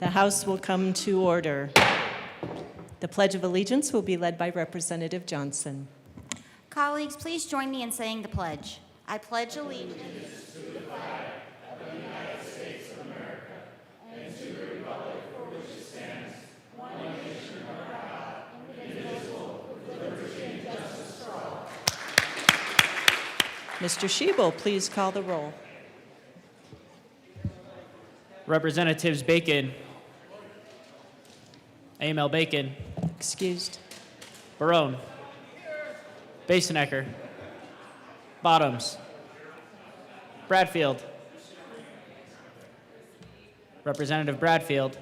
The House will come to order. The Pledge of Allegiance will be led by Representative Johnson. Colleagues, please join me in saying the pledge. I pledge allegiance. Mr. Schiebel, please call the roll. Representatives Bacon, AML Bacon, Excused. Barone, Basenecker, Bottoms, Bradfield, Representative Bradfield,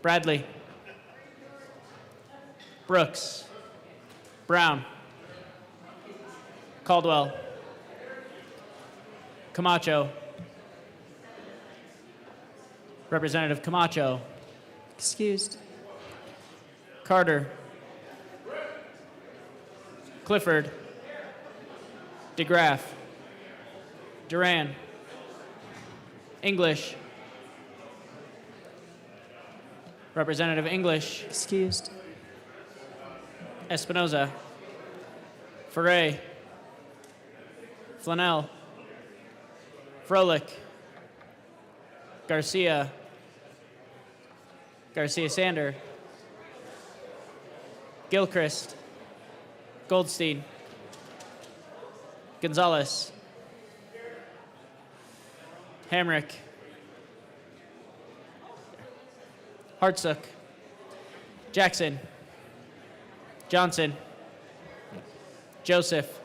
Bradley, Brooks, Brown, Caldwell, Camacho, Representative Camacho, Excused. Carter, Clifford, DeGraff, Duran, English, Representative English, Excused. Espinoza, Foray, Flanell, Froelich, Garcia, Garcia Sander, Gilchrist, Goldstein, Gonzalez, Hamrick, Hartsook, Jackson, Johnson, Joseph,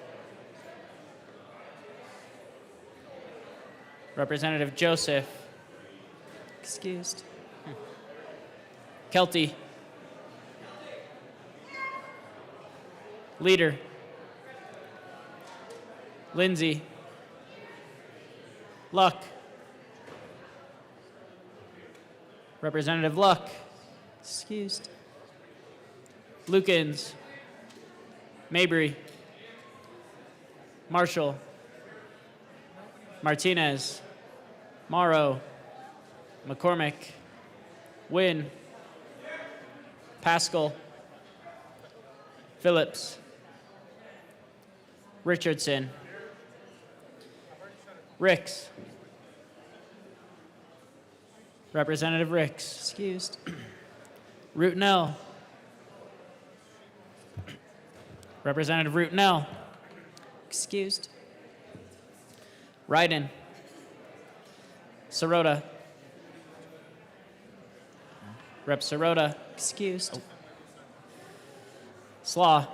Representative Joseph, Excused. Kelty, Leader, Lindsay, Luck, Representative Luck, Excused. Lukens, Mabry, Marshall, Martinez, Morrow, McCormick, Wynn, Pascal, Phillips, Richardson, Ricks, Representative Ricks, Excused. Rootenell, Representative Rootenell, Excused. Ryden, Sirota, Rep. Sirota, Excused. Slaw,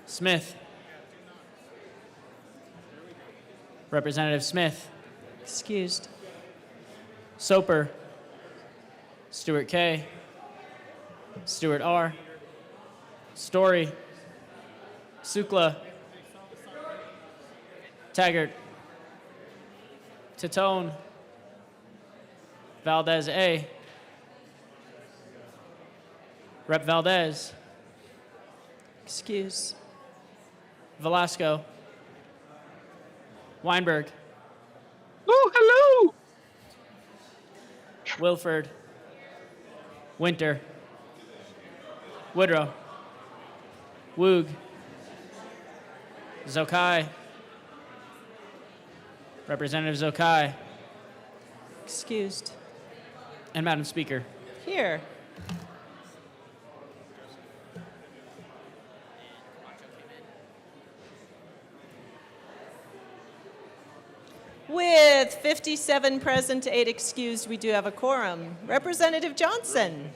Smith, Representative Smith, Excused. Soper, Stewart K, Stewart R, Story, Sukla, Taggart, Titone, Valdez A, Rep. Valdez, Excused. Velasco, Weinberg, Oh, hello. Wilford, Winter, Woodrow, Woog, Zokai, Representative Zokai, Excused. and Madam Speaker. Here. With 57 present, 8 excused, we do have a quorum. Representative Johnson.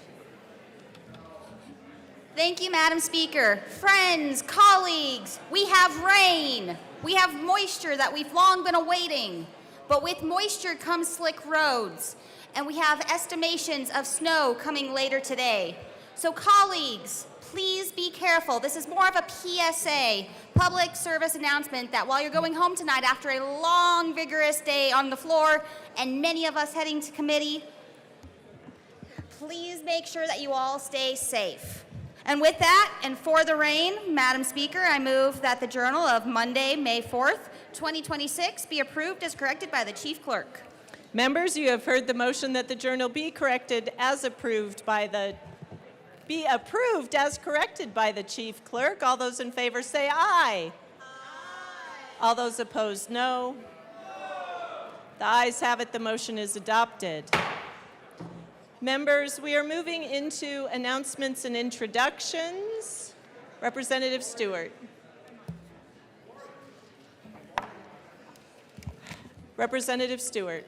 Thank you, Madam Speaker. Friends, colleagues, we have rain. We have moisture that we've long been awaiting. But with moisture comes slick roads, and we have estimations of snow coming later today. So colleagues, please be careful. This is more of a PSA, public service announcement, that while you're going home tonight after a long, vigorous day on the floor and many of us heading to committee, please make sure that you all stay safe. And with that, and for the rain, Madam Speaker, I move that the Journal of Monday, May 4th, 2026 be approved as corrected by the Chief Clerk. Members, you have heard the motion that the journal be corrected as approved by the corrected by the chief clerk. All those in favor say aye. Aye. All those opposed, no. The ayes have it. The motion is adopted. Members, we are moving into announcements and introductions. Representative Stewart. Representative Stewart.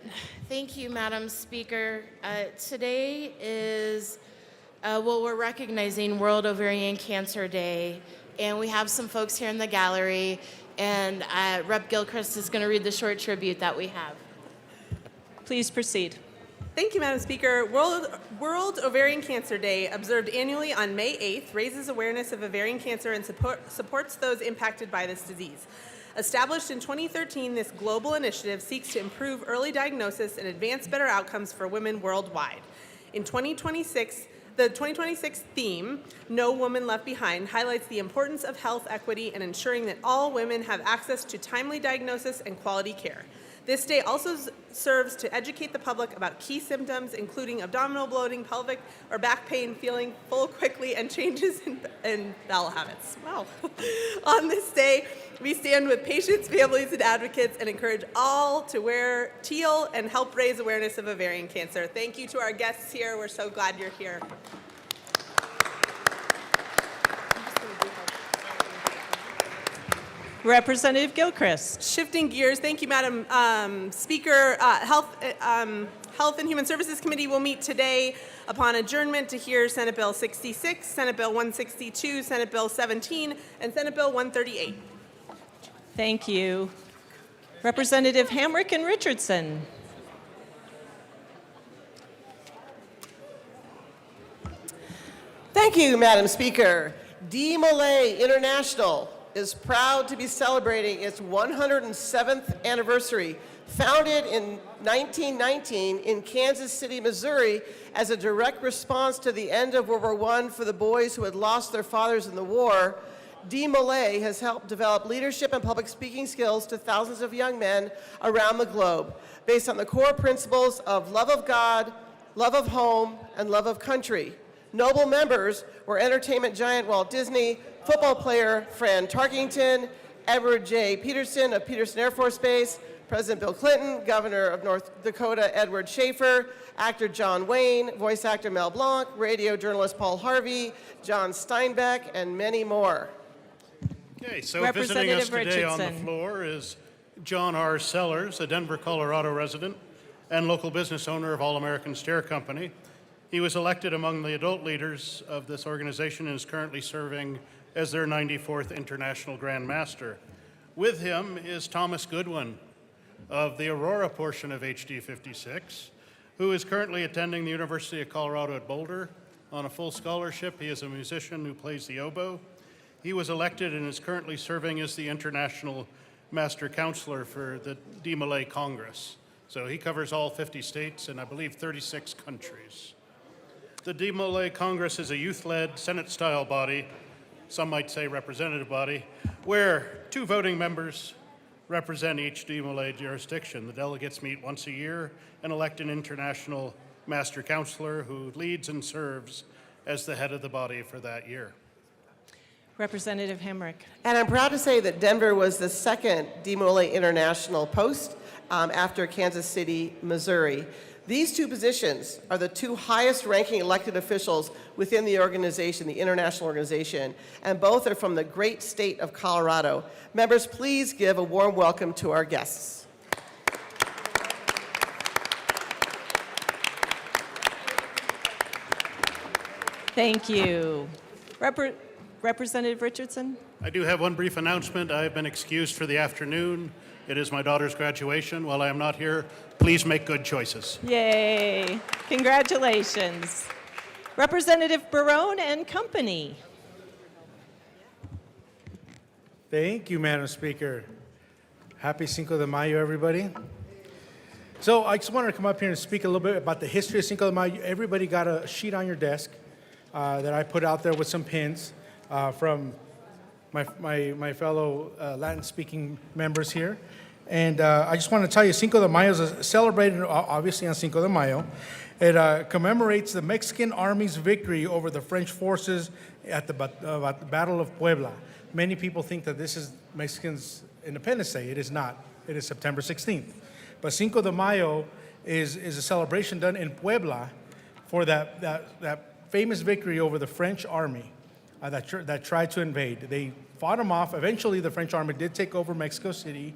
Thank you, Madam Speaker. Today is, we're recognizing World Ovarian Cancer Day, and we have some folks here in the gallery, and Rep. Gilchrist is going to read the short tribute that we have. Please proceed. Thank you, Madam Speaker. World Ovarian Cancer Day, observed annually on May 8th, raises awareness of ovarian cancer and supports those impacted by this disease. Established in 2013, this global initiative seeks to improve early diagnosis and advance better outcomes for women worldwide. In 2026, the 2026 theme, No Woman Left Behind, highlights the importance of health equity and ensuring that all women have access to timely diagnosis and quality care. This day also serves to educate the public about key symptoms, including abdominal bloating, pelvic or back pain, feeling full quickly, and changes in bowel habits. Wow. On this day, we stand with patients, families, and advocates and encourage all to wear teal and help raise awareness of ovarian cancer. Thank you to our guests here. We're so glad you're here. Representative Gilchrist. Shifting gears, thank you, Madam Speaker. Health and Human Services Committee will meet today upon adjournment to hear Senate Bill 66, Senate Bill 162, Senate Bill 17, and Senate Bill 138. Thank you. Representative Hamrick and Richardson. Thank you, Madam Speaker. DeMolay International is proud to be celebrating its 107th anniversary. Founded in 1919 in Kansas City, Missouri, as a direct response to the end of World War I for the boys who had lost their fathers in the war, DeMolay has helped develop leadership and public speaking skills to thousands of young men around the globe, based on the core principles of love of God, love of home, and love of country. Noble members were entertainment giant Walt Disney, football player Fran Tarkington, Edward J. Peterson of Peterson Air Force Base, President Bill Clinton, Governor of North Dakota Edward Schaefer, actor John Wayne, voice actor Mel Blanc, radio journalist Paul Harvey, John Steinbeck, and many more. Okay, so visiting us today on the floor is John R. Sellers, a Denver, Colorado resident and local business owner of All American Stair Company. He was elected among the adult leaders of this organization and is currently serving as their 94th International Grand Master. With him is Thomas Goodwin of the Aurora portion of HD 56, who is currently attending the University of Colorado at Boulder on a full scholarship. He is a musician who plays the oboe. He was elected and is currently serving as the International Master Counselor for the DeMolay Congress. So he covers all 50 states and I believe 36 countries. The DeMolay Congress is a youth-led, Senate-style body, some might say representative body, where 2 voting members represent each DeMolay jurisdiction. The delegates meet once a year and elect an international master counselor who leads and serves as the head of the body for that year. Representative Hamrick. And I'm proud to say that Denver was the second DeMolay International post after Kansas City, Missouri. These 2 positions are the 2 highest ranking elected officials within the organization, the international organization, and both are from the great state of Colorado. Members, please give a warm welcome to our guests. Thank you. Representative Richardson. I do have one brief announcement. I have been excused for the afternoon. It is my daughter's graduation. While I am not here, please make good choices. Yay. Congratulations. Representative Barone and Company. Thank you, Madam Speaker. Happy Cinco de Mayo, everybody. So I just wanted to come up here and speak a little bit about the history of Cinco de Mayo. Everybody got a sheet on your desk that I put out there with some pins from my fellow Latin-speaking members here. And I just want to tell you, Cinco de Mayo is celebrated obviously on Cinco de Mayo. It commemorates the Mexican Army's victory over the French forces at the Battle of Puebla. Many people think that this is Mexicans' Independence Day. It is not. It is September 16th. But Cinco de Mayo is a celebration done in Puebla for that famous victory over the French army that tried to invade. They fought them off. Eventually, the French army did take over Mexico City,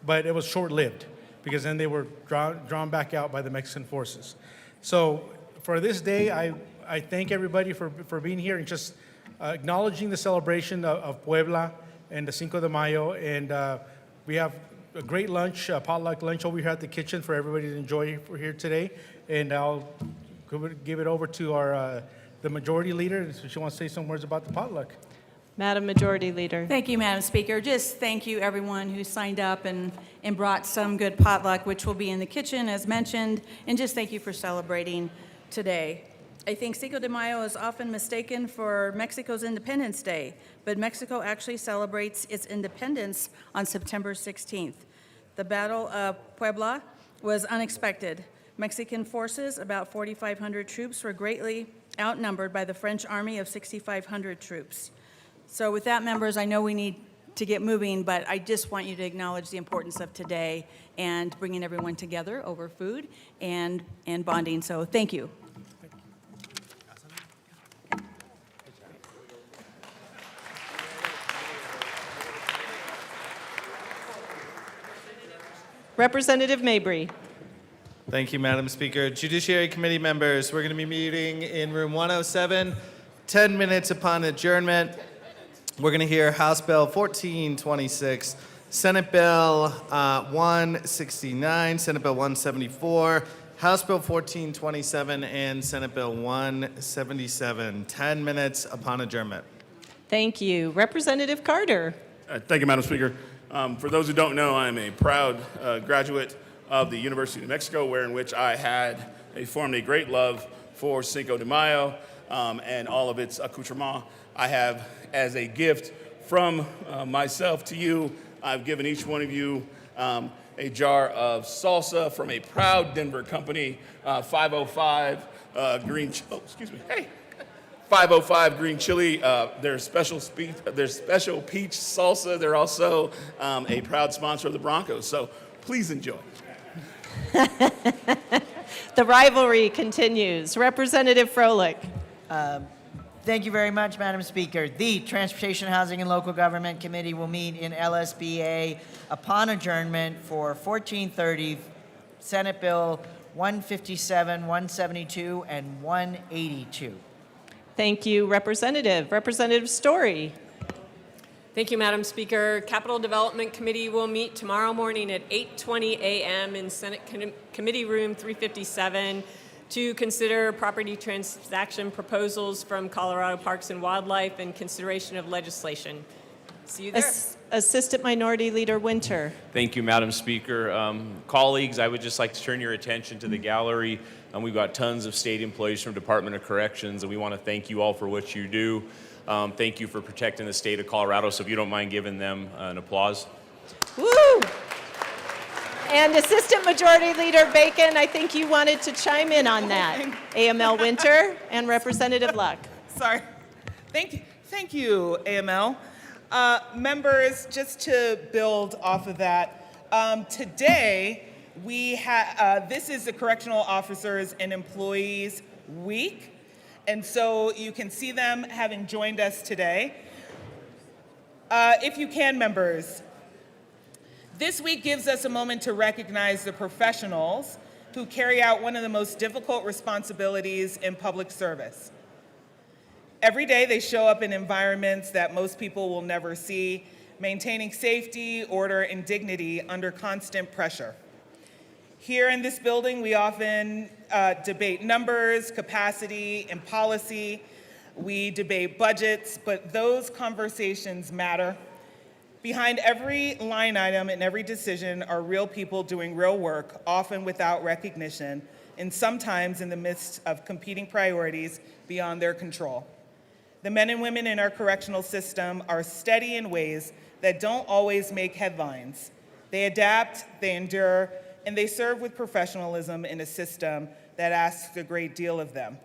but it was short-lived because then they were drawn back out by the Mexican forces. So for this day, I thank everybody for being here and just acknowledging the celebration of Puebla and the Cinco de Mayo. And we have a great lunch, a potluck lunch over here at the kitchen for everybody to enjoy here today. And I'll give it over to the majority leader, if she wants to say some words about the potluck. Madam Majority Leader. Thank you, Madam Speaker. Just thank you, everyone who signed up and brought some good potluck, which will be in the kitchen, as mentioned, and just thank you for celebrating today. I think Cinco de Mayo is often mistaken for Mexico's Independence Day, but Mexico actually celebrates its independence on September 16th. The Battle of Puebla was unexpected. Mexican forces, about 4,500 troops, were greatly outnumbered by the French army of 6,500 troops. So with that, members, I know we need to get moving, but I just want you to acknowledge the importance of today and bringing everyone together over food and bonding. So thank you. Representative Mabry. Thank you, Madam Speaker. Judiciary Committee members, we're going to be meeting in room 107, 10 minutes upon adjournment. We're going to hear House Bill 1426, Senate Bill 169, Senate Bill 174, House Bill 1427, and Senate Bill 177. 10 minutes upon adjournment. Thank you. Representative Carter. Thank you, Madam Speaker. For those who don't know, I'm a proud graduate of the University of New Mexico, in which I formed a great love for Cinco de Mayo and all of its accoutrements. I have, as a gift from myself to you, I've given each one of you a jar of salsa from a proud Denver company, 505 green. Oh, excuse me. Hey. 505 green chili. Their special peach salsa. They're also a proud sponsor of the Broncos. So please enjoy. The rivalry continues. Representative Froelich. Thank you very much, Madam Speaker. The Transportation, Housing, and Local Government Committee will meet in LSBA upon adjournment for 1430 Senate Bill 157, 172, and 182. Thank you, Representative. Representative Story. Thank you, Madam Speaker. Capital Development Committee will meet tomorrow morning at 8:20 a.m. in Senate Committee Room 357 to consider property transaction proposals from Colorado Parks and Wildlife and consideration of legislation. See you there. Assistant Minority Leader Winter. Thank you, Madam Speaker. Colleagues, I would just like to turn your attention to the gallery. We've got tons of state employees from Department of Corrections, and we want to thank you all for what you do. Thank you for protecting the state of Colorado, so if you don't mind giving them an applause. Woo! And Assistant Majority Leader Bacon, I think you wanted to chime in on that. AML Winter and Representative Luck. Sorry. Thank you, AML. Members, just to build off of that, today this is the Correctional Officers and Employees Week, and so you can see them having joined us today. If you can, members, this week gives us a moment to recognize the professionals who carry out one of the most difficult responsibilities in public service. Every day they show up in environments that most people will never see, maintaining safety, order, and dignity under constant pressure. Here in this building, we often debate numbers, capacity, and policy. We debate budgets, but those conversations matter. Behind every line item and every decision are real people doing real work, often without recognition, and sometimes in the midst of competing priorities beyond their control. The men and women in our correctional system are steady in ways that don't always make headlines. They adapt, they endure, and they serve with professionalism in a system that asks a great deal of them.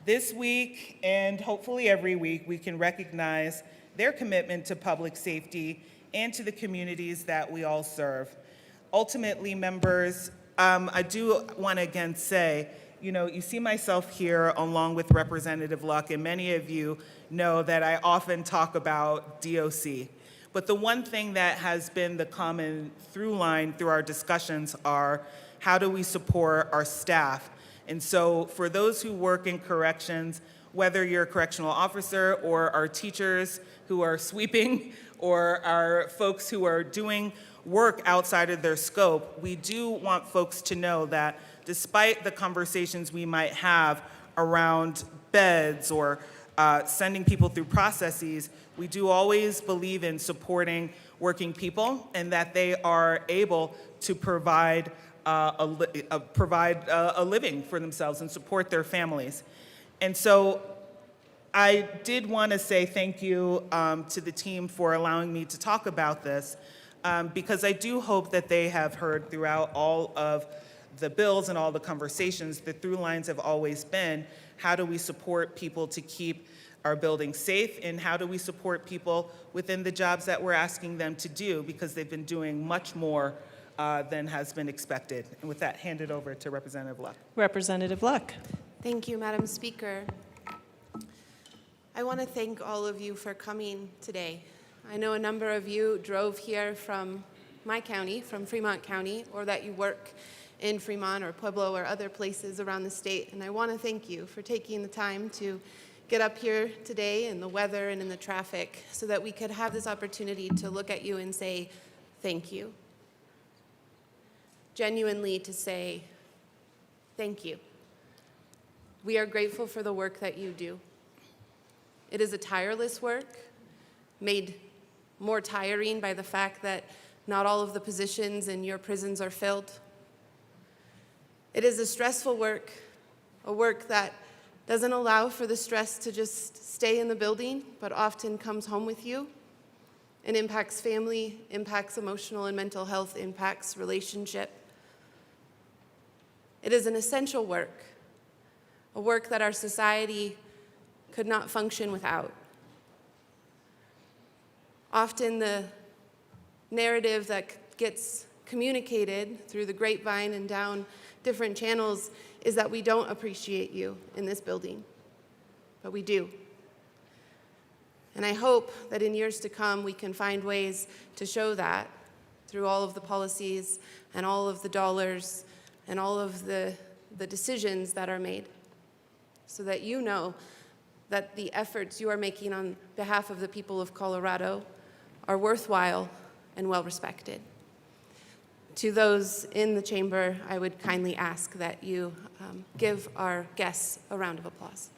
This week, and hopefully every week, we can recognize their commitment to public safety and to the communities that we all serve. Ultimately, members, I do want to again say, you see myself here along with Representative Luck, and many of you know that I often talk about DOC. But the one thing that has been the common through line through our discussions are how do we support our staff? And so for those who work in corrections, whether you're a correctional officer or our teachers who are sweeping or our folks who are doing work outside of their scope, we do want folks to know that despite the conversations we might have around beds or sending people through processes, we do always believe in supporting working people and that they are able to provide a living for themselves and support their families. And so I did want to say thank you to the team for allowing me to talk about this because I do hope that they have heard throughout all of the bills and all the conversations, the through lines have always been, how do we support people to keep our buildings safe, and how do we support people within the jobs that we're asking them to do, because they've been doing much more than has been expected. And with that, hand it over to Representative Luck. Representative Luck. Thank you, Madam Speaker. I want to thank all of you for coming today. I know a number of you drove here from my county, from Fremont County, or that you work in Fremont or Pueblo or other places around the state. And I want to thank you for taking the time to get up here today in the weather and in the traffic so that we could have this opportunity to look at you and say thank you. Genuinely to say thank you. We are grateful for the work that you do. It is a tireless work, made more tiring by the fact that not all of the positions in your prisons are filled. It is a stressful work, a work that doesn't allow for the stress to just stay in the building, but often comes home with you and impacts family, impacts emotional and mental health, impacts relationship. It is an essential work, a work that our society could not function without. Often the narrative that gets communicated through the grapevine and down different channels is that we don't appreciate you in this building, but we do. And I hope that in years to come we can find ways to show that through all of the policies and all of the dollars and all of the decisions that are made, so that you know that the efforts you are making on behalf of the people of Colorado are worthwhile and well respected. To those in the chamber, I would kindly ask that you give our guests a round of applause.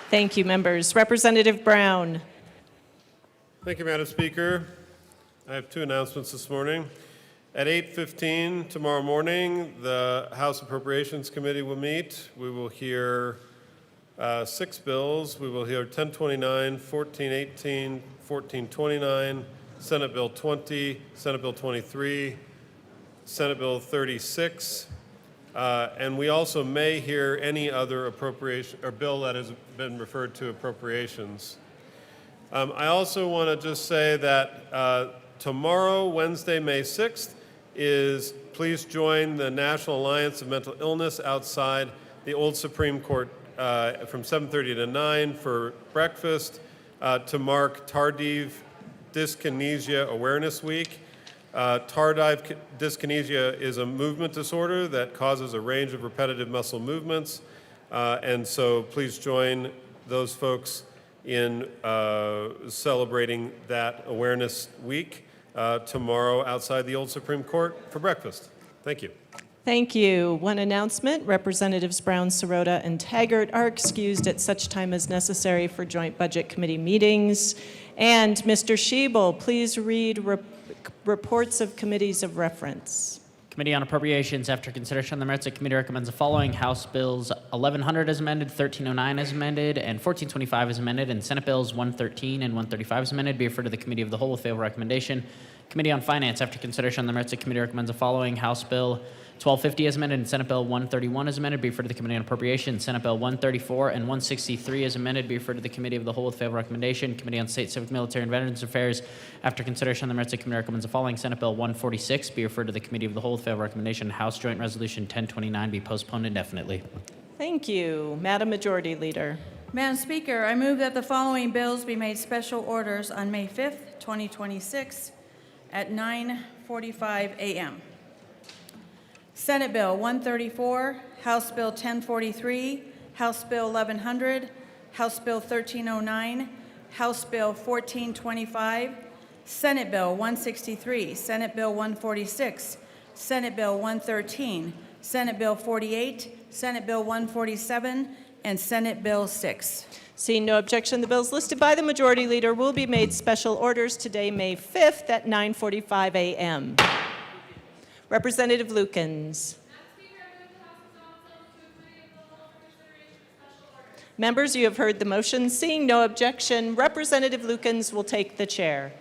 Thank you, members. Representative Brown. Thank you, Madam Speaker. I have two announcements this morning. At 8:15 tomorrow morning, the House Appropriations Committee will meet. We will hear 6 bills. We will hear 1029, 1418, 1429, Senate Bill 20, Senate Bill 23, Senate Bill 36, and we also may hear any other appropriation or bill that has been referred to appropriations. I also want to just say that tomorrow, Wednesday, May 6th, please join the National Alliance of Mental Illness outside the old Supreme Court from 7:30 to 9 for breakfast to mark Tardive Dyskinesia Awareness Week. Tardive dyskinesia is a movement disorder that causes a range of repetitive muscle movements, and so please join those folks in celebrating that awareness week tomorrow outside the old Supreme Court for breakfast. Thank you. Thank you. One announcement, Representatives Brown, Sirota, and Taggart are excused at such time as necessary for joint budget committee meetings. And Mr. Schiebel, please read reports of committees of reference. Committee on Appropriations, after consideration on the merits, the committee recommends the following: House Bills 1100 as amended, 1309 as amended, and 1425 as amended, and Senate Bills 113 and 135 as amended be referred to the Committee of the Whole with favorable recommendation. Committee on Finance, after consideration on the merits, the committee recommends the following: House Bill 1250 as amended and Senate Bill 131 as amended be referred to the Committee on Appropriations. Senate Bill 134 and 163 as amended be referred to the Committee of the Whole with favorable recommendation. Committee on State, Civic, Military, and Veterans Affairs, after consideration on the merits, the committee recommends the following: Senate Bill 146 be referred to the Committee of the Whole with favorable recommendation. House Joint Resolution 1029 be postponed indefinitely. Thank you. Madam Majority Leader. Madam Speaker, I move that the following bills be made special orders on May 5th, 2026 at 9:45 a.m. Senate Bill 134, House Bill 1043, House Bill 1100, House Bill 1309, House Bill 1425, Senate Bill 163, Senate Bill 146, Senate Bill 113, Senate Bill 48, Senate Bill 147, and Senate Bill 6. Seeing no objection, the bills listed by the Majority Leader will be made special orders today, May 5th at 9:45 a.m. Representative Lukens. Members, you have heard the motion. Seeing no objection, Representative Lukens will take the chair.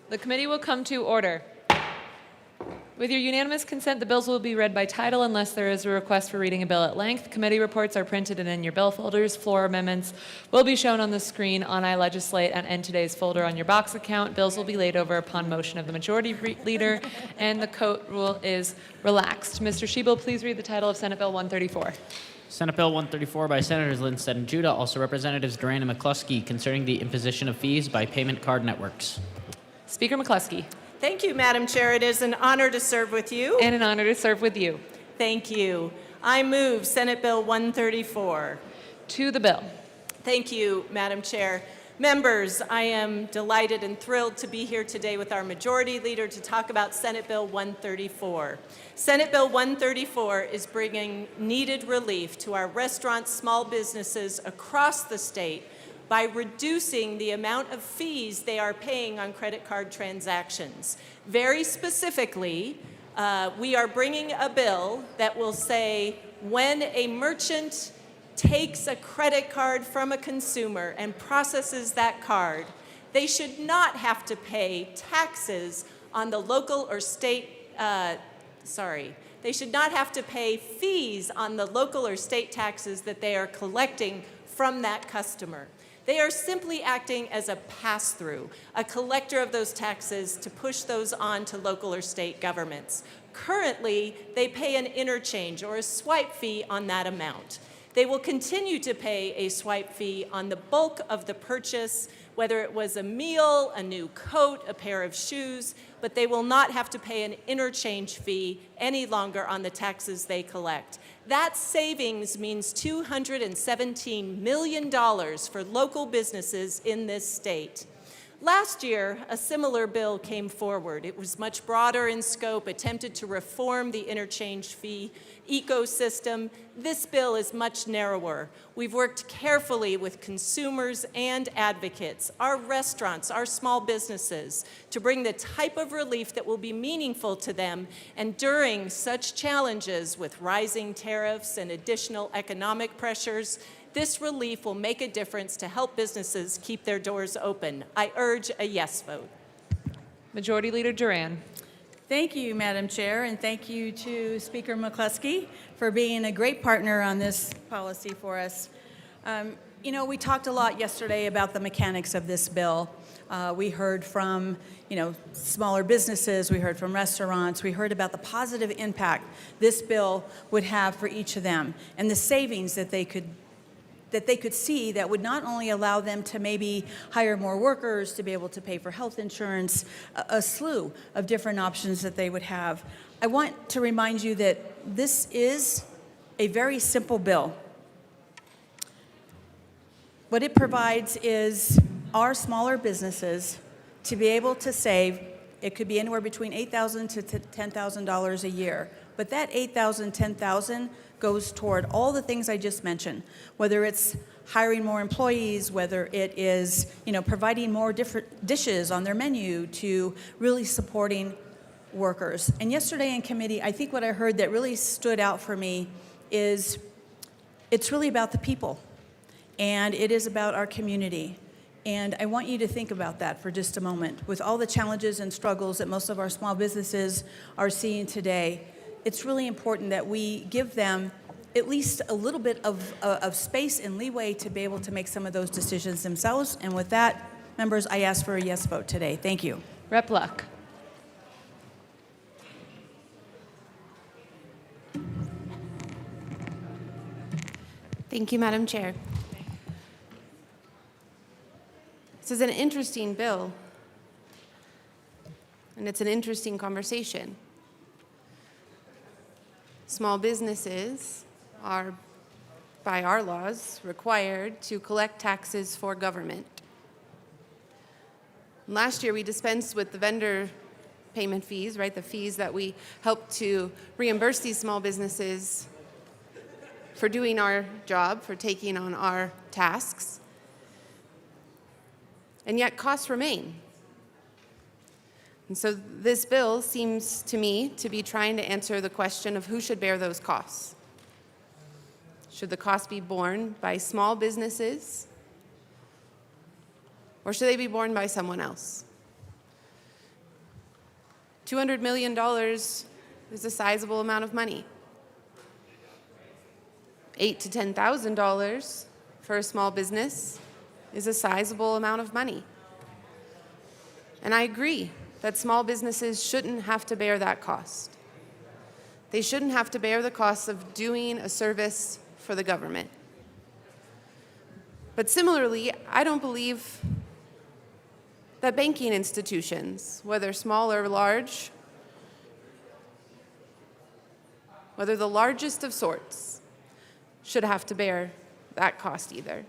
The committee will come to order. With your unanimous consent, the bills will be read by title unless there is a request for reading a bill at length. Committee reports are printed and in your bill folders. Floor amendments will be shown on the screen on iLegislate and in today's folder on your box account. Bills will be laid over upon motion of the Majority Leader, and the coat rule is relaxed. Mr. Schiebel, please read the title of Senate Bill 134. Senate Bill 134 by Senators Lindstedt and Judah, also Representatives Duran and McCluskey, concerning the imposition of fees by payment card networks. Speaker McCluskey. Thank you, Madam Chair. It is an honor to serve with you. And an honor to serve with you. Thank you. I move Senate Bill 134. To the bill. Thank you, Madam Chair. Members, I am delighted and thrilled to be here today with our Majority Leader to talk about Senate Bill 134. Senate Bill 134 is bringing needed relief to our restaurants, small businesses across the state by reducing the amount of fees they are paying on credit card transactions. Very specifically, we are bringing a bill that will say when a merchant takes a credit card from a consumer and processes that card, they should not have to pay taxes on the local or state, they should not have to pay fees on the local or state taxes that they are collecting from that customer. They are simply acting as a pass-through, a collector of those taxes to push those on to local or state governments. Currently, they pay an interchange or a swipe fee on that amount. They will continue to pay a swipe fee on the bulk of the purchase, whether it was a meal, a new coat, a pair of shoes, but they will not have to pay an interchange fee any longer on the taxes they collect. That savings means $217 million for local businesses in this state. Last year, a similar bill came forward. It was much broader in scope, attempted to reform the interchange fee ecosystem. This bill is much narrower. We've worked carefully with consumers and advocates, our restaurants, our small businesses, to bring the type of relief that will be meaningful to them. And during such challenges with rising tariffs and additional economic pressures, this relief will make a difference to help businesses keep their doors open. I urge a yes vote. Majority Leader Duran. Thank you, Madam Chair, and thank you to Speaker McCluskey for being a great partner on this policy for us. You know, we talked a lot yesterday about the mechanics of this bill. We heard from, smaller businesses, we heard from restaurants, we heard about the positive impact this bill would have for each of them and the savings that they could see that would not only allow them to maybe hire more workers, to be able to pay for health insurance, a slew of different options that they would have. I want to remind you that this is a very simple bill. What it provides is our smaller businesses to be able to save, it could be anywhere between $8,000 to $10,000 a year. But that $8,000, $10,000 goes toward all the things I just mentioned, whether it's hiring more employees, whether it is, providing more different dishes on their menu, to really supporting workers. And yesterday in committee, I think what I heard that really stood out for me is it's really about the people, and it is about our community. And I want you to think about that for just a moment. With all the challenges and struggles that most of our small businesses are seeing today, it's really important that we give them at least a little bit of space and leeway to be able to make some of those decisions themselves. And with that, members, I ask for a yes vote today. Thank you. Rep. Luck. Thank you, Madam Chair. This is an interesting bill, and it's an interesting conversation. Small businesses are, by our laws, required to collect taxes for government. Last year, we dispensed with the vendor payment fees, right? The fees that we help to reimburse these small businesses for doing our job, for taking on our tasks. And yet costs remain. And so this bill seems to me to be trying to answer the question of who should bear those costs. Should the costs be borne by small businesses, or should they be borne by someone else? $200 million is a sizable amount of money. $8,000 to $10,000 for a small business is a sizable amount of money. And I agree that small businesses shouldn't have to bear that cost. They shouldn't have to bear the cost of doing a service for the government. But similarly, I don't believe that banking institutions, whether small or large, whether the largest of sorts, should have to bear that cost either.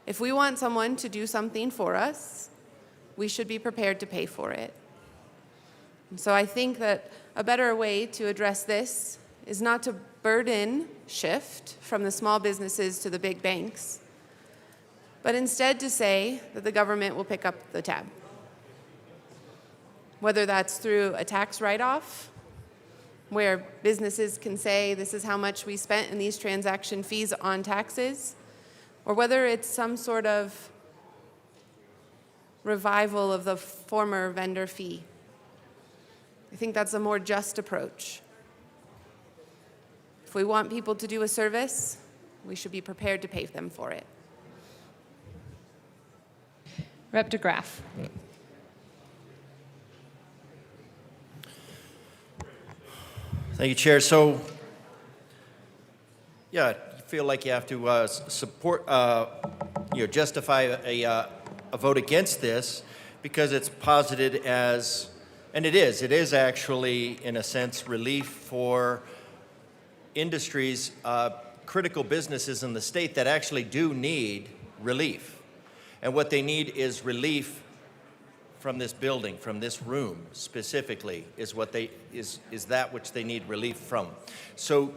If we want someone to do something for us, we should be prepared to pay for it. And so I think that a better way to address this is not to burden shift from the small businesses to the big banks, but instead to say that the government will pick up the tab. Whether that's through a tax write-off, where businesses can say this is how much we spent in these transaction fees on taxes, or whether it's some sort of revival of the former vendor fee. I think that's a more just approach. If we want people to do a service, we should be prepared to pay them for it. Rep. DeGraff. Thank you, Chair. So Yeah, you feel like you have to support, justify a vote against this because it's posited as, and it is actually, in a sense, relief for industries, critical businesses in the state that actually do need relief. And what they need is relief from this building, from this room specifically, is what they is that which they need relief from. So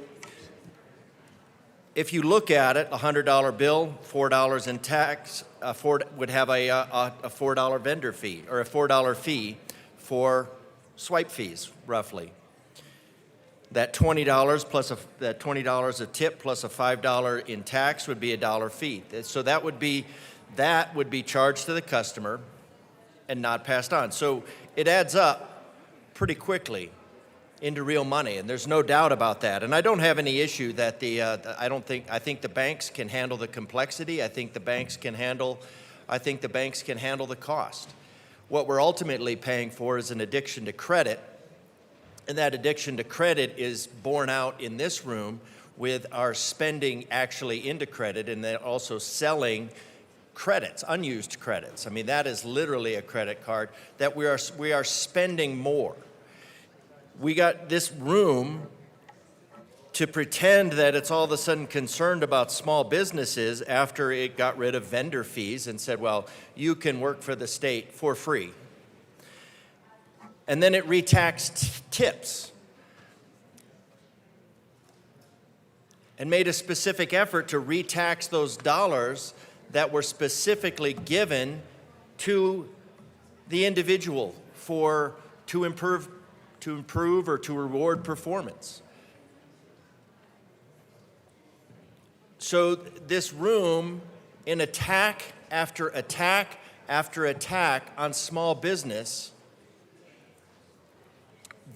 if you look at it, a $100 bill, $4 in tax, Ford would have a $4 vendor fee, or a $4 fee for swipe fees, roughly. That $20 plus that $20 a tip plus a $5 in tax would be a $1 fee. So that would be charged to the customer and not passed on. So it adds up pretty quickly into real money, and there's no doubt about that. And I don't have any issue that I think the banks can handle the complexity. I think the banks can handle the cost. What we're ultimately paying for is an addiction to credit, and that addiction to credit is borne out in this room with our spending actually into credit, and then also selling credits, unused credits. I mean, that is literally a credit card that we are spending more. We got this room to pretend that it's all of a sudden concerned about small businesses after it got rid of vendor fees and said, well, you can work for the state for free. And then it retaxed tips and made a specific effort to retax those dollars that were specifically given to the individual to improve or to reward performance. So this room, in attack after attack after attack on small business,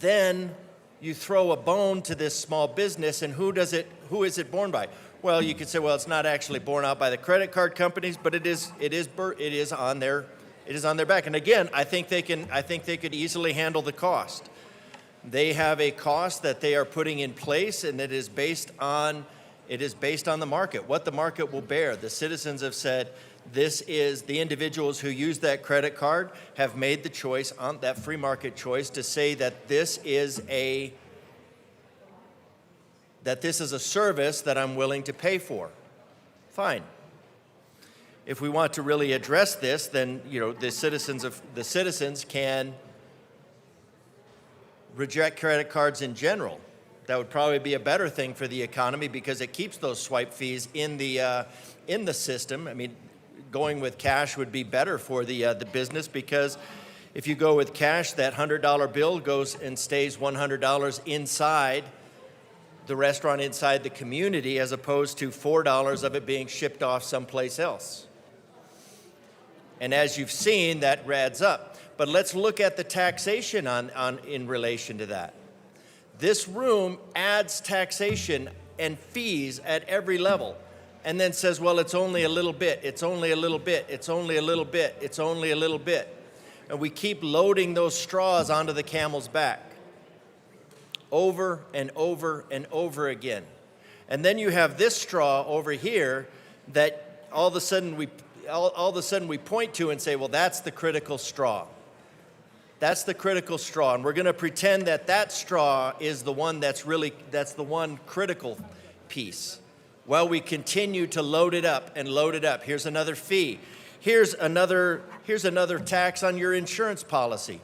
then you throw a bone to this small business, and who is it borne by? Well, you could say, well, it's not actually borne out by the credit card companies, but it is on their back. And again, I think they could easily handle the cost. They have a cost that they are putting in place, and it is based on the market, what the market will bear. The citizens have said, this is the individuals who use that credit card have made the choice, on that free market choice, to say that this is a service that I'm willing to pay for. Fine. If we want to really address this, then the citizens can reject credit cards in general. That would probably be a better thing for the economy because it keeps those swipe fees in the system. I mean, going with cash would be better for the business, because if you go with cash, that $100 bill goes and stays $100 inside the restaurant, inside the community, as opposed to $4 of it being shipped off someplace else. And as you've seen, that adds up. But let's look at the taxation in relation to that. This room adds taxation and fees at every level, and then says, well, it's only a little bit, it's only a little bit, it's only a little bit, it's only a little bit. And we keep loading those straws onto the camel's back over and over and over again. And then you have this straw over here that all of a sudden we point to and say, well, that's the critical straw. That's the critical straw, and we're going to pretend that straw is the one that's the one critical piece. Well, we continue to load it up and load it up. Here's another fee. Here's another tax on your insurance policy.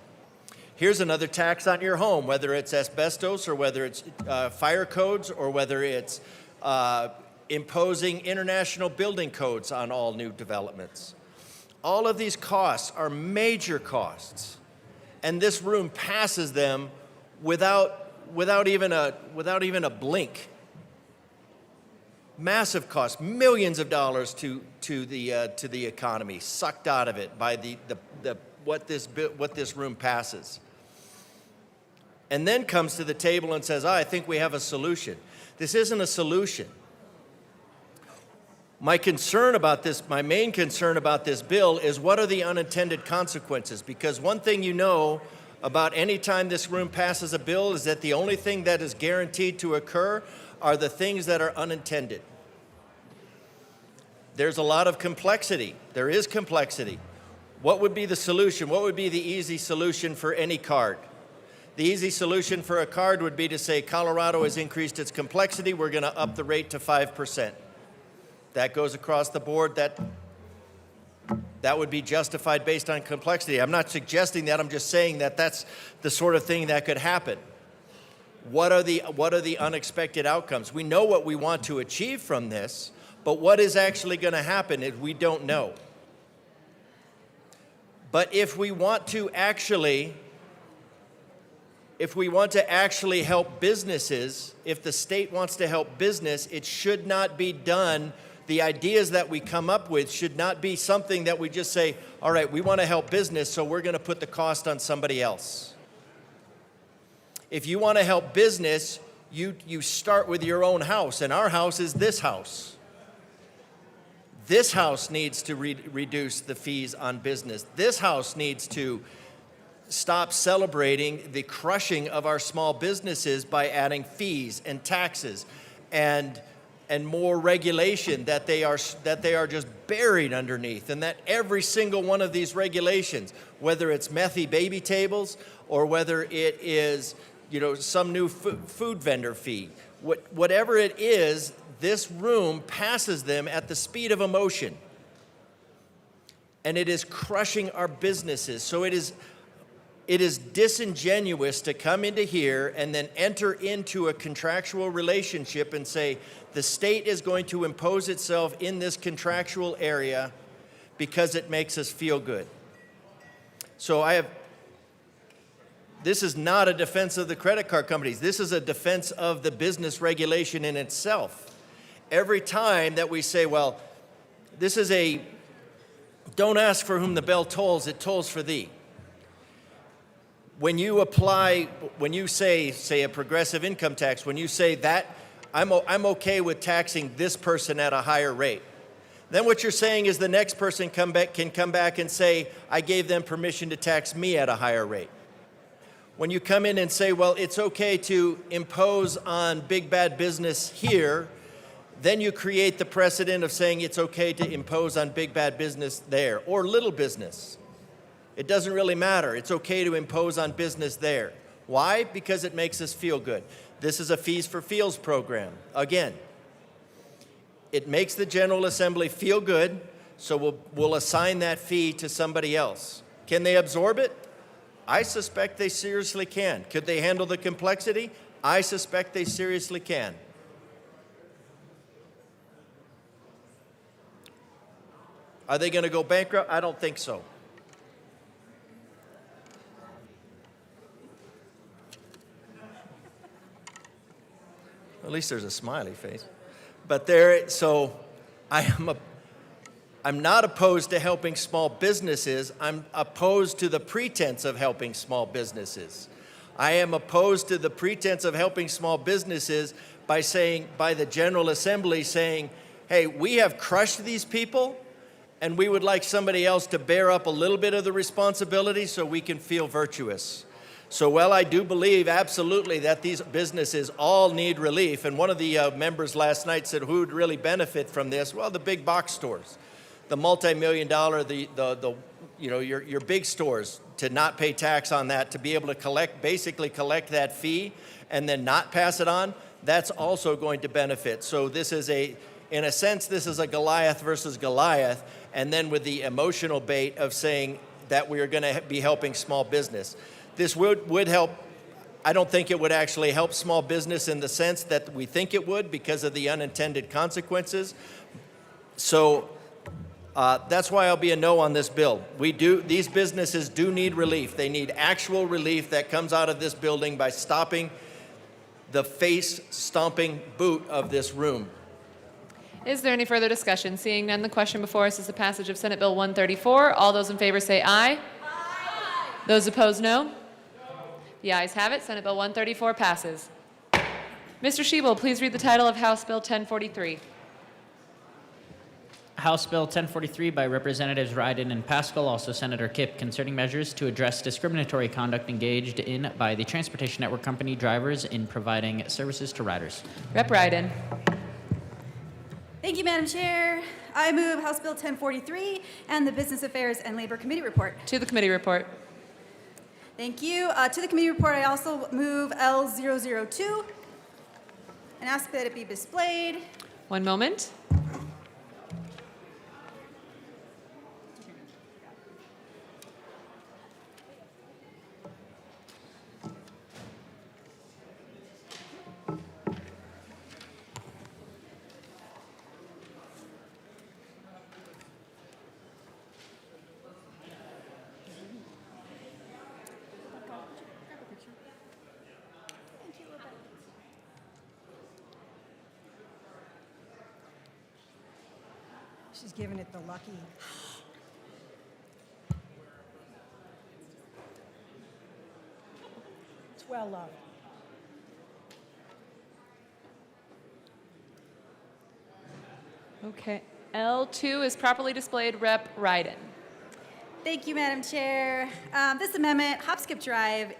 Here's another tax on your home, whether it's asbestos or whether it's fire codes or whether it's imposing international building codes on all new developments. All of these costs are major costs. And this room passes them without even a blink. Massive costs, millions of dollars to the economy, sucked out of it by what this room passes. And then comes to the table and says, I think we have a solution. This isn't a solution. My main concern about this bill is, what are the unintended consequences? Because one thing you know about any time this room passes a bill is that the only thing that is guaranteed to occur are the things that are unintended. There's a lot of complexity. There is complexity. What would be the solution? What would be the easy solution for any card? The easy solution for a card would be to say, Colorado has increased its complexity, we're going to up the rate to 5%. That goes across the board. That would be justified based on complexity. I'm not suggesting that, I'm just saying that that's the sort of thing that could happen. What are the unexpected outcomes? We know what we want to achieve from this, but what is actually going to happen is we don't know. But if we want to actually help businesses, if the state wants to help business, it should not be done. The ideas that we come up with should not be something that we just say, all right, we want to help business, so we're going to put the cost on somebody else. If you want to help business, you start with your own house, and our house is this house. This house needs to reduce the fees on business. This house needs to stop celebrating the crushing of our small businesses by adding fees and taxes and more regulation that they are just buried underneath, and that every single one of these regulations, whether it's Methy baby tables or whether it is some new food vendor fee, whatever it is, this room passes them at the speed of emotion, and it is crushing our businesses. So it is disingenuous to come into here and then enter into a contractual relationship and say the state is going to impose itself in this contractual area because it makes us feel good. So this is not a defense of the credit card companies. This is a defense of the business regulation in itself. Every time that we say, well, this is don't ask for whom the bell tolls, it tolls for thee. When you say a progressive income tax, when you say that, I'm okay with taxing this person at a higher rate. Then what you're saying is the next person can come back and say, I gave them permission to tax me at a higher rate. When you come in and say, well, it's okay to impose on big bad business here, then you create the precedent of saying it's okay to impose on big bad business there, or little business. It doesn't really matter. It's okay to impose on business there. Why? Because it makes us feel good. This is a Fees for Feels program. Again, it makes the General Assembly feel good, so we'll assign that fee to somebody else. Can they absorb it? I suspect they seriously can. Could they handle the complexity? I suspect they seriously can. Are they going to go bankrupt? I don't think so. At least there's a smiley face. But I'm not opposed to helping small businesses. I'm opposed to the pretense of helping small businesses. I am opposed to the pretense of helping small businesses by the General Assembly saying, hey, we have crushed these people, and we would like somebody else to bear up a little bit of the responsibility so we can feel virtuous. So while I do believe absolutely that these businesses all need relief, and one of the members last night said, who would really benefit from this? Well, the big box stores, the multi-million-dollar, your big stores, to not pay tax on that, to be able to basically collect that fee and then not pass it on, that's also going to benefit. So this is in a sense, this is a Goliath versus Goliath, and then with the emotional bait of saying that we are going to be helping small business. This would help. I don't think it would actually help small business in the sense that we think it would because of the unintended consequences. So that's why I'll be a no on this bill. These businesses do need relief. They need actual relief that comes out of this building by stopping the face-stomping boot of this room. Is there any further discussion? Seeing none, the question before us is the passage of Senate Bill 134. All those in favor say aye. Aye. Those opposed, no. The ayes have it. Senate Bill 134 passes. Mr. Schiebel, please read the title of House Bill 1043. House Bill 1043 by Representatives Ryden and Pascal, also Senator Kipp, concerning measures to address discriminatory conduct engaged in by the Transportation Network Company drivers in providing services to riders. Rep. Ryden. Thank you, Madam Chair. I move House Bill 1043 and the Business Affairs and Labor Committee report. To the committee report. Thank you. To the committee report, I also move L002 and ask that it be displayed. One moment. She's giving it the lucky. It's well loved. Okay. L2 is properly displayed. Rep. Ryden. Thank you, Madam Chair. This amendment, Hop Skip Drive,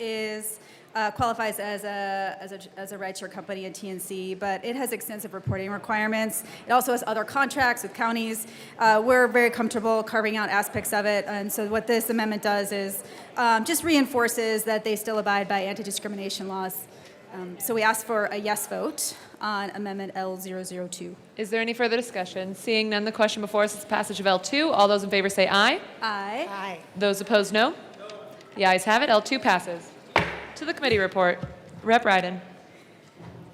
qualifies as a rideshare company in TNC, but it has extensive reporting requirements. It also has other contracts with counties. We're very comfortable carving out aspects of it, and so what this amendment does is just reinforces that they still abide by anti-discrimination laws. So we ask for a yes vote on Amendment L002. Is there any further discussion? Seeing none, the question before us is passage of L2. All those in favor say aye. Aye. Aye. Those opposed, no. The ayes have it. L2 passes. To the committee report. Rep. Ryden.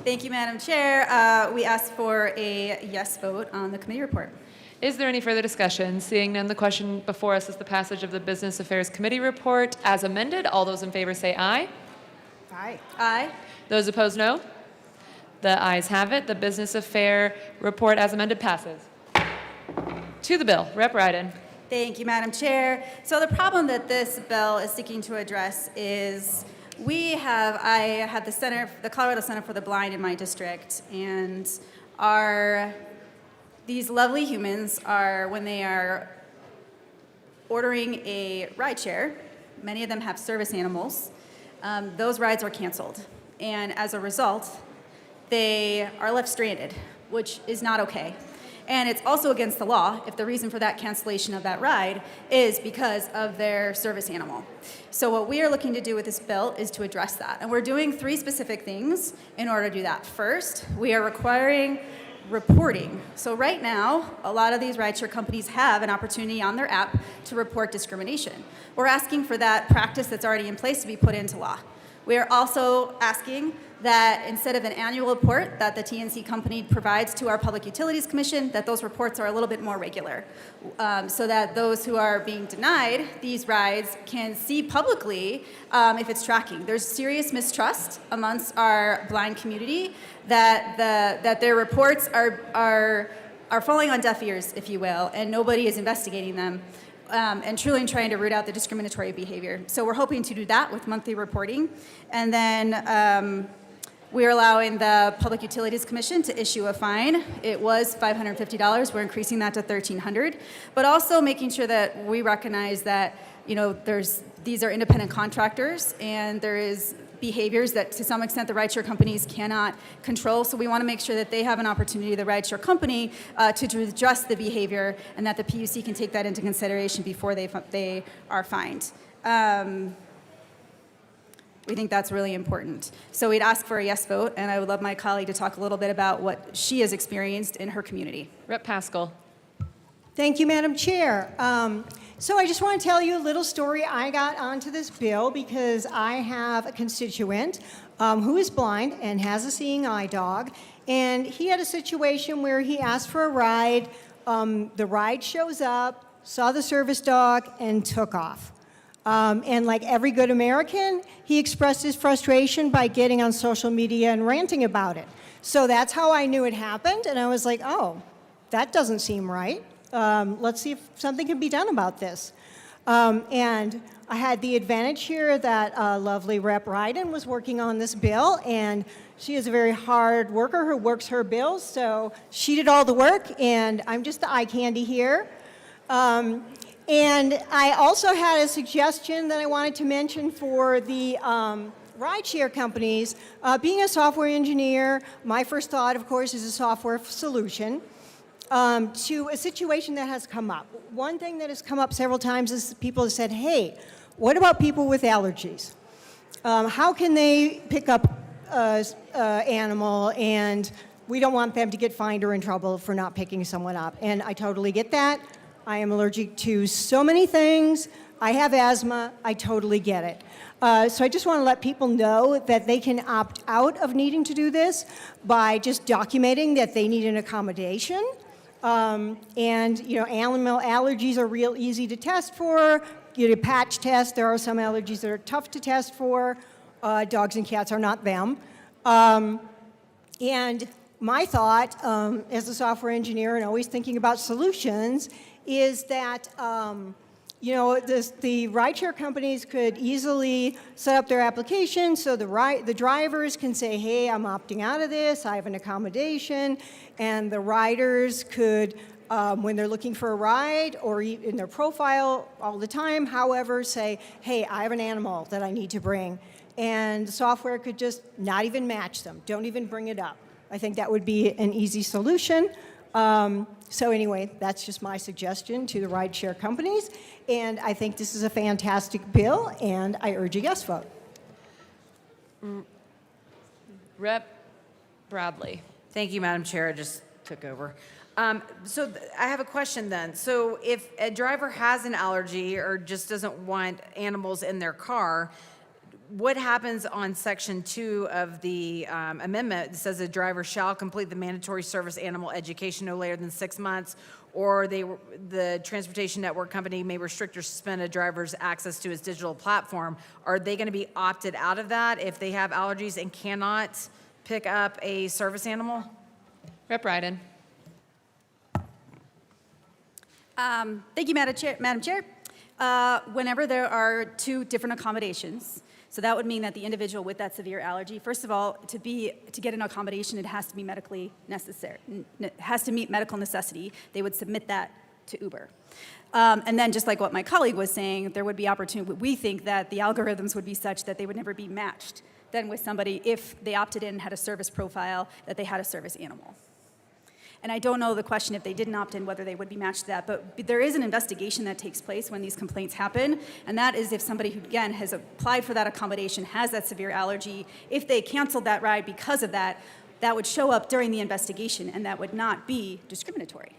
Thank you, Madam Chair. We ask for a yes vote on the committee report. Is there any further discussion? Seeing none, the question before us is the passage of the Business Affairs Committee report as amended. All those in favor say aye. Aye. Aye. Those opposed, no. The ayes have it. The Business Affair report as amended passes. To the bill. Rep. Ryden. Thank you, Madam Chair. So the problem that this bill is seeking to address is I have the Colorado Center for the Blind in my district, and these lovely humans when they are ordering a ride share, many of them have service animals, those rides are canceled. And as a result, they are left stranded, which is not okay. And it's also against the law if the reason for that cancellation of that ride is because of their service animal. So what we are looking to do with this bill is to address that. And we're doing 3 specific things in order to do that. First, we are requiring reporting. So right now, a lot of these rideshare companies have an opportunity on their app to report discrimination. We're asking for that practice that's already in place to be put into law. We are also asking that instead of an annual report that the TNC company provides to our Public Utilities Commission, that those reports are a little bit more regular, so that those who are being denied these rides can see publicly if it's tracking. There's serious mistrust amongst our blind community that their reports are falling on deaf ears, if you will, and nobody is investigating them. And truly trying to root out the discriminatory behavior. So we're hoping to do that with monthly reporting. And then we're allowing the Public Utilities Commission to issue a fine. It was $550. We're increasing that to $1,300. But also making sure that we recognize that, these are independent contractors, and there is behaviors that to some extent the rideshare companies cannot control. So we want to make sure that they have an opportunity, the rideshare company, to address the behavior, and that the PUC can take that into consideration before they are fined. We think that's really important. So we'd ask for a yes vote, and I would love my colleague to talk a little bit about what she has experienced in her community. Rep. Pascal. Thank you, Madam Chair. So I just want to tell you a little story. I got onto this bill because I have a constituent who is blind and has a seeing eye dog, and he had a situation where he asked for a ride. The ride shows up, saw the service dog, and took off. And like every good American, he expressed his frustration by getting on social media and ranting about it. So that's how I knew it happened, and I was like, oh, that doesn't seem right. Let's see if something can be done about this. And I had the advantage here that lovely Rep. Ryden was working on this bill, and she is a very hard worker who works her bills, so she did all the work, and I'm just the eye candy here. And I also had a suggestion that I wanted to mention for the rideshare companies. Being a software engineer, my first thought, of course, is a software solution to a situation that has come up. One thing that has come up several times is people have said, hey, what about people with allergies? How can they pick up an animal, and we don't want them to get fined or in trouble for not picking someone up. And I totally get that. I am allergic to so many things. I have asthma. I totally get it. So I just want to let people know that they can opt out of needing to do this by just documenting that they need an accommodation. And, you know, animal allergies are real easy to test for. You get a patch test. There are some allergies that are tough to test for. Dogs and cats are not them. And my thought, as a software engineer and always thinking about solutions, is that you know, the rideshare companies could easily set up their application so the drivers can say, hey, I'm opting out of this, I have an accommodation, and the riders could, when they're looking for a ride or in their profile all the time, however, say, hey, I have an animal that I need to bring. And the software could just not even match them, don't even bring it up. I think that would be an easy solution. So anyway, that's just my suggestion to the rideshare companies, and I think this is a fantastic bill, and I urge a yes vote. Rep. Bradley. Thank you, Madam Chair. I just took over. I have a question then. So if a driver has an allergy or just doesn't want animals in their car, what happens on Section 2 of the amendment? It says a driver shall complete the mandatory service animal education no later than 6 months, or the transportation network company may restrict or suspend a driver's access to his digital platform. Are they going to be opted out of that if they have allergies and cannot pick up a service animal? Rep. Ryden. Thank you, Madam Chair. Whenever there are two different accommodations, so that would mean that the individual with that severe allergy, first of all, to get an accommodation, it has to be medically necessary. It has to meet medical necessity. They would submit that to Uber. And then just like what my colleague was saying, there would be opportunity. We think that the algorithms would be such that they would never be matched then with somebody if they opted in and had a service profile that they had a service animal. And I don't know the question if they didn't opt in, whether they would be matched to that, but there is an investigation that takes place when these complaints happen, and that is if somebody who, again, has applied for that accommodation, has that severe allergy, if they canceled that ride because of that, that would show up during the investigation, and that would not be discriminatory.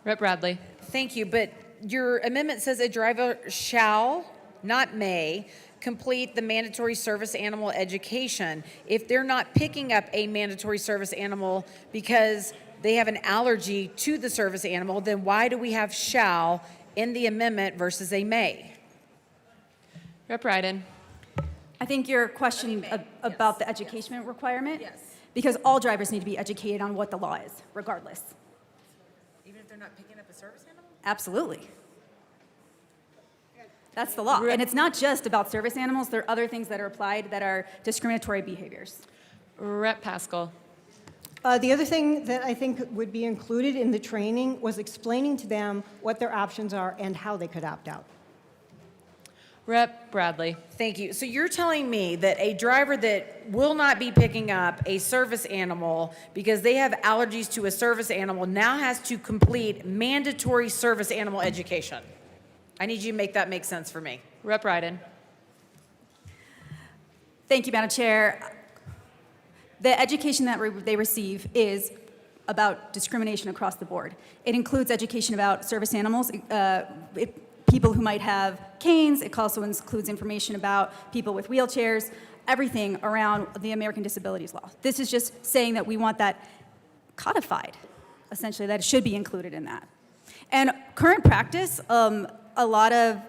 Rep. Bradley. Thank you, but your amendment says a driver shall, not may, complete the mandatory service animal education. If they're not picking up a mandatory service animal because they have an allergy to the service animal, then why do we have shall in the amendment versus a may? Rep. Ryden. I think your question about the education requirement? Yes. Because all drivers need to be educated on what the law is, regardless. Even if they're not picking up a service animal? Absolutely. That's the law. And it's not just about service animals. There are other things that are applied that are discriminatory behaviors. Rep. Paschal. The other thing that I think would be included in the training was explaining to them what their options are and how they could opt out. Rep. Bradley. Thank you. So you're telling me that a driver that will not be picking up a service animal because they have allergies to a service animal now has to complete mandatory service animal education? I need you to make that make sense for me. Rep. Ryden. Thank you, Madam Chair. The education that they receive is about discrimination across the board. It includes education about service animals, people who might have canes. It also includes information about people with wheelchairs, everything around the American Disabilities Law. This is just saying that we want that codified, essentially, that it should be included in that. And current practice, a lot of,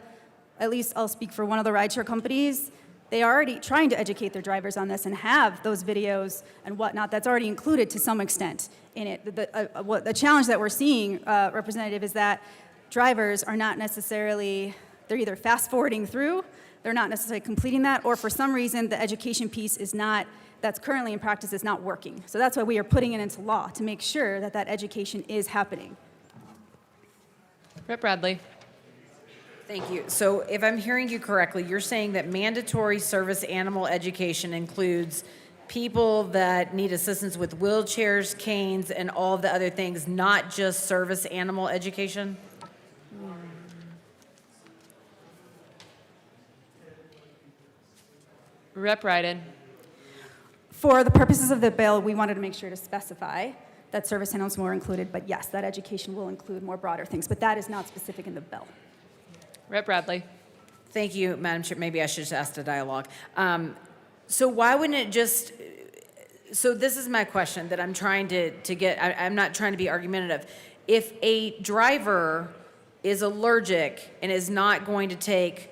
at least I'll speak for one of the rideshare companies, they are already trying to educate their drivers on this and have those videos and whatnot. That's already included to some extent in it. The challenge that we're seeing, Representative, is that drivers are not necessarily, they're either fast forwarding through, they're not necessarily completing that, or for some reason the education piece is not, that's currently in practice, is not working. So that's why we are putting it into law, to make sure that that education is happening. Rep. Bradley. Thank you. So if I'm hearing you correctly, you're saying that mandatory service animal education includes people that need assistance with wheelchairs, canes, and all of the other things, not just service animal education? Rep. Ryden. For the purposes of the bill, we wanted to make sure to specify that service animals were included, but yes, that education will include more broader things, but that is not specific in the bill. Rep. Bradley. Thank you, Madam Chair. Maybe I should just ask the dialogue. So why wouldn't it just, so this is my question that I'm trying to get, I'm not trying to be argumentative. If a driver is allergic and is not going to take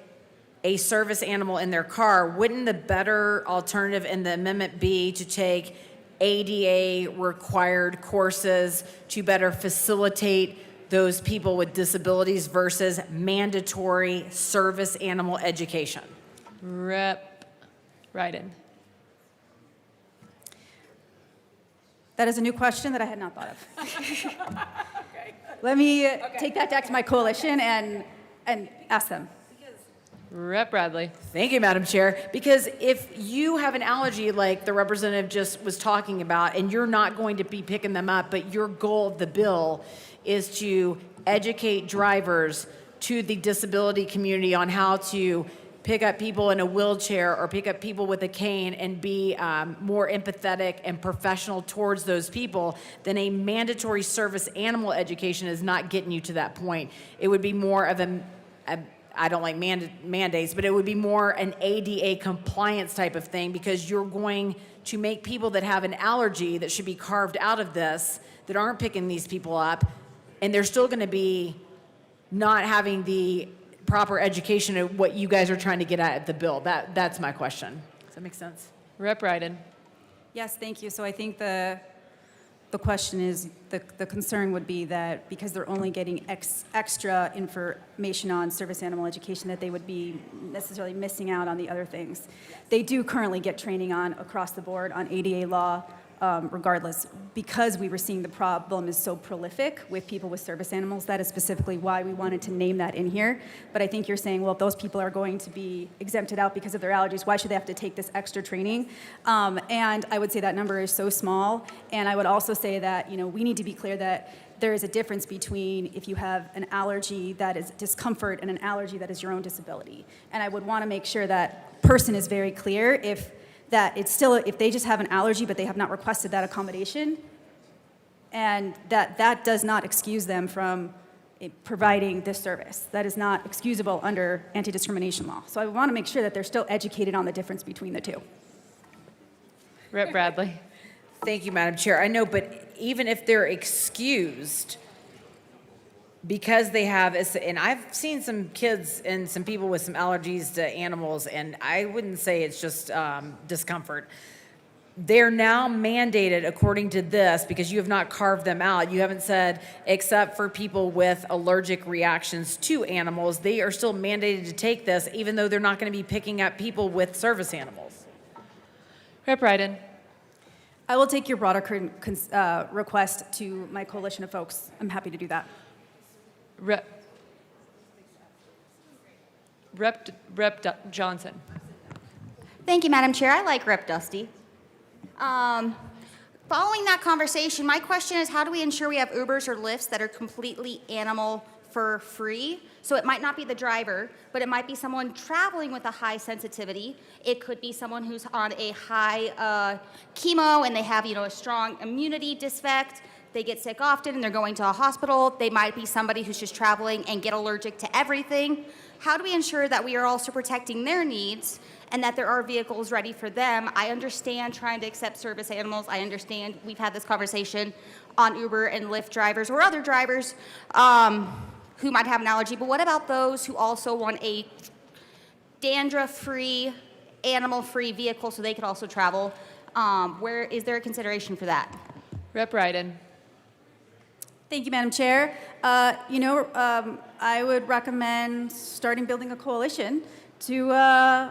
a service animal in their car, wouldn't the better alternative in the amendment be to take ADA required courses to better facilitate those people with disabilities versus mandatory service animal education? Rep. Ryden. That is a new question that I had not thought of. Let me take that back to my coalition and ask them. Rep. Bradley. Thank you, Madam Chair. Because if you have an allergy like the representative just was talking about, and you're not going to be picking them up, but your goal of the bill is to educate drivers to the disability community on how to pick up people in a wheelchair or pick up people with a cane and be more empathetic and professional towards those people, then a mandatory service animal education is not getting you to that point. It would be more of I don't like mandates, but it would be more an ADA compliance type of thing, because you're going to make people that have an allergy that should be carved out of this, that aren't picking these people up, and they're still going to be not having the proper education of what you guys are trying to get at the bill. That's my question. Does that make sense? Rep. Ryden. Yes, thank you. So I think the question is, the concern would be that because they're only getting extra information on service animal education, that they would be necessarily missing out on the other things. They do currently get training on across the board on ADA law, regardless. Because we were seeing the problem is so prolific with people with service animals, that is specifically why we wanted to name that in here. But I think you're saying, well, if those people are going to be exempted out because of their allergies, why should they have to take this extra training? And I would say that number is so small. And I would also say that, we need to be clear that there is a difference between if you have an allergy that is discomfort and an allergy that is your own disability. And I would want to make sure that person is very clear if they just have an allergy but they have not requested that accommodation, and that does not excuse them from providing this service. That is not excusable under anti-discrimination law. So I want to make sure that they're still educated on the difference between the two. Rep. Bradley. Thank you, Madam Chair. I know, but even if they're excused because they have, and I've seen some kids and some people with some allergies to animals, and I wouldn't say it's just discomfort. They're now mandated, according to this, because you have not carved them out. You haven't said, except for people with allergic reactions to animals, they are still mandated to take this, even though they're not going to be picking up people with service animals. Rep. Ryden. I will take your broader request to my coalition of folks. I'm happy to do that. Rep. Johnson. Thank you, Madam Chair. I like Rep. Dusty. Following that conversation, my question is, how do we ensure we have Ubers or Lyfts that are completely animal for free? So it might not be the driver, but it might be someone traveling with a high sensitivity. It could be someone who's on a high chemo and they have, a strong immunity defect. They get sick often and they're going to a hospital. They might be somebody who's just traveling and get allergic to everything. How do we ensure that we are also protecting their needs and that there are vehicles ready for them? I understand trying to accept service animals. I understand we've had this conversation on Uber and Lyft drivers or other drivers who might have an allergy. But what about those who also want a dandruff-free animal-free vehicle so they could also travel. Where is there a consideration for that? Rep. Ryden. Thank you, Madam Chair. I would recommend building a coalition to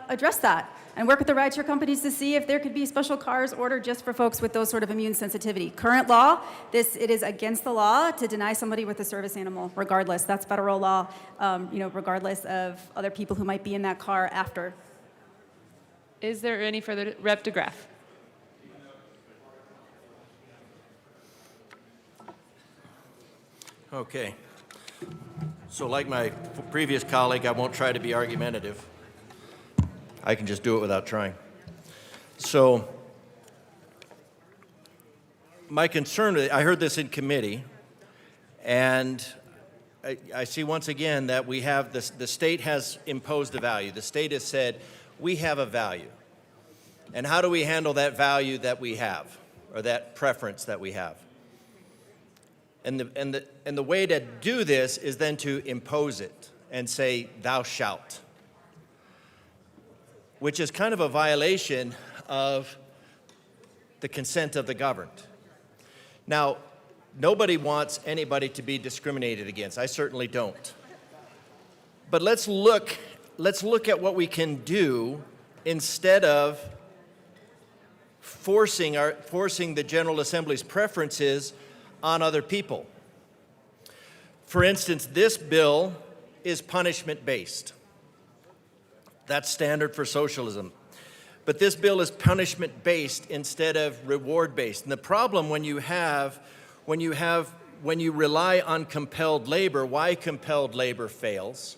address that and work with the rideshare companies to see if there could be special cars ordered just for folks with those sort of immune sensitivity. Current law, it is against the law to deny somebody with a service animal, regardless. That's federal law, regardless of other people who might be in that car after. Is there any further? Rep. DeGraff. Okay. So like my previous colleague, I won't try to be argumentative. I can just do it without trying. So my concern, I heard this in committee, and I see once again that we have this, the state has imposed a value. The state has said, we have a value. And how do we handle that value that we have, or that preference that we have? And the way to do this is then to impose it and say, thou shalt, which is kind of a violation of the consent of the governed. Now, nobody wants anybody to be discriminated against. I certainly don't. But let's look at what we can do instead of forcing the General Assembly's preferences on other people. For instance, this bill is punishment-based. That's standard for socialism. But this bill is punishment-based instead of reward-based. And the problem when you rely on compelled labor, why compelled labor fails,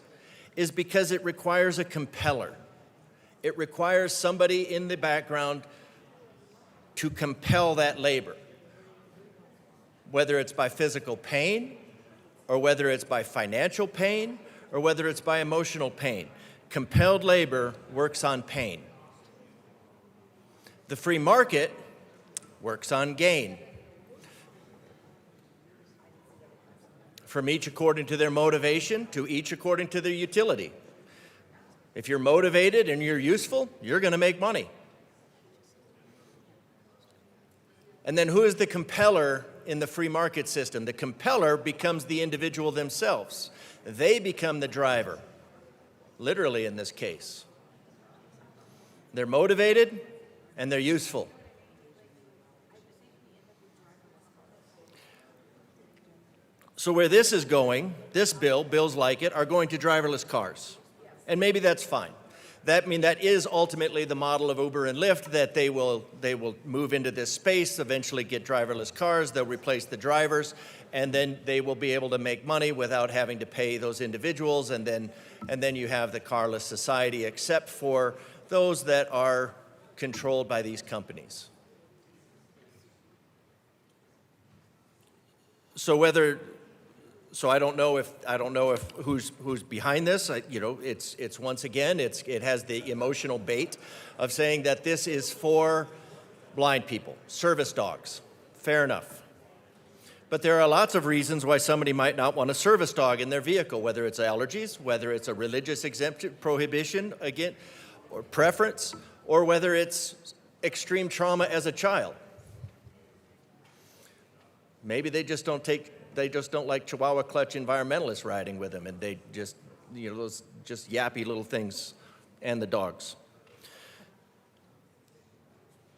is because it requires a compeller. It requires somebody in the background to compel that labor, whether it's by physical pain, or whether it's by financial pain, or whether it's by emotional pain. Compelled labor works on pain. The free market works on gain. From each according to their motivation, to each according to their utility. If you're motivated and you're useful, you're going to make money. And then who is the compeller in the free market system? The compeller becomes the individual themselves. They become the driver, literally in this case. They're motivated and they're useful. So where this is going, this bill, bills like it, are going to driverless cars. And maybe that's fine. That is ultimately the model of Uber and Lyft, that they will move into this space, eventually get driverless cars, they'll replace the drivers, and then they will be able to make money without having to pay those individuals, and then you have the carless society, except for those that are controlled by these companies. So I don't know if who's behind this. It's once again, it has the emotional bait of saying that this is for blind people, service dogs. Fair enough. But there are lots of reasons why somebody might not want a service dog in their vehicle, whether it's allergies, whether it's a religious exemption, prohibition again, or preference, or whether it's extreme trauma as a child. Maybe they just don't like Chihuahua clutch environmentalists riding with them, and they just, those just yappy little things, and the dogs.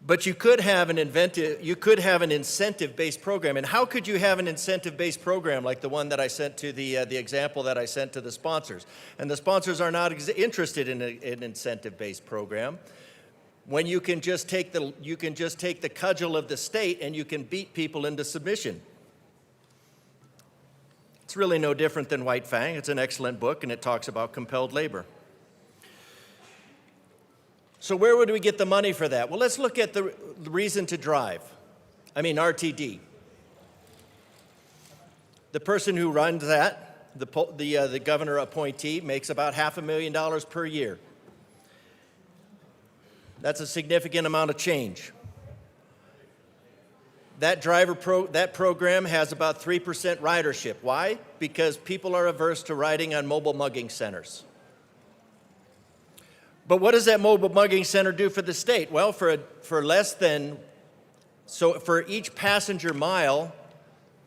But you could have an incentive-based program. And how could you have an incentive-based program like the one that I sent to the example that I sent to the sponsors? And the sponsors are not interested in an incentive-based program. When you can just take the cudgel of the state and you can beat people into submission. It's really no different than White Fang. It's an excellent book, and it talks about compelled labor. So where would we get the money for that? Well, let's look at the reason to drive. RTD. The person who runs that, the governor appointee, makes about $500,000 per year. That's a significant amount of change. That program has about 3% ridership. Why? Because people are averse to riding on mobile mugging centers. But what does that mobile mugging center do for the state? Well, for each passenger mile,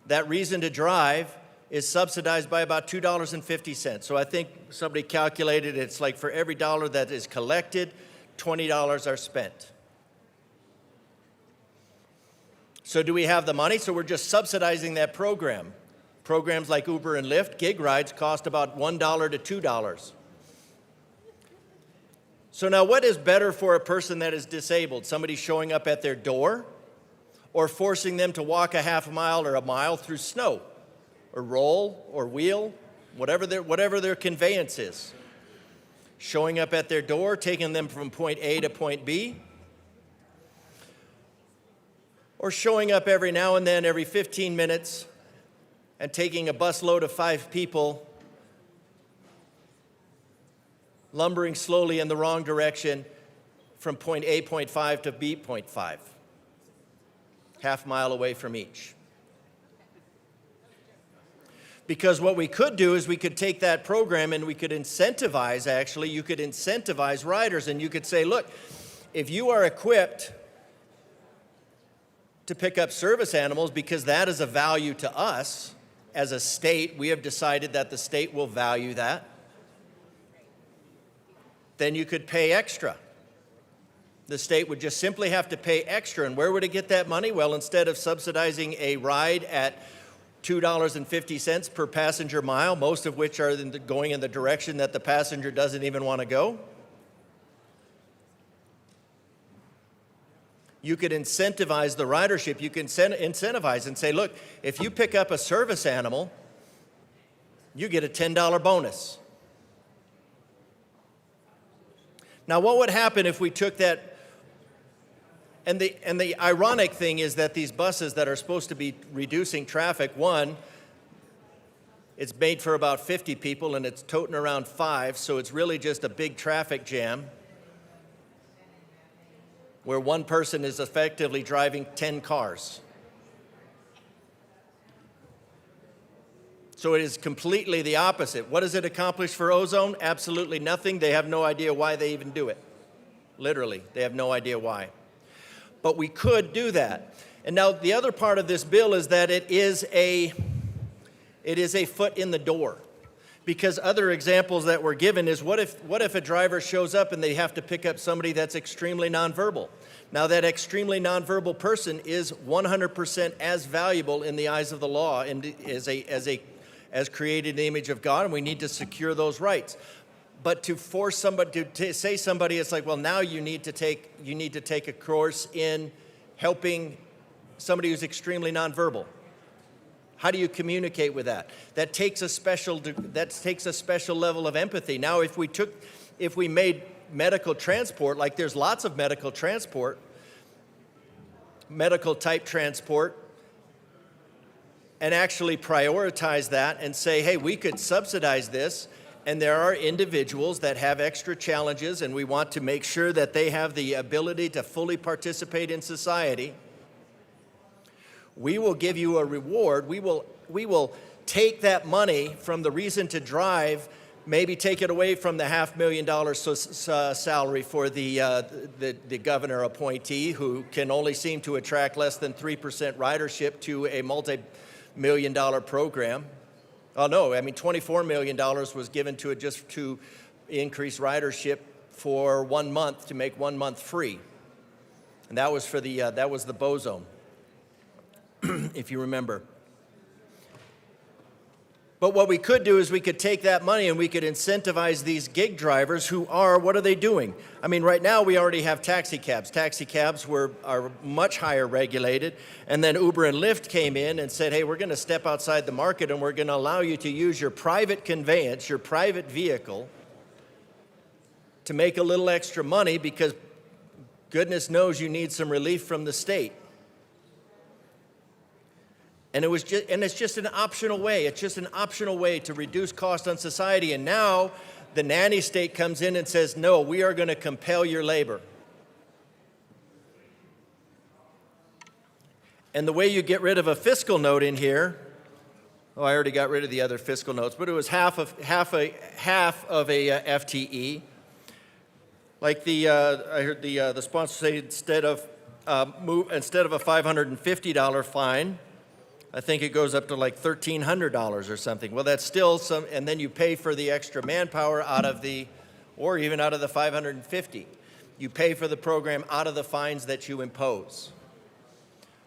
that reason to drive is subsidized by about $2.50. So I think somebody calculated it's like for every dollar that is collected, $20 are spent. So do we have the money? So we're just subsidizing that program. Programs like Uber and Lyft, gig rides cost about $1 to $2. So now what is better for a person that is disabled? Somebody showing up at their door or forcing them to walk a half mile or a mile through snow or roll or wheel, whatever their conveyance is. Showing up at their door, taking them from point A to point B, or showing up every now and then, every 15 minutes, and taking a busload of 5 people, lumbering slowly in the wrong direction from point A, point 5 to B, point 5, half mile away from each. Because what we could do is we could take that program and we could incentivize, actually, you could incentivize riders, and you could say, look, if you are equipped to pick up service animals, because that is a value to us as a state, we have decided that the state will value that, then you could pay extra. The state would just simply have to pay extra. And where would it get that money? Well, instead of subsidizing a ride at $2.50 per passenger mile, most of which are going in the direction that the passenger doesn't even want to go, you could incentivize the ridership. You can incentivize and say, look, if you pick up a service animal, you get a $10 bonus. Now, what would happen if we took that? And the ironic thing is that these buses that are supposed to be reducing traffic, one, it's made for about 50 people and it's toting around 5, so it's really just a big traffic jam where one person is effectively driving 10 cars. So it is completely the opposite. What does it accomplish for ozone? Absolutely nothing. They have no idea why they even do it. Literally, they have no idea why. But we could do that. And now the other part of this bill is that it is a foot in the door. Because other examples that were given is what if a driver shows up and they have to pick up somebody that's extremely nonverbal? Now that extremely nonverbal person is 100% as valuable in the eyes of the law and as created in the image of God, and we need to secure those rights. But to force somebody to say somebody, it's like, well, now you need to take a course in helping somebody who's extremely nonverbal. How do you communicate with that? That takes a special level of empathy. Now, if we made medical transport, like there's lots of medical transport, medical type transport, and actually prioritize that and say, hey, we could subsidize this, and there are individuals that have extra challenges, and we want to make sure that they have the ability to fully participate in society. We will give you a reward. We will take that money from the reason to drive, maybe take it away from the $500,000 salary for the governor appointee, who can only seem to attract less than 3% ridership to a multi-million-dollar program. Oh no, I mean $24 million was given to it just to increase ridership for 1 month, to make 1 month free, and that was for that was the Bozone, if you remember. But what we could do is we could take that money and we could incentivize these gig drivers who are, what are they doing? I mean, right now we already have taxi cabs. Taxi cabs are much higher regulated. And then Uber and Lyft came in and said, hey, we're going to step outside the market and we're going to allow you to use your private conveyance, your private vehicle, to make a little extra money because goodness knows you need some relief from the state. And it's just an optional way. It's just an optional way to reduce cost on society. And now the nanny state comes in and says, no, we are going to compel your labor. And the way you get rid of a fiscal note in here, oh, I already got rid of the other fiscal notes, but it was half of a FTE. Like I heard the sponsor say instead of a $550 fine, I think it goes up to like $1,300 or something. Well, that's still some, and then you pay for the extra manpower out of or even out of the 550. You pay for the program out of the fines that you impose.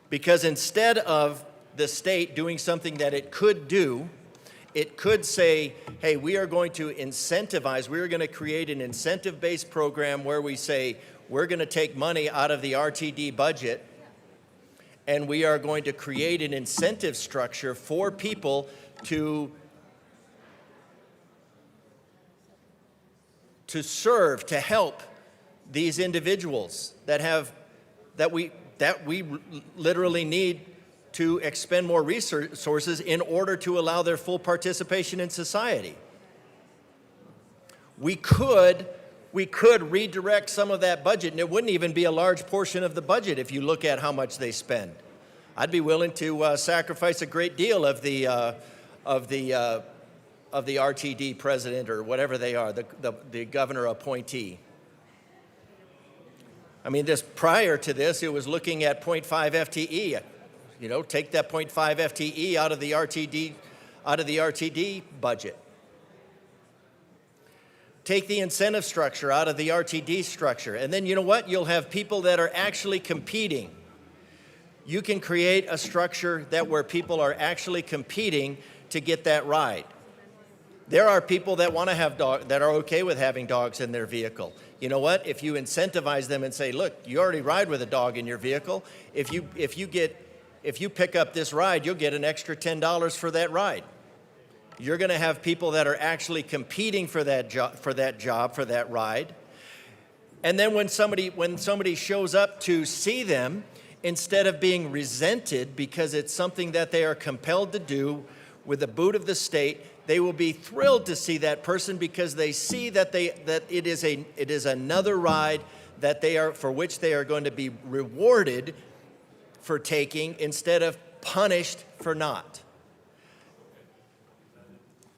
Because instead of the state doing something that it could do, it could say, hey, we are going to incentivize, we are going to create an incentive-based program where we say, we're going to take money out of the RTD budget and we are going to create an incentive structure for people to serve, to help these individuals that we literally need to expend more resources in order to allow their full participation in society. We could redirect some of that budget, and it wouldn't even be a large portion of the budget if you look at how much they spend. I'd be willing to sacrifice a great deal of the RTD president or whatever they are, the governor appointee. I mean, prior to this, it was looking at 0.5 FTE. You know, take that 0.5 FTE out of the RTD budget. Take the incentive structure out of the RTD structure. And then you know what? You'll have people that are actually competing. You can create a structure where people are actually competing to get that ride. There are people that want to have that are okay with having dogs in their vehicle. You know what? If you incentivize them and say, look, you already ride with a dog in your vehicle. If you pick up this ride, you'll get an extra $10 for that ride. You're going to have people that are actually competing for that ride. And then when somebody shows up to see them, instead of being resented because it's something that they are compelled to do with the boot of the state, they will be thrilled to see that person because they see that it is another ride for which they are going to be rewarded for taking instead of punished for not.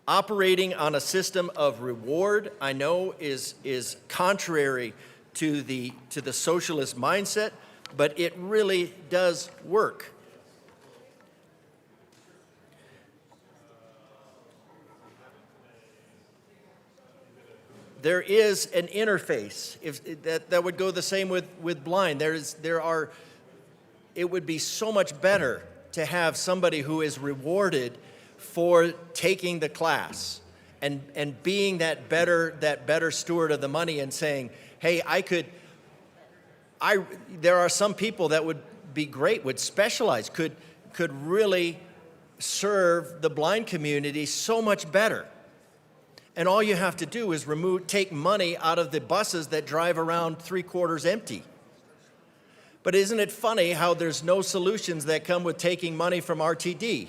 Operating on a system of reward, I know, is contrary to the socialist mindset, but it really does work. There is an interface that would go the same with blind. It would be so much better to have somebody who is rewarded for taking the class and being that better steward of the money and saying, hey, there are some people that would be great, would specialize, could really serve the blind community so much better. And all you have to do is take money out of the buses that drive around 3/4 empty. But isn't it funny how there's no solutions that come with taking money from RTD?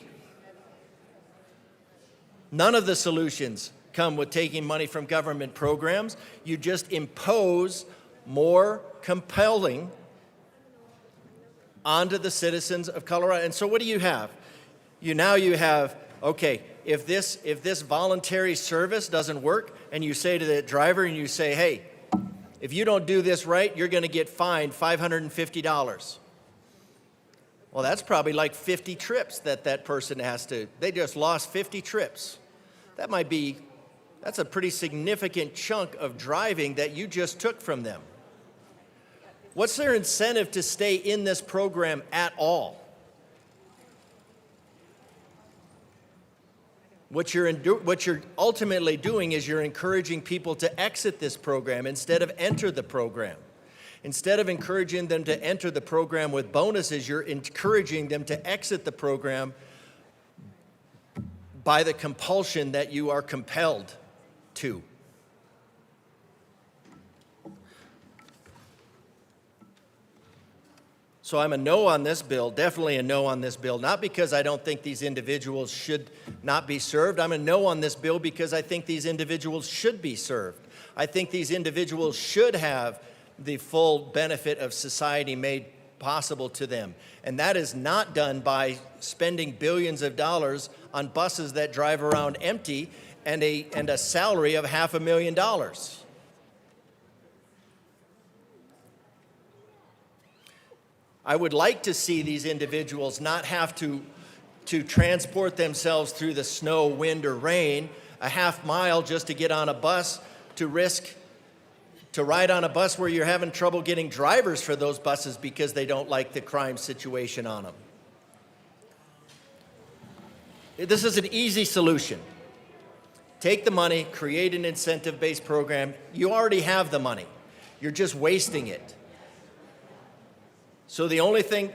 None of the solutions come with taking money from government programs. You just impose more compelling onto the citizens of Colorado. And so what do you have? You have, okay, if this voluntary service doesn't work, and you say to the driver, and you say, hey, if you don't do this right, you're going to get fined $550. Well, that's probably like 50 trips that person has to, they just lost 50 trips. That's a pretty significant chunk of driving that you just took from them. What's their incentive to stay in this program at all? What you're ultimately doing is you're encouraging people to exit this program instead of enter the program. Instead of encouraging them to enter the program with bonuses, you're encouraging them to exit the program by the compulsion that you are compelled to. So I'm a no on this bill, definitely a no on this bill, not because I don't think these individuals should not be served. I'm a no on this bill because I think these individuals should be served. I think these individuals should have the full benefit of society made possible to them. And that is not done by spending billions of dollars on buses that drive around empty and a salary of $500,000. I would like to see these individuals not have to transport themselves through the snow, wind, or rain a half mile just to get on a bus, to ride on a bus where you're having trouble getting drivers for those buses because they don't like the crime situation on them. This is an easy solution. Take the money, create an incentive-based program. You already have the money. You're just wasting it. So the RTD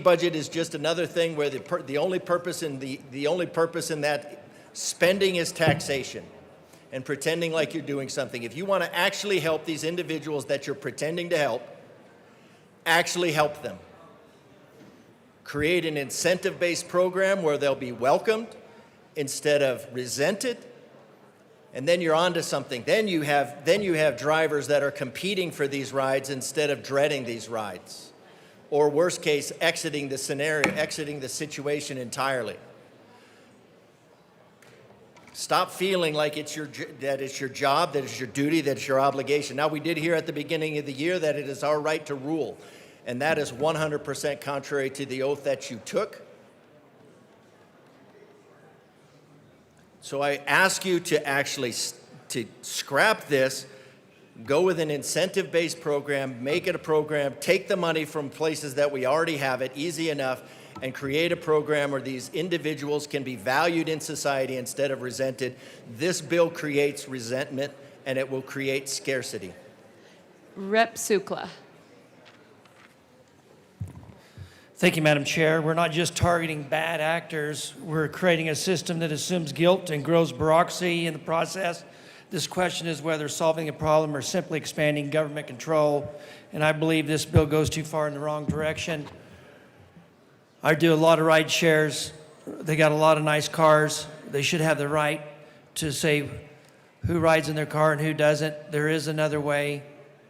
budget is just another thing where the only purpose in that spending is taxation and pretending like you're doing something. If you want to actually help these individuals that you're pretending to help, actually help them. Create an incentive-based program where they'll be welcomed instead of resented, and then you're onto something. Then you have drivers that are competing for these rides instead of dreading these rides, or worst case, exiting the situation entirely. Stop feeling like it's your job, that it's your duty, that it's your obligation. Now, we did hear at the beginning of the year that it is our right to rule, and that is 100% contrary to the oath that you took. So I ask you to actually scrap this, go with an incentive-based program, make it a program, take the money from places that we already have it, easy enough, and create a program where these individuals can be valued in society instead of resented. This bill creates resentment, and it will create scarcity. Rep. Sukla. Thank you, Madam Chair. We're not just targeting bad actors. We're creating a system that assumes guilt and grows bureaucracy in the process. This question is whether solving a problem or simply expanding government control. And I believe this bill goes too far in the wrong direction. I do a lot of ride shares. They got a lot of nice cars. They should have the right to say who rides in their car and who doesn't. There is another way.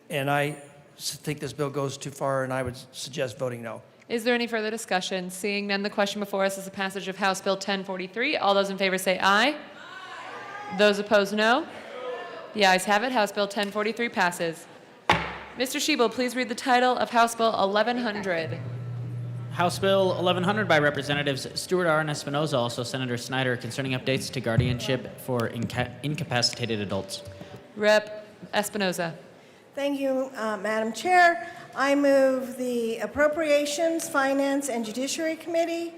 And I think this bill goes too far, and I would suggest voting no. Is there any further discussion? Seeing none, the question before us is the passage of House Bill 1043. All those in favor say aye. Those opposed, no. The ayes have it. House Bill 1043 passes. Mr. Schiebel, please read the title of House Bill 1100. House Bill 1100 by Representatives Stewart R. and Espinoza, also Senator Snyder, concerning updates to guardianship for incapacitated adults. Rep. Espinoza. Thank you, Madam Chair. I move the Appropriations, Finance, and Judiciary Committee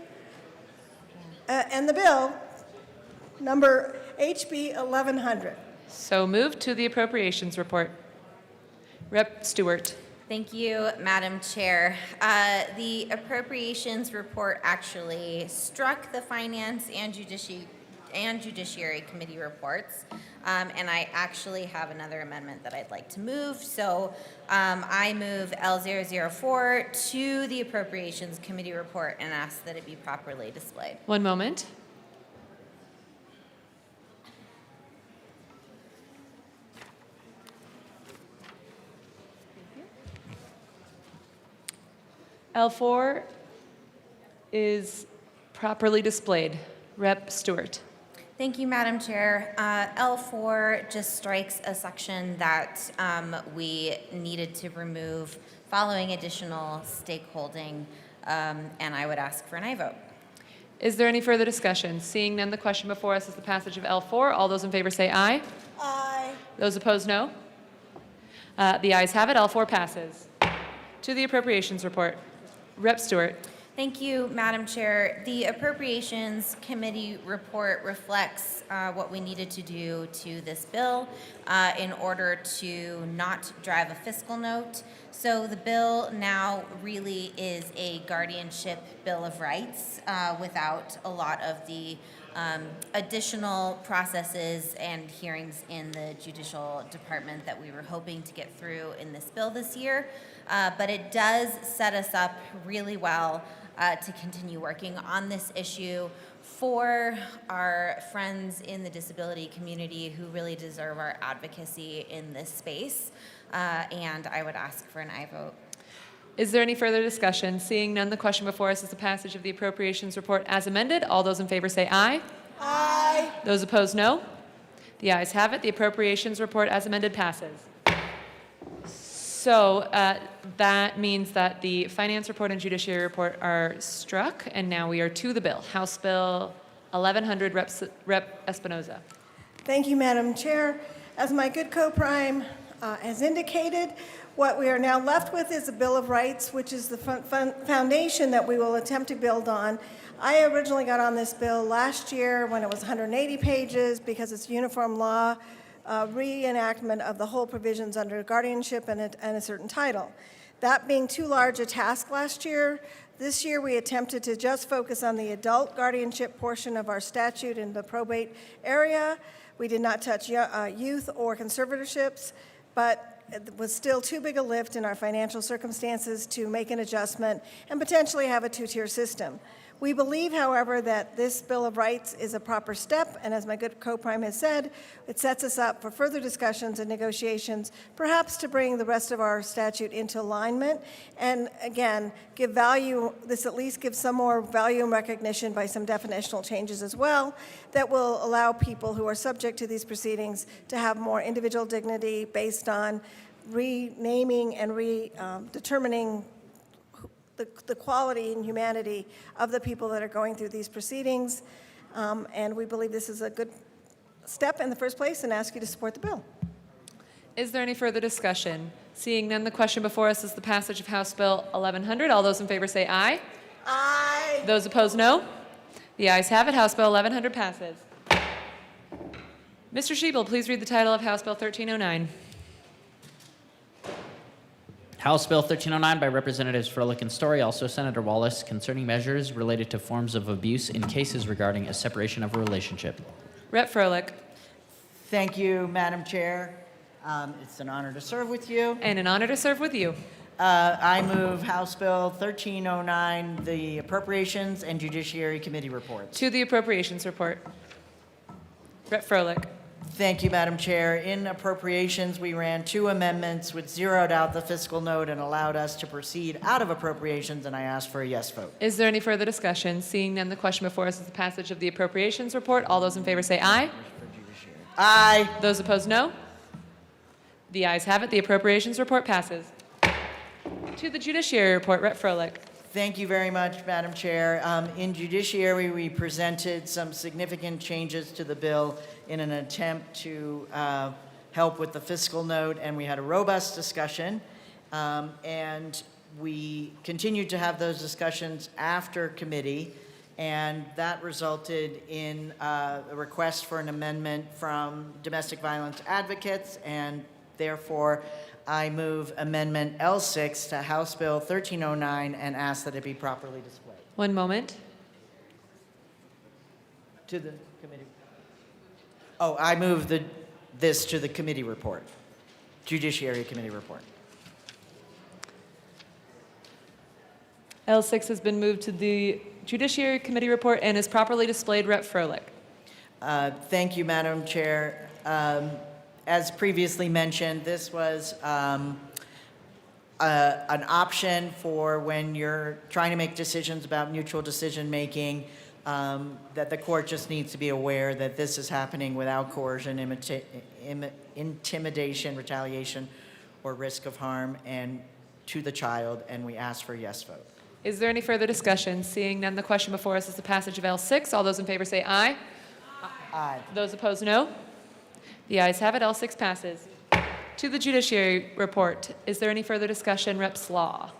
and the bill number HB 1100. So moved to the Appropriations Report. Rep. Stewart. Thank you, Madam Chair. The Appropriations Report actually struck the Finance and Judiciary Committee reports, and I actually have another amendment that I'd like to move. So I move L004 to the Appropriations Committee report and ask that it be properly displayed. One moment. L4 is properly displayed. Rep. Stewart. Thank you, Madam Chair. L4 just strikes a section that we needed to remove following additional stakeholding, and I would ask for an aye vote. Is there any further discussion? Seeing none, the question before us is the passage of L4. All those in favor say aye. Aye. Those opposed, no. The ayes have it. L4 passes. To the Appropriations Report. Rep. Stewart. Thank you, Madam Chair. The Appropriations Committee report reflects what we needed to do to this bill in order to not drive a fiscal note. So the bill now really is a guardianship bill of rights without a lot of the additional processes and hearings in the judicial department that we were hoping to get through in this bill this year. But it does set us up really well to continue working on this issue for our friends in the disability community who really deserve our advocacy in this space. And I would ask for an aye vote. Is there any further discussion? Seeing none, the question before us is the passage of the Appropriations Report as amended. All those in favor say aye. Aye. Those opposed, no. The ayes have it. The Appropriations Report as amended passes. So that means that the finance report and judiciary report are struck, and now we are to the bill. House Bill 1100, Rep. Espinoza. Thank you, Madam Chair. As my good co-prime has indicated, what we are now left with is a Bill of Rights, which is the foundation that we will attempt to build on. I originally got on this bill last year when it was 180 pages because it's uniform law reenactment of the whole provisions under guardianship and a certain title. That being too large a task last year, this year we attempted to just focus on the adult guardianship portion of our statute in the probate area. We did not touch youth or conservatorships, but it was still too big a lift in our financial circumstances to make an adjustment and potentially have a two-tier system. We believe, however, that this Bill of Rights is a proper step, and as my good co-prime has said, it sets us up for further discussions and negotiations, perhaps to bring the rest of our statute into alignment, and again, give value, this at least gives some more value and recognition by some definitional changes as well, that will allow people who are subject to these proceedings to have more individual dignity based on renaming and determining the quality and humanity of the people that are going through these proceedings. And we believe this is a good step in the first place and ask you to support the bill. Is there any further discussion? Seeing none, the question before us is the passage of House Bill 1100. All those in favor say aye. Aye. Those opposed, no. The ayes have it. House Bill 1100 passes. Mr. Schiebel, please read the title of House Bill 1309. House Bill 1309 by Representatives Froelich and Story, also Senator Wallace, concerning measures related to forms of abuse in cases regarding a separation of a relationship. Rep. Froelich. Thank you, Madam Chair. It's an honor to serve with you. And an honor to serve with you. I move House Bill 1309, the Appropriations and Judiciary Committee reports. To the Appropriations Report. Rep. Froelich. Thank you, Madam Chair. In appropriations, we ran 2 amendments which zeroed out the fiscal note and allowed us to proceed out of appropriations, and I ask for a yes vote. Is there any further discussion? Seeing none, the question before us is the passage of the Appropriations Report. All those in favor say aye. Aye. Those opposed, no. The ayes have it. The Appropriations Report passes. To the Judiciary Report, Rep. Froelich. Thank you very much, Madam Chair. In Judiciary, we presented some significant changes to the bill in an attempt to help with the fiscal note, and we had a robust discussion. And we continued to have those discussions after committee, and that resulted in a request for an amendment from domestic violence advocates, and therefore I move Amendment L6 to House Bill 1309 and ask that it be properly displayed. One moment. To the committee. Oh, I move this to the committee report, Judiciary Committee report. L6 has been moved to the Judiciary Committee report and is properly displayed. Rep. Froelich. Thank you, Madam Chair. As previously mentioned, this was an option for when you're trying to make decisions about mutual decision-making, that the court just needs to be aware that this is happening without coercion, intimidation, retaliation, or risk of harm and to the child, and we ask for a yes vote. Is there any further discussion? Seeing none, the question before us is the passage of L6. All those in favor say aye. Aye. Those opposed, no. The ayes have it. L6 passes. To the Judiciary Report. Is there any further discussion? Rep. Slaw.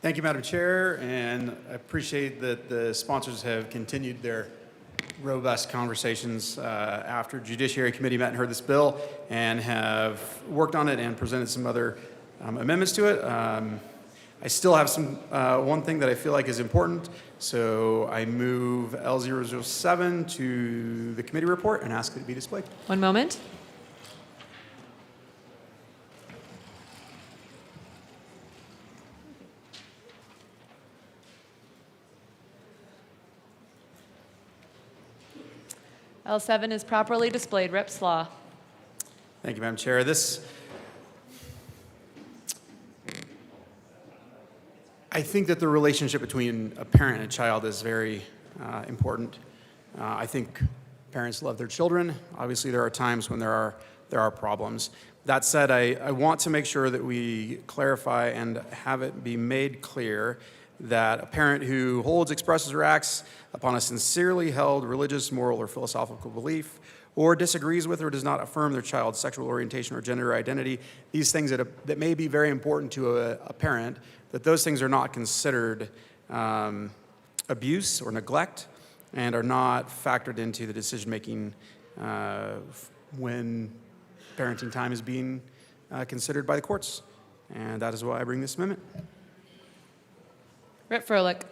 Thank you, Madam Chair, and I appreciate that the sponsors have continued their robust conversations after Judiciary Committee met and heard this bill and have worked on it and presented some other amendments to it. I still have some one thing that I feel like is important, so I move L007 to the committee report and ask that it be displayed. One moment. L7 is properly displayed. Rep. Slaw. Thank you, Madam Chair. I think that the relationship between a parent and a child is very important. I think parents love their children. Obviously, there are times when there are problems. That said, I want to make sure that we clarify and have it be made clear that a parent who holds, expresses, or acts upon a sincerely held religious, moral, or philosophical belief, or disagrees with or does not affirm their child's sexual orientation or gender identity, these things that may be very important to a parent, that those things are not considered abuse or neglect and are not factored into the decision-making when parenting time is being considered by the courts. And that is why I bring this amendment. Rep. Froelich.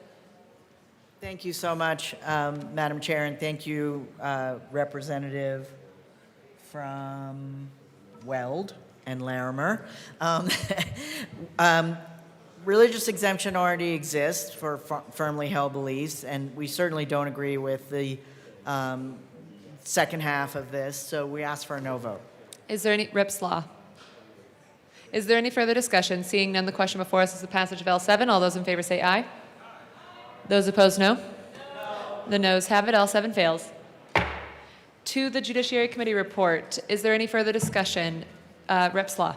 Thank you so much, Madam Chair, and thank you, Representative from Weld and Larimer. Religious exemption already exists for firmly held beliefs, and we certainly don't agree with the second half of this, so we ask for a no vote. Is there any, Rep. Slaw? Is there any further discussion? Seeing none, the question before us is the passage of L7. All those in favor say aye. Those opposed, no. The noes have it. L7 fails. To the Judiciary Committee report, is there any further discussion? Rep. Slaw.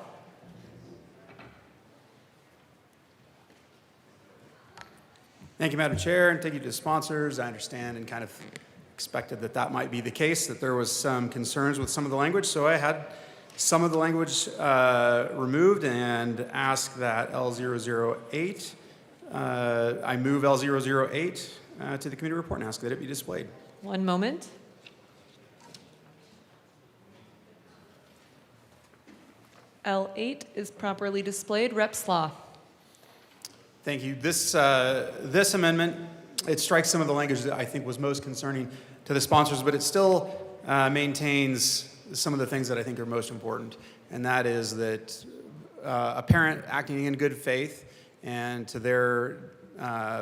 Thank you, Madam Chair, and thank you to the sponsors. I understand and kind of expected that might be the case, that there was some concerns with some of the language, so I had some of the language removed and asked that L008, I move L008 to the committee report and ask that it be displayed. One moment. L8 is properly displayed. Rep. Slaw. Thank you. This amendment, it strikes some of the language that I think was most concerning to the sponsors, but it still maintains some of the things that I think are most important, and that is that a parent acting in good faith and to their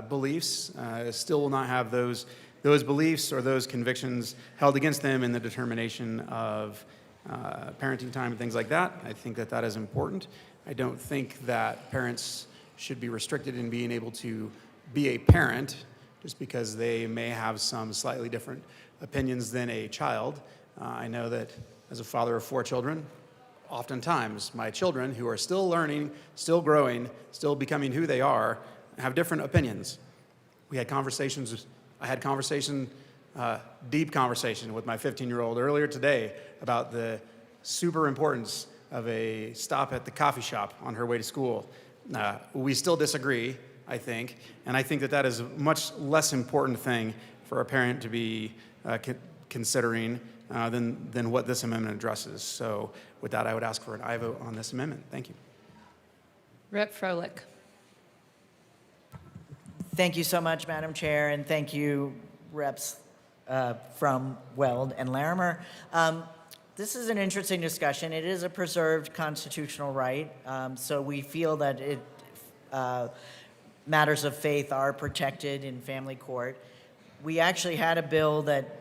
beliefs still will not have those beliefs or those convictions held against them in the determination of parenting time and things like that. I think that is important. I don't think that parents should be restricted in being able to be a parent just because they may have some slightly different opinions than a child. I know that as a father of 4 children, oftentimes my children who are still learning, still growing, still becoming who they are, have different opinions. I had deep conversation with my 15-year-old earlier today about the super importance of a stop at the coffee shop on her way to school. We still disagree, I think, and I think that is a much less important thing for a parent to be considering than what this amendment addresses. So with that, I would ask for an aye vote on this amendment. Thank you. Rep. Froelich. Thank you so much, Madam Chair, and thank you, reps from Weld and Larimer. This is an interesting discussion. It is a preserved constitutional right, so we feel that matters of faith are protected in family court. We actually had a bill that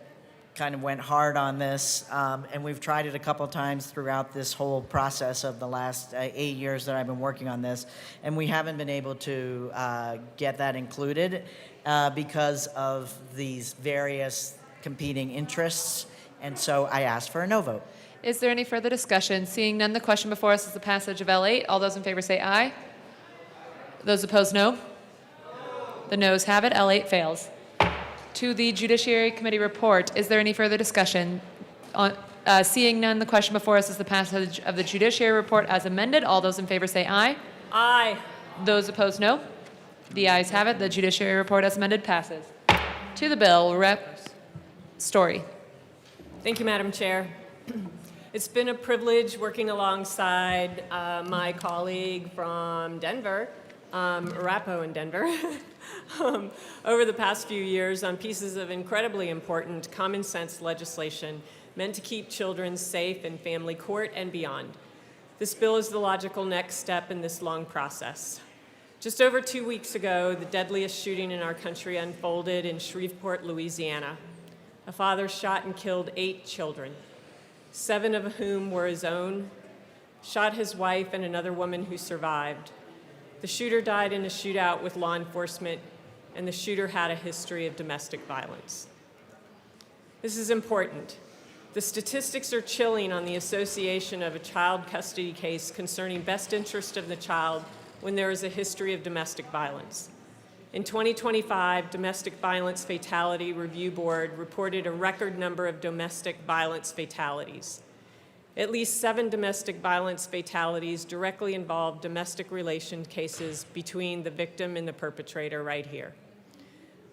kind of went hard on this, and we've tried it a couple times throughout this whole process of the last 8 years that I've been working on this, and we haven't been able to get that included because of these various competing interests, and so I asked for a no vote. Is there any further discussion? Seeing none, the question before us is the passage of L8. All those in favor say aye. Those opposed, no. The noes have it. L8 fails. To the Judiciary Committee report, is there any further discussion? Seeing none, the question before us is the passage of the Judiciary report as amended. All those in favor say aye. Aye. Those opposed, no. The ayes have it. The Judiciary report as amended passes. To the bill, Rep. Story. Thank you, Madam Chair. It's been a privilege working alongside my colleague from Denver, Arapahoe in Denver, over the past few years on pieces of incredibly important common sense legislation meant to keep children safe in family court and beyond. This bill is the logical next step in this long process. Just over 2 weeks ago, the deadliest shooting in our country unfolded in Shreveport, Louisiana. A father shot and killed 8 children, 7 of whom were his own, shot his wife and another woman who survived. The shooter died in a shootout with law enforcement and the shooter had a history of domestic violence. This is important. The statistics are chilling on the association of a child custody case concerning best interest of the child when there is a history of domestic violence. In 2025, Domestic Violence Fatality Review Board reported a record number of domestic violence fatalities. At least 7 domestic violence fatalities directly involve domestic relation cases between the victim and the perpetrator right here.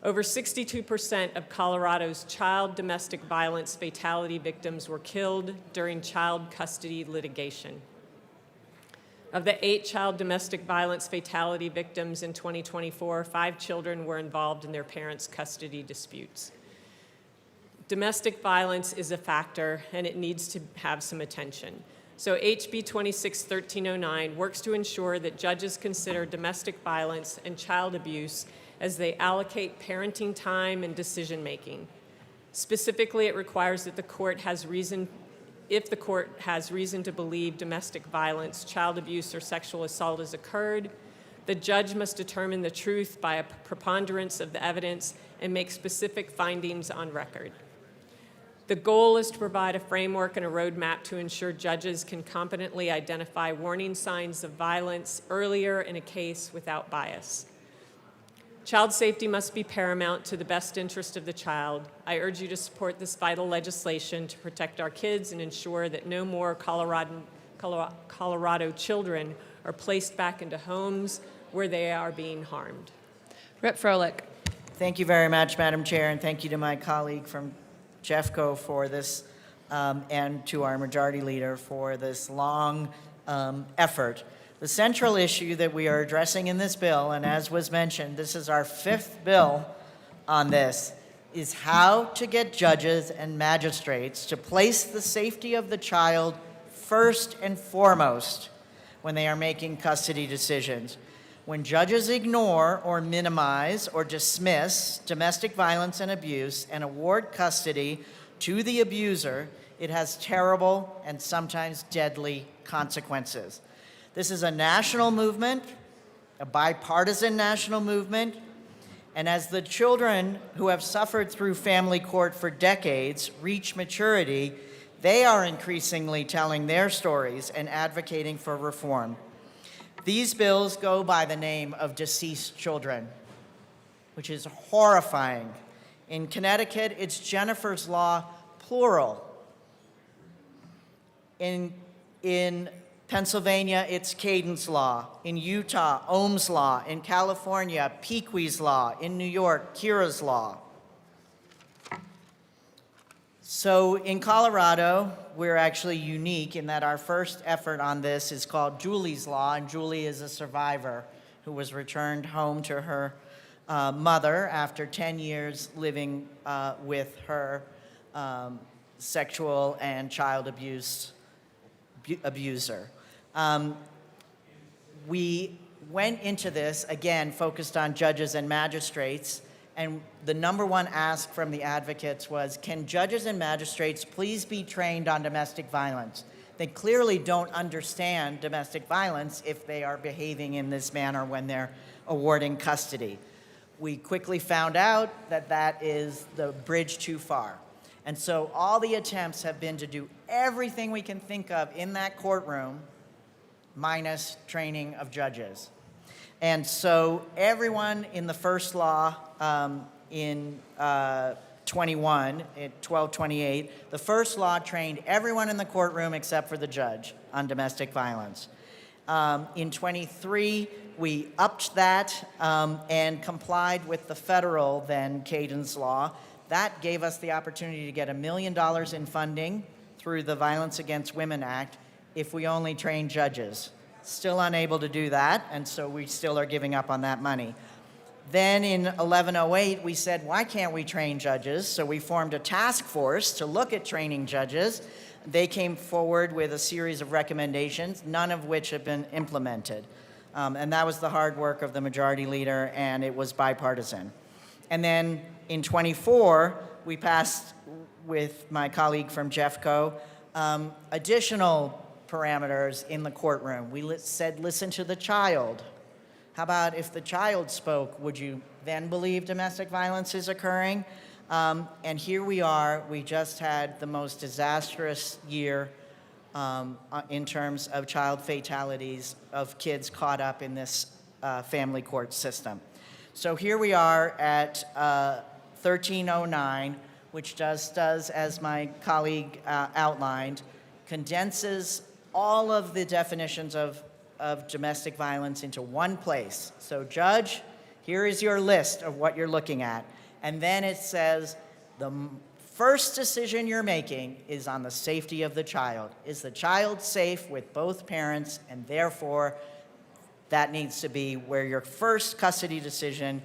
Over 62% of Colorado's child domestic violence fatality victims were killed during child custody litigation. Of the 8 child domestic violence fatality victims in 2024, 5 children were involved in their parents' custody disputes. Domestic violence is a factor, and it needs to have some attention. So HB 261309 works to ensure that judges consider domestic violence and child abuse as they allocate parenting time and decision-making. Specifically, it requires that the court has reason if the court has reason to believe domestic violence, child abuse, or sexual assault has occurred, the judge must determine the truth by a preponderance of the evidence and make specific findings on record. The goal is to provide a framework and a roadmap to ensure judges can competently identify warning signs of violence earlier in a case without bias. Child safety must be paramount to the best interest of the child. I urge you to support this vital legislation to protect our kids and ensure that no more Colorado children are placed back into homes where they are being harmed. Rep. Froelich. Thank you very much, Madam Chair, and thank you to my colleague from Jeffco for this, and to our Majority Leader for this long effort. The central issue that we are addressing in this bill, and as was mentioned, this is our 5th bill on this, is how to get judges and magistrates to place the safety of the child first and foremost when they are making custody decisions. When judges ignore or minimize or dismiss domestic violence and abuse and award custody to the abuser, it has terrible and sometimes deadly consequences. This is a national movement, a bipartisan national movement, and as the children who have suffered through family court for decades reach maturity, they are increasingly telling their stories and advocating for reform. These bills go by the name of deceased children, which is horrifying. In Connecticut, it's Jennifer's Law, plural. In Pennsylvania, it's Cadence Law. In Utah, Ohm's Law. In California, Peque's Law. In New York, Kira's Law. So in Colorado, we're actually unique in that our first effort on this is called Julie's Law, and Julie is a survivor who was returned home to her mother after 10 years living with her sexual and child abuser. We went into this, again, focused on judges and magistrates, and the number one ask from the advocates was, can judges and magistrates please be trained on domestic violence? They clearly don't understand domestic violence if they are behaving in this manner when they're awarding custody. We quickly found out that that is the bridge too far. And so all the attempts have been to do everything we can think of in that courtroom, minus training of judges. And so everyone in the first law in 1228, the first law trained everyone in the courtroom except for the judge on domestic violence. In 23, we upped that and complied with the federal then Cadence Law. That gave us the opportunity to get $1 million in funding through the Violence Against Women Act if we only train judges. Still unable to do that, and so we still are giving up on that money. Then in 1108, we said, why can't we train judges? So we formed a task force to look at training judges. They came forward with a series of recommendations, none of which have been implemented. And that was the hard work of the Majority Leader, and it was bipartisan. And then in 24, we passed, with my colleague from Jeffco, additional parameters in the courtroom. We said, listen to the child. How about if the child spoke, would you then believe domestic violence is occurring? And here we are, we just had the most disastrous year in terms of child fatalities of kids caught up in this family court system. So here we are at 1309, which just does, as my colleague outlined, condenses all of the definitions of domestic violence into one place. So judge, here is your list of what you're looking at. And then it says the first decision you're making is on the safety of the child. Is the child safe with both parents? And therefore, that needs to be where your first custody decision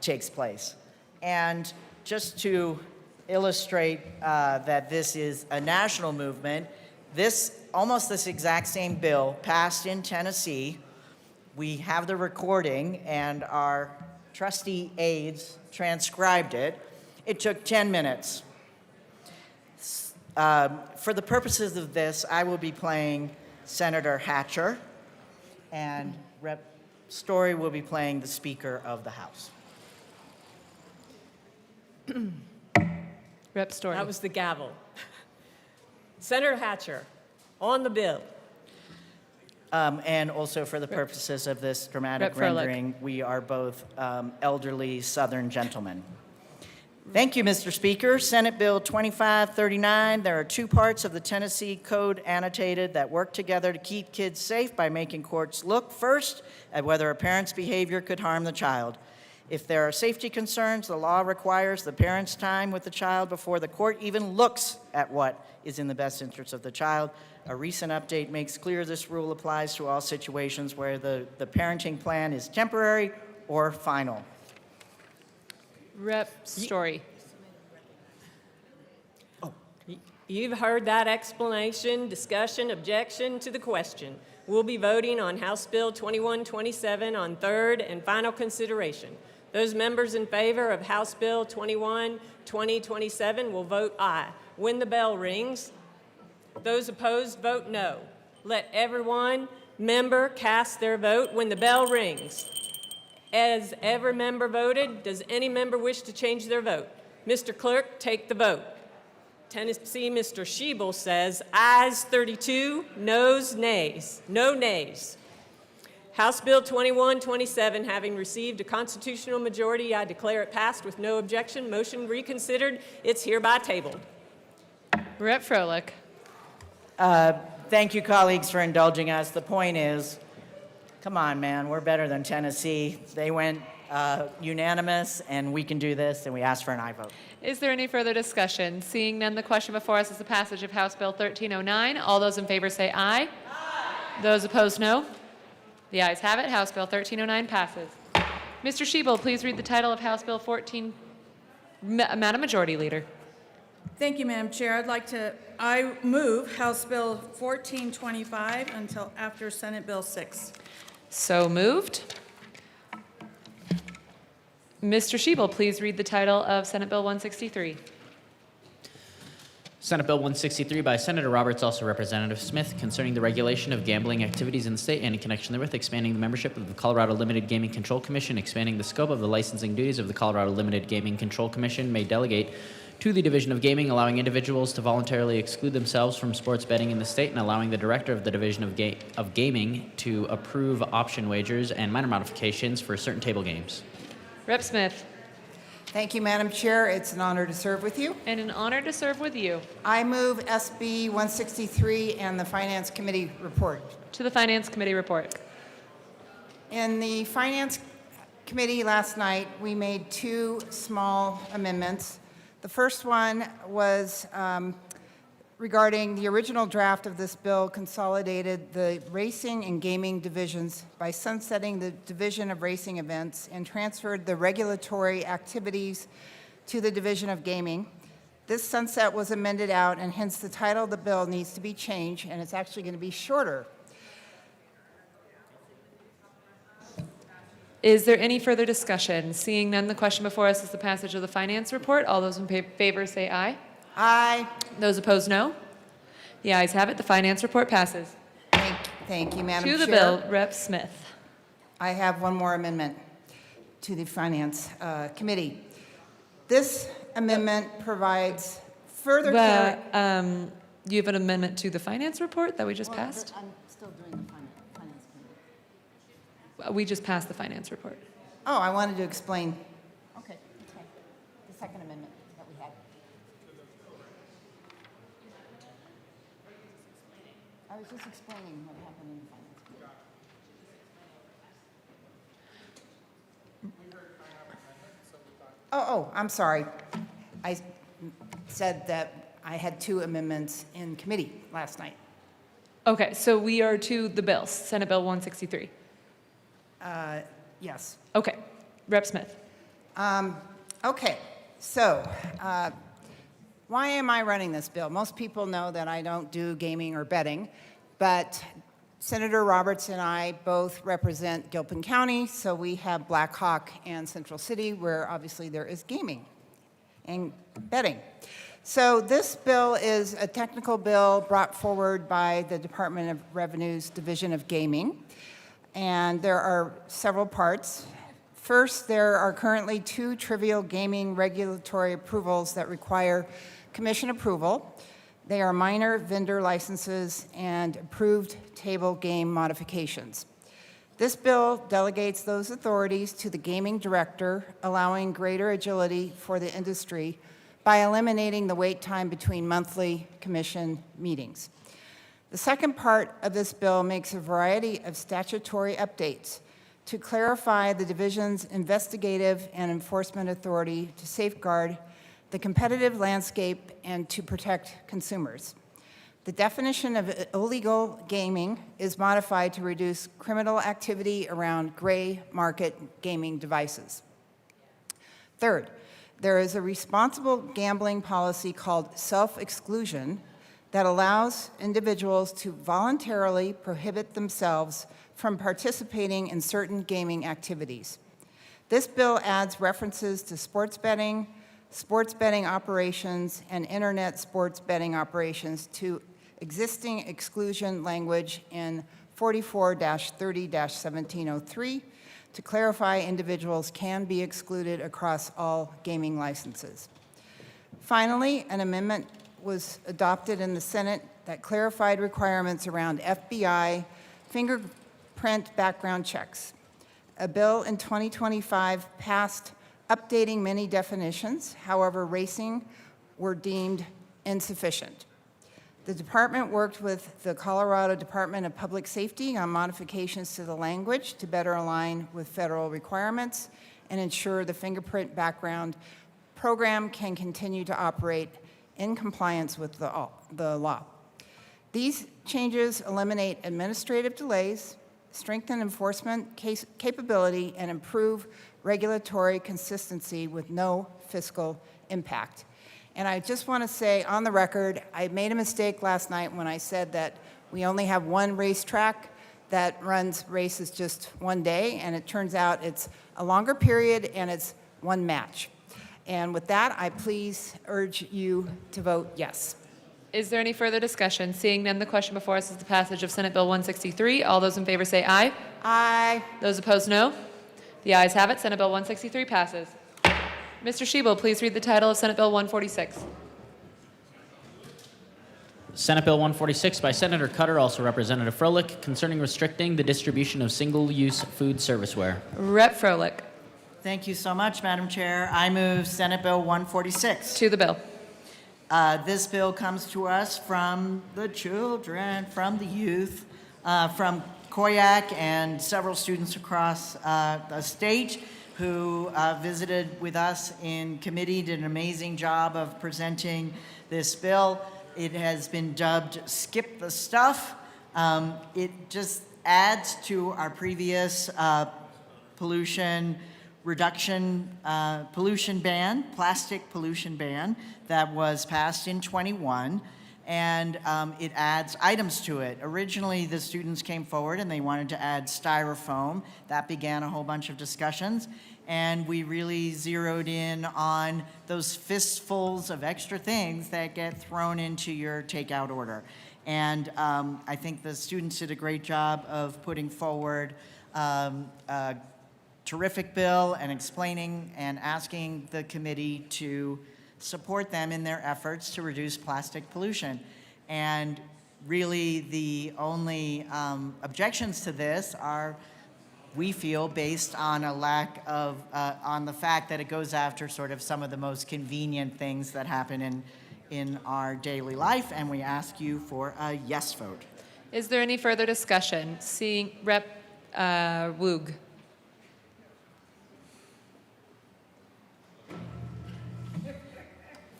takes place. And just to illustrate that this is a national movement, almost this exact same bill passed in Tennessee. We have the recording, and our trustee aides transcribed it. It took 10 minutes. For the purposes of this, I will be playing Senator Hatcher, and Rep. Story will be playing the Speaker of the House. Rep. Story. That was the gavel. Senator Hatcher, on the bill. And also for the purposes of this dramatic Rep. Froelich. rendering, we are both elderly Southern gentlemen. Thank you, Mr. Speaker. Senate Bill 2539. There are two parts of the Tennessee Code annotated that work together to keep kids safe by making courts look first at whether a parent's behavior could harm the child. If there are safety concerns, the law requires the parent's time with the child before the court even looks at what is in the best interest of the child. A recent update makes clear this rule applies to all situations where the parenting plan is temporary or final. Rep. Story. You've heard that explanation, discussion, objection to the question. We'll be voting on House Bill 2127 on third and final consideration. Those members in favor of House Bill 2027 will vote aye. When the bell rings, those opposed vote no. Let every member cast their vote when the bell rings. As every member voted, does any member wish to change their vote? Mr. Clerk, take the vote. Tennessee, Mr. Schiebel says ayes 32, noes, nays. No nays. House Bill 2127 having received a constitutional majority, I declare it passed with no objection. Motion reconsidered. It's hereby tabled. Rep. Froelich. Thank you, colleagues, for indulging us. The point is, come on, man, we're better than Tennessee. They went unanimous, and we can do this, and we ask for an aye vote. Is there any further discussion? Seeing none, the question before us is the passage of House Bill 1309. All those in favor say aye. Aye. Those opposed, no. The ayes have it. House Bill 1309 passes. Mr. Schiebel, please read the title of House Bill 14. Madam Majority Leader. Thank you, Madam Chair. I move House Bill 1425 until after Senate Bill 6. So moved. Mr. Schiebel, please read the title of Senate Bill 163. Senate Bill 163 by Senator Roberts, also Representative Smith, concerning the regulation of gambling activities in the state and in connection therewith, expanding the membership of the Colorado Limited Gaming Control Commission, expanding the scope of the licensing duties of the Colorado Limited Gaming Control Commission may delegate to the Division of Gaming, allowing individuals to voluntarily exclude themselves from sports betting in the state, and allowing the director of the Division of Gaming to approve option wagers and minor modifications for certain table games. Rep. Smith. Thank you, Madam Chair. It's an honor to serve with you. And an honor to serve with you. I move SB 163 and the Finance Committee report. To the Finance Committee report. In the Finance Committee last night, we made two small amendments. The first one was regarding the original draft of this bill consolidated the racing and gaming divisions by sunsetting the Division of Racing Events and transferred the regulatory activities to the Division of Gaming. This sunset was amended out, and hence the title of the bill needs to be changed, and it's actually going to be shorter. Is there any further discussion? Seeing none, the question before us is the passage of the finance report. All those in favor say aye. Aye. Those opposed, no. The ayes have it. The finance report passes. Thank you, Madam Chair. To the bill, Rep. Smith. I have one more amendment to the Finance Committee. This amendment provides further clarity. You have an amendment to the finance report that we just passed? I'm still doing the Finance Committee. We just passed the finance report. Oh, I wanted to explain. Okay, the second amendment that we had. I was just explaining what happened in the Finance Committee. Oh, I'm sorry. I said that I had 2 amendments in committee last night. Okay, so we are to the bills, Senate Bill 163. Yes. Okay, Rep. Smith. Okay, so why am I running this bill? Most people know that I don't do gaming or betting, but Senator Roberts and I both represent Gilpin County, so we have Black Hawk and Central City, where obviously there is gaming and betting. So this bill is a technical bill brought forward by the Department of Revenue's Division of Gaming, and there are several parts. First, there are currently 2 trivial gaming regulatory approvals that require commission approval. They are minor vendor licenses and approved table game modifications. This bill delegates those authorities to the gaming director, allowing greater agility for the industry by eliminating the wait time between monthly commission meetings. The second part of this bill makes a variety of statutory updates to clarify the division's investigative and enforcement authority to safeguard the competitive landscape and to protect consumers. The definition of illegal gaming is modified to reduce criminal activity around gray market gaming devices. Third, there is a responsible gambling policy called self-exclusion that allows individuals to voluntarily prohibit themselves from participating in certain gaming activities. This bill adds references to sports betting operations, and internet sports betting operations to existing exclusion language in 44-30-1703 to clarify individuals can be excluded across all gaming licenses. Finally, an amendment was adopted in the Senate that clarified requirements around FBI fingerprint background checks. A bill in 2025 passed updating many definitions. However, racing were deemed insufficient. The department worked with the Colorado Department of Public Safety on modifications to the language to better align with federal requirements and ensure the fingerprint background program can continue to operate in compliance with the law. These changes eliminate administrative delays, strengthen enforcement capability, and improve regulatory consistency with no fiscal impact. And I just want to say on the record, I made a mistake last night when I said that we only have one racetrack that runs races just one day, and it turns out it's a longer period and it's one match. And with that, I please urge you to vote yes. Is there any further discussion? Seeing none, the question before us is the passage of Senate Bill 163. All those in favor say aye. Aye. Those opposed, no. The ayes have it. Senate Bill 163 passes. Mr. Schiebel, please read the title of Senate Bill 146. Senate Bill 146 by Senator Cutter, also Representative Froelich, concerning restricting the distribution of single-use food serviceware. Rep. Froelich. Thank you so much, Madam Chair. I move Senate Bill 146. To the bill. This bill comes to us from the children, from the youth, from Koyak and several students across the state who visited with us in committee, did an amazing job of presenting this bill. It has been dubbed Skip the Stuff. It just adds to our previous pollution reduction pollution ban, plastic pollution ban that was passed in 21. And it adds items to it. Originally, the students came forward and they wanted to add styrofoam. That began a whole bunch of discussions. And we really zeroed in on those fistfuls of extra things that get thrown into your takeout order. And I think the students did a great job of putting forward a terrific bill and explaining and asking the committee to support them in their efforts to reduce plastic pollution. And really, the only objections to this are, we feel, based on a lack of, on the fact that it goes after sort of some of the most convenient things that happen in our daily life, and we ask you for a yes vote. Is there any further discussion? Seeing Rep. Woog.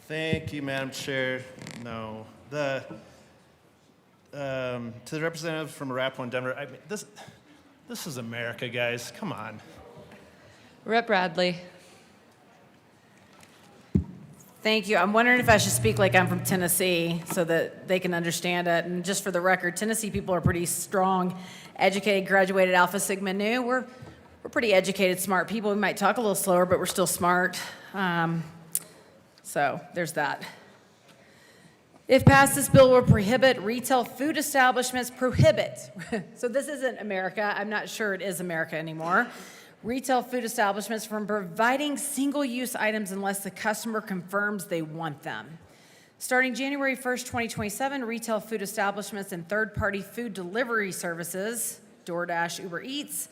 Thank you, Madam Chair. No. To the representative from Arapahoe and Denver, I mean, this is America, guys. Come on. Rep. Bradley. Thank you. I'm wondering if I should speak like I'm from Tennessee so that they can understand it. And just for the record, Tennessee people are pretty strong, educated, graduated Alpha Sigma Nu. We're pretty educated, smart people. We might talk a little slower, but we're still smart. So there's that. If passed, this bill will prohibit retail food establishments, so this isn't America. I'm not sure it is America anymore. Retail food establishments from providing single-use items unless the customer confirms they want them. Starting January 1st, 2027, retail food establishments and third-party food delivery services, DoorDash, Uber Eats,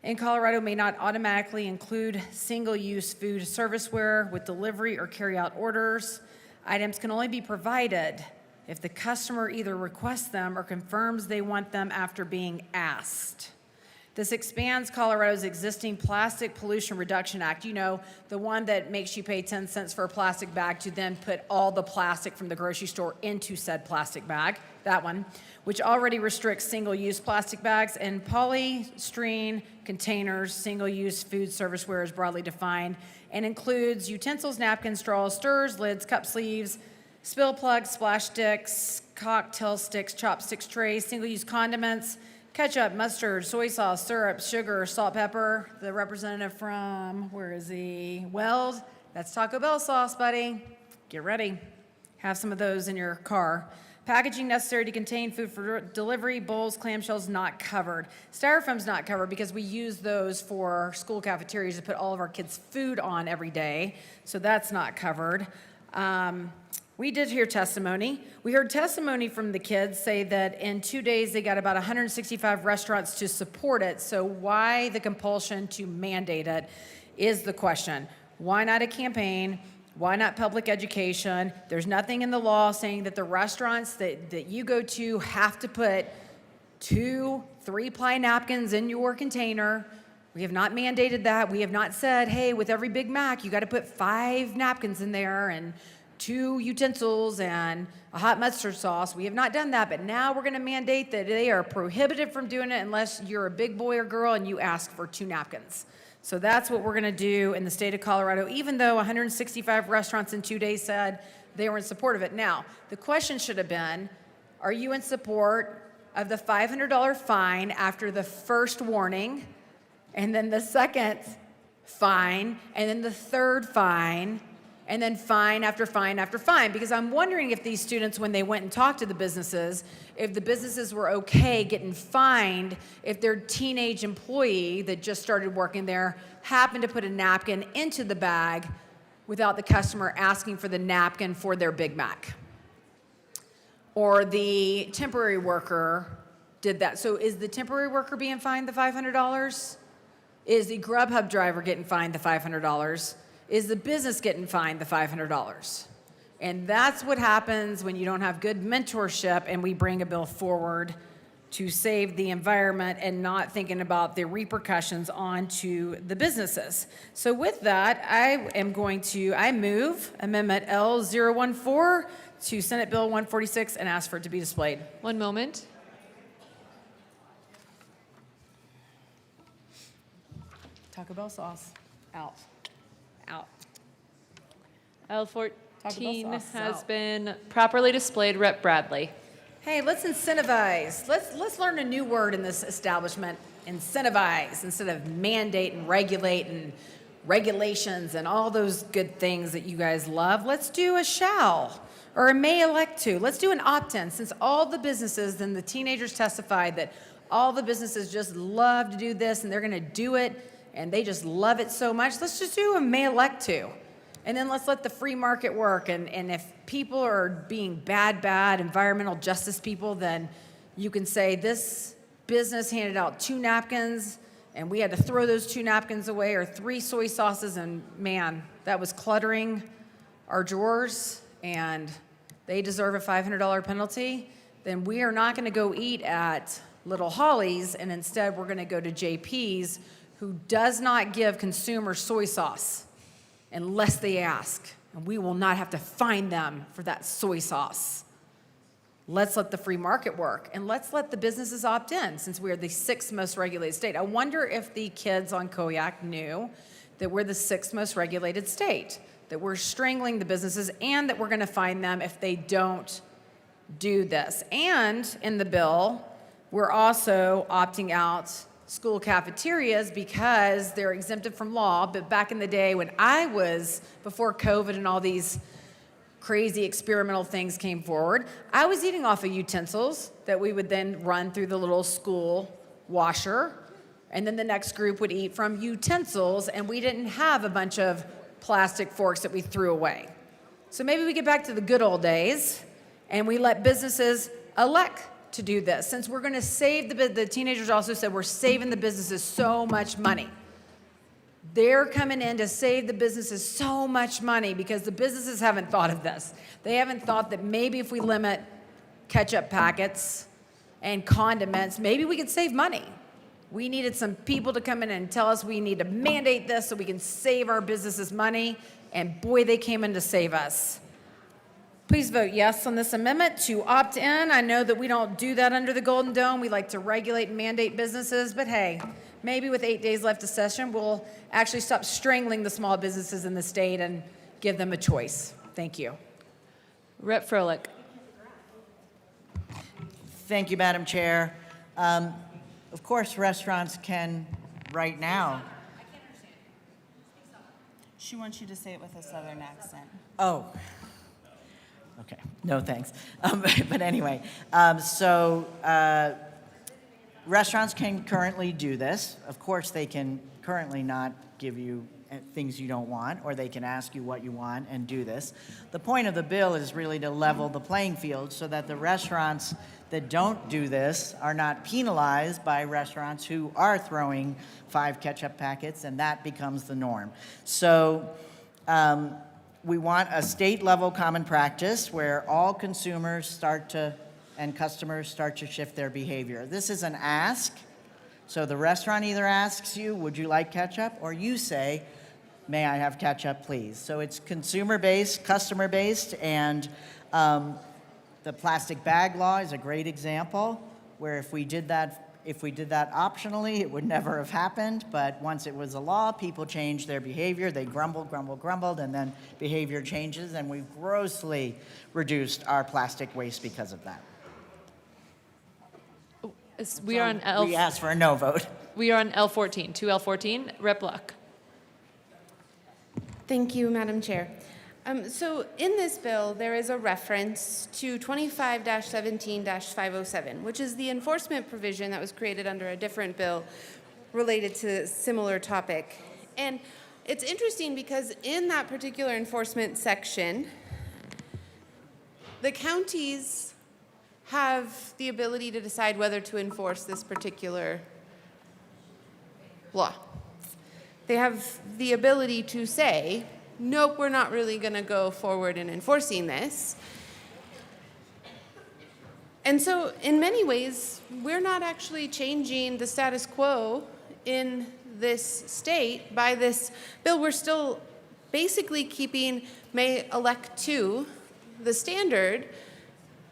in Colorado may not automatically include single-use food serviceware with delivery or carry-out orders. Items can only be provided if the customer either requests them or confirms they want them after being asked. This expands Colorado's existing Plastic Pollution Reduction Act, you know, the one that makes you pay 10 cents for a plastic bag to then put all the plastic from the grocery store into said plastic bag, that one, which already restricts single-use plastic bags and polystyrene containers. Single-use food serviceware is broadly defined and includes utensils, napkins, straws, stirrers, lids, cup sleeves, spill plugs, splash sticks, cocktail sticks, chopsticks trays, single-use condiments, ketchup, mustard, soy sauce, syrup, sugar, salt, pepper. The representative from, where is he? Weld, that's Taco Bell sauce, buddy. Get ready. Have some of those in your car. Packaging necessary to contain food for delivery, bowls, clamshells not covered. Styrofoam's not covered because we use those for school cafeterias to put all of our kids' food on every day, so that's not covered. We did hear testimony. We heard testimony from the kids say that in 2 days they got about 165 restaurants to support it. So why the compulsion to mandate it is the question. Why not a campaign? Why not public education? There's nothing in the law saying that the restaurants that you go to have to put 2 3-ply napkins in your container. We have not mandated that. We have not said, hey, with every Big Mac, you got to put 5 napkins in there and 2 utensils and a hot mustard sauce. We have not done that, but now we're going to mandate that they are prohibited from doing it unless you're a big boy or girl and you ask for 2 napkins. So that's what we're going to do in the state of Colorado, even though 165 restaurants in 2 days said they were in support of it. Now, the question should have been, are you in support of the $500 fine after the first warning, and then the second fine, and then the third fine, and then fine after fine after fine? Because I'm wondering if these students, when they went and talked to the businesses, if the businesses were okay getting fined if their teenage employee that just started working there happened to put a napkin into the bag without the customer asking for the napkin for their Big Mac. Or the temporary worker did that. So is the temporary worker being fined the $500? Is the Grubhub driver getting fined the $500? Is the business getting fined the $500? And that's what happens when you don't have good mentorship and we bring a bill forward to save the environment and not thinking about the repercussions onto the businesses. So with that, I move Amendment L014 to Senate Bill 146 and ask for it to be displayed. One moment. Taco Bell sauce, out. Out. L14 sauce has out. been properly displayed. Rep. Bradley. Hey, let's incentivize. Let's learn a new word in this establishment. Incentivize instead of mandate and regulate and regulations and all those good things that you guys love. Let's do a shall. or may elect to. Let's do an opt-in, since all the businesses, then the teenagers testified that all the businesses just love to do this and they're gonna do it and they just love it so much. Let's just do a may elect to. And then let's let the free market work. And if people are being bad environmental justice people, then you can say this business handed out 2 napkins and we had to throw those 2 napkins away, or 3 soy sauces, and man, that was cluttering our drawers and they deserve a $500 penalty. Then we are not gonna go eat at Little Holly's, and instead we're gonna go to JP's, who does not give consumers soy sauce unless they ask. And we will not have to fine them for that soy sauce. Let's let the free market work, and let's let the businesses opt in, since we are the 6th most regulated state. I wonder if the kids on Koyak knew that we're the 6th most regulated state, that we're strangling the businesses, and that we're gonna fine them if they don't do this. And in the bill, we're also opting out school cafeterias because they're exempted from law. But back in the day when I was, before COVID and all these crazy experimental things came forward, I was eating off of utensils that we would then run through the little school washer. And then the next group would eat from utensils, and we didn't have a bunch of plastic forks that we threw away. So maybe we get back to the good old days and we let businesses elect to do this. Since we're gonna save the teenagers also said we're saving the businesses so much money. They're coming in to save the businesses so much money because the businesses haven't thought of this. They haven't thought that maybe if we limit ketchup packets and condiments, maybe we could save money. We needed some people to come in and tell us we need to mandate this so we can save our businesses money, and boy, they came in to save us. Please vote yes on this amendment to opt in. I know that we don't do that under the Golden Dome. We like to regulate and mandate businesses, but hey, maybe with 8 days left of session, we'll actually stop strangling the small businesses in the state and give them a choice. Thank you. Rep. Froelich. Thank you, Madam Chair. Of course, restaurants can, right now. She wants you to say it with a Southern accent. Oh. Okay, no thanks. But anyway, restaurants can currently do this. Of course, they can currently not give you things you don't want, or they can ask you what you want and do this. The point of the bill is really to level the playing field so that the restaurants that don't do this are not penalized by restaurants who are throwing 5 ketchup packets, and that becomes the norm. So we want a state-level common practice where all consumers and customers start to shift their behavior. This is an ask. So the restaurant either asks you, would you like ketchup? Or you say, may I have ketchup, please? So it's consumer-based, customer-based, and the plastic bag law is a great example where if we did that optionally, it would never have happened. But once it was a law, people changed their behavior. They grumbled, and then behavior changes, and we've grossly reduced our plastic waste because of that. We are on L. We asked for a no vote. We are on L14, 2L14. Rep. Luck. Thank you, Madam Chair. So in this bill, there is a reference to 25-17-507, which is the enforcement provision that was created under a different bill related to a similar topic. And it's interesting because in that particular enforcement section, the counties have the ability to decide whether to enforce this particular law. They have the ability to say, nope, we're not really going to go forward in enforcing this. And so in many ways, we're not actually changing the status quo in this state by this bill. We're still basically keeping may elect to the standard,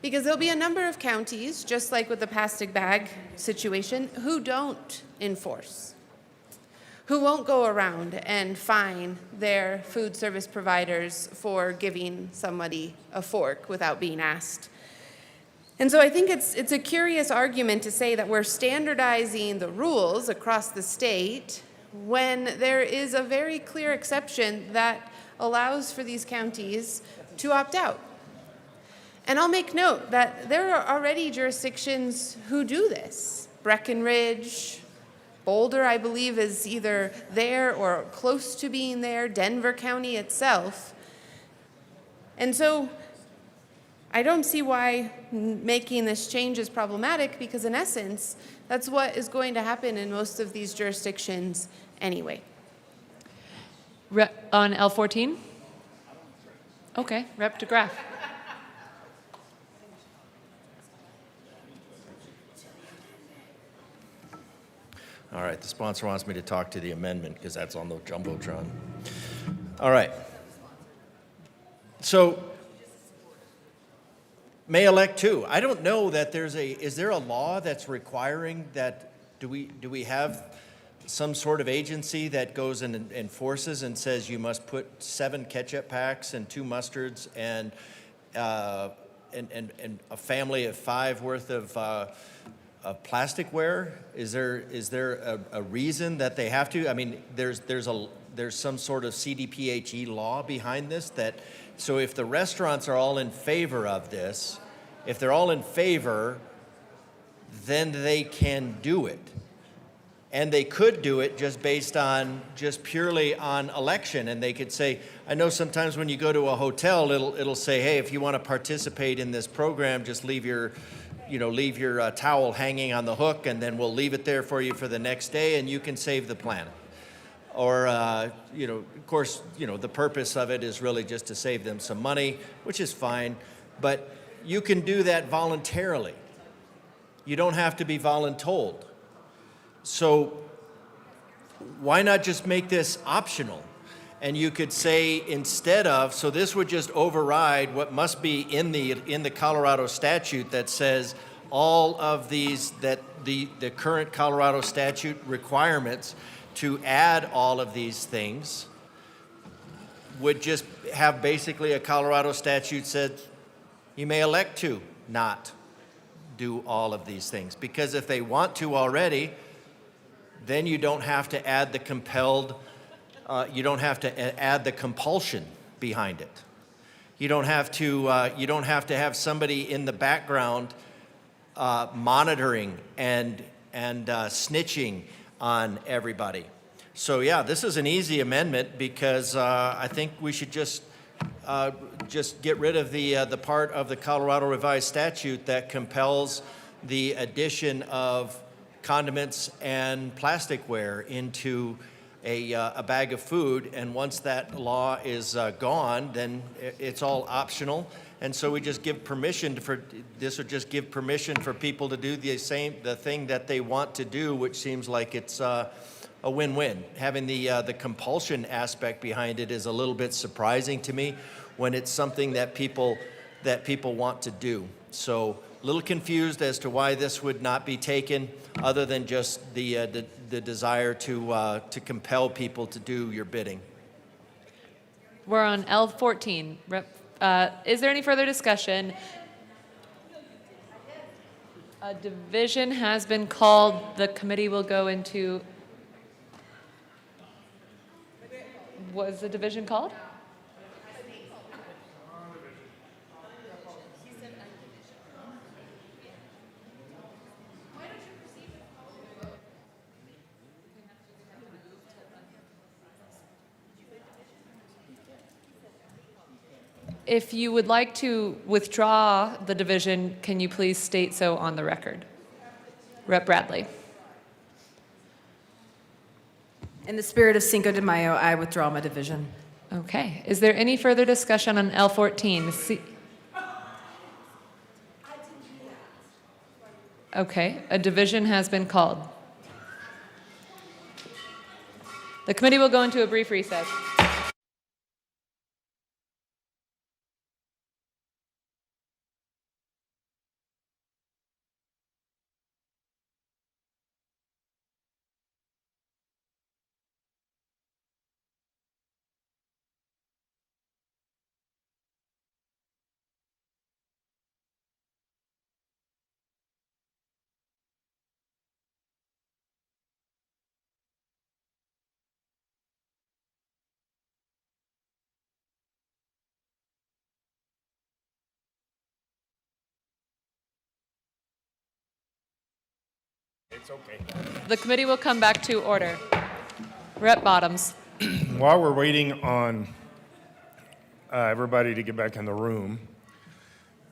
because there'll be a number of counties, just like with the plastic bag situation, who don't enforce, who won't go around and fine their food service providers for giving somebody a fork without being asked. And so I think it's a curious argument to say that we're standardizing the rules across the state when there is a very clear exception that allows for these counties to opt out. And I'll make note that there are already jurisdictions who do this. Breckenridge, Boulder, I believe, is either there or close to being there, Denver County itself. And so I don't see why making this change is problematic, because in essence, that's what is going to happen in most of these jurisdictions anyway. On L14? Okay, Rep. DeGraff. All right, the sponsor wants me to talk to the amendment because that's on the Jumbotron. All right. So, may elect two. I don't know that is there a law that's requiring that, do we have some sort of agency that goes and enforces and says you must put 7 ketchup packs and 2 mustards and a family of 5 worth of plasticware? Is there a reason that they have to? I mean, there's some sort of CDPHE law behind this that, so if the restaurants are all in favor of this, if they're all in favor, then they can do it. And they could do it just based on, just purely on election. And they could say, I know sometimes when you go to a hotel, it'll say, hey, if you want to participate in this program, just leave your towel hanging on the hook, and then we'll leave it there for you for the next day, and you can save the planet. Or, of course, the purpose of it is really just to save them some money, which is fine. But you can do that voluntarily. You don't have to be voluntold. So why not just make this optional? And you could say, instead of, so this would just override what must be in the Colorado statute that says all of these, that the current Colorado statute requirements to add all of these things would just have basically a Colorado statute said you may elect to not do all of these things. Because if they want to already, then you don't have to add the you don't have to add the compulsion behind it. You don't have to have somebody in the background monitoring and snitching on everybody. So yeah, this is an easy amendment because I think we should just get rid of the part of the Colorado Revised Statute that compels the addition of condiments and plasticware into a bag of food, and once that law is gone, then it's all optional. And so we just give permission this would just give permission for people to do the thing that they want to do, which seems like it's a win-win. Having the compulsion aspect behind it is a little bit surprising to me when it's something that people want to do. So a little confused as to why this would not be taken, other than just the desire to compel people to do your bidding. We're on L14. Is there any further discussion? A division has been called. The committee will go into. Was the division called? If you would like to withdraw the division, can you please state so on the record? Rep. Bradley. In the spirit of Cinco de Mayo, I withdraw my division. Okay. Is there any further discussion on L14? Okay. A division has been called. The committee will go into a brief recess. It's okay. The committee will come back to order. Rep. Bottoms. While we're waiting on everybody to get back in the room,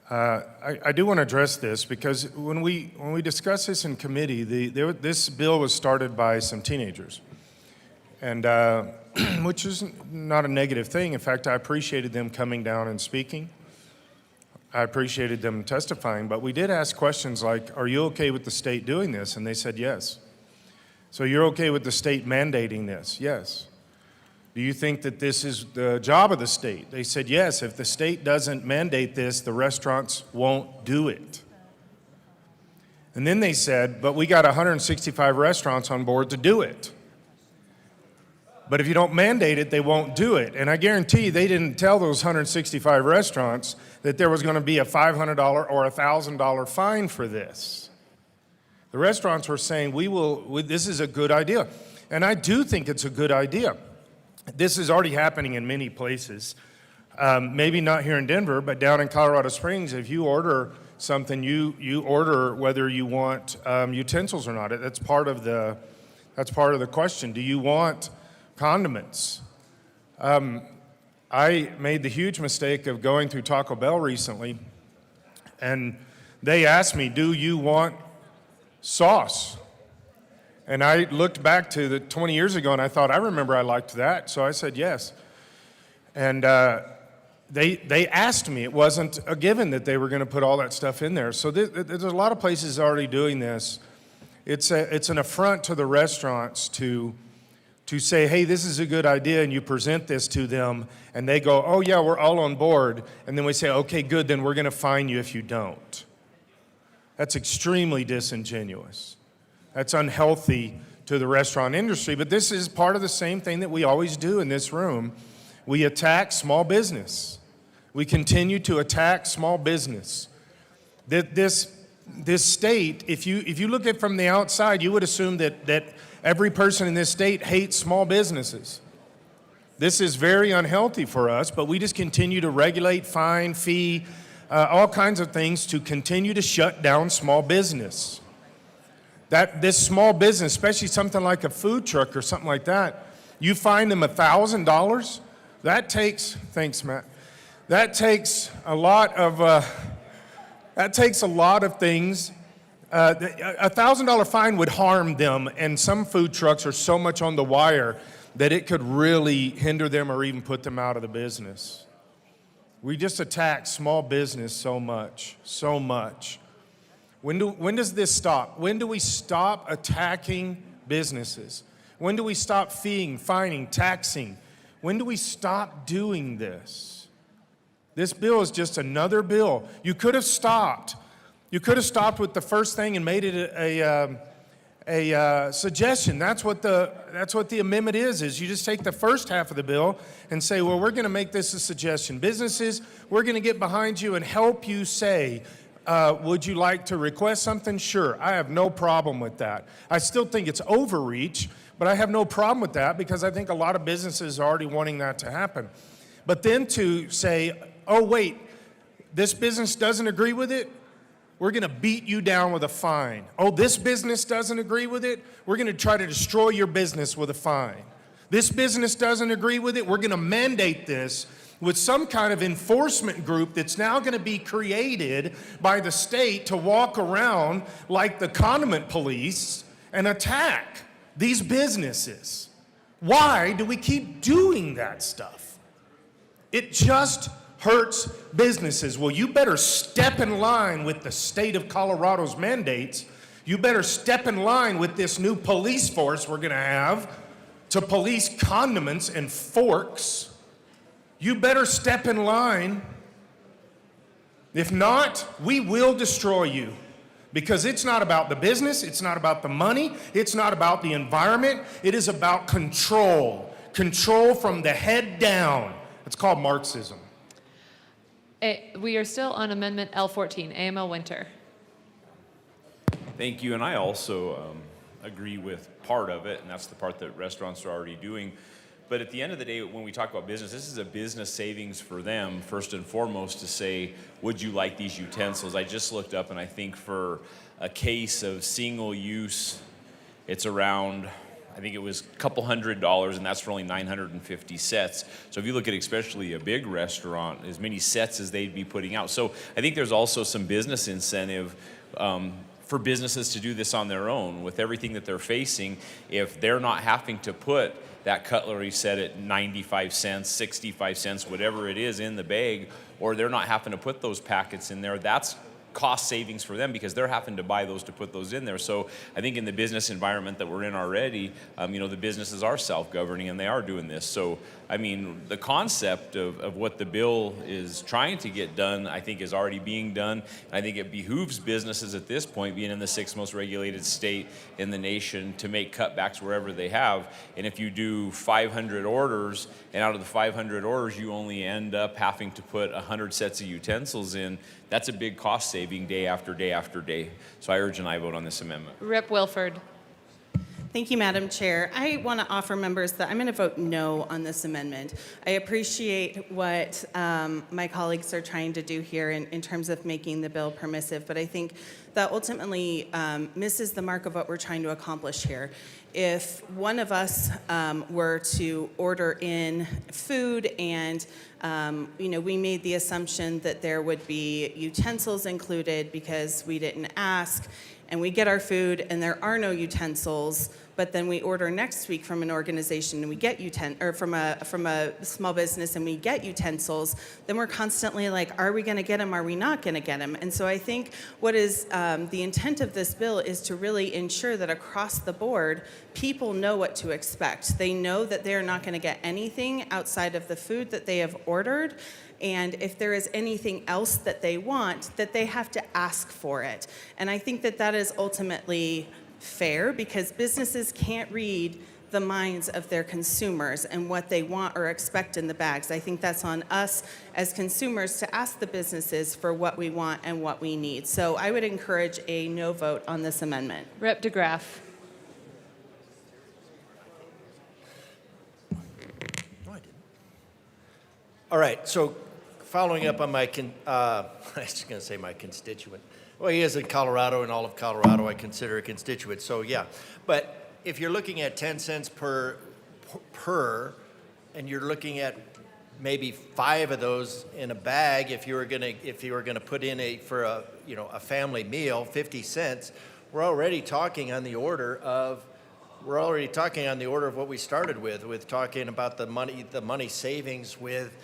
I do want to address this because when we discussed this in committee, this bill was started by some teenagers, and which is not a negative thing. In fact, I appreciated them coming down and speaking. I appreciated them testifying, but we did ask questions like, are you okay with the state doing this? And they said yes. So you're okay with the state mandating this? Yes. Do you think that this is the job of the state? They said yes. If the state doesn't mandate this, the restaurants won't do it. And then they said, but we got 165 restaurants on board to do it. But if you don't mandate it, they won't do it. And I guarantee you, they didn't tell those 165 restaurants that there was going to be a $500 or a $1,000 fine for this. The restaurants were saying, this is a good idea. And I do think it's a good idea. This is already happening in many places. Maybe not here in Denver, but down in Colorado Springs, if you order something, you order whether you want utensils or not. That's part of the question. Do you want condiments? I made the huge mistake of going through Taco Bell recently, and they asked me, do you want sauce? And I looked back to the 20 years ago, and I thought, I remember I liked that, so I said yes. And they asked me. It wasn't a given that they were going to put all that stuff in there. So there's a lot of places already doing this. It's an affront to the restaurants to say, hey, this is a good idea, and you present this to them, and they go, oh, yeah, we're all on board. And then we say, okay, good, then we're going to fine you if you don't. That's extremely disingenuous. That's unhealthy to the restaurant industry. But this is part of the same thing that we always do in this room. We attack small business. We continue to attack small business. This state, if you look at it from the outside, you would assume that every person in this state hates small businesses. This is very unhealthy for us, but we just continue to regulate, fine, fee, all kinds of things to continue to shut down small business. This small business, especially something like a food truck or something like that, you fine them $1,000, that takes, thanks Matt, that takes a lot of things. A $1,000 fine would harm them, and some food trucks are so much on the wire that it could really hinder them or even put them out of the business. We just attack small business so much, so much. When does this stop? When do we stop attacking businesses? When do we stop feeing, fining, taxing? When do we stop doing this? This bill is just another bill. You could have stopped. You could have stopped with the first thing and made it a suggestion. That's what the amendment is you just take the first half of the bill and say, well, we're going to make this a suggestion. Businesses, we're going to get behind you and help you say, would you like to request something? Sure, I have no problem with that. I still think it's overreach, but I have no problem with that because I think a lot of businesses are already wanting that to happen. But then to say, oh, wait, this business doesn't agree with it, we're going to beat you down with a fine. Oh, this business doesn't agree with it, we're going to try to destroy your business with a fine. This business doesn't agree with it, we're going to mandate this with some kind of enforcement group that's now going to be created by the state to walk around like the condiment police and attack these businesses. Why do we keep doing that stuff? It just hurts businesses. Well, you better step in line with the state of Colorado's mandates. You better step in line with this new police force we're going to have to police condiments and forks. You better step in line. If not, we will destroy you. Because it's not about the business, it's not about the money, it's not about the environment, it is about control. Control from the head down. It's called Marxism. We are still on Amendment L14, AML Winter. Thank you, and I also agree with part of it, and that's the part that restaurants are already doing. But at the end of the day, when we talk about business, this is a business savings for them, first and foremost, to say, would you like these utensils? I just looked up, and I think for a case of single use, it's around, I think it was a couple $100, and that's for only 950 sets. So if you look at especially a big restaurant, as many sets as they'd be putting out. So I think there's also some business incentive for businesses to do this on their own with everything that they're facing. If they're not having to put that cutlery set at 95 cents, 65 cents, whatever it is in the bag, or they're not having to put those packets in there, that's cost savings for them because they're having to buy those to put those in there. So I think in the business environment that we're in already, the businesses are self-governing and they are doing this. So, I mean, the concept of what the bill is trying to get done, I think is already being done. And I think it behooves businesses at this point, being in the 6th most regulated state in the nation, to make cutbacks wherever they have. And if you do 500 orders, and out of the 500 orders, you only end up having to put 100 sets of utensils in, that's a big cost saving day after day after day. So I urge an aye vote on this amendment. Rep. Wilford. Thank you, Madam Chair. I want to offer members that I'm going to vote no on this amendment. I appreciate what my colleagues are trying to do here in terms of making the bill permissive, but I think that ultimately misses the mark of what we're trying to accomplish here. If one of us were to order in food and we made the assumption that there would be utensils included because we didn't ask, and we get our food and there are no utensils, but then we order next week from an organization and we get from a small business and we get utensils, then we're constantly like, are we going to get them? Are we not going to get them? And so I think what is the intent of this bill is to really ensure that across the board, people know what to expect. They know that they're not going to get anything outside of the food that they have ordered. And if there is anything else that they want, that they have to ask for it. And I think that that is ultimately fair because businesses can't read the minds of their consumers and what they want or expect in the bags. I think that's on us as consumers to ask the businesses for what we want and what we need. So I would encourage a no vote on this amendment. Rep. DeGraff. All right, so following up on my, I was going to say my constituent. Well, he is in Colorado, and all of Colorado I consider a constituent, so yeah. But if you're looking at 10 cents per, and you're looking at maybe 5 of those in a bag, if you were going to put in a family meal, 50 cents, we're already talking on the order of what we started with talking about the money savings with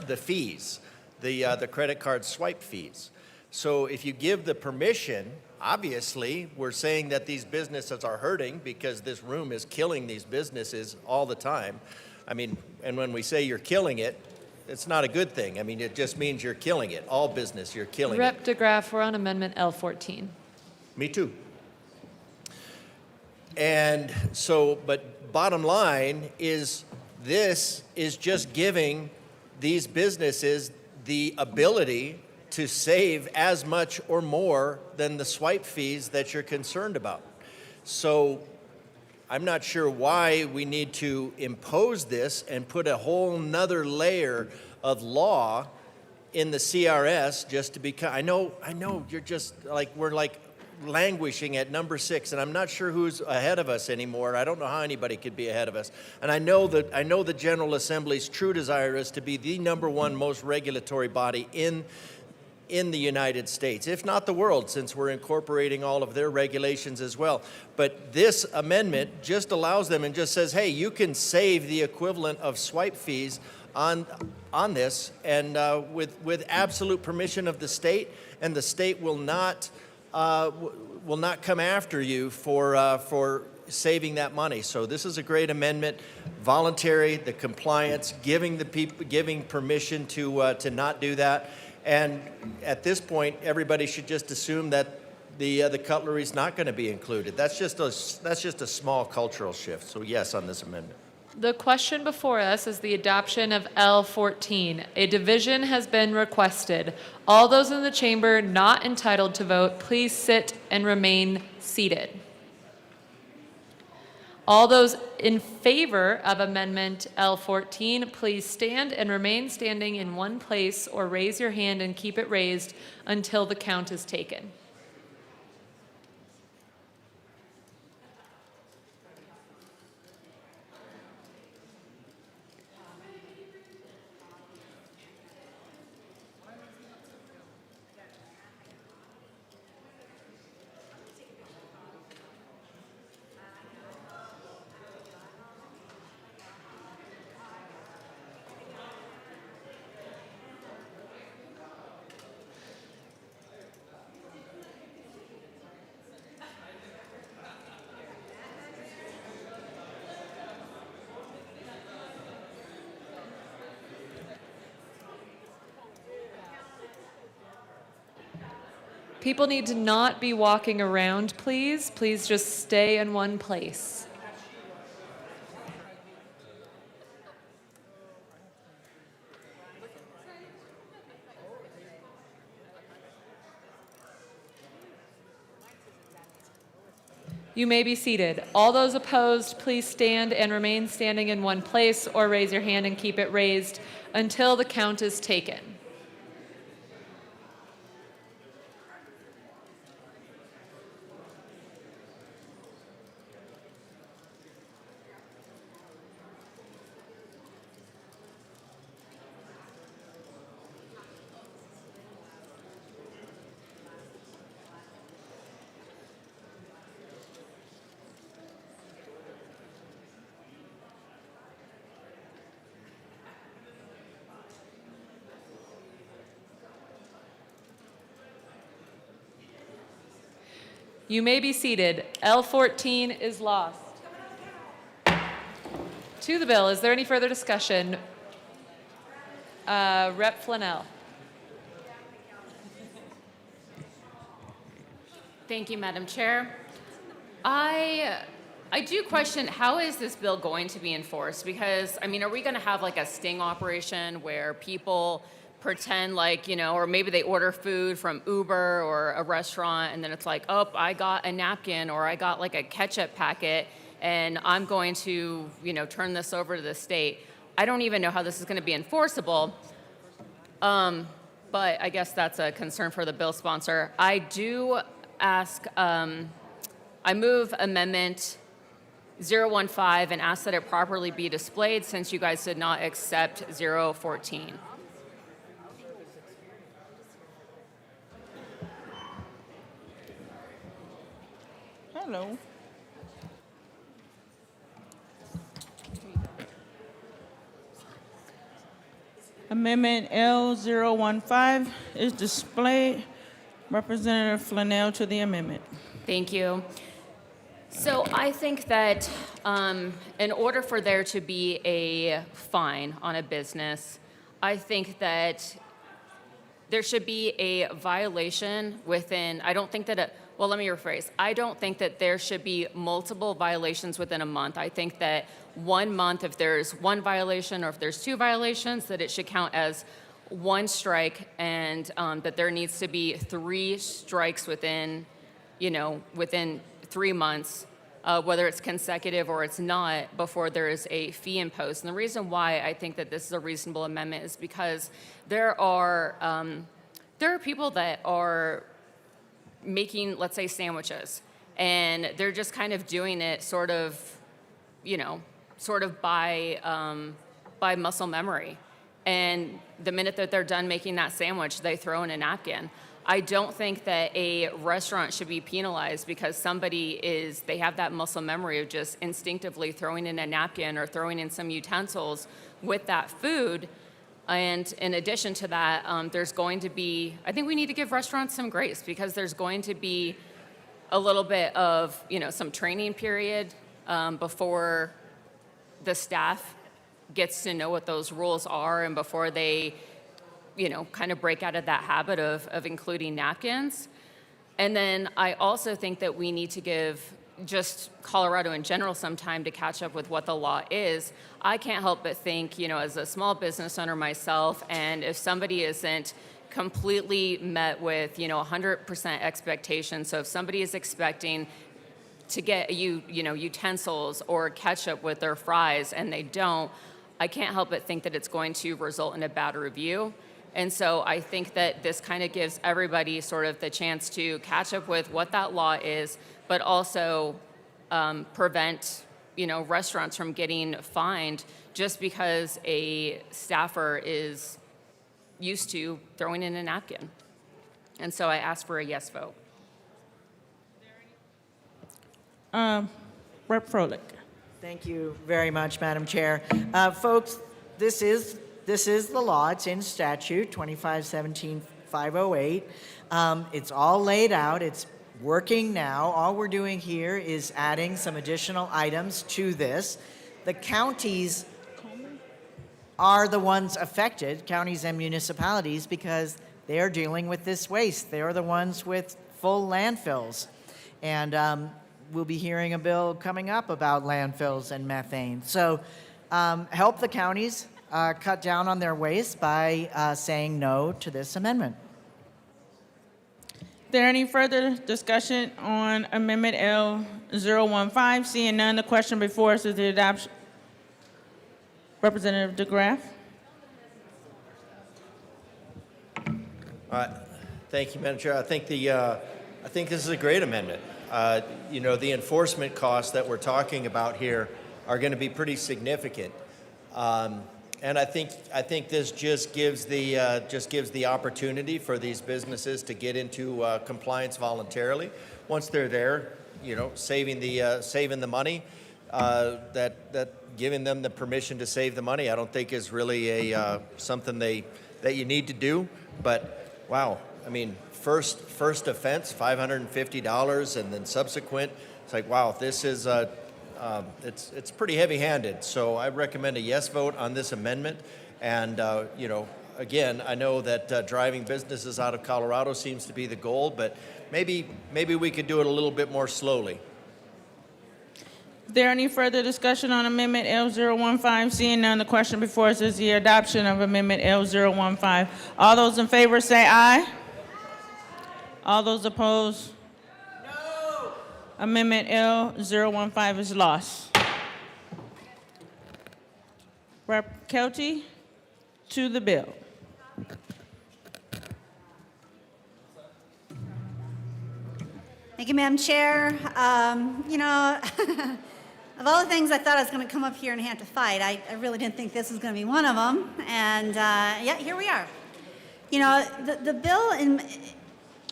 the fees, the credit card swipe fees. So if you give the permission, obviously we're saying that these businesses are hurting because this room is killing these businesses all the time. I mean, and when we say you're killing it, it's not a good thing. I mean, it just means you're killing it. All business, you're killing it. Rep. DeGraff, we're on Amendment L14. Me too. And so, but bottom line is this is just giving these businesses the ability to save as much or more than the swipe fees that you're concerned about. So I'm not sure why we need to impose this and put a whole nother layer of law in the CRS just to become, I know you're just like, we're like languishing at number 6, and I'm not sure who's ahead of us anymore. I don't know how anybody could be ahead of us. And I know the General Assembly's true desire is to be the #1 most regulatory body in the United States, if not the world, since we're incorporating all of their regulations as well. But this amendment just allows them and just says, hey, you can save the equivalent of swipe fees on this, and with absolute permission of the state, and the state will not come after you for saving that money. So this is a great amendment, voluntary, the compliance, giving permission to not do that. And at this point, everybody should just assume that the cutlery is not going to be included. That's just a small cultural shift. So yes on this amendment. The question before us is the adoption of L14. A division has been requested. All those in the chamber not entitled to vote, please sit and remain seated. All those in favor of Amendment L14, please stand and remain standing in one place or raise your hand and keep it raised until the count is taken. People need to not be walking around, please. Please just stay in one place. You may be seated. All those opposed, please stand and remain standing in one place or raise your hand and keep it raised until the count is taken. You may be seated. L14 is lost. To the bill, is there any further discussion? Rep. Flannel. Thank you, Madam Chair. I do question, how is this bill going to be enforced? Because, I mean, are we going to have like a sting operation where people pretend like, or maybe they order food from Uber or a restaurant and then it's like, oh, I got a napkin or I got like a ketchup packet and I'm going to, turn this over to the state. I don't even know how this is going to be enforceable. But I guess that's a concern for the bill sponsor. I do ask, I move Amendment 015 and ask that it properly be displayed since you guys did not accept 014. Hello. Amendment L015 is displayed. Representative Flannel to the amendment. Thank you. So I think that in order for there to be a fine on a business, I think that there should be a violation within, I don't think that, well, let me rephrase. I don't think that there should be multiple violations within a month. I think that 1 month, if there's one violation or if there's 2 violations, that it should count as 1 strike and that there needs to be 3 strikes within, within 3 months, whether it's consecutive or it's not, before there is a fee imposed. And the reason why I think that this is a reasonable amendment is because there are people that are making, let's say, sandwiches, and they're just kind of doing it sort of by muscle memory. And the minute that they're done making that sandwich, they throw in a napkin. I don't think that a restaurant should be penalized because they have that muscle memory of just instinctively throwing in a napkin or throwing in some utensils with that food. And in addition to that, there's going to be, I think we need to give restaurants some grace because there's going to be a little bit of, some training period before the staff gets to know what those rules are and before they, kind of break out of that habit of including napkins. And then I also think that we need to give just Colorado in general some time to catch up with what the law is. I can't help but think, as a small business owner myself, and if somebody isn't completely met with, 100% expectation, so if somebody is expecting to get utensils or ketchup with their fries and they don't, I can't help but think that it's going to result in a bad review. And so I think that this kind of gives everybody sort of the chance to catch up with what that law is, but also prevent restaurants from getting fined just because a staffer is used to throwing in a napkin. And so I ask for a yes vote. Rep. Froelich. Thank you very much, Madam Chair. Folks, this is the law. It's in statute 2517-508. It's all laid out. It's working now. All we're doing here is adding some additional items to this. The counties are the ones affected, counties and municipalities, because they are dealing with this waste. They are the ones with full landfills. And we'll be hearing a bill coming up about landfills and methane. So help the counties cut down on their waste by saying no to this amendment. Is there any further discussion on Amendment L015? Seeing none, the question before us is the adoption. Representative DeGraff. Thank you, Madam Chair. I think this is a great amendment. The enforcement costs that we're talking about here are going to be pretty significant, and I think this just gives the opportunity for these businesses to get into compliance voluntarily. Once they're there, saving the money, that giving them the permission to save the money, I don't think is really something that you need to do. But wow, I mean, first offense, $550, and then subsequent, it's like, wow, this is it's pretty heavy-handed. So I recommend a yes vote on this amendment. And again, I know that driving businesses out of Colorado seems to be the goal, but maybe we could do it a little bit more slowly. Is there any further discussion on Amendment L015? Seeing none, the question before us is the adoption of Amendment L015. All those in favor say aye. All those opposed? No. Amendment L015 is lost. Rep. Kelty, to the bill. Thank you, Madam Chair. Of all the things I thought I was going to come up here and have to fight, I really didn't think this was going to be one of them. And yeah, here we are. The bill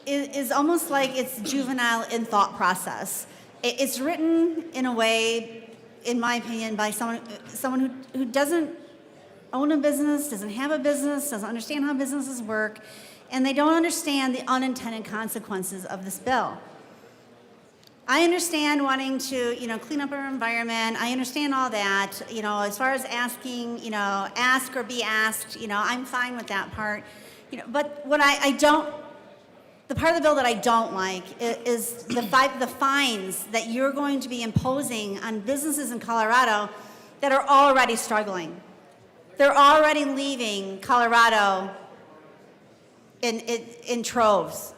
is almost like it's juvenile in thought process. It's written in a way, in my opinion, by someone who doesn't own a business, doesn't have a business, doesn't understand how businesses work, and they don't understand the unintended consequences of this bill. I understand wanting to, clean up our environment. I understand all that. As far as asking, ask or be asked, I'm fine with that part. But what I don't, the part of the bill that I don't like is the fines that you're going to be imposing on businesses in Colorado that are already struggling. They're already leaving Colorado in troves.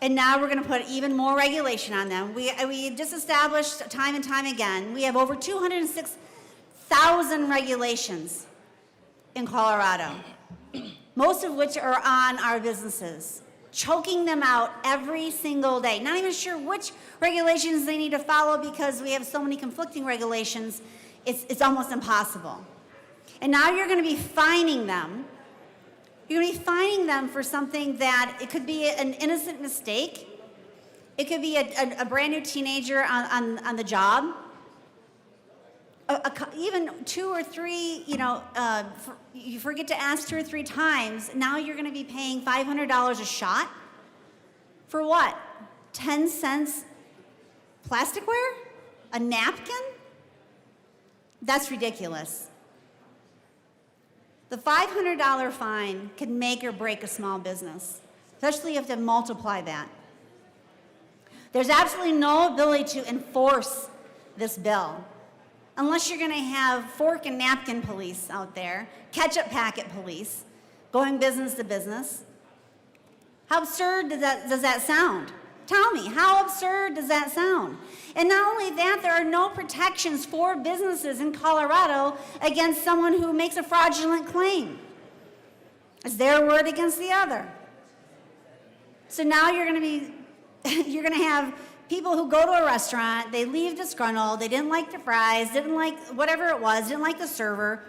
And now we're going to put even more regulation on them. We just established time and time again, we have over 206,000 regulations in Colorado, most of which are on our businesses, choking them out every single day. Not even sure which regulations they need to follow because we have so many conflicting regulations, it's almost impossible. And now you're going to be fining them. You're going to be fining them for something that it could be an innocent mistake. It could be a brand new teenager on the job. Even 2 or 3, you forget to ask 2 or 3 times. Now you're going to be paying $500 a shot. For what? 10 cents plasticware? A napkin? That's ridiculous. The $500 fine can make or break a small business, especially if you multiply that. There's absolutely no ability to enforce this bill unless you're going to have fork and napkin police out there, ketchup packet police, going business to business. How absurd does that sound? Tell me, how absurd does that sound? And not only that, there are no protections for businesses in Colorado against someone who makes a fraudulent claim. It's their word against the other. So now you're going to have people who go to a restaurant, they leave disgruntled, they didn't like the fries, didn't like whatever it was, didn't like the server,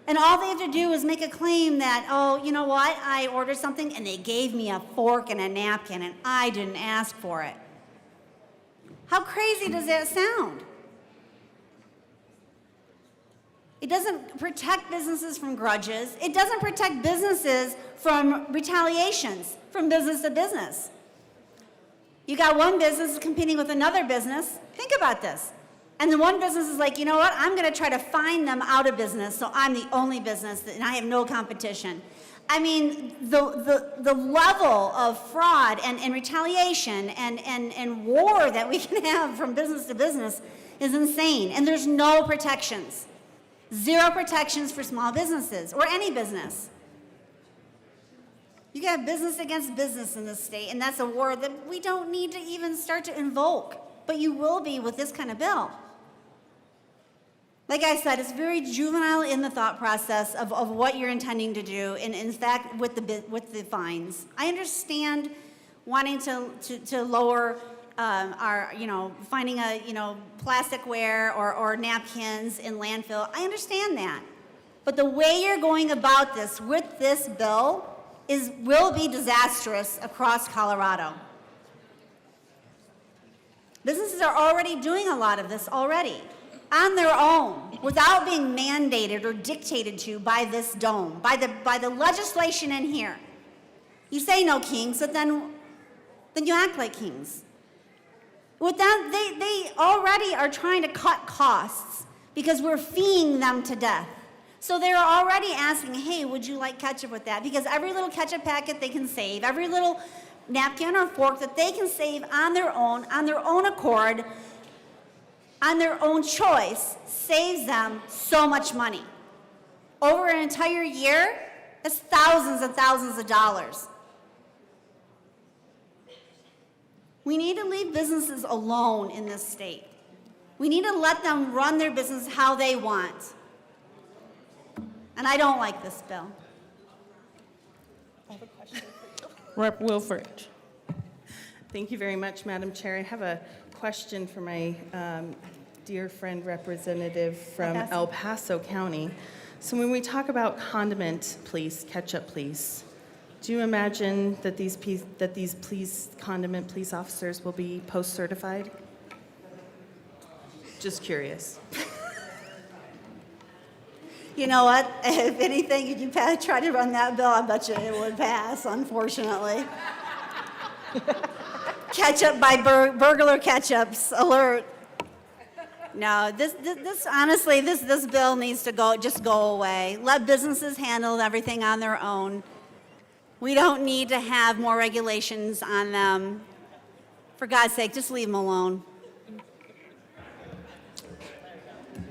and all they have to do is make a claim that, oh, you know what, I ordered something and they gave me a fork and a napkin and I didn't ask for it. How crazy does that sound? It doesn't protect businesses from grudges. It doesn't protect businesses from retaliations from business to business. You got one business competing with another business. Think about this. And the one business is like, you know what? I'm going to try to find them out of business, so I'm the only business, and I have no competition. I mean, the level of fraud and retaliation and war that we can have from business to business is insane. And there's no protections. Zero protections for small businesses or any business. You got business against business in this state, and that's a war that we don't need to even start to invoke. But you will be with this kind of bill. Like I said, it's very juvenile in the thought process of what you're intending to do, and in fact, with the fines. I understand wanting to lower our, finding plasticware or napkins in landfill. I understand that. But the way you're going about this with this bill will be disastrous across Colorado. Businesses are already doing a lot of this already on their own without being mandated or dictated to by this dome, by the legislation in here. You say no kings, but then you act like kings. With that, they already are trying to cut costs because we're feeing them to death. So they're already asking, hey, would you like ketchup with that? Because every little ketchup packet they can save, every little napkin or fork that they can save on their own accord, on their own choice, saves them so much money. Over an entire year, that's thousands and thousands of dollars. We need to leave businesses alone in this state. We need to let them run their business how they want. And I don't like this bill. I have a question for you. Rep. Wilford. Thank you very much, Madam Chair. I have a question for my dear friend representative from El Paso County. So when we talk about condiment police, ketchup police, do you imagine that these condiment police officers will be post-certified? Just curious. You know what? If anything, if you try to run that bill, I bet you it would pass, unfortunately. Ketchup by burglar ketchups, alert. No, this honestly, this bill needs to just go away. Let businesses handle everything on their own. We don't need to have more regulations on them. For God's sake, just leave them alone.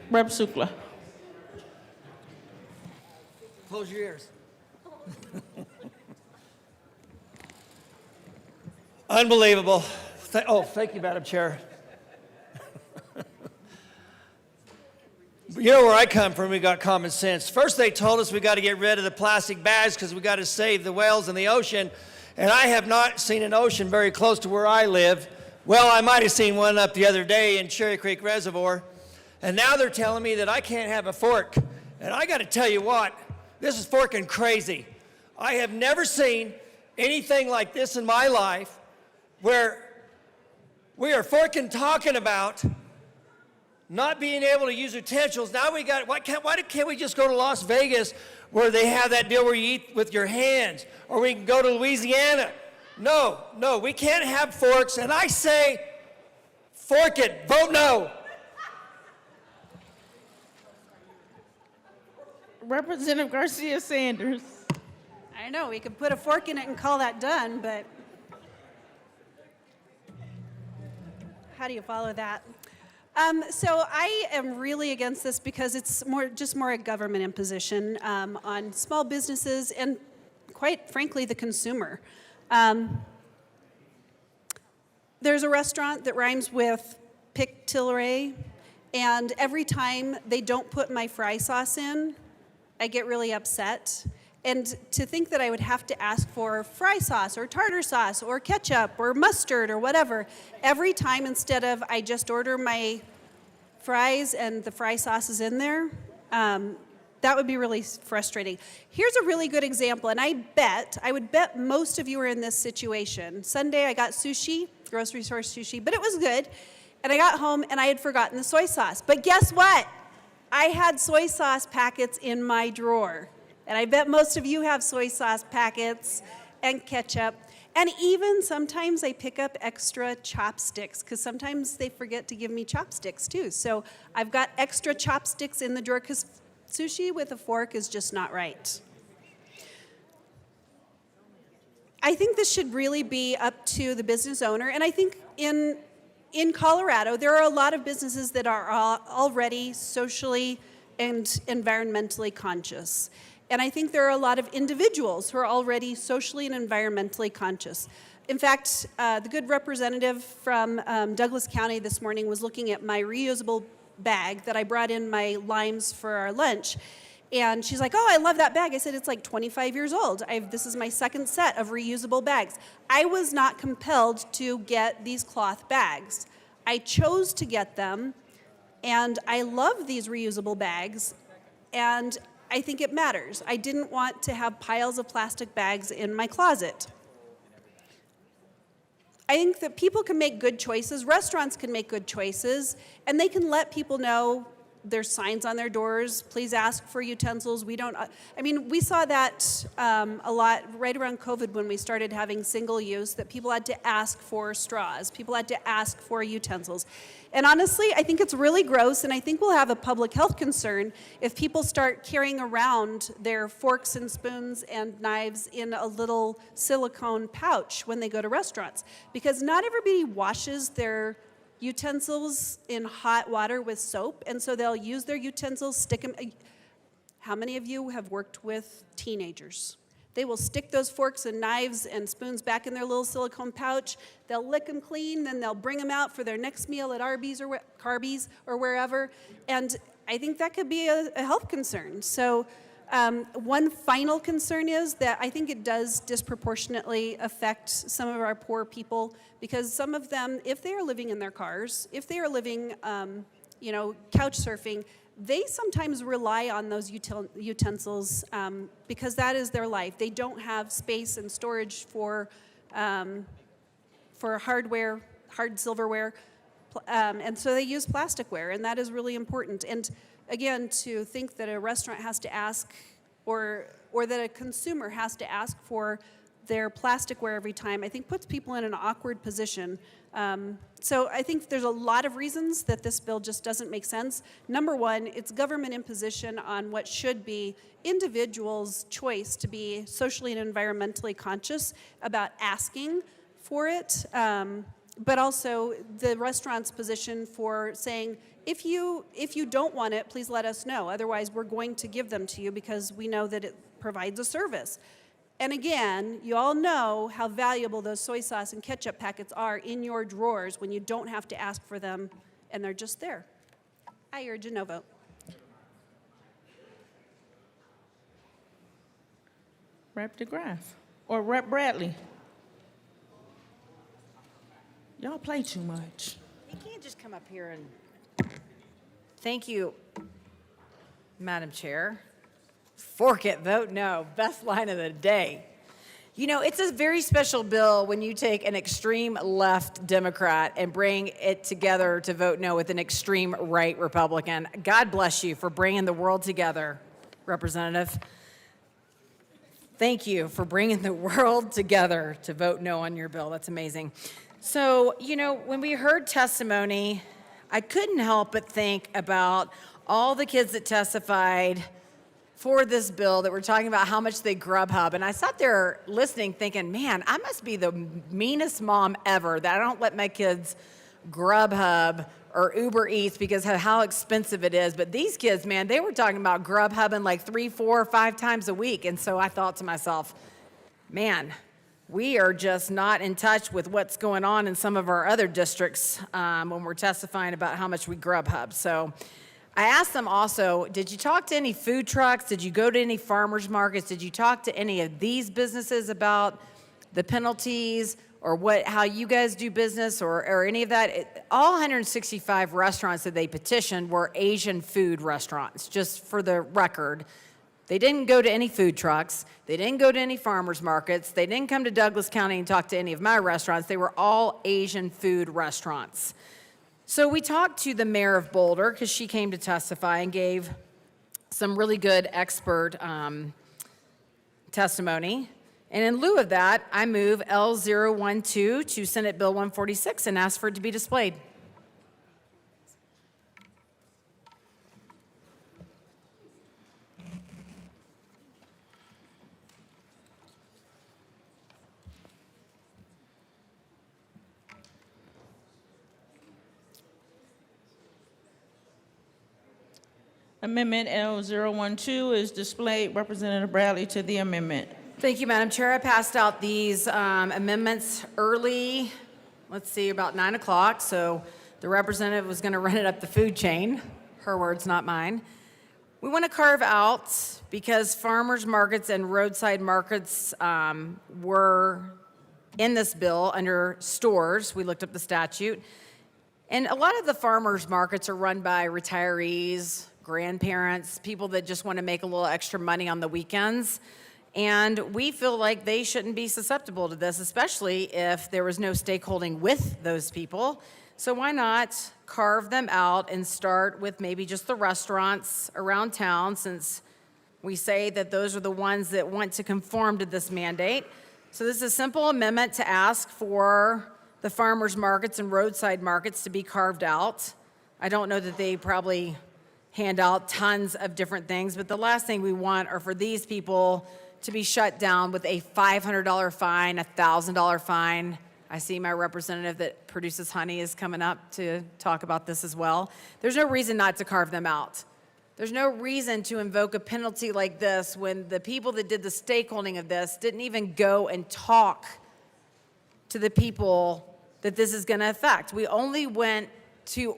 Rep. Sukla. Close your ears. Unbelievable. Thank you, Madam Chair. You know where I come from, we got common sense. First they told us we got to get rid of the plastic bags because we got to save the whales in the ocean. And I have not seen an ocean very close to where I live. Well, I might have seen one up the other day in Cherry Creek Reservoir. And now they're telling me that I can't have a fork. And I got to tell you what, this is forking crazy. I have never seen anything like this in my life where we are forking talking about not being able to use utensils. Now we got, why can't we just go to Las Vegas where they have that deal where you eat with your hands? Or we can go to Louisiana. No, we can't have forks. And I say, fork it, vote no. Representative Garcia Sanders. I know, we could put a fork in it and call that done, but how do you follow that? So I am really against this because it's more a government imposition on small businesses and, quite frankly, the consumer. There's a restaurant that rhymes with Pic-Tilleray, and every time they don't put my fry sauce in, I get really upset. And to think that I would have to ask for fry sauce or tartar sauce or ketchup or mustard or whatever every time instead of I just order my fries and the fry sauce is in there, that would be really frustrating. Here's a really good example, and I would bet most of you are in this situation. Sunday I got sushi, grocery store sushi, but it was good. And I got home and I had forgotten the soy sauce. But guess what? I had soy sauce packets in my drawer. And I bet most of you have soy sauce packets and ketchup. And even sometimes I pick up extra chopsticks because sometimes they forget to give me chopsticks too. So I've got extra chopsticks in the drawer because sushi with a fork is just not right. I think this should really be up to the business owner. And I think in Colorado, there are a lot of businesses that are already socially and environmentally conscious. And I think there are a lot of individuals who are already socially and environmentally conscious. In fact, the good representative from Douglas County this morning was looking at my reusable bag that I brought in my limes for our lunch. And she's like, oh, I love that bag. I said, it's like 25 years old. This is my second set of reusable bags. I was not compelled to get these cloth bags. I chose to get them, and I love these reusable bags, and I think it matters. I didn't want to have piles of plastic bags in my closet. I think that people can make good choices, restaurants can make good choices, and they can let people know. There's signs on their doors, please ask for utensils. We saw that a lot right around COVID when we started having single use, that people had to ask for straws, people had to ask for utensils. And honestly, I think it's really gross, and I think we'll have a public health concern if people start carrying around their forks and spoons and knives in a little silicone pouch when they go to restaurants. Because not everybody washes their utensils in hot water with soap, and so they'll use their utensils, stick them. How many of you have worked with teenagers? They will stick those forks and knives and spoons back in their little silicone pouch. They'll lick them clean, then they'll bring them out for their next meal at Arby's or Carby's or wherever. And I think that could be a health concern. So one final concern is that I think it does disproportionately affect some of our poor people, because some of them, if they are living in their cars, if they are living, couch surfing, they sometimes rely on those utensils because that is their life. They don't have space and storage for hardware, hard silverware, and so they use plasticware, and that is really important. And again, to think that a restaurant has to ask, or that a consumer has to ask for their plasticware every time, I think puts people in an awkward position. So I think there's a lot of reasons that this bill just doesn't make sense. Number one, it's government imposition on what should be individuals' choice to be socially and environmentally conscious about asking for it, but also the restaurant's position for saying, if you don't want it, please let us know. Otherwise, we're going to give them to you because we know that it provides a service. And again, you all know how valuable those soy sauce and ketchup packets are in your drawers when you don't have to ask for them and they're just there. I urge a no vote. Rep DeGraff or Rep Bradley. Y'all play too much. You can't just come up here and... Thank you, Madam Chair. Fork it, vote no. Best line of the day. You know, it's a very special bill when you take an extreme left Democrat and bring it together to vote no with an extreme right Republican. God bless you for bringing the world together, Representative. Thank you for bringing the world together to vote no on your bill. That's amazing. So, you know, when we heard testimony, I couldn't help but think about all the kids that testified for this bill that were talking about how much they Grubhub. And I sat there listening thinking, man, I must be the meanest mom ever that I don't let my kids Grubhub or Uber Eats because of how expensive it is. But these kids, man, they were talking about Grubhubbing like 3, 4, 5 times a week. And so I thought to myself, man, we are just not in touch with what's going on in some of our other districts when we're testifying about how much we Grubhub. So I asked them also, did you talk to any food trucks? Did you go to any farmers markets? Did you talk to any of these businesses about the penalties or how you guys do business or any of that? All 165 restaurants that they petitioned were Asian food restaurants, just for the record. They didn't go to any food trucks. They didn't go to any farmers markets. They didn't come to Douglas County and talk to any of my restaurants. They were all Asian food restaurants. So we talked to the mayor of Boulder because she came to testify and gave some really good expert testimony. And in lieu of that, I move L012 to Senate Bill 146 and ask for it to be displayed. Amendment L012 is displayed. Representative Bradley to the amendment. Thank you, Madam Chair. I passed out these amendments early, let's see, about 9 o'clock, so the representative was going to run it up the food chain. Her words, not mine. We want to carve out, because farmers markets and roadside markets were in this bill under stores. We looked up the statute. And a lot of the farmers markets are run by retirees, grandparents, people that just want to make a little extra money on the weekends. And we feel like they shouldn't be susceptible to this, especially if there was no stakeholding with those people. So why not carve them out and start with maybe just the restaurants around town, since we say that those are the ones that want to conform to this mandate. So this is a simple amendment to ask for the farmers markets and roadside markets to be carved out. I don't know that they probably hand out tons of different things, but the last thing we want are for these people to be shut down with a $500 fine, a $1,000 fine. I see my representative that produces honey is coming up to talk about this as well. There's no reason not to carve them out. There's no reason to invoke a penalty like this when the people that did the stakeholding of this didn't even go and talk to the people that this is going to affect. We only went to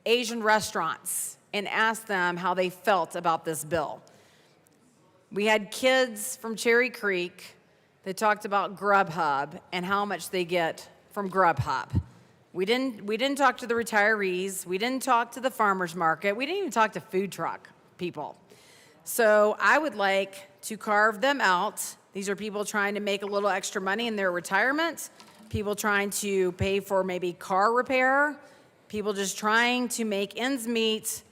Asian restaurants and asked them how they felt about this bill. We had kids from Cherry Creek that talked about Grubhub and how much they get from Grubhub. We didn't talk to the retirees. We didn't talk to the farmers market. We didn't even talk to food truck people. So I would like to carve them out. These are people trying to make a little extra money in their retirement, people trying to pay for maybe car repair, people just trying to make ends meet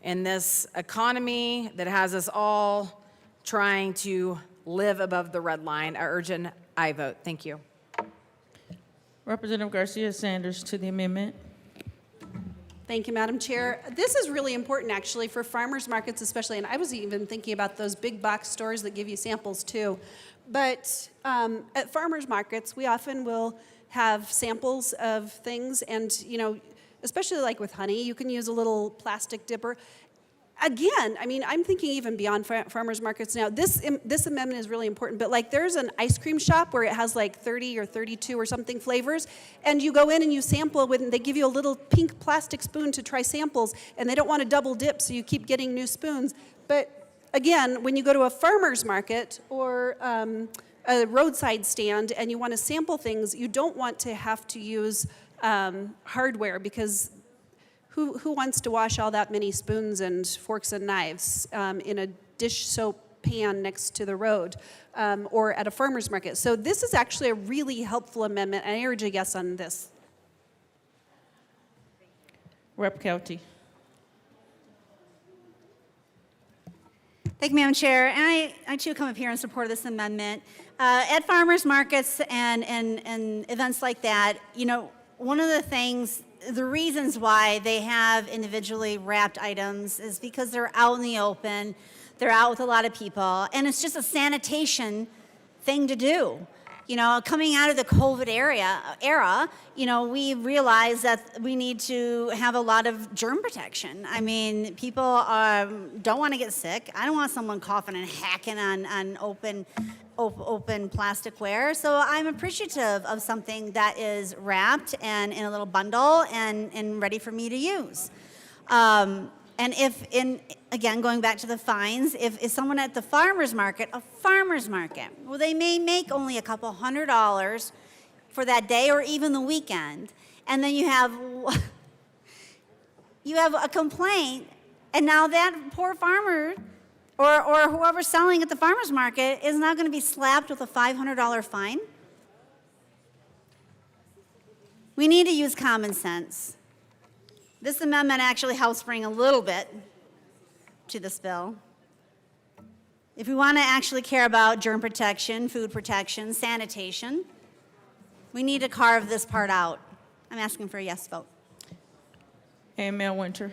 in this economy that has us all trying to live above the red line. I urge an aye vote. Thank you. Representative Garcia Sanders to the amendment. Thank you, Madam Chair. This is really important, actually, for farmers markets especially, and I was even thinking about those big box stores that give you samples too. But at farmers markets, we often will have samples of things, and especially like with honey, you can use a little plastic dipper. Again, I mean, I'm thinking even beyond farmers markets now. This amendment is really important, but like there's an ice cream shop where it has like 30 or 32 or something flavors, and you go in and you sample with, and they give you a little pink plastic spoon to try samples, and they don't want to double dip, so you keep getting new spoons. But again, when you go to a farmer's market or a roadside stand and you want to sample things, you don't want to have to use hardware, because who wants to wash all that many spoons and forks and knives in a dish soap pan next to the road or at a farmer's market? So this is actually a really helpful amendment, and I urge a yes on this. Rep. Kelty. Thank you, Madam Chair. And I too come up here in support of this amendment. At farmers markets and events like that, one of the things, the reasons why they have individually wrapped items is because they're out in the open, they're out with a lot of people, and it's just a sanitation thing to do. Coming out of the COVID era, we realize that we need to have a lot of germ protection. I mean, people don't want to get sick. I don't want someone coughing and hacking on open open plasticware. So I'm appreciative of something that is wrapped and in a little bundle and ready for me to use. And again, going back to the fines, if someone at the farmer's market, well, they may make only a couple $100 for that day or even the weekend, and then you have a complaint, and now that poor farmer or whoever's selling at the farmer's market is now going to be slapped with a $500 fine. We need to use common sense. This amendment actually helps bring a little bit to this bill. If we want to actually care about germ protection, food protection, sanitation, we need to carve this part out. I'm asking for a yes vote. Mayor Winter.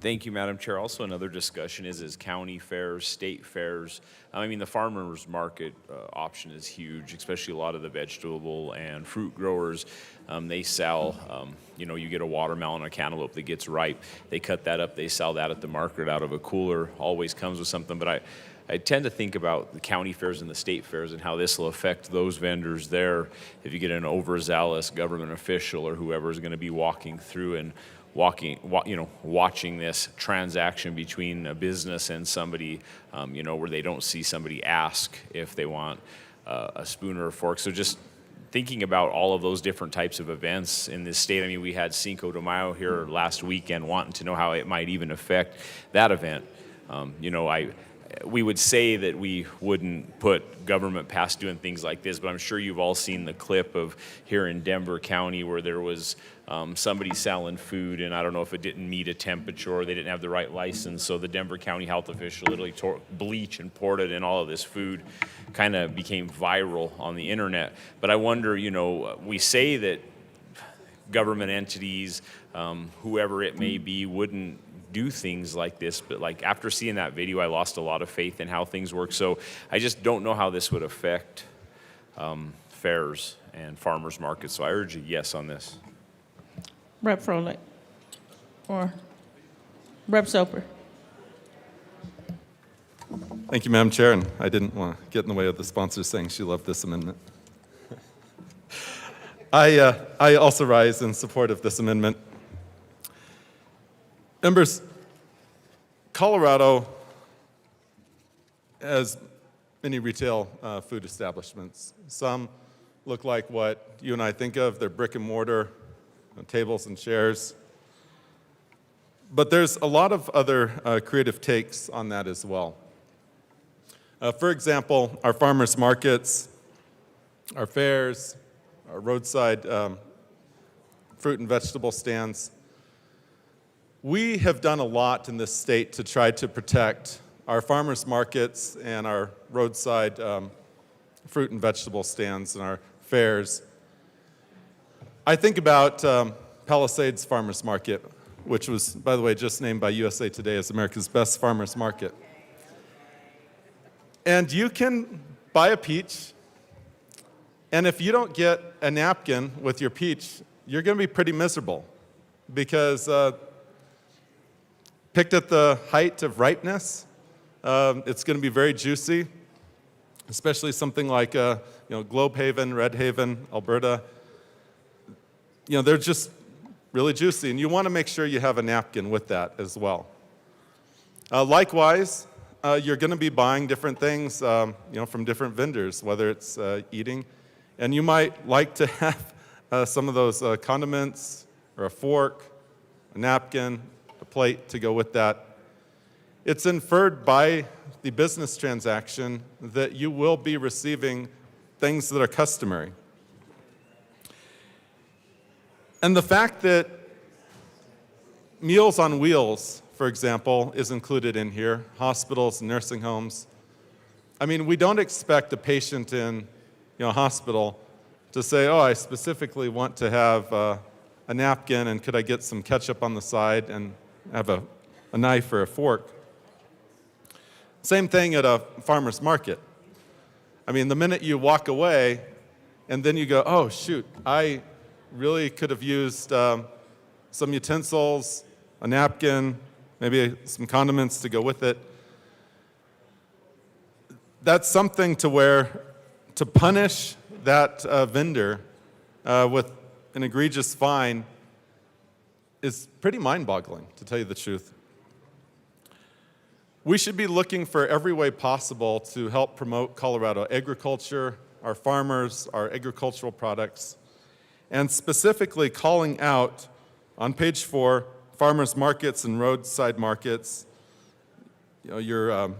Thank you, Madam Chair. Also, another discussion is county fairs, state fairs. I mean, the farmers market option is huge, especially a lot of the vegetable and fruit growers. They sell, you get a watermelon or cantaloupe that gets ripe. They cut that up, they sell that at the market out of a cooler. Always comes with something, but I tend to think about the county fairs and the state fairs and how this will affect those vendors there. If you get an overzealous government official or whoever is going to be walking through and watching this transaction between a business and somebody, where they don't see somebody ask if they want a spoon or a fork. So just thinking about all of those different types of events in this state. I mean, we had Cinco de Mayo here last weekend, wanting to know how it might even affect that event. We would say that we wouldn't put government past doing things like this, but I'm sure you've all seen the clip of here in Denver County where there was somebody selling food, and I don't know if it didn't meet a temperature or they didn't have the right license, so the Denver County health official literally bleach and poured it in all of this food. Kind of became viral on the internet. But I wonder, we say that government entities, whoever it may be, wouldn't do things like this, but like after seeing that video, I lost a lot of faith in how things work. So I just don't know how this would affect fairs and farmers markets. So I urge a yes on this. Rep. Froelich or Rep. Soper. Thank you, Madam Chair, and I didn't want to get in the way of the sponsor saying she loved this amendment. I also rise in support of this amendment. Members, Colorado has many retail food establishments. Some look like what you and I think of. They're brick and mortar, tables and chairs. But there's a lot of other creative takes on that as well. For example, our farmers markets, our fairs, our roadside fruit and vegetable stands. We have done a lot in this state to try to protect our farmers markets and our roadside fruit and vegetable stands and our fairs. I think about Palisades Farmers Market, which was, by the way, just named by USA Today as America's best farmers market. And you can buy a peach, and if you don't get a napkin with your peach, you're going to be pretty miserable because picked at the height of ripeness, it's going to be very juicy, especially something like Globehaven, Red Haven, Alberta. They're just really juicy, and you want to make sure you have a napkin with that as well. Likewise, you're going to be buying different things, from different vendors, whether it's eating, and you might like to have some of those condiments or a fork, a napkin, a plate to go with that. It's inferred by the business transaction that you will be receiving things that are customary. And the fact that Meals on Wheels, for example, is included in here, hospitals, nursing homes. I mean, we don't expect a patient in a hospital to say, oh, I specifically want to have a napkin, and could I get some ketchup on the side and have a knife or a fork. Same thing at a farmer's market. I mean, the minute you walk away and then you go, oh, shoot, I really could have used some utensils, a napkin, maybe some condiments to go with it. that's something to where to punish that vendor with an egregious fine is pretty mind-boggling, to tell you the truth. We should be looking for every way possible to help promote Colorado agriculture, our farmers, our agricultural products, and specifically calling out on page 4, farmers markets and roadside markets, your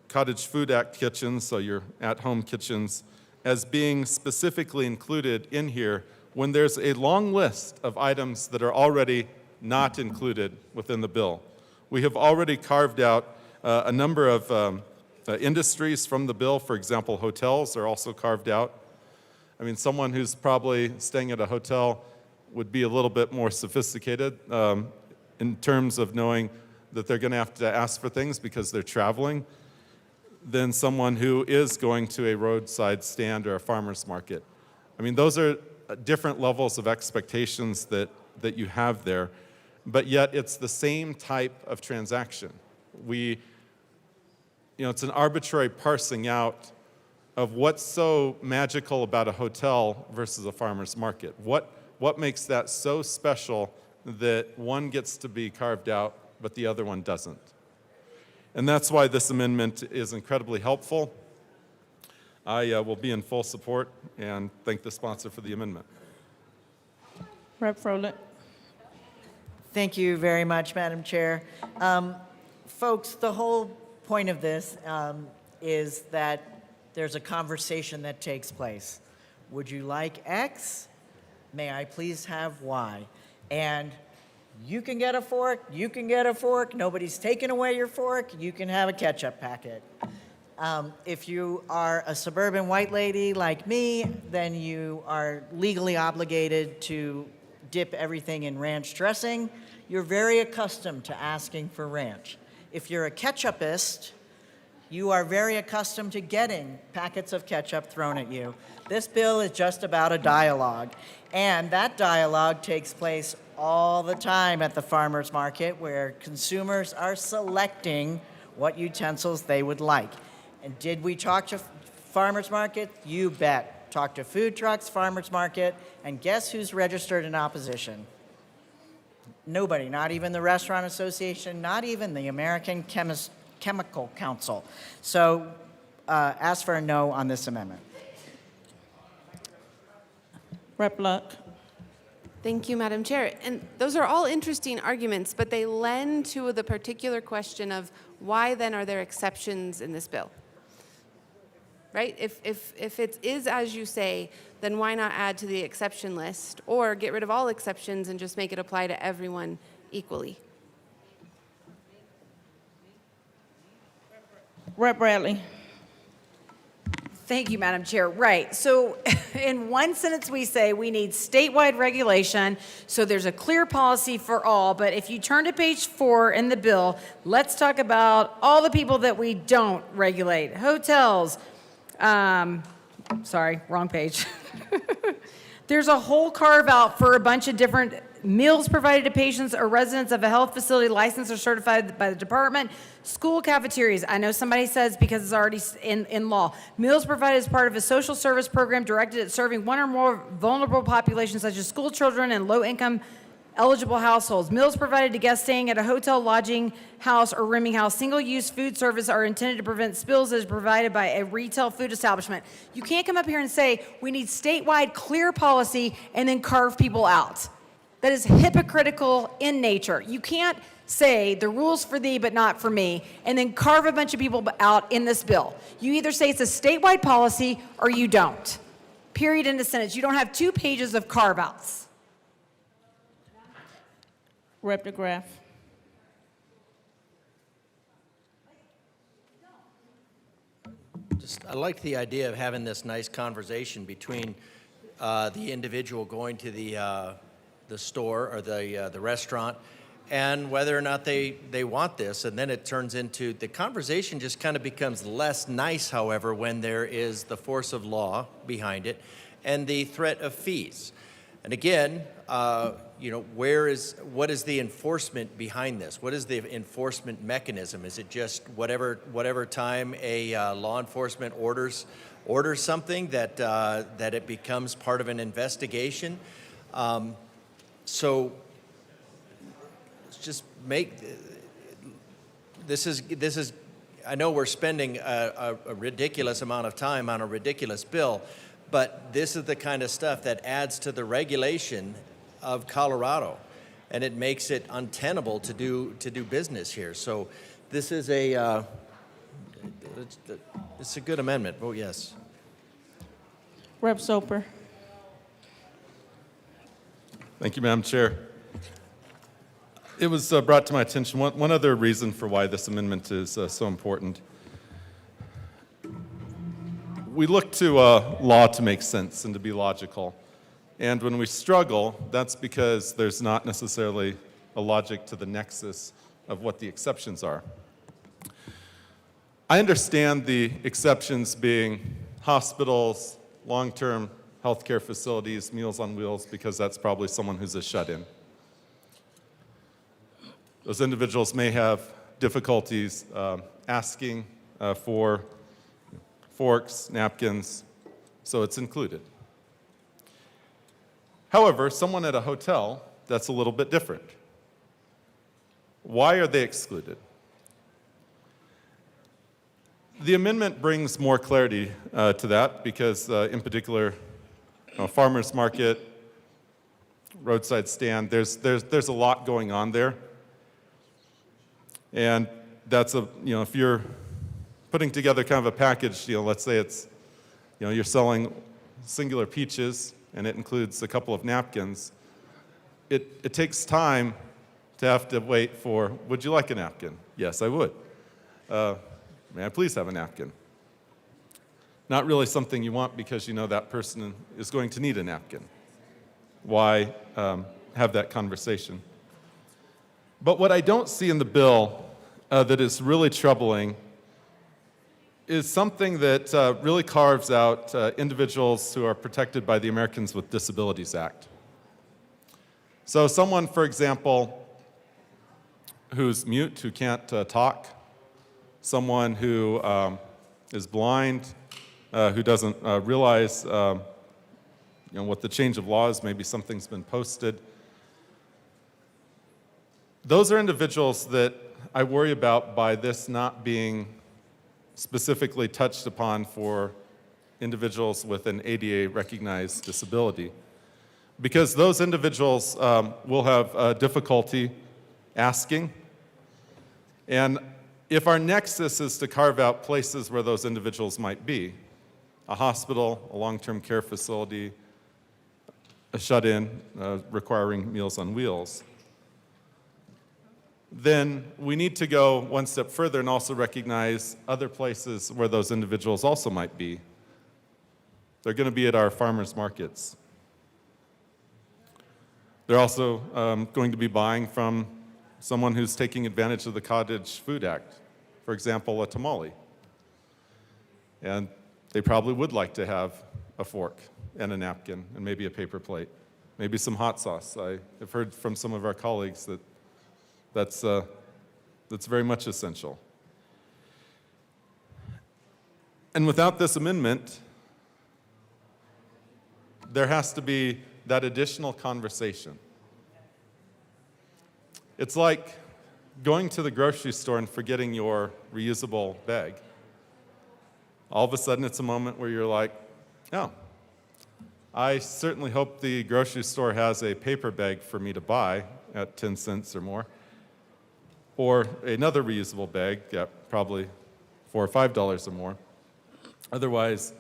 Cottage Food Act kitchens, so your at-home kitchens, as being specifically included in here when there's a long list of items that are already not included within the bill. We have already carved out a number of industries from the bill. For example, hotels are also carved out. I mean, someone who's probably staying at a hotel would be a little bit more sophisticated in terms of knowing that they're going to have to ask for things because they're traveling than someone who is going to a roadside stand or a farmer's market. I mean, those are different levels of expectations that you have there, but yet it's the same type of transaction. It's an arbitrary parsing out of what's so magical about a hotel versus a farmer's market. What makes that so special that one gets to be carved out, but the other one doesn't? And that's why this amendment is incredibly helpful. I will be in full support and thank the sponsor for the amendment. Rep. Froelich. Thank you very much, Madam Chair. Folks, the whole point of this is that there's a conversation that takes place. Would you like X? May I please have Y? And you can get a fork, you can get a fork, nobody's taking away your fork, you can have a ketchup packet. If you are a suburban white lady like me, then you are legally obligated to dip everything in ranch dressing. You're very accustomed to asking for ranch. If you're a ketchupist, you are very accustomed to getting packets of ketchup thrown at you. This bill is just about a dialogue, and that dialogue takes place all the time at the farmer's market where consumers are selecting what utensils they would like. And did we talk to farmer's market? You bet. Talk to food trucks, farmer's market, and guess who's registered in opposition? Nobody, not even the Restaurant Association, not even the American Chemical Council. So ask for a no on this amendment. Rep. Luck. Thank you, Madam Chair. And those are all interesting arguments, but they lend to the particular question of why then are there exceptions in this bill? Right? If it is as you say, then why not add to the exception list or get rid of all exceptions and just make it apply to everyone equally? Rep. Bradley. Thank you, Madam Chair. Right. So in one sentence, we say we need statewide regulation, so there's a clear policy for all. But if you turn to page 4 in the bill, let's talk about all the people that we don't regulate. Hotels. Sorry, wrong page. There's a whole carve out for a bunch of different meals provided to patients or residents of a health facility licensed or certified by the department. School cafeterias, I know somebody says because it's already in law. Meals provided as part of a social service program directed at serving one or more vulnerable populations such as school children and low-income eligible households. Meals provided to guests staying at a hotel, lodging house, or rooming house. Single-use food service are intended to prevent spills as provided by a retail food establishment. You can't come up here and say we need statewide clear policy and then carve people out. That is hypocritical in nature. You can't say the rules for thee but not for me and then carve a bunch of people out in this bill. You either say it's a statewide policy or you don't. Period, end of sentence. You don't have 2 pages of carve-outs. Rep. DeGraff. I like the idea of having this nice conversation between the individual going to the store or the restaurant and whether or not they want this. And then it turns into, the conversation just kind of becomes less nice, however, when there is the force of law behind it and the threat of fees. And again, what is the enforcement behind this? What is the enforcement mechanism? Is it just whatever time a law enforcement orders something that it becomes part of an investigation? So let's just make this is. I know we're spending a ridiculous amount of time on a ridiculous bill, but this is the kind of stuff that adds to the regulation of Colorado, and it makes it untenable to do business here. So this is it's a good amendment. Vote yes. Rep. Soper. Thank you, Madam Chair. It was brought to my attention one other reason for why this amendment is so important. We look to law to make sense and to be logical. And when we struggle, that's because there's not necessarily a logic to the nexus of what the exceptions are. I understand the exceptions being hospitals, long-term healthcare facilities, Meals on Wheels, because that's probably someone who's a shut-in. Those individuals may have difficulties asking for forks, napkins, so it's included. However, someone at a hotel, that's a little bit different. Why are they excluded? The amendment brings more clarity to that because, in particular, farmers market, roadside stand, there's a lot going on there. And that's if you're putting together kind of a package, let's say it's, you're selling singular peaches and it includes a couple of napkins, it takes time to have to wait for, would you like a napkin? Yes, I would. May I please have a napkin? Not really something you want because you know that person is going to need a napkin. Why have that conversation? But what I don't see in the bill that is really troubling is something that really carves out individuals who are protected by the Americans with Disabilities Act. So someone, for example, who's mute, who can't talk, someone who is blind, who doesn't realize what the change of law is, maybe something's been posted. Those are individuals that I worry about by this not being specifically touched upon for individuals with an ADA-recognized disability. Because those individuals will have difficulty asking. And if our nexus is to carve out places where those individuals might be, a hospital, a long-term care facility, a shut-in requiring Meals on Wheels, then we need to go one step further and also recognize other places where those individuals also might be. They're going to be at our farmers markets. They're also going to be buying from someone who's taking advantage of the Cottage Food Act, for example, a tamale. And they probably would like to have a fork and a napkin and maybe a paper plate, maybe some hot sauce. I have heard from some of our colleagues that that's very much essential. And without this amendment, there has to be that additional conversation. It's like going to the grocery store and forgetting your reusable bag. All of a sudden, it's a moment where you're like, oh, I certainly hope the grocery store has a paper bag for me to buy at 10 cents or more. Or another reusable bag at probably $4 or $5 or more. Otherwise,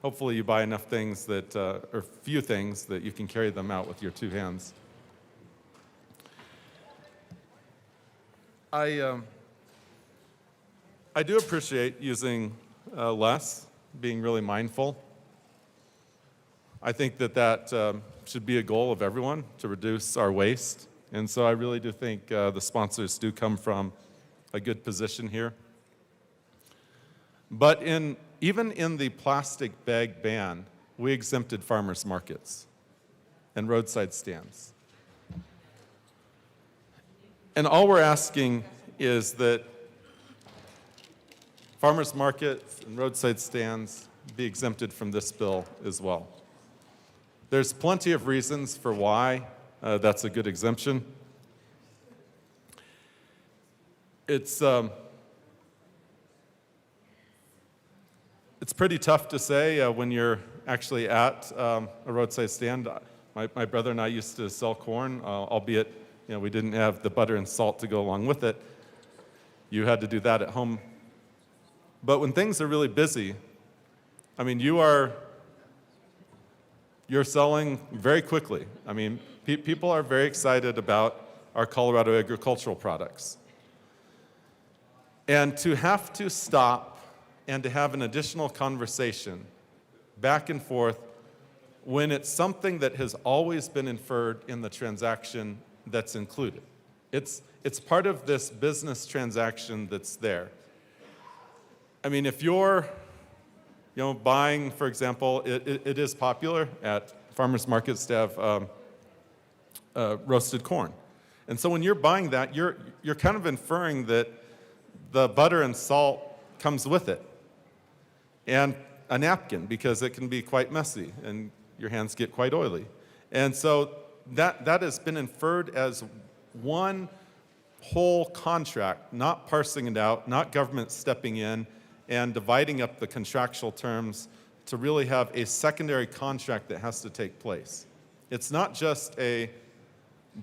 hopefully you buy enough things that, or few things that you can carry them out with your two hands. I do appreciate using less, being really mindful. I think that should be a goal of everyone, to reduce our waste. And so I really do think the sponsors do come from a good position here. But even in the plastic bag ban, we exempted farmers markets. and roadside stands. And all we're asking is that farmers markets and roadside stands be exempted from this bill as well. There's plenty of reasons for why that's a good exemption. It's pretty tough to say when you're actually at a roadside stand. My brother and I used to sell corn, albeit we didn't have the butter and salt to go along with it. You had to do that at home. But when things are really busy, I mean, you're selling very quickly. I mean, people are very excited about our Colorado agricultural products. And to have to stop and to have an additional conversation back and forth when it's something that has always been inferred in the transaction that's included. It's part of this business transaction that's there. I mean, if you're buying, for example, it is popular at farmers markets to have roasted corn. And so when you're buying that, you're kind of inferring that the butter and salt comes with it. And a napkin, because it can be quite messy and your hands get quite oily. And so that has been inferred as one whole contract, not parsing it out, not government stepping in and dividing up the contractual terms to really have a secondary contract that has to take place. It's not just a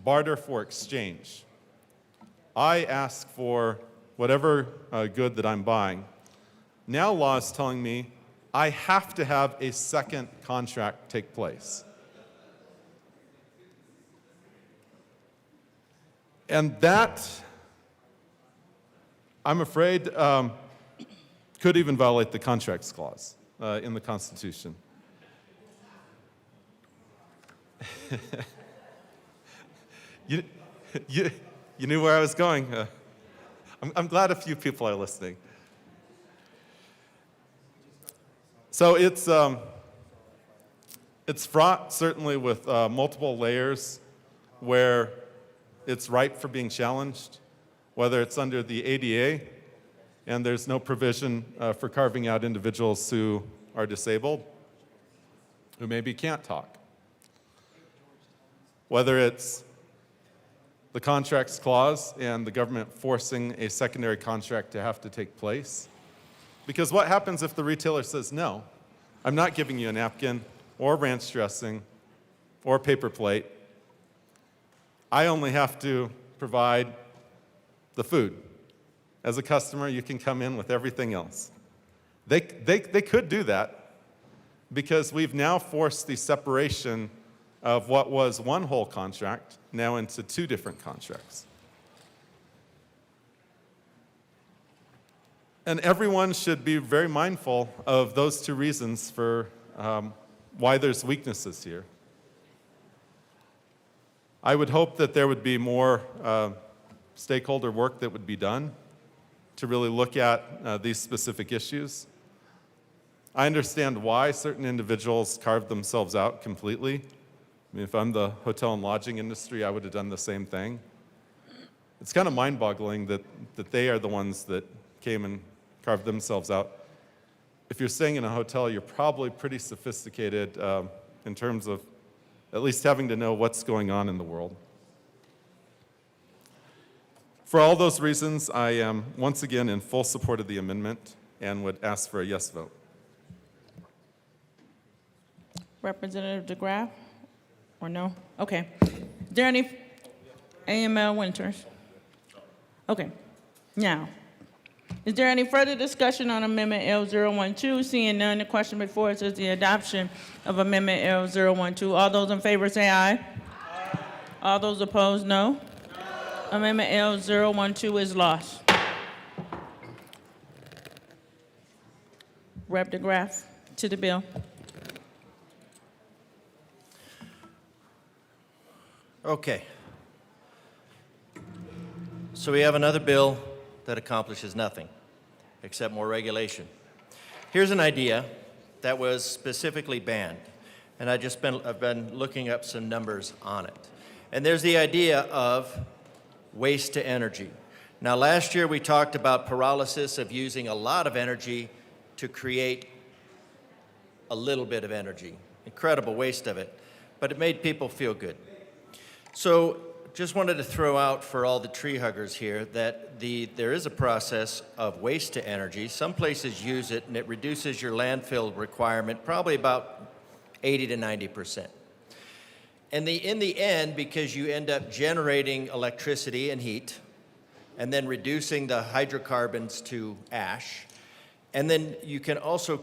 barter for exchange. I ask for whatever good that I'm buying. Now law is telling me I have to have a second contract take place. And that, I'm afraid, could even violate the Contracts Clause in the Constitution. You knew where I was going. I'm glad a few people are listening. So it's fraught certainly with multiple layers where it's ripe for being challenged, whether it's under the ADA, and there's no provision for carving out individuals who are disabled, who maybe can't talk. Whether it's the Contracts Clause and the government forcing a secondary contract to have to take place. Because what happens if the retailer says, no, I'm not giving you a napkin or ranch dressing or paper plate. I only have to provide the food. As a customer, you can come in with everything else. They could do that because we've now forced the separation of what was one whole contract now into two different contracts. And everyone should be very mindful of those two reasons for why there's weaknesses here. I would hope that there would be more stakeholder work that would be done to really look at these specific issues. I understand why certain individuals carved themselves out completely. I mean, if I'm the hotel and lodging industry, I would have done the same thing. It's kind of mind-boggling that they are the ones that came and carved themselves out. If you're staying in a hotel, you're probably pretty sophisticated in terms of at least having to know what's going on in the world. For all those reasons, I am once again in full support of the amendment and would ask for a yes vote. Representative DeGraff, or no? Okay. Is there any AML Winters? Okay. Now, is there any further discussion on Amendment L012? Seeing none, the question before us is the adoption of Amendment L012. All those in favor say aye. Aye. All those opposed, no. Amendment L012 is lost. Rep. DeGraff to the bill. Okay. So we have another bill that accomplishes nothing except more regulation. Here's an idea that was specifically banned, and I've been looking up some numbers on it. And there's the idea of waste to energy. Now, last year we talked about paralysis of using a lot of energy to create a little bit of energy. Incredible waste of it, but it made people feel good. So just wanted to throw out for all the tree huggers here that there is a process of waste to energy. Some places use it, and it reduces your landfill requirement probably about 80 to 90%. And in the end, because you end up generating electricity and heat, and then reducing the hydrocarbons to ash, and then you can also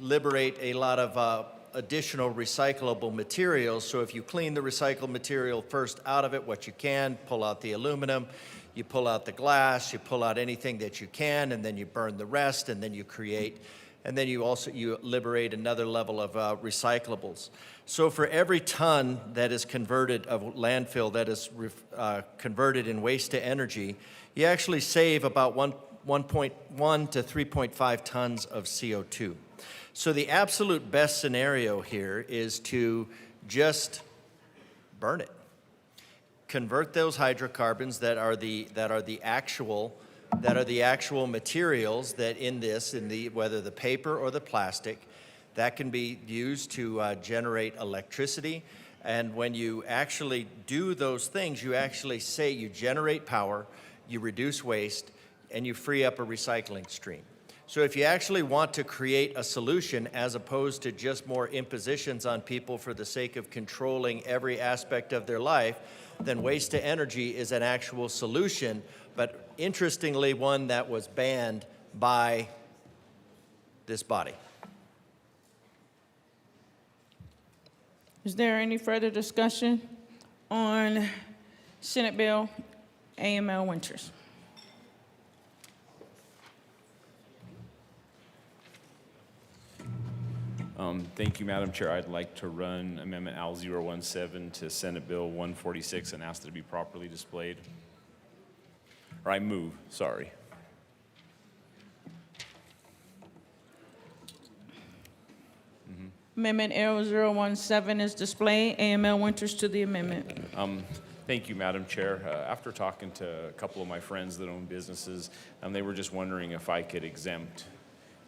liberate a lot of additional recyclable materials. So if you clean the recycled material first out of it, what you can, pull out the aluminum, you pull out the glass, you pull out anything that you can, and then you burn the rest, and then you create, and then you liberate another level of recyclables. So for every ton that is converted of landfill that is converted in waste to energy, you actually save about 1.1 to 3.5 tons of CO2. So the absolute best scenario here is to just burn it. Convert those hydrocarbons that are the actual materials that whether the paper or the plastic, that can be used to generate electricity. And when you actually do those things, you actually you generate power, you reduce waste, and you free up a recycling stream. So if you actually want to create a solution as opposed to just more impositions on people for the sake of controlling every aspect of their life, then waste to energy is an actual solution, but interestingly, one that was banned by this body. Is there any further discussion on Senate Bill AML Winters? Thank you, Madam Chair. I'd like to run Amendment L017 to Senate Bill 146 and ask that it be properly displayed. Or I move, sorry. Amendment L017 is displayed. AML Winters to the amendment. Thank you, Madam Chair. After talking to a couple of my friends that own businesses, they were just wondering if I could exempt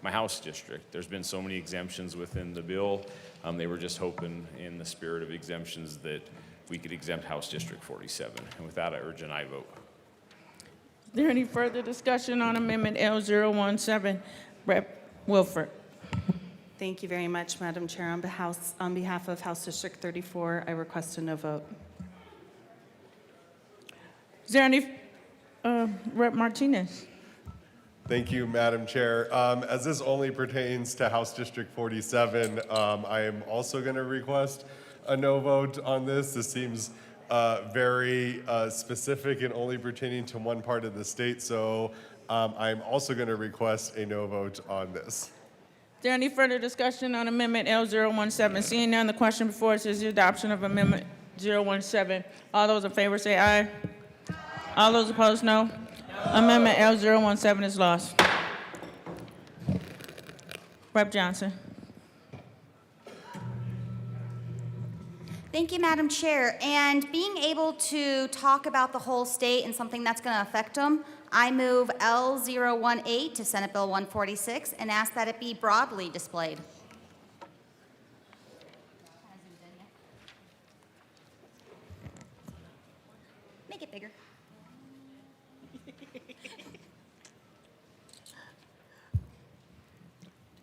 my house district. There's been so many exemptions within the bill. They were just hoping in the spirit of exemptions that we could exempt House District 47. And with that, I urge an aye vote. Is there any further discussion on Amendment L017? Rep. Wilford. Thank you very much, Madam Chair. On behalf of House District 34, I request a no vote. Is there any, Rep. Martinez? Thank you, Madam Chair. As this only pertains to House District 47, I am also going to request a no vote on this. This seems very specific and only pertaining to one part of the state, so I'm also going to request a no vote on this. Is there any further discussion on Amendment L017? Seeing none, the question before us is the adoption of Amendment 017. All those in favor say aye. All those opposed, no. Amendment L017 is lost. Rep. Johnson. Thank you, Madam Chair. And being able to talk about the whole state and something that's going to affect them, I move L018 to Senate Bill 146 and ask that it be broadly displayed. Make it bigger.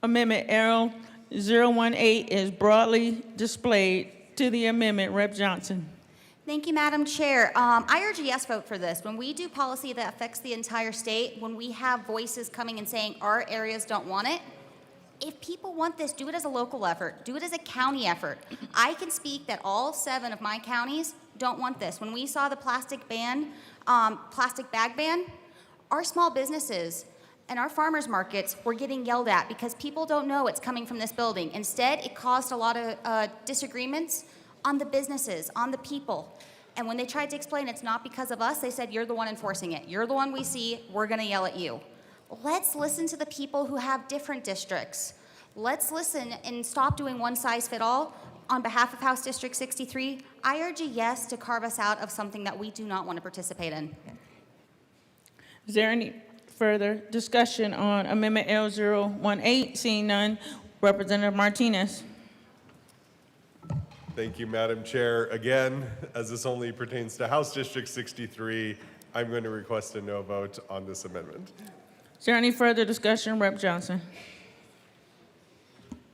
Amendment L018 is broadly displayed to the amendment. Rep. Johnson. Thank you, Madam Chair. I urge a yes vote for this. When we do policy that affects the entire state, when we have voices coming and saying our areas don't want it, if people want this, do it as a local effort. Do it as a county effort. I can speak that all 7 of my counties don't want this. When we saw the plastic bag ban, our small businesses and our farmers markets were getting yelled at because people don't know it's coming from this building. Instead, it caused a lot of disagreements on the businesses, on the people. And when they tried to explain it's not because of us, they said, you're the one enforcing it. You're the one we see, we're gonna yell at you. Let's listen to the people who have different districts. Let's listen and stop doing one size fit all. on behalf of House District 63, I urge a yes to carve us out of something that we do not want to participate in. Is there any further discussion on Amendment L018? Seeing none, Representative Martinez. Thank you, Madam Chair. Again, as this only pertains to House District 63, I'm going to request a no vote on this amendment. Is there any further discussion? Rep. Johnson.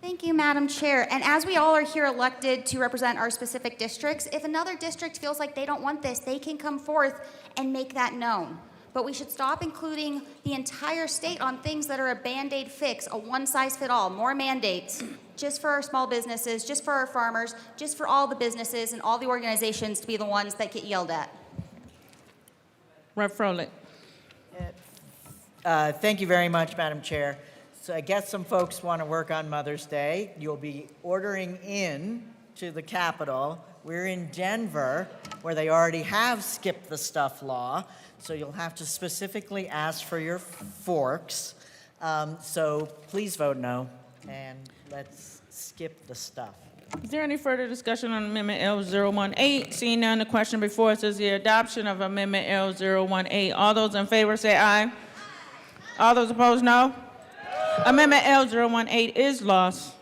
Thank you, Madam Chair. And as we all are here elected to represent our specific districts, if another district feels like they don't want this, they can come forth and make that known. But we should stop including the entire state on things that are a Band-Aid fix, a one-size-fit-all, more mandates, just for our small businesses, just for our farmers, just for all the businesses and all the organizations to be the ones that get yelled at. Rep. Froelich. Thank you very much, Madam Chair. So I guess some folks want to work on Mother's Day. You'll be ordering in to the Capitol. We're in Denver, where they already have skip the stuff law. So you'll have to specifically ask for your forks. So please vote no, and let's skip the stuff. Is there any further discussion on Amendment L018? Seeing none, the question before us is the adoption of Amendment L018. All those in favor say aye. All those opposed, no. Amendment L018 is lost.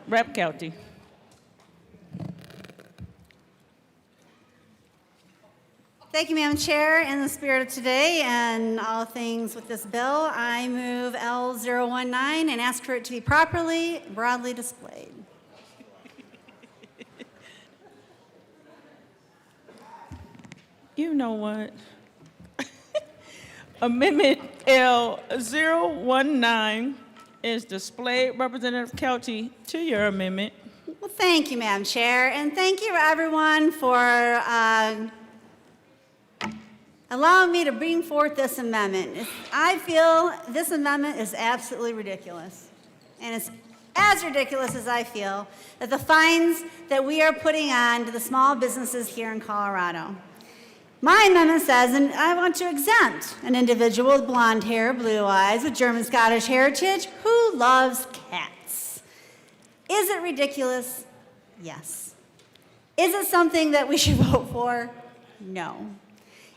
Rep. Kelty. Thank you, Madam Chair. In the spirit of today and all things with this bill, I move L019 and ask for it to be properly, broadly displayed. You know what? Amendment L019 is displayed. Representative Kelty, to your amendment. Well, thank you, Madam Chair, and thank you, everyone, for allowing me to bring forth this amendment. I feel this amendment is absolutely ridiculous, and it's as ridiculous as I feel that the fines that we are putting on to the small businesses here in Colorado. My amendment says, and I want to exempt an individual with blonde hair, blue eyes, with German-Scottish heritage who loves cats. Is it ridiculous? Yes. Is it something that we should vote for? No.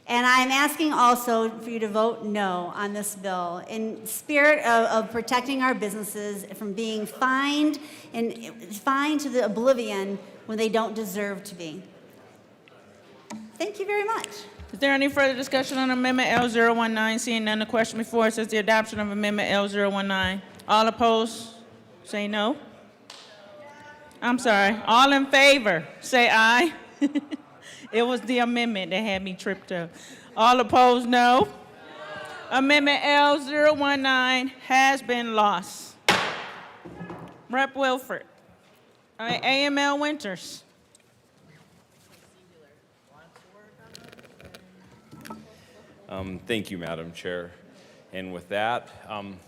And I'm asking also for you to vote no on this bill in spirit of protecting our businesses from being fined to the oblivion when they don't deserve to be. Thank you very much. Is there any further discussion on Amendment L019? Seeing none, the question before us is the adoption of Amendment L019. All opposed, say no. I'm sorry. All in favor, say aye. It was the amendment that had me tripped up. All opposed, no. Amendment L019 has been lost. Rep. Wilford. AML Winters. Thank you, Madam Chair. And with that,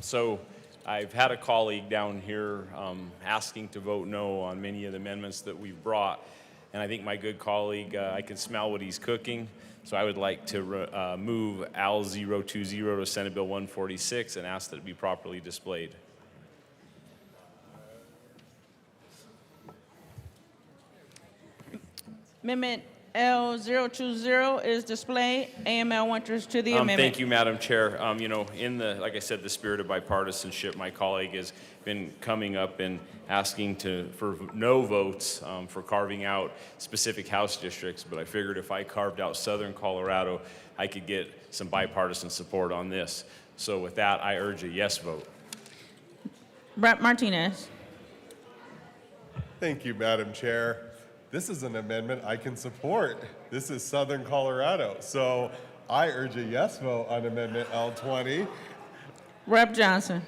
so I've had a colleague down here asking to vote no on many of the amendments that we've brought. And I think my good colleague, I can smell what he's cooking. So I would like to move L020 to Senate Bill 146 and ask that it be properly displayed. Amendment L020 is displayed. AML Winters to the amendment. Thank you, Madam Chair. You know, in the, like I said, the spirit of bipartisanship, my colleague has been coming up and asking for no votes for carving out specific House districts, but I figured if I carved out Southern Colorado, I could get some bipartisan support on this. So with that, I urge a yes vote. Rep. Martinez. Thank you, Madam Chair. This is an amendment I can support. This is Southern Colorado. So I urge a yes vote on Amendment L20. Rep. Johnson.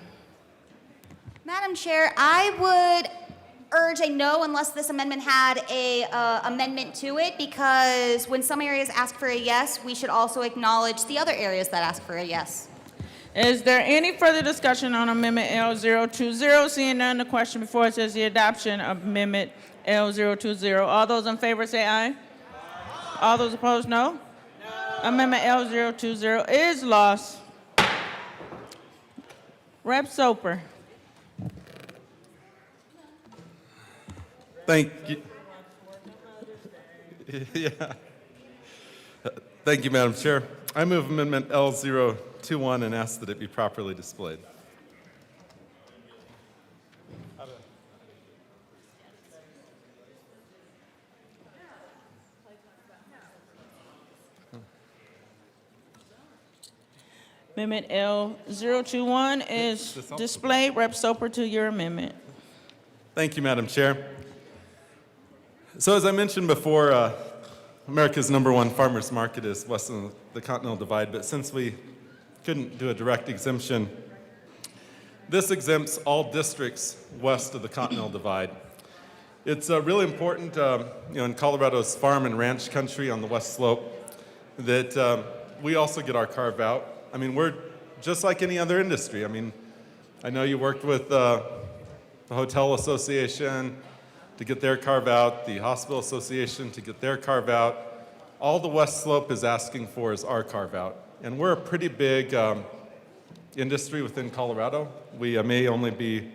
Madam Chair, I would urge a no unless this amendment had a amendment to it, because when some areas ask for a yes, we should also acknowledge the other areas that ask for a yes. Is there any further discussion on Amendment L020? Seeing none, the question before us is the adoption of Amendment L020. All those in favor say aye. All those opposed, no. Amendment L020 is lost. Rep. Soper. Thank you. Yeah. Thank you, Madam Chair. I move Amendment L021 and ask that it be properly displayed. Amendment L021 is displayed. Rep. Soper, to your amendment. Thank you, Madam Chair. So as I mentioned before, America's #1 farmers market is west of the Continental Divide, but since we couldn't do a direct exemption, this exempts all districts west of the Continental Divide. It's really important, in Colorado's farm and ranch country on the west slope, that we also get our carve out. I mean, we're just like any other industry. I mean, I know you worked with the Hotel Association to get their carve out, the Hospital Association to get their carve out. All the West Slope is asking for is our carve out. And we're a pretty big industry within Colorado. We may only be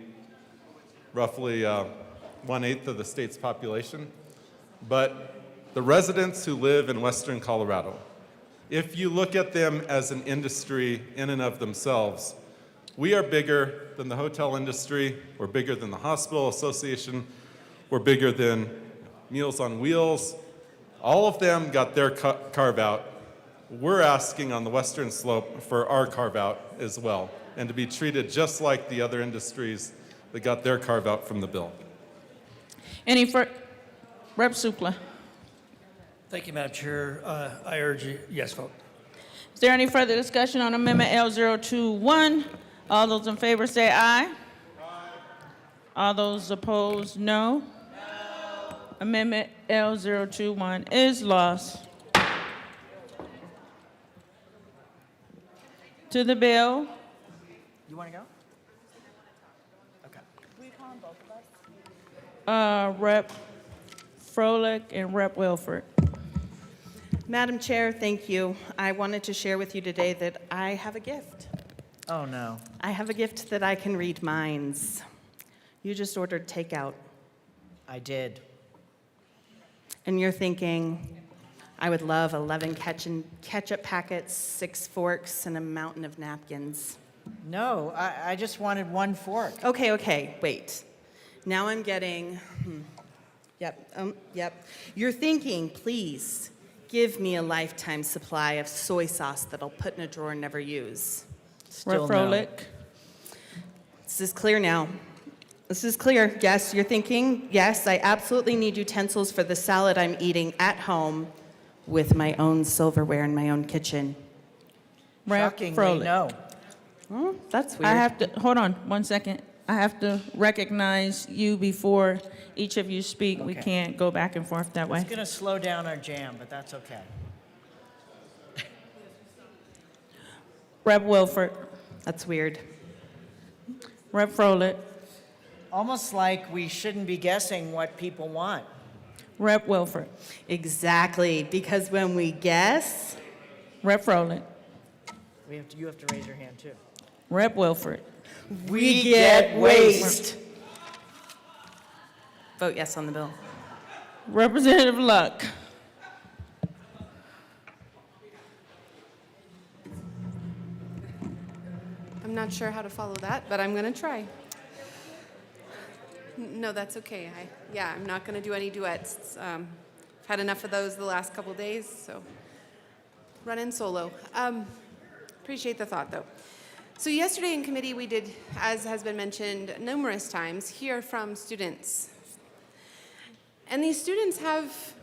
roughly 1/8 of the state's population. But the residents who live in Western Colorado, if you look at them as an industry in and of themselves, we are bigger than the hotel industry, we're bigger than the Hospital Association, we're bigger than Meals on Wheels. All of them got their carve out. We're asking on the Western Slope for our carve out as well, and to be treated just like the other industries that got their carve out from the bill. Any Rep. Supla. Thank you, Madam Chair. I urge a yes vote. Is there any further discussion on Amendment L021? All those in favor say aye. All those opposed, no. Amendment L021 is lost. To the bill. You want to go? Okay. Rep. Froelich and Rep. Wilford. Madam Chair, thank you. I wanted to share with you today that I have a gift. Oh, no. I have a gift that I can read minds. You just ordered takeout. I did. And you're thinking, I would love 11 ketchup packets, 6 forks, and a mountain of napkins. No, I just wanted 1 fork. Okay, wait. Now I'm getting, yep. You're thinking, please, give me a lifetime supply of soy sauce that I'll put in a drawer and never use. Rep. Froelich. This is clear now. This is clear. Yes, you're thinking, yes, I absolutely need utensils for the salad I'm eating at home with my own silverware in my own kitchen. Rep. Shockingly, Froelich. no. Oh, that's weird. I have to, hold on 1 second. I have to recognize you before each of you speak. We Okay. can't go back and forth that way. It's going to slow down our jam, but that's okay. Rep. Wilford. That's weird. Rep. Froelich. Almost like we shouldn't be guessing what people want. Rep. Wilford. Exactly, because when we guess, Rep. Froelich. You have to raise your hand, too. Rep. Wilford. we get waste. Vote yes on the bill. Representative Luck. I'm not sure how to follow that, but I'm going to try. No, that's okay. I'm not going to do any duets. I've had enough of those the last couple days, so run in solo. Appreciate the thought, though. So yesterday in committee, we did, as has been mentioned numerous times, hear from students. And these students have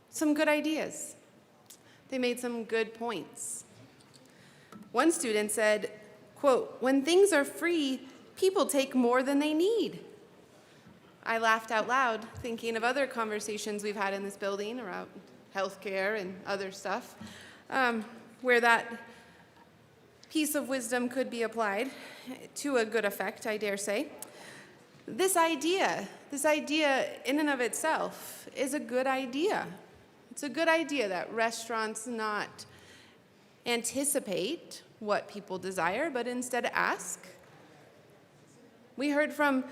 some good ideas. They made some good points. One student said, quote, "When things are free, people take more than they need." I laughed out loud, thinking of other conversations we've had in this building around healthcare and other stuff, where that piece of wisdom could be applied to a good effect, I dare say. This idea in and of itself is a good idea. It's a good idea that restaurants not anticipate what people desire, but instead ask. We heard from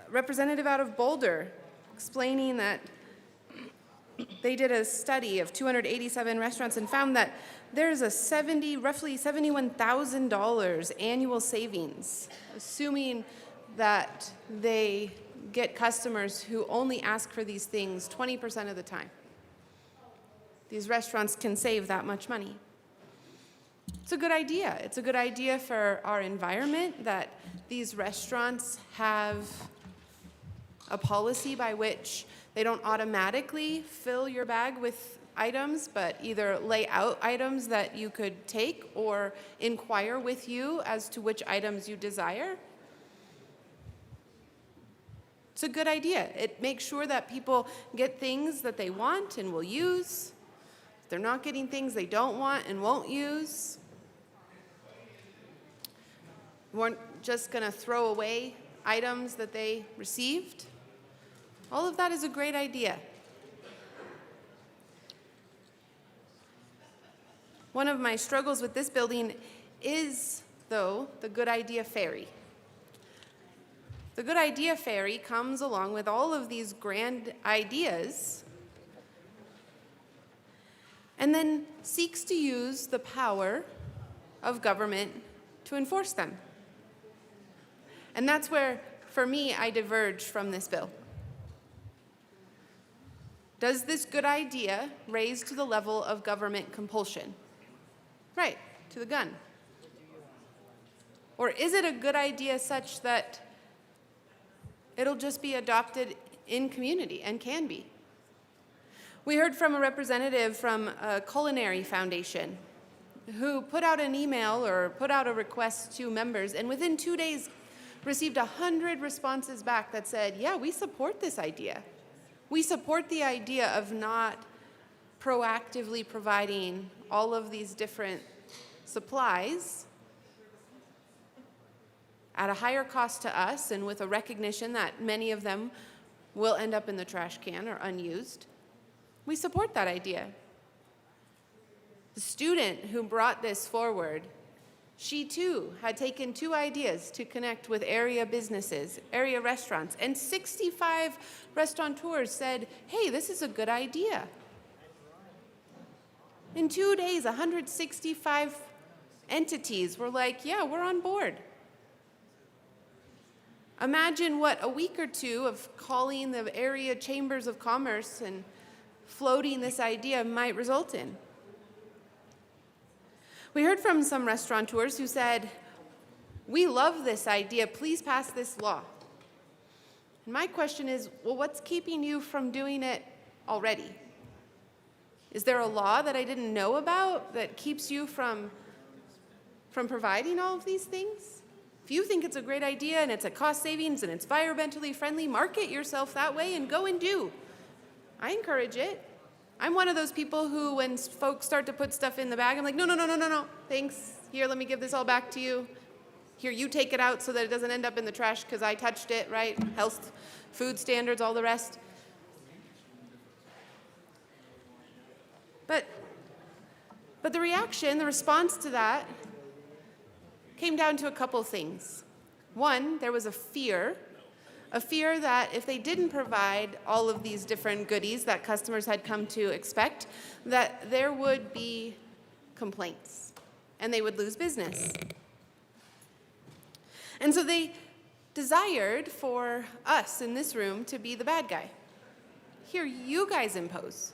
representative out of Boulder explaining that they did a study of 287 restaurants and found that there's a roughly $71,000 annual savings, assuming that they get customers who only ask for these things 20% of the time. These restaurants can save that much money. It's a good idea. It's a good idea for our environment that these restaurants have a policy by which they don't automatically fill your bag with items, but either lay out items that you could take or inquire with you as to which items you desire. It's a good idea. It makes sure that people get things that they want and will use. If they're not getting things they don't want and won't use, weren't just going to throw away items that they received. All of that is a great idea. One of my struggles with this building is, though, the Good Idea Ferry. The Good Idea Ferry comes along with all of these grand ideas and then seeks to use the power of government to enforce them. And that's where, for me, I diverge from this bill. Does this good idea raise to the level of government compulsion? Right, to the gun. Or is it a good idea such that it'll just be adopted in community and can be? We heard from a representative from a culinary foundation who put out an email or put out a request to members, and within 2 days received 100 responses back that said, yeah, we support this idea. We support the idea of not proactively providing all of these different supplies at a higher cost to us and with a recognition that many of them will end up in the trash can or unused. We support that idea. The student who brought this forward, she too had taken 2 ideas to connect with area businesses, area restaurants, and 65 restaurateurs said, hey, this is a good idea. In 2 days, 165 entities were like, yeah, we're on board. Imagine what a week or 2 of calling the area chambers of commerce and floating this idea might result in. We heard from some restaurateurs who said, we love this idea, please pass this law. And my question is, well, what's keeping you from doing it already? Is there a law that I didn't know about that keeps you from providing all of these things? If you think it's a great idea and it's a cost savings and it's environmentally friendly, market yourself that way and go and do. I encourage it. I'm one of those people who, when folks start to put stuff in the bag, I'm like, no, thanks. Here, let me give this all back to you. Here, you take it out so that it doesn't end up in the trash because I touched it, right? Health, food standards, all the rest. But the reaction, the response to that came down to a couple things. One, there was a fear that if they didn't provide all of these different goodies that customers had come to expect, that there would be complaints and they would lose business. And so they desired for us in this room to be the bad guy. Here, you guys impose.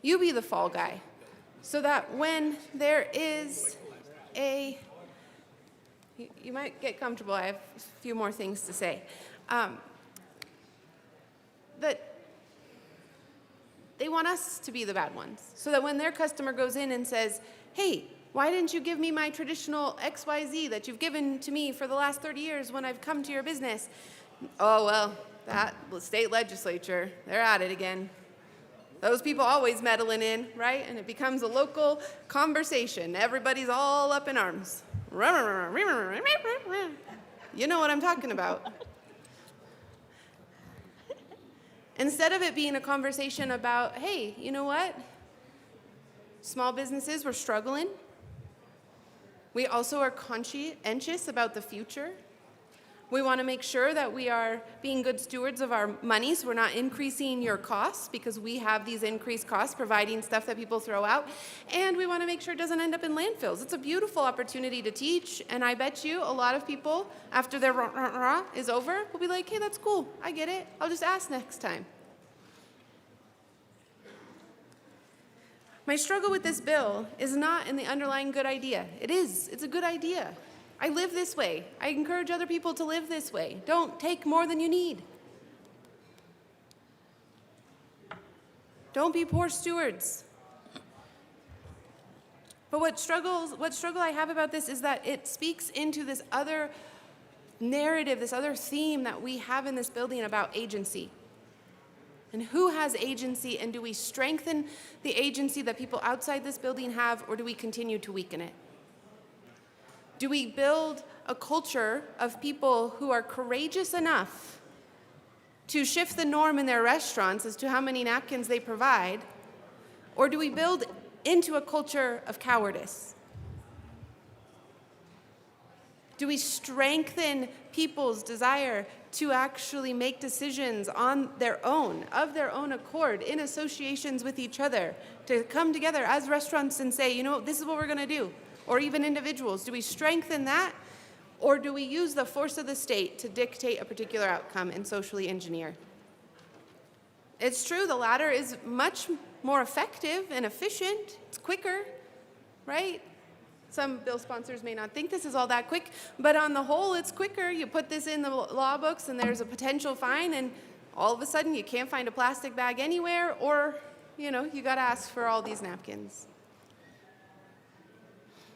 You be the fall guy, so that when there is a... You might get comfortable. I have a few more things to say. That they want us to be the bad ones, so that when their customer goes in and says, hey, why didn't you give me my traditional XYZ that you've given to me for the last 30 years when I've come to your business? Oh, well, that state legislature, they're at it again. Those people always meddling in, right? And it becomes a local conversation. Everybody's all up in arms. You know what I'm talking about. Instead of it being a conversation about, hey, you know what? Small businesses, we're struggling. We also are conscientious about the future. We want to make sure that we are being good stewards of our money, so we're not increasing your costs, because we have these increased costs providing stuff that people throw out. And we want to make sure it doesn't end up in landfills. It's a beautiful opportunity to teach, and I bet you a lot of people, after their rah-rah-rah is over, will be like, hey, that's cool, I get it, I'll just ask next time. My struggle with this bill is not in the underlying good idea. It is, it's a good idea. I live this way. I encourage other people to live this way. Don't take more than you need. Don't be poor stewards. But what struggle I have about this is that it speaks into this other narrative, this other theme that we have in this building about agency. And who has agency, and do we strengthen the agency that people outside this building have, or do we continue to weaken it? Do we build a culture of people who are courageous enough to shift the norm in their restaurants as to how many napkins they provide, or do we build into a culture of cowardice? Do we strengthen people's desire to actually make decisions on their own, of their own accord, in associations with each other, to come together as restaurants and say, you know, this is what we're going to do? Or even individuals, do we strengthen that? Or do we use the force of the state to dictate a particular outcome and socially engineer? It's true, the latter is much more effective and efficient. It's quicker, right? Some bill sponsors may not think this is all that quick, but on the whole, it's quicker. You put this in the law books and there's a potential fine, and all of a sudden you can't find a plastic bag anywhere, or, you know, you gotta ask for all these napkins.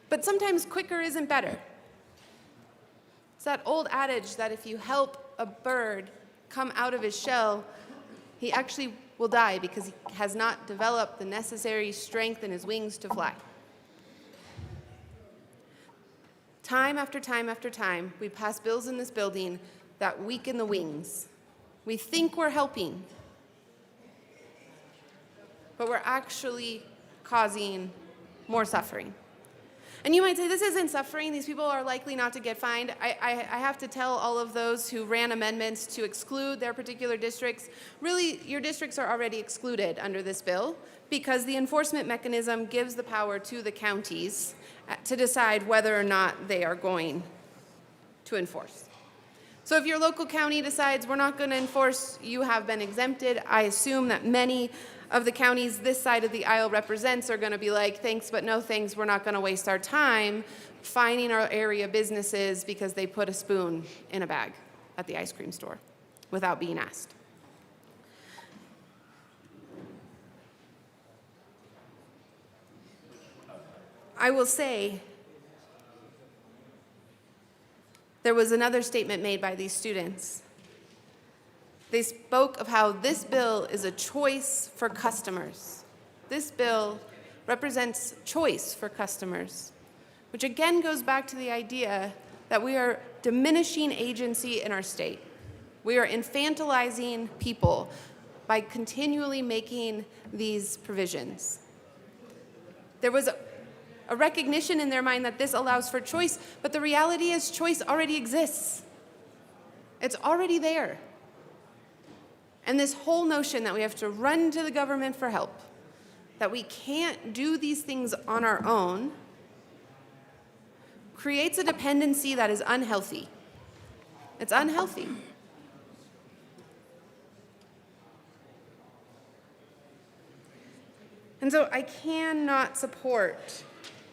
But sometimes quicker isn't better. It's that old adage that if you help a bird come out of his shell, he actually will die because he has not developed the necessary strength in his wings to fly. Time after time after time, we pass bills in this building that weaken the wings. We think we're helping, but we're actually causing more suffering. And you might say, this isn't suffering. These people are likely not to get fined. I have to tell all of those who ran amendments to exclude their particular districts, really, your districts are already excluded under this bill because the enforcement mechanism gives the power to the counties to decide whether or not they are going to enforce. So if your local county decides we're not going to enforce, you have been exempted. I assume that many of the counties this side of the aisle represents are going to be like, thanks, but no thanks, we're not going to waste our time fining our area businesses because they put a spoon in a bag at the ice cream store without being asked. I will say, there was another statement made by these students. They spoke of how this bill is a choice for customers. This bill represents choice for customers, which again goes back to the idea that we are diminishing agency in our state. We are infantilizing people by continually making these provisions. There was a recognition in their mind that this allows for choice, but the reality is choice already exists. It's already there. And this whole notion that we have to run to the government for help, that we can't do these things on our own, creates a dependency that is unhealthy. It's unhealthy. And so I cannot support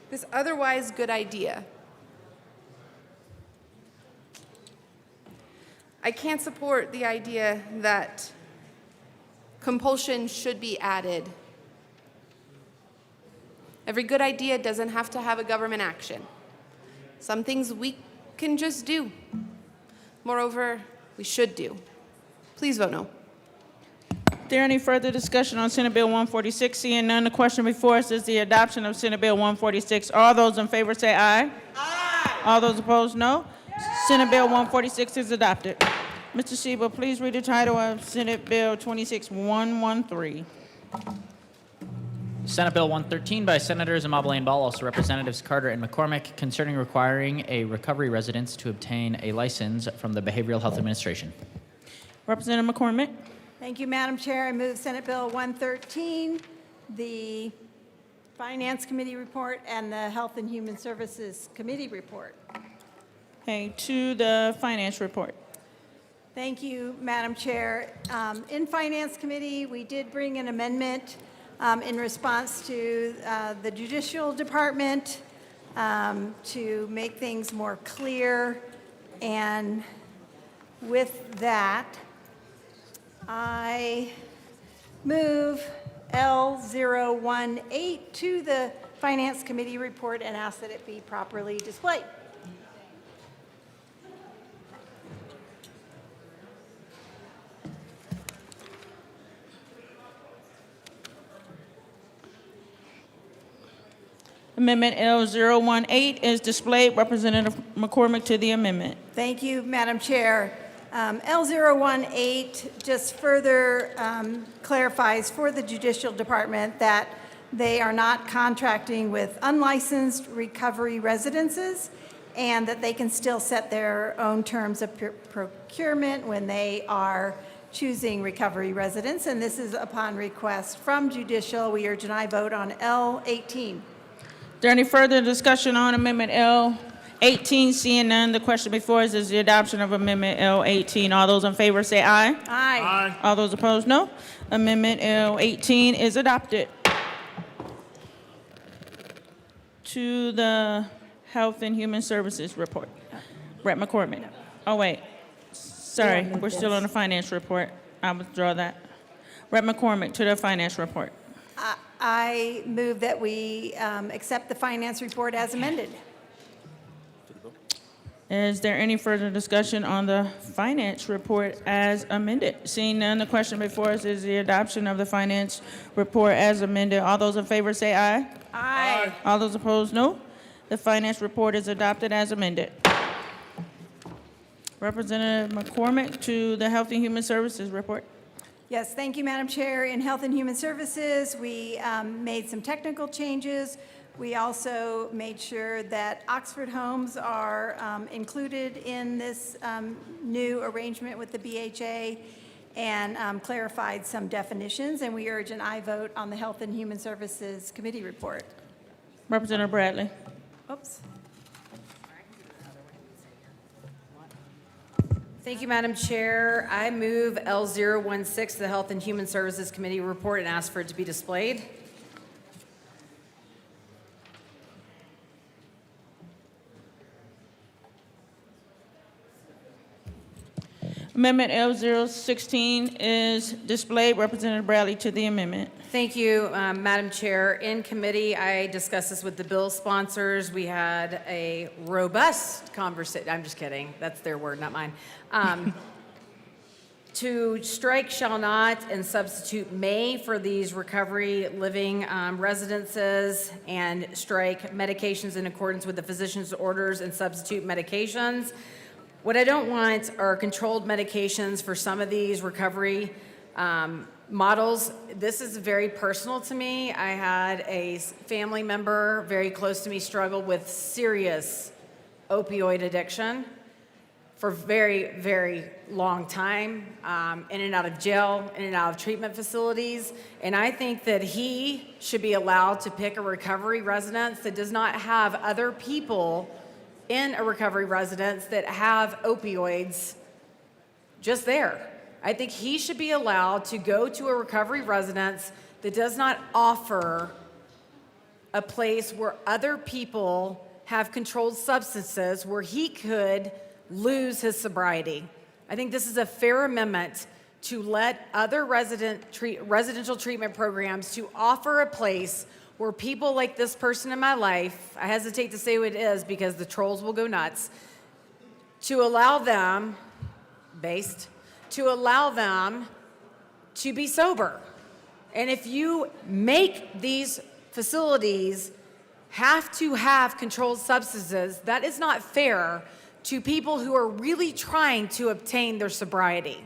this otherwise good idea. I can't support the idea that compulsion should be added. Every good idea doesn't have to have a government action. Some things we can just do. Moreover, we should do. Please vote no. Is there any further discussion on Senate Bill 146? Seeing none, the question before us is the adoption of Senate Bill 146. All those in favor say aye. Aye. All those opposed, no. Senate Bill 146 is adopted. Mr. Sheba, please read the title of Senate Bill 26113. Senate Bill 113 by Senators Amabile and Ball, also Representatives Carter and McCormick, concerning requiring a recovery residence to obtain a license from the Behavioral Health Administration. Representative McCormick. Thank you, Madam Chair. I move Senate Bill 113, the Finance Committee report, and the Health and Human Services Committee report. Okay, to the Finance report. Thank you, Madam Chair. In Finance Committee, we did bring an amendment in response to the Judicial Department to make things more clear. And with that, I move L018 to the Finance Committee report and ask that it be properly displayed. Amendment L018 is displayed. Representative McCormick to the amendment. Thank you, Madam Chair. L018 just further clarifies for the Judicial Department that they are not contracting with unlicensed recovery residences and that they can still set their own terms of procurement when they are choosing recovery residents. And this is upon request from Judicial. We urge an aye vote on L18. Is there any further discussion on Amendment L18? Seeing none, the question before us is the adoption of Amendment L18. All those in favor say aye. Aye. All those opposed, no. Amendment L18 is adopted. To the Health and Human Services report. Rep. McCormick. Oh, wait. Sorry, we're still on the Finance report. I withdraw that. Rep. McCormick to the Finance report. I move that we accept the Finance report as amended. Is there any further discussion on the Finance report as amended? Seeing none, the question before us is the adoption of the Finance report as amended. All those in favor say aye. Aye. All those opposed, no. The Finance report is adopted as amended. Representative McCormick to the Health and Human Services report. Yes, thank you, Madam Chair. In Health and Human Services, we made some technical changes. We also made sure that Oxford homes are included in this new arrangement with the BHA and clarified some definitions. And we urge an aye vote on the Health and Human Services Committee report. Representative Bradley. Oops. Thank you, Madam Chair. I move L016 to the Health and Human Services Committee report and ask for it to be displayed. Amendment L016 is displayed. Representative Bradley to the amendment. Thank you, Madam Chair. In committee, I discussed this with the bill sponsors. We had a robust conversation. I'm just kidding. That's their word, not mine. To strike shall not and substitute may for these recovery living residences, and strike medications in accordance with the physician's orders and substitute medications. What I don't want are controlled medications for some of these recovery models. This is very personal to me. I had a family member very close to me struggle with serious opioid addiction for a very, very long time, in and out of jail, in and out of treatment facilities. And I think that he should be allowed to pick a recovery residence that does not have other people in a recovery residence that have opioids just there. I think he should be allowed to go to a recovery residence that does not offer a place where other people have controlled substances where he could lose his sobriety. I think this is a fair amendment to let other residential treatment programs to offer a place where people like this person in my life, I hesitate to say who it is because the trolls will go nuts, to allow them to be sober. And if you make these facilities have to have controlled substances, that is not fair to people who are really trying to obtain their sobriety.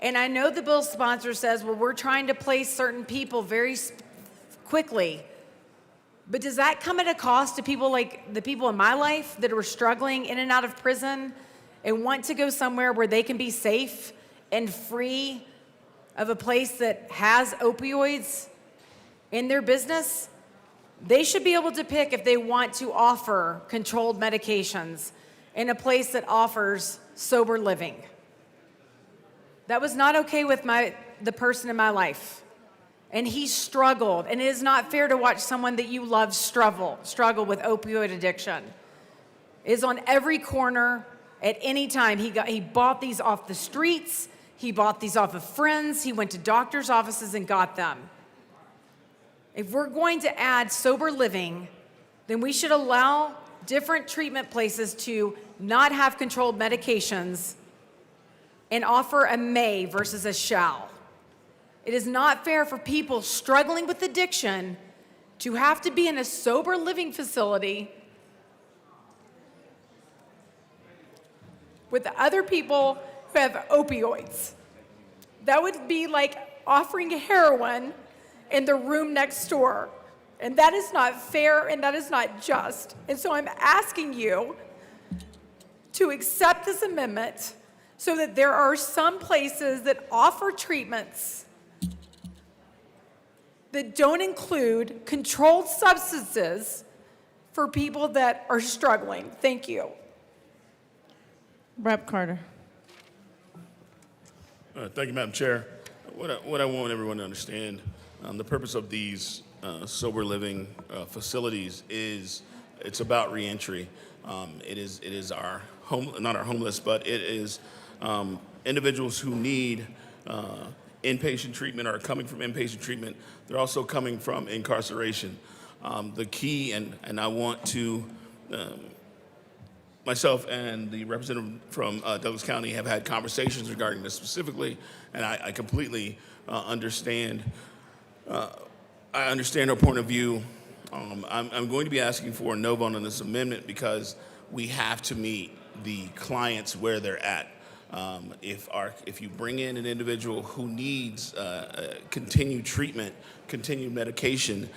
And I know the bill sponsor says, well, we're trying to place certain people very quickly. But does that come at a cost to people like the people in my life that are struggling in and out of prison and want to go somewhere where they can be safe and free of a place that has opioids in their business? They should be able to pick if they want to offer controlled medications in a place that offers sober living. That was not okay with the person in my life. And he struggled. And it is not fair to watch someone that you love struggle with opioid addiction. It is on every corner at any time. He bought these off the streets. He bought these off of friends. He went to doctor's offices and got them. If we're going to add sober living, then we should allow different treatment places to not have controlled medications and offer a may versus a shall. It is not fair for people struggling with addiction to have to be in a sober living facility with other people who have opioids. That would be like offering heroin in the room next door. And that is not fair and that is not just. And so I'm asking you to accept this amendment so that there are some places that offer treatments that don't include controlled substances for people that are struggling. Thank you. Rep. Carter. Thank you, Madam Chair. What I want everyone to understand, the purpose of these sober living facilities is it's about reentry. It is our not our homeless, but it is individuals who need inpatient treatment or are coming from inpatient treatment. They're also coming from incarceration. The key, and I want to, myself and the representative from Douglas County have had conversations regarding this specifically, and I completely understand. I understand her point of view. I'm going to be asking for a no vote on this amendment because we have to meet the clients where they're at. If you bring in an individual who needs continued treatment, continued medication,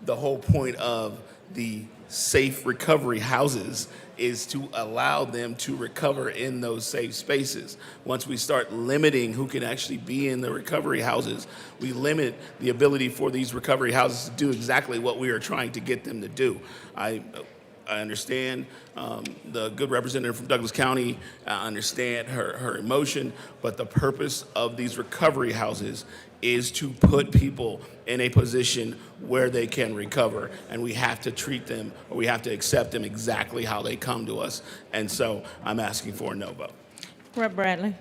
the whole point of the safe recovery houses is to allow them to recover in those safe spaces. Once we start limiting who can actually be in the recovery houses, we limit the ability for these recovery houses to do exactly what we are trying to get them to do. I understand the good representative from Douglas County. I understand her emotion, but the purpose of these recovery houses is to put people in a position where they can recover, and we have to treat them, or we have to accept them exactly how they come to us. And so I'm asking for a no vote. Rep. Bradley.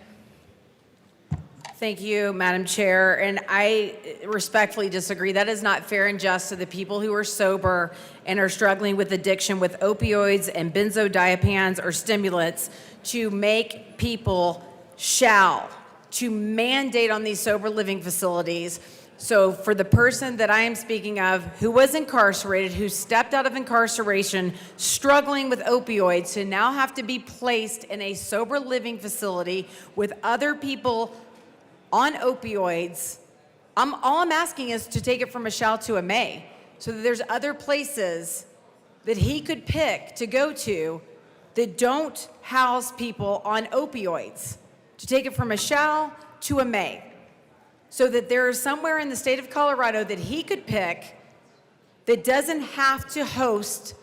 Thank you, Madam Chair. And I respectfully disagree. That is not fair and just to the people who are sober and are struggling with addiction with opioids and benzodiazepines or stimulants to make people to mandate on these sober living facilities. So for the person that I am speaking of who was incarcerated, who stepped out of incarceration, struggling with opioids, to now have to be placed in a sober living facility with other people on opioids, all I'm asking is to take it from a shall to a may, so that there's other places that he could pick to go to that don't house people on opioids, to take it from a shall to a may, so that there is somewhere in the state of Colorado that he could pick that doesn't have to host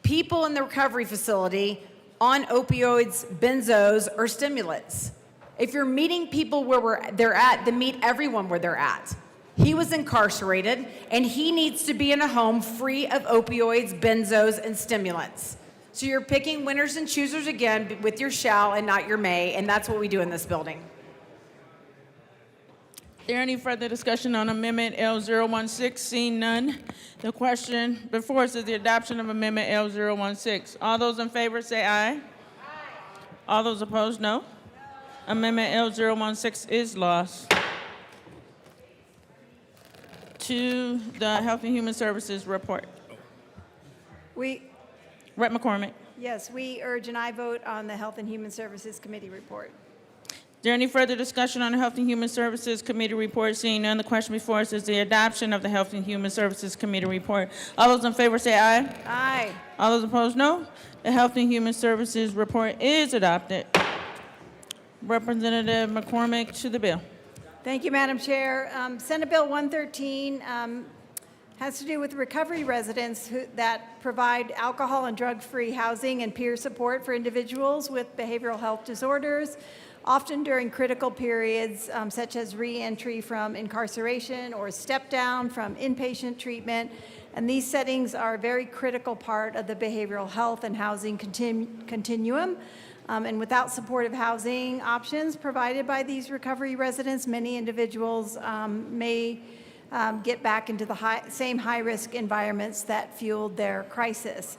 people in the recovery facility on opioids, benzos, or stimulants. If you're meeting people where they're at, then meet everyone where they're at. He was incarcerated, and he needs to be in a home free of opioids, benzos, and stimulants. So you're picking winners and choosers again with your shall and not your may, and that's what we do in this building. Is there any further discussion on Amendment L016? Seeing none, the question before us is the adoption of Amendment L016. All those in favor say aye. Aye. All those opposed, no. Amendment L016 is lost. To the Health and Human Services report. Rep. McCormick. Yes, we urge an aye vote on the Health and Human Services Committee report. there any further discussion on the Health and Human Services Committee report? Seeing none, the question before us is the adoption of the Health and Human Services Committee report. All those in favor say aye. Aye. All those opposed, no. The Health and Human Services report is adopted. Representative McCormick to the bill. Thank you, Madam Chair. Senate Bill 113 has to do with recovery residents that provide alcohol and drug-free housing and peer support for individuals with behavioral health disorders, often during critical periods such as re-entry from incarceration or step down from inpatient treatment. And these settings are a very critical part of the behavioral health and housing continuum. And without supportive housing options provided by these recovery residents, many individuals may get back into the same high-risk environments that fueled their crisis.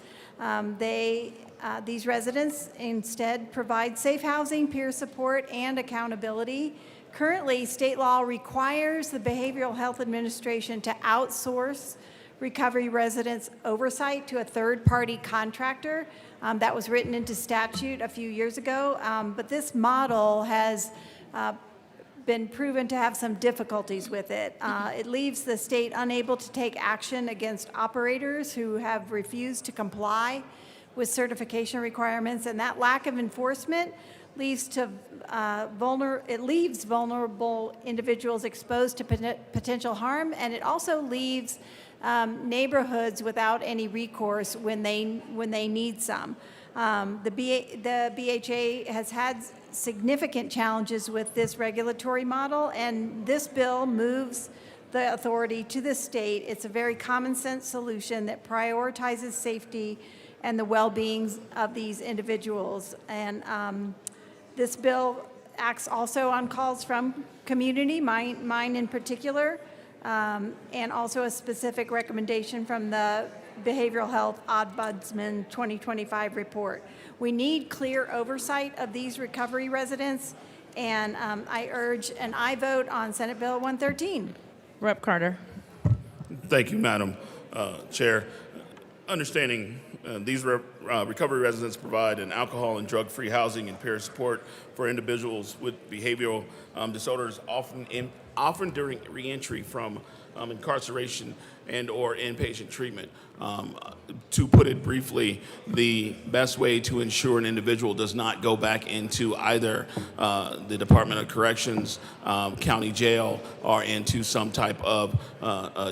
These residents instead provide safe housing, peer support, and accountability. Currently, state law requires the Behavioral Health Administration to outsource recovery residents' oversight to a third-party contractor. That was written into statute a few years ago, but this model has been proven to have some difficulties with it. It leaves the state unable to take action against operators who have refused to comply with certification requirements, and that lack of enforcement leads to vulnerable individuals exposed to potential harm, and it also leaves neighborhoods without any recourse when they need some. The BHA has had significant challenges with this regulatory model, and this bill moves the authority to the state. It's a very common sense solution that prioritizes safety and the well-being of these individuals. And this bill acts also on calls from community, mine in particular, and also a specific recommendation from the Behavioral Health Ombudsman 2025 report. We need clear oversight of these recovery residents, and I urge an aye vote on Senate Bill 113. Rep. Carter. Thank you, Madam Chair. Understanding these recovery residents provide an alcohol and drug-free housing and peer support for individuals with behavioral disorders, often during reentry from incarceration and or inpatient treatment. To put it briefly, the best way to ensure an individual does not go back into either the Department of Corrections, county jail, or into some type of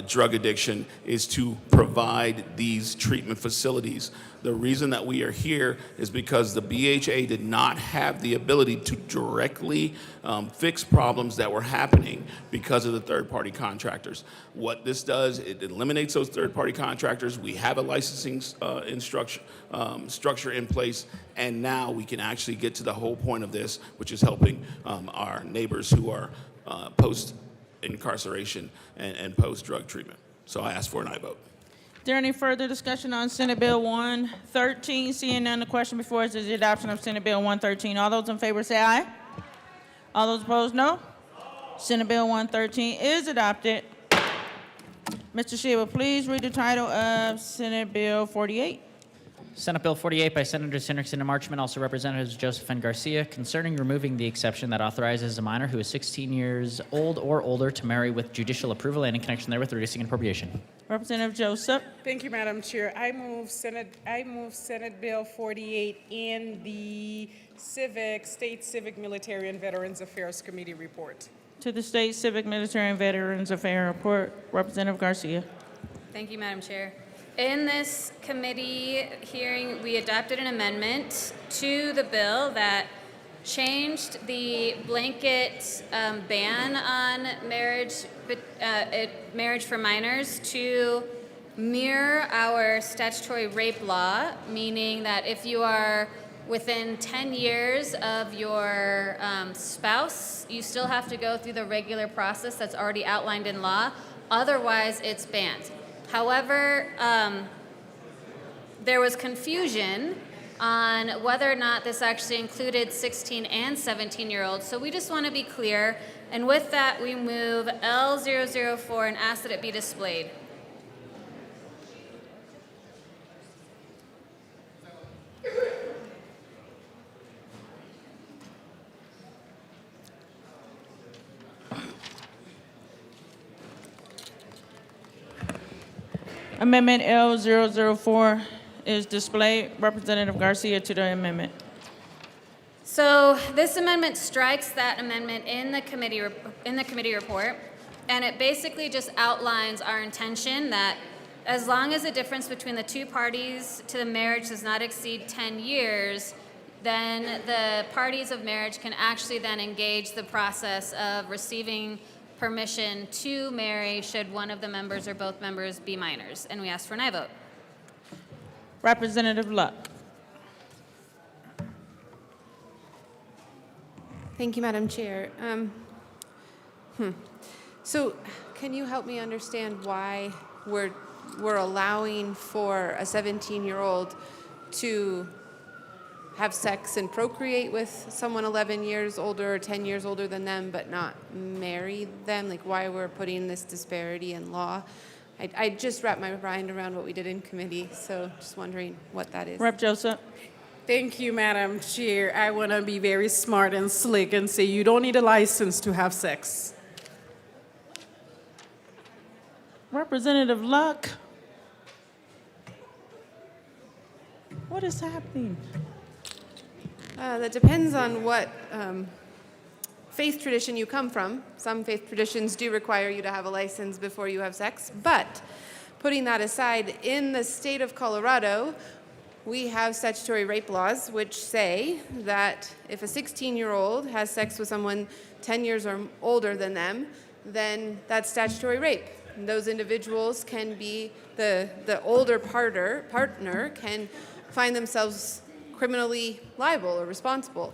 drug addiction is to provide these treatment facilities. The reason that we are here is because the BHA did not have the ability to directly fix problems that were happening because of the third-party contractors. What this does, it eliminates those third-party contractors. We have a licensing structure in place, and now we can actually get to the whole point of this, which is helping our neighbors who are post-incarceration and post-drug treatment. So I ask for an aye vote. Is there any further discussion on Senate Bill 113? Seeing none, the question before us is the adoption of Senate Bill 113. All those in favor say aye. All those opposed, no. Senate Bill 113 is adopted. Mr. Sheba, please read the title of Senate Bill 48. Senate Bill 48 by Senators Hendrickson and Marchman, also Representatives Joseph and Garcia, concerning removing the exception that authorizes a minor who is 16 years old or older to marry with judicial approval and in connection therewith reducing an appropriation. Representative Joseph. Thank you, Madam Chair. I move Senate Bill 48 in the State Civic, Military, and Veterans Affairs Committee report. To the State Civic, Military, and Veterans Affairs report, Representative Garcia. Thank you, Madam Chair. In this committee hearing, we adopted an amendment to the bill that changed the blanket ban on marriage for minors to mirror our statutory rape law, meaning that if you are within 10 years of your spouse, you still have to go through the regular process that's already outlined in law. Otherwise, it's banned. However, there was confusion on whether or not this actually included 16 and 17-year-olds. So we just want to be clear. And with that, we move L004 and ask that it be displayed. Amendment L004 is displayed. Representative Garcia to the amendment. So this amendment strikes that amendment in the committee report, and it basically just outlines our intention that as long as the difference between the two parties to the marriage does not exceed 10 years, then the parties of marriage can actually then engage the process of receiving permission to marry should one of the members or both members be minors. And we ask for an aye vote. Representative Luck. Thank you, Madam Chair. So can you help me understand why we're allowing for a 17-year-old to have sex and procreate with someone 11 years older or 10 years older than them, but not marry them? Like, why we're putting this disparity in law? I just wrapped my mind around what we did in committee, so just wondering what that is. Rep. Joseph. Thank you, Madam Chair. I want to be very smart and slick and say you don't need a license to have sex. Representative Luck. What is happening? That depends on what faith tradition you come from. Some faith traditions do require you to have a license before you have sex, but putting that aside, in the state of Colorado, we have statutory rape laws which say that if a 16-year-old has sex with someone 10 years or older than them, then that's statutory rape. And those individuals can be, the older partner can find themselves criminally liable or responsible.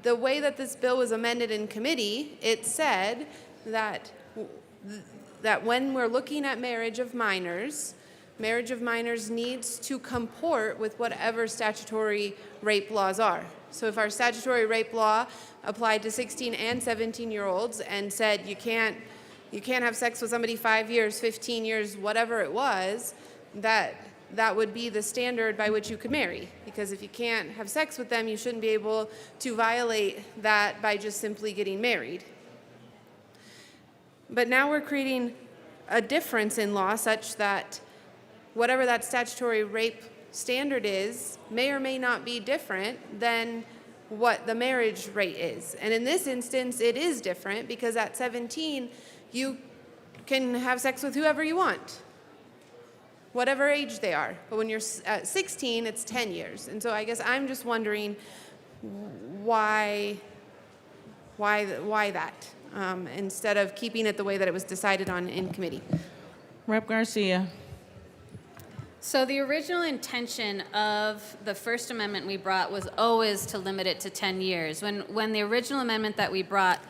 The way that this bill was amended in committee, it said that when we're looking at marriage of minors needs to comport with whatever statutory rape laws are. So if our statutory rape law applied to 16 and 17-year-olds and said you can't have sex with somebody 5 years, 15 years, whatever it was, that would be the standard by which you could marry. Because if you can't have sex with them, you shouldn't be able to violate that by just simply getting married. But now we're creating a difference in law such that whatever that statutory rape standard is may or may not be different than what the marriage rate is. And in this instance, it is different because at 17, you can have sex with whoever you want, whatever age they are. But when you're at 16, it's 10 years. And so I guess I'm just wondering why that, instead of keeping it the way that it was decided on in committee. Rep. Garcia. So the original intention of the first amendment we brought was always to limit it to 10 years. When the original amendment that we brought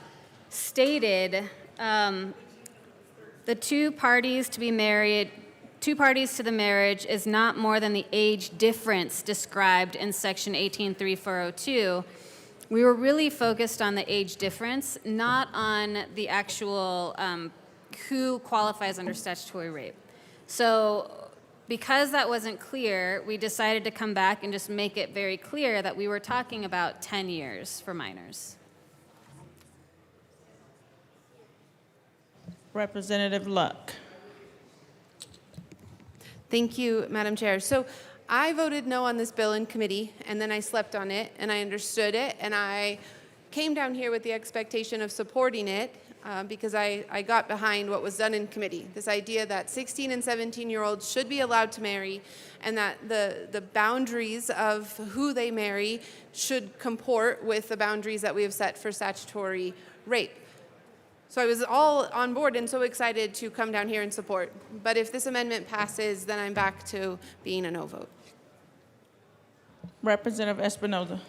stated the two parties to the marriage is not more than the age difference described in section 18.3402, we were really focused on the age difference, not on the actual who qualifies under statutory rape. So because that wasn't clear, we decided to come back and just make it very clear that we were talking about 10 years for minors. Representative Luck. Thank you, Madam Chair. So I voted no on this bill in committee, and then I slept on it, and I understood it, and I came down here with the expectation of supporting it because I got behind what was done in committee, this idea that 16 and 17-year-olds should be allowed to marry, and that the boundaries of who they marry should comport with the boundaries that we have set for statutory rape. So I was all on board and so excited to come down here and support. But if this amendment passes, then I'm back to being a no vote. Representative Espinoza.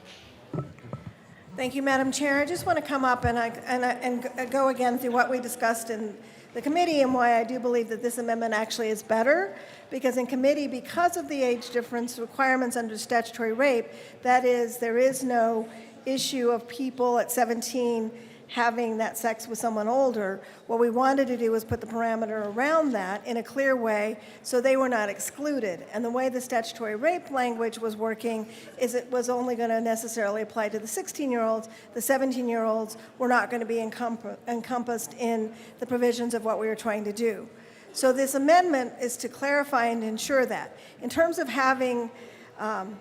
Thank you, Madam Chair. I just want to come up and go again through what we discussed in the committee and why I do believe that this amendment actually is better. Because in committee, because of the age difference requirements under statutory rape, that is, there is no issue of people at 17 having that sex with someone older. What we wanted to do was put the parameter around that in a clear way so they were not excluded. And the way the statutory rape language was working is it was only going to necessarily apply to the 16-year-olds. The 17-year-olds were not going to be encompassed in the provisions of what we were trying to do. So this amendment is to clarify and ensure that. In terms of having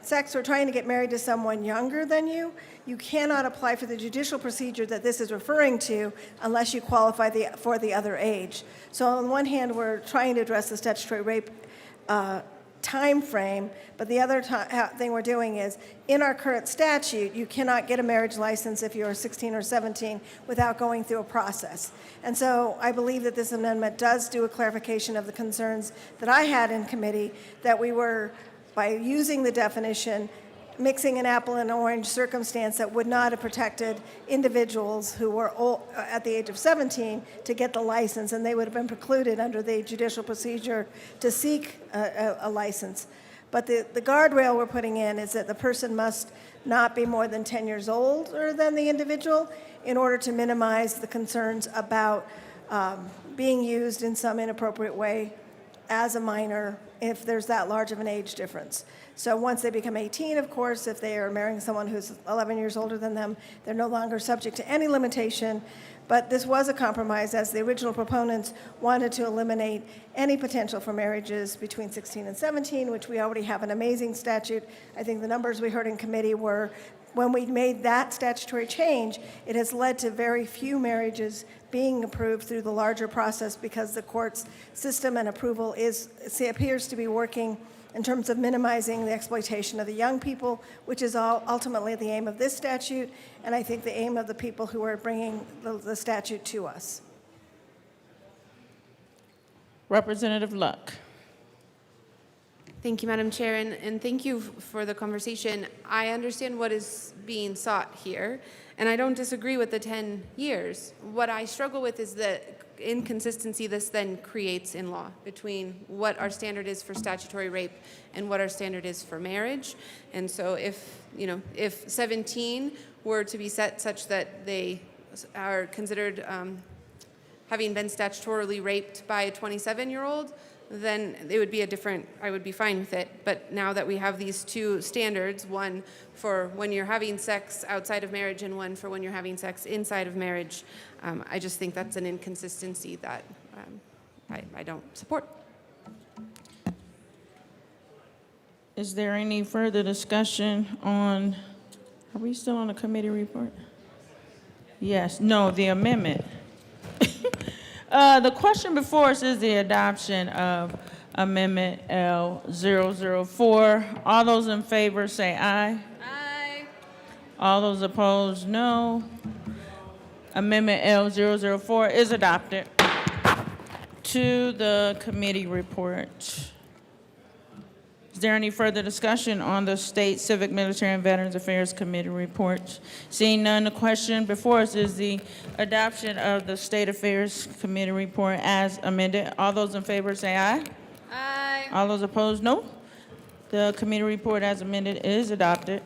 sex or trying to get married to someone younger than you, you cannot apply for the judicial procedure that this is referring to unless you qualify for the other age. So on one hand, we're trying to address the statutory rape time frame, but the other thing we're doing is, in our current statute, you cannot get a marriage license if you're 16 or 17 without going through a process. And so I believe that this amendment does do a clarification of the concerns that I had in committee, that we were, by using the definition, mixing an apple and orange circumstance that would not have protected individuals who were at the age of 17 to get the license, and they would have been precluded under the judicial procedure to seek a license. But the guardrail we're putting in is that the person must not be more than 10 years older than the individual in order to minimize the concerns about being used in some inappropriate way as a minor if there's that large of an age difference. So once they become 18, of course, if they are marrying someone who's 11 years older than them, they're no longer subject to any limitation. But this was a compromise, as the original proponents wanted to eliminate any potential for marriages between 16 and 17, which we already have an amazing statute. I think the numbers we heard in committee were, when we made that statutory change, it has led to very few marriages being approved through the larger process, because the court's system and approval appears to be working in terms of minimizing the exploitation of the young people, which is ultimately the aim of this statute, and I think the aim of the people who are bringing the statute to us. Representative Luck. Thank you, Madam Chair, and thank you for the conversation. I understand what is being sought here, and I don't disagree with the 10 years. What I struggle with is the inconsistency this then creates in law between what our standard is for statutory rape and what our standard is for marriage. And so if 17 were to be set such that they are considered having been statutorily raped by a 27-year-old, then it would be I would be fine with it. But now that we have these two standards, one for when you're having sex outside of marriage and one for when you're having sex inside of marriage, I just think that's an inconsistency that I don't support. Is there any further discussion on, are we still on the committee report? Yes, no, the amendment. The question before us is the adoption of Amendment L004. All those in favor say aye. Aye. All those opposed, no. Amendment L004 is adopted. To the committee report. Is there any further discussion on the State Civic, Military, and Veterans Affairs Committee report? Seeing none, the question before us is the adoption of the State Affairs Committee report as amended. All those in favor say aye. Aye. All those opposed, no. The committee report as amended is adopted.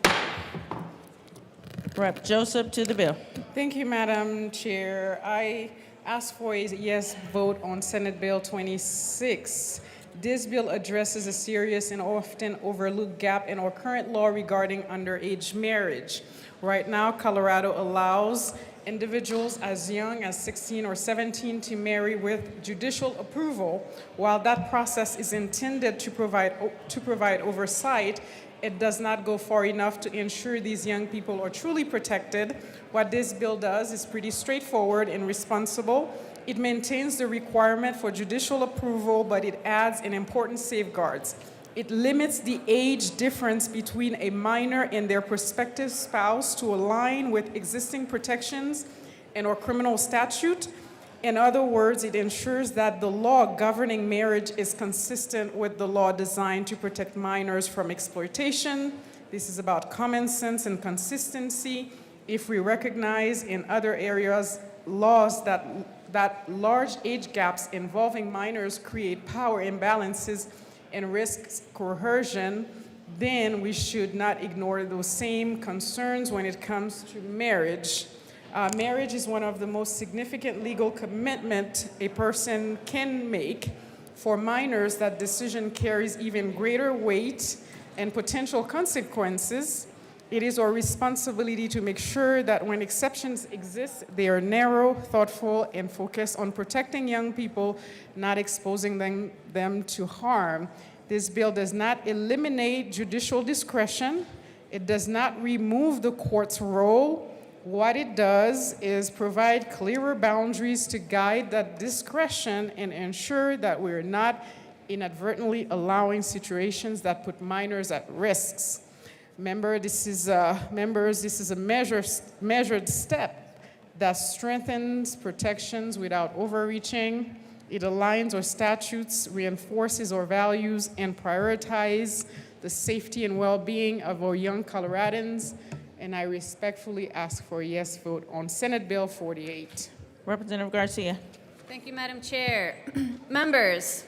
Rep. Joseph to the bill. Thank you, Madam Chair. I ask for a yes vote on Senate Bill 26. This bill addresses a serious and often overlooked gap in our current law regarding underage marriage. Right now, Colorado allows individuals as young as 16 or 17 to marry with judicial approval. While that process is intended to provide oversight, it does not go far enough to ensure these young people are truly protected. What this bill does is pretty straightforward and responsible. It maintains the requirement for judicial approval, but it adds an important safeguards. It limits the age difference between a minor and their prospective spouse to align with existing protections in our criminal statute. In other words, it ensures that the law governing marriage is consistent with the law designed to protect minors from exploitation. This is about common sense and consistency. If we recognize in other areas laws that large age gaps involving minors create power imbalances and risks coercion, then we should not ignore those same concerns when it comes to marriage. Marriage is one of the most significant legal commitment a person can make. For minors, that decision carries even greater weight and potential consequences. It is our responsibility to make sure that when exceptions exist, they are narrow, thoughtful, and focused on protecting young people, not exposing them to harm. This bill does not eliminate judicial discretion. It does not remove the court's role. What it does is provide clearer boundaries to guide that discretion and ensure that we're not inadvertently allowing situations that put minors at risks. Members, this is a measured step that strengthens protections without overreaching. It aligns our statutes, reinforces our values, and prioritizes the safety and well-being of our young Coloradans. And I respectfully ask for a yes vote on Senate Bill 48. Representative Garcia. Thank you, Madam Chair. Members,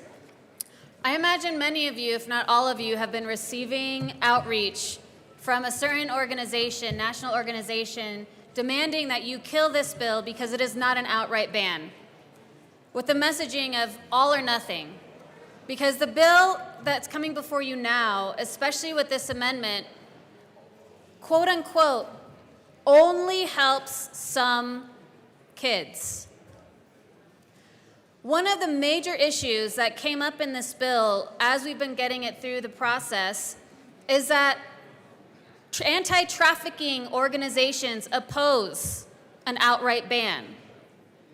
I imagine many of you, if not all of you, have been receiving outreach from a certain organization, national organization, demanding that you kill this bill because it is not an outright ban, with the messaging of all or nothing. Because the bill that's coming before you now, especially with this amendment, quote unquote, only helps some kids. One of the major issues that came up in this bill as we've been getting it through the process is that anti-trafficking organizations oppose an outright ban.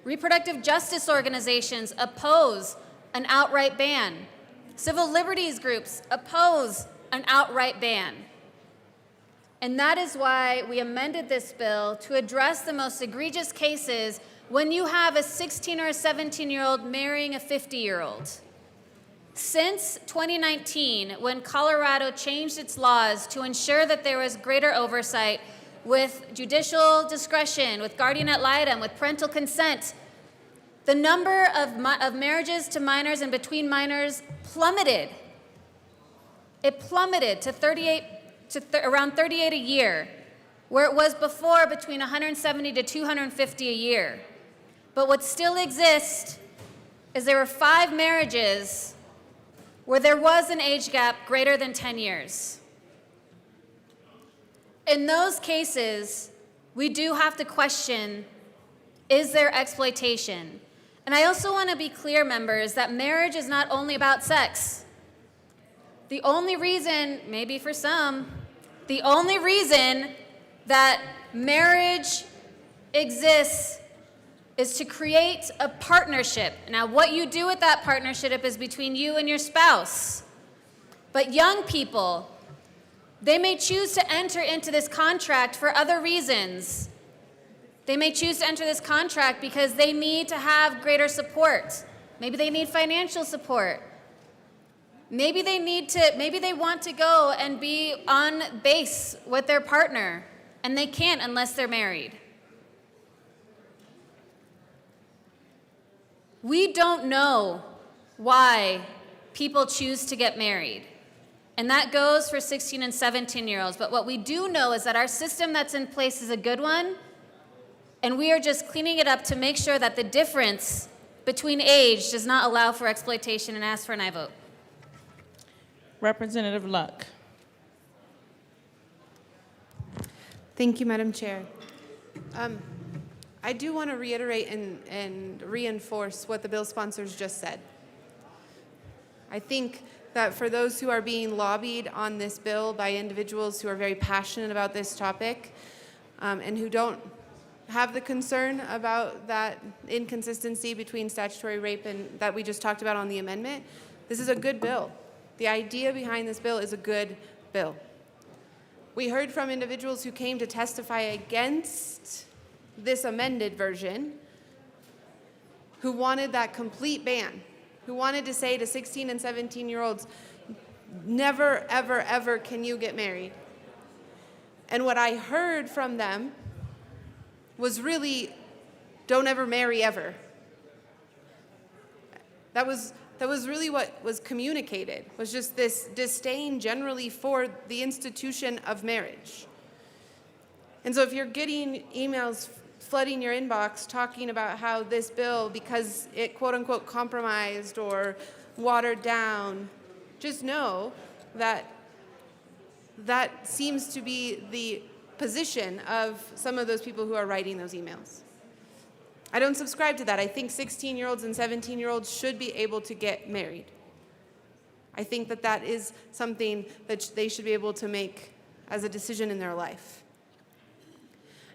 Reproductive justice organizations oppose an outright ban. Civil liberties groups oppose an outright ban. And that is why we amended this bill to address the most egregious cases when you have a 16 or a 17-year-old marrying a 50-year-old. Since 2019, when Colorado changed its laws to ensure that there was greater oversight with judicial discretion, with guardian ad litem, with parental consent, the number of marriages to minors and between minors plummeted. It plummeted to around 38 a year, where it was before between 170 to 250 a year. But what still exists is there were 5 marriages where there was an age gap greater than 10 years. In those cases, we do have to question, is there exploitation? And I also want to be clear, members, that marriage is not only about sex. The only reason, maybe for some, the only reason that marriage exists is to create a partnership. Now, what you do with that partnership is between you and your spouse. But young people, they may choose to enter into this contract for other reasons. They may choose to enter this contract because they need to have greater support. Maybe they need financial support. Maybe they want to go and be on base with their partner, and they can't unless they're married. We don't know why people choose to get married. And that goes for 16 and 17-year-olds. But what we do know is that our system that's in place is a good one, and we are just cleaning it up to make sure that the difference between age does not allow for exploitation, and ask for an aye vote. Representative Luck. Thank you, Madam Chair. I do want to reiterate and reinforce what the bill sponsors just said. I think that for those who are being lobbied on this bill by individuals who are very passionate about this topic and who don't have the concern about that inconsistency between statutory rape and that we just talked about on the amendment, this is a good bill. The idea behind this bill is a good bill. We heard from individuals who came to testify against this amended version who wanted that complete ban, who wanted to say to 16 and 17-year-olds, never, ever, ever can you get married. And what I heard from them was really, don't ever marry ever. That was really what was communicated, was just this disdain generally for the institution of marriage. And so if you're getting emails flooding your inbox talking about how this bill, because it quote unquote compromised or watered down, just know that that seems to be the position of some of those people who are writing those emails. I don't subscribe to that. I think 16-year-olds and 17-year-olds should be able to get married. I think that that is something that they should be able to make as a decision in their life.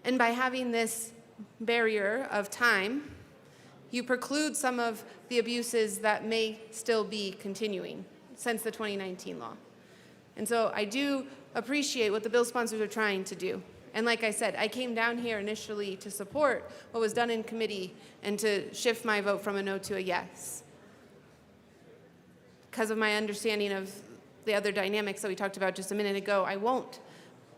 And by having this barrier of time, you preclude some of the abuses that may still be continuing since the 2019 law. And so I do appreciate what the bill sponsors are trying to do. And like I said, I came down here initially to support what was done in committee and to shift my vote from a no to a yes, because of my understanding of the other dynamics that we talked about just a minute ago. I won't.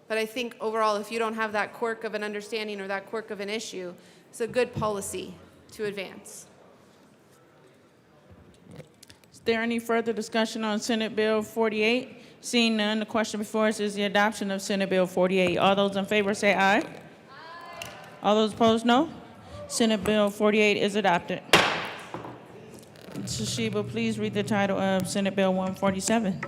But I think overall, if you don't have that quirk of an understanding or that quirk of an issue, it's a good policy to advance. Is there any further discussion on Senate Bill 48? Seeing none, the question before us is the adoption of Senate Bill 48. All those in favor say aye. All those opposed, no. Senate Bill 48 is adopted. Mr. Sheba, please read the title of Senate Bill 147.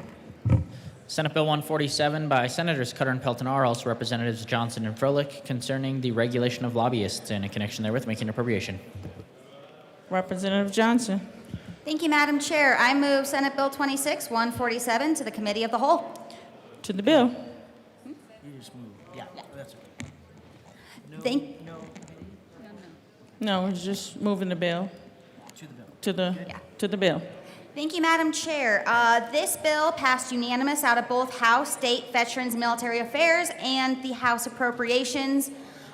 Senate Bill 147 by Senators Cutter and Peltonar, also Representatives Johnson and Froelich, concerning the regulation of lobbyists and in connection therewith making appropriation. Representative Johnson. Thank you, Madam Chair. I move Senate Bill 26-147 to the Committee of the Whole. To the bill. You just moved. Yeah, that's okay. Thank, No, we're just moving the bill. To the bill. Thank you, Madam Chair. This bill passed unanimous out of both House, State, Veterans, Military Affairs, and the House Appropriations.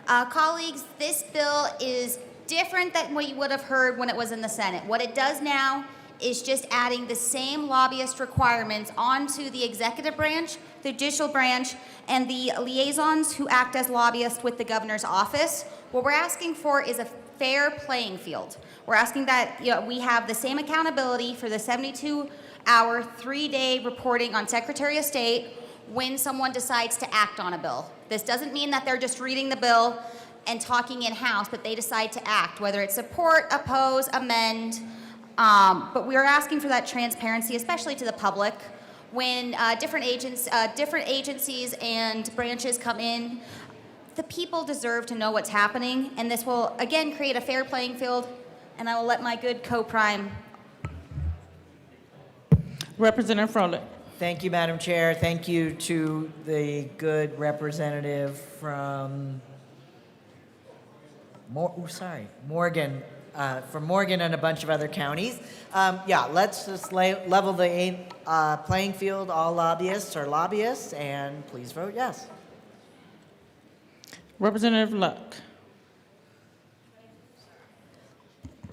Colleagues, this bill is different than what you would have heard when it was in the Senate. What it does now is just adding the same lobbyist requirements onto the executive branch, the judicial branch, and the liaisons who act as lobbyists with the governor's office. What we're asking for is a fair playing field. We're asking that we have the same accountability for the 72-hour, 3-day reporting on Secretary of State when someone decides to act on a bill. This doesn't mean that they're just reading the bill and talking in-house, but they decide to act, whether it's support, oppose, amend. But we are asking for that transparency, especially to the public. When different agencies and branches come in, the people deserve to know what's happening, and this will, again, create a fair playing field, and I will let my good co-prime. Representative Froelich. Thank you, Madam Chair. Thank you to the good representative from Morgan, from Morgan and a bunch of other counties. Let's just level the playing field. All lobbyists are lobbyists, and please vote yes. Representative Luck.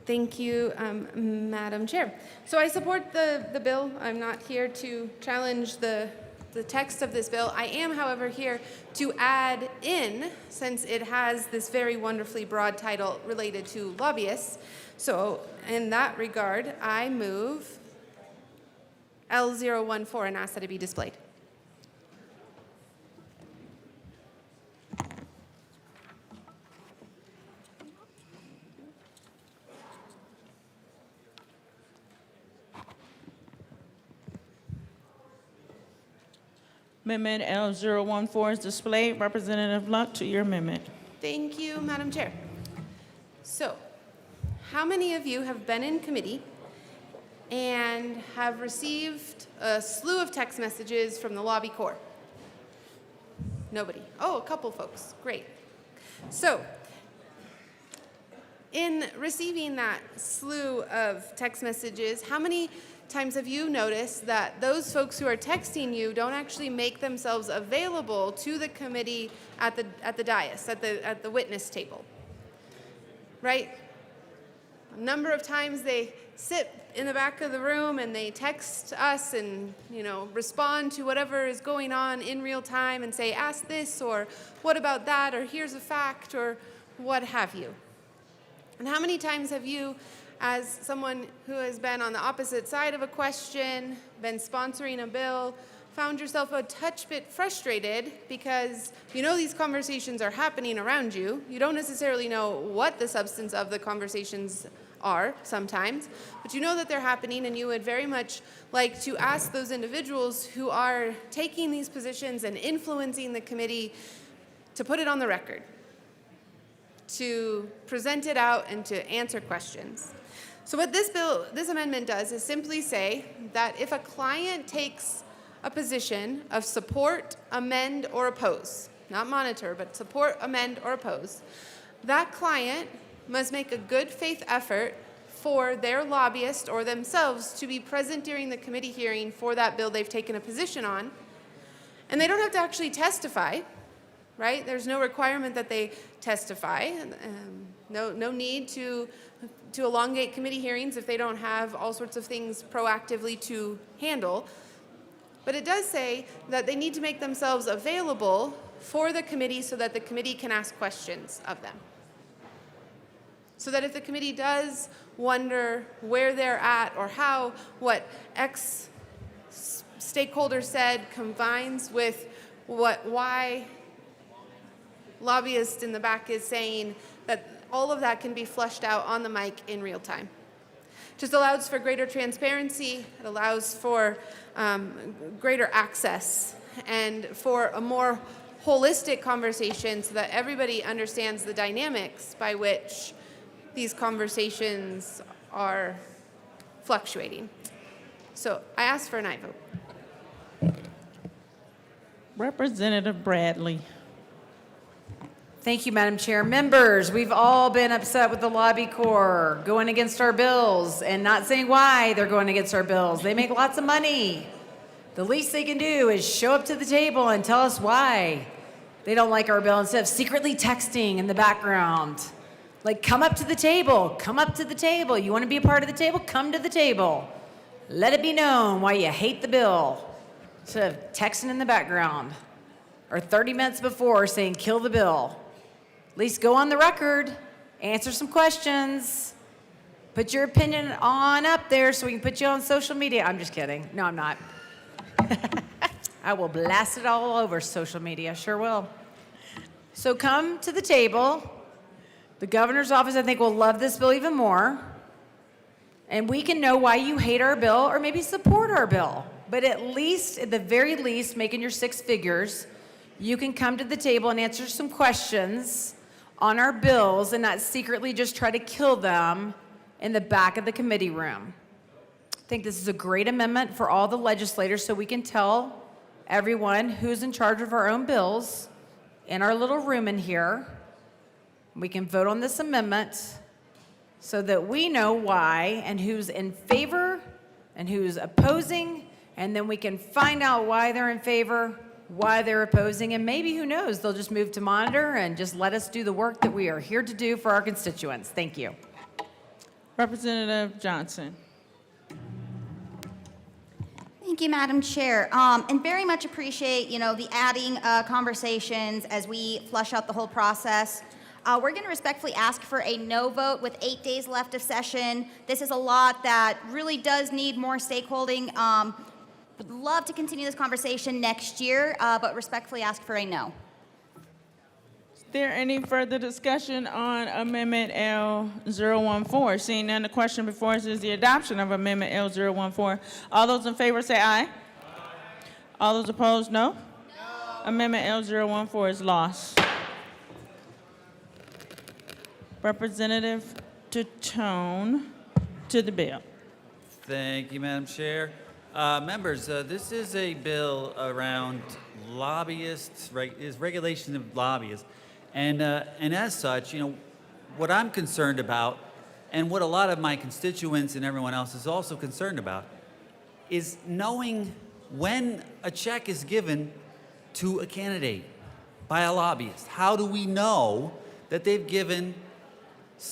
Thank you, Madam Chair. So I support the bill. I'm not here to challenge the text of this bill. I am, however, here to add in, since it has this very wonderfully broad title related to lobbyists. So in that regard, I move L014 and ask that it be displayed. Amendment L014 is displayed. Representative Luck, to your amendment. Thank you, Madam Chair. So, how many of you have been in committee and have received a slew of text messages from the Lobby Corps? Nobody. Oh, a couple folks. Great. So, in receiving that slew of text messages, how many times have you noticed that those folks who are texting you don't actually make themselves available to the committee at the dais, at the witness table? Right? A number of times they sit in the back of the room and they text us and, respond to whatever is going on in real time and say, ask this, or what about that, or here's a fact, or what have you. And how many times have you, as someone who has been on the opposite side of a question, been sponsoring a bill, found yourself a touch bit frustrated because these conversations are happening around you. You don't necessarily know what the substance of the conversations are sometimes, but you know that they're happening, and you would very much like to ask those individuals who are taking these positions and influencing the committee to put it on the record, to present it out, and to answer questions. So what this amendment does is simply say that if a client takes a position of support, amend, or oppose, not monitor, but support, amend, or oppose, that client must make a good faith effort for their lobbyist or themselves to be present during the committee hearing for that bill they've taken a position on. And they don't have to actually testify, right? There's no requirement that they testify. No need to elongate committee hearings if they don't have all sorts of things proactively to handle. But it does say that they need to make themselves available for the committee so that the committee can ask questions of them. So that if the committee does wonder where they're at or how what X stakeholder said combines with what Y lobbyist in the back is saying, that all of that can be flushed out on the mic in real time. Just allows for greater transparency. It allows for greater access and for a more holistic conversation so that everybody understands the dynamics by which these conversations are fluctuating. So I ask for an aye vote. Representative Bradley. Thank you, Madam Chair. Members, we've all been upset with the Lobby Corps going against our bills and not saying why they're going against our bills. They make lots of money. The least they can do is show up to the table and tell us why they don't like our bill instead of secretly texting in the background. Like, come up to the table. Come up to the table. You want to be a part of the table? Come to the table. Let it be known why you hate the bill instead of texting in the background or 30 minutes before saying kill the bill. At least go on the record, answer some questions, put your opinion on up there so we can put you on social media. I'm just kidding. No, I'm not. I will blast it all over social media, sure will. So come to the table. The governor's office, I think, will love this bill even more. And we can know why you hate our bill or maybe support our bill. But at least, at the very least, making your six figures, you can come to the table and answer some questions on our bills and not secretly just try to kill them in the back of the committee room. I think this is a great amendment for all the legislators so we can tell everyone who's in charge of our own bills in our little room in here. We can vote on this amendment so that we know why and who's in favor and who's opposing, and then we can find out why they're in favor, why they're opposing, and maybe, who knows, they'll just move to monitor and just let us do the work that we are here to do for our constituents. Thank you. Representative Johnson. Thank you, Madam Chair. And very much appreciate, the adding conversations as we flush out the whole process. We're going to respectfully ask for a no vote with 8 days left of session. This is a lot that really does need more stakeholding. Would love to continue this conversation next year, but respectfully ask for a no. Is there any further discussion on Amendment L014? Seeing none, the question before us is the adoption of Amendment L014. All those in favor say aye. All those opposed, no? Amendment L014 is lost. Representative Tatone to the bill. Thank you, Madam Chair. Members, this is a bill around lobbyists, is regulation of lobbyists. And as such, what I'm concerned about, and what a lot of my constituents and everyone else is also concerned about, is knowing when a check is given to a candidate by a lobbyist. How do we know that they've given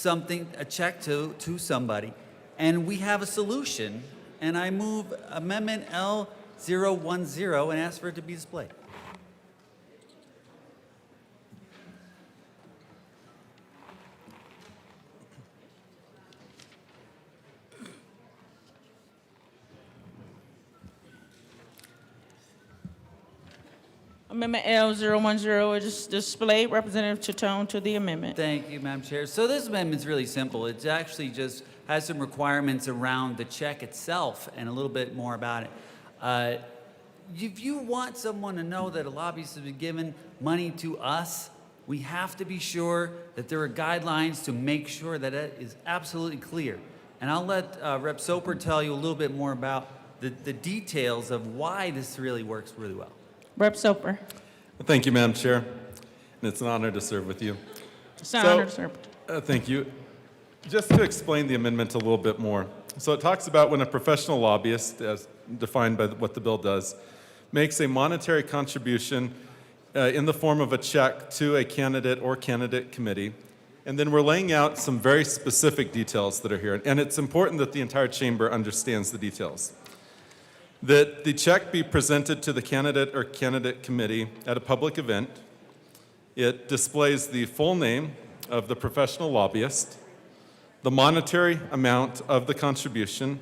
a check to somebody? And we have a solution, and I move Amendment L010 and ask for it to be displayed. Amendment L010 is displayed. Representative Tatone to the amendment. Thank you, Madam Chair. So this amendment's really simple. It actually just has some requirements around the check itself and a little bit more about it. If you want someone to know that a lobbyist has been giving money to us, we have to be sure that there are guidelines to make sure that it is absolutely clear. And I'll let Rep. Soper tell you a little bit more about the details of why this really works really well. Rep. Soper. Thank you, Madam Chair. And it's an honor to serve with you. It's an honor to serve. Thank you. Just to explain the amendment a little bit more. So it talks about when a professional lobbyist, as defined by what the bill does, makes a monetary contribution in the form of a check to a candidate or candidate committee. And then we're laying out some very specific details that are here. And it's important that the entire chamber understands the details. That the check be presented to the candidate or candidate committee at a public event. It displays the full name of the professional lobbyist, the monetary amount of the contribution,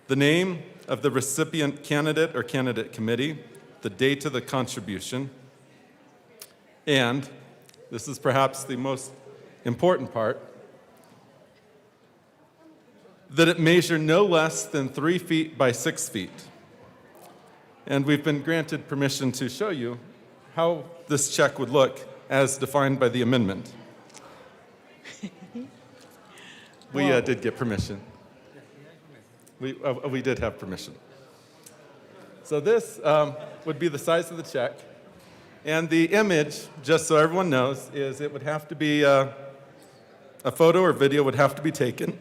the name of the recipient candidate or candidate committee, the date of the contribution, and, this is perhaps the most important part, that it measure no less than 3 feet by 6 feet. And we've been granted permission to show you how this check would look as defined by the amendment. We did get permission. We did have permission. So this would be the size of the check. And the image, just so everyone knows, is it would have to be a photo or video would have to be taken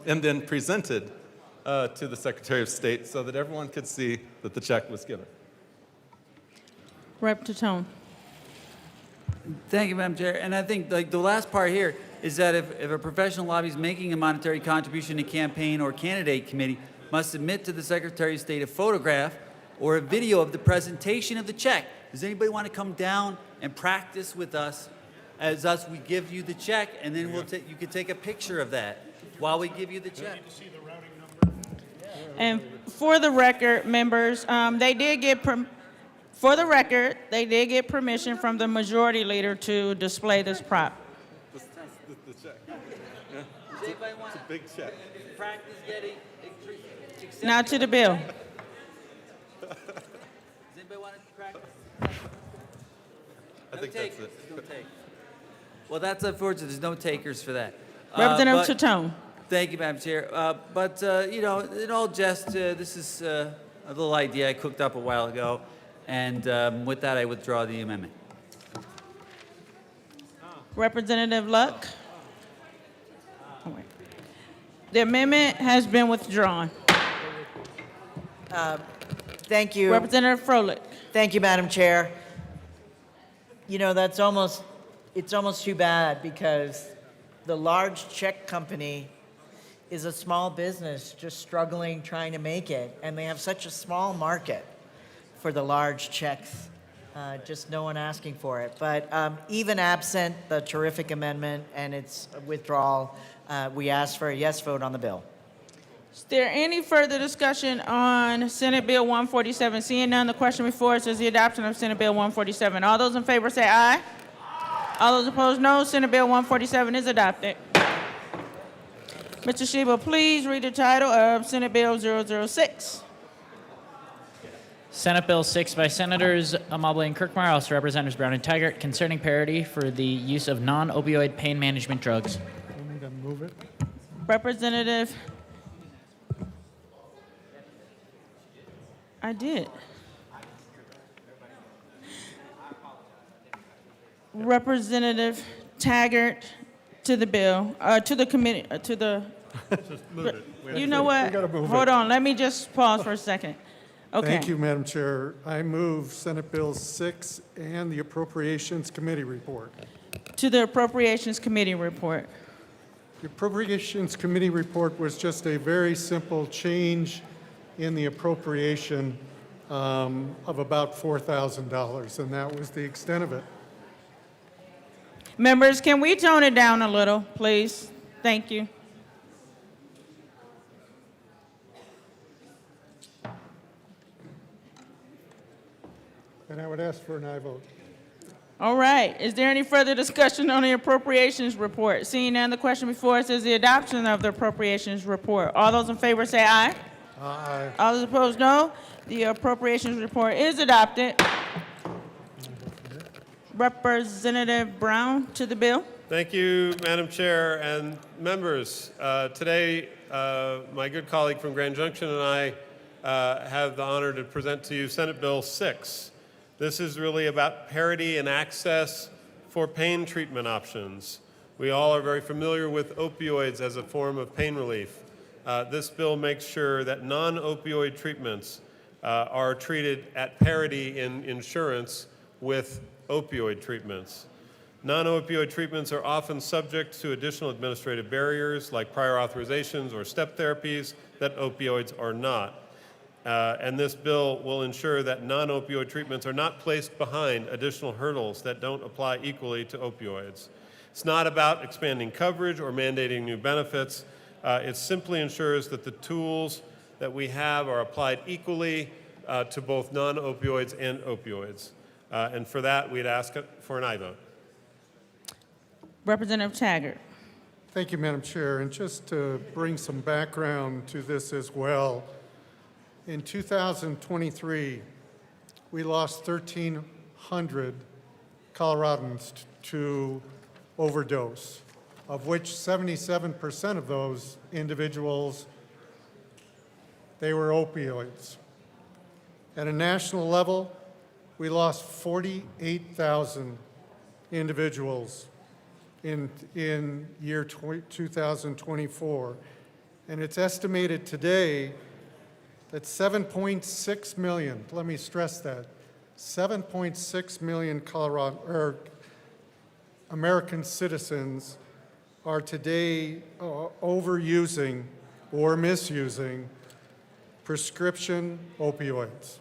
and then presented to the Secretary of State so that everyone could see that the check was given. Rep. Tatone. Thank you, Madam Chair. And I think like the last part here is that if a professional lobbyist making a monetary contribution to campaign or candidate committee must submit to the Secretary of State a photograph or a video of the presentation of the check. Does anybody want to come down and practice with us as we give you the check, and then you can take a picture of that while we give you the check. And for the record, members, they did get permission from the majority leader to display this prop. The check. Yeah. It's a big check. Practice getting Now to the bill. Does anybody want to practice? I think that's it. No take. Well, that's unfortunate. There's no takers for that. Representative Tatone. Thank you, Madam Chair. You know, in all jest, this is a little idea I cooked up a while ago. And with that, I withdraw the amendment. Representative Luck. Oh, wait. The amendment has been withdrawn. Thank you. Representative Froelich. Thank you, Madam Chair. You know, it's almost too bad because the large check company is a small business just struggling, trying to make it. And they have such a small market for the large checks, just no one asking for it. But even absent the terrific amendment and its withdrawal, we ask for a yes vote on the bill. Is there any further discussion on Senate Bill 147? Seeing none, the question before us is the adoption of Senate Bill 147. All those in favor say aye. All those opposed, no. Senate Bill 147 is adopted. Mr. Sheba, please read the title of Senate Bill 006. Senate Bill 6 by Senators Amabile and Kirkmeyer, also Representatives Brown and Taggart, concerning parity for the use of non-opioid pain management drugs. I'm going to move it. Representative. I did. Representative Taggart to the bill, to the committee, to the. Just move it. You know what? We gotta move Hold it. on, let me just pause for a second. Okay. Thank you, Madam Chair. I move Senate Bill 6 and the Appropriations Committee report. To the Appropriations Committee report. The Appropriations Committee report was just a very simple change in the appropriation of about $4,000, and that was the extent of it. Members, can we tone it down a little, please? Thank you. And I would ask for an aye vote. All right. Is there any further discussion on the appropriations report? Seeing none, the question before us is the adoption of the appropriations report. All those in favor say aye. Aye. All those opposed, no. The appropriations report is adopted. Representative Brown to the bill. Thank you, Madam Chair and members. Today, my good colleague from Grand Junction and I have the honor to present to you Senate Bill 6. This is really about parity and access for pain treatment options. We all are very familiar with opioids as a form of pain relief. This bill makes sure that non-opioid treatments are treated at parity in insurance with opioid treatments. Non-opioid treatments are often subject to additional administrative barriers like prior authorizations or step therapies that opioids are not. And this bill will ensure that non-opioid treatments are not placed behind additional hurdles that don't apply equally to opioids. It's not about expanding coverage or mandating new benefits. It simply ensures that the tools that we have are applied equally to both non-opioids and opioids. And for that, we'd ask for an aye vote. Representative Taggart. Thank you, Madam Chair. And just to bring some background to this as well, in 2023, we lost 1,300 Coloradans to overdose, of which 77% of those individuals, they were opioids. At a national level, we lost 48,000 individuals in year 2024. And it's estimated today that 7.6 million, let me stress that, 7.6 million American citizens are today overusing or misusing prescription opioids.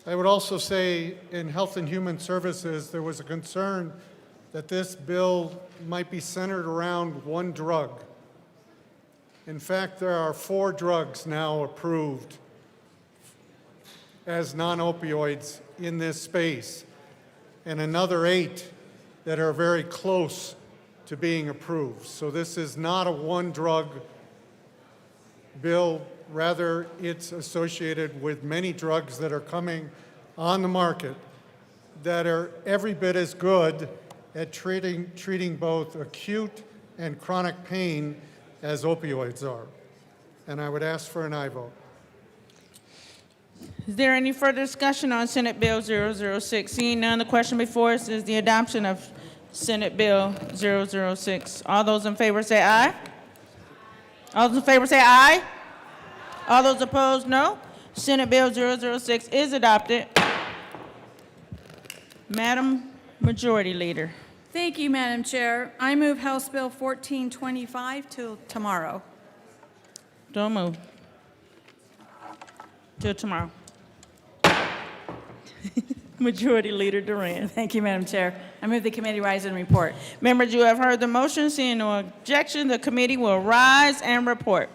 I would also say in Health and Human Services, there was a concern that this bill might be centered around one drug. In fact, there are 4 drugs now approved as non-opioids in this space, and another 8 that are very close to being approved. So this is not a one-drug bill. Rather, it's associated with many drugs that are coming on the market that are every bit as good at treating both acute and chronic pain as opioids are. And I would ask for an aye vote. Is there any further discussion on Senate Bill 006? Seeing none, the question before us is the adoption of Senate Bill 006. All those in favor say aye. All those in favor say aye. All those opposed, no. Senate Bill 006 is adopted. Madam Majority Leader. Thank you, Madam Chair. I move House Bill 1425 till tomorrow. Don't move. Till tomorrow. Majority Leader Duran. Thank you, Madam Chair. I move the committee rise and report. Members, you have heard the motion. Seeing no objection, the committee will rise and report.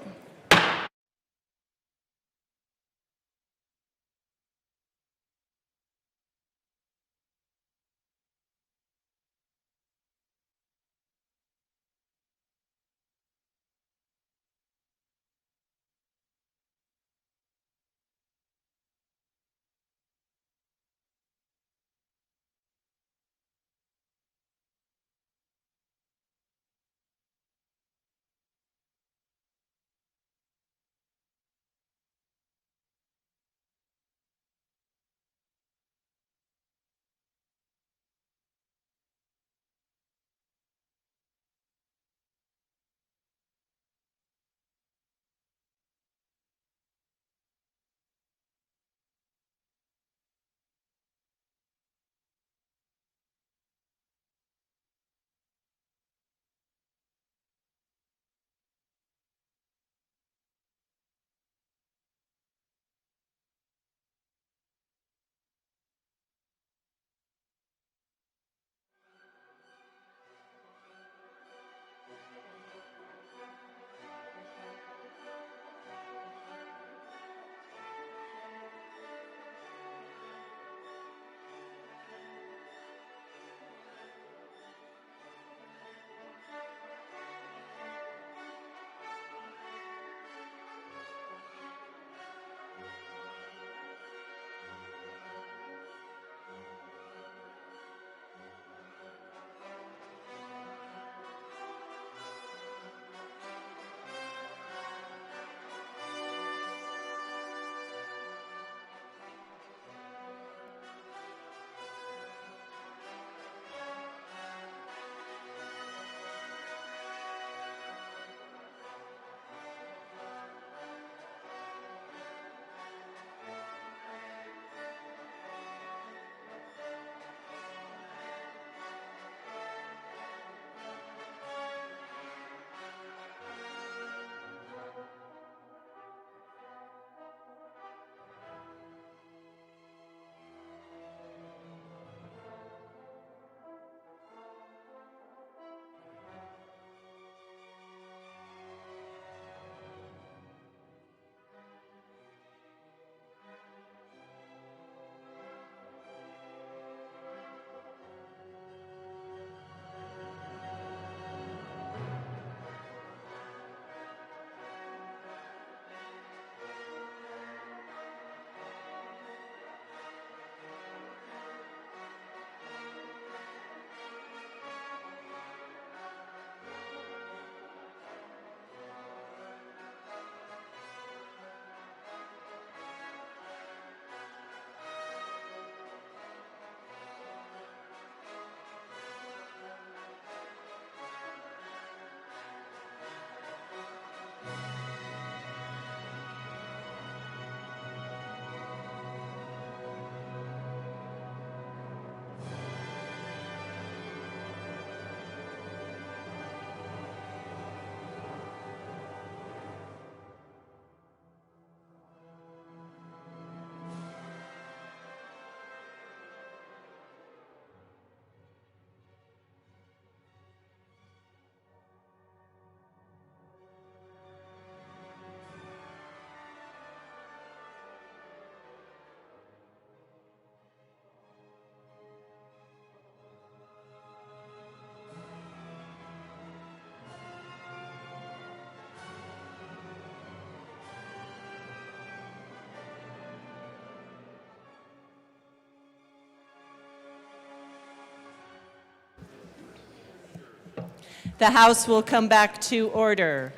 The House will come back to order.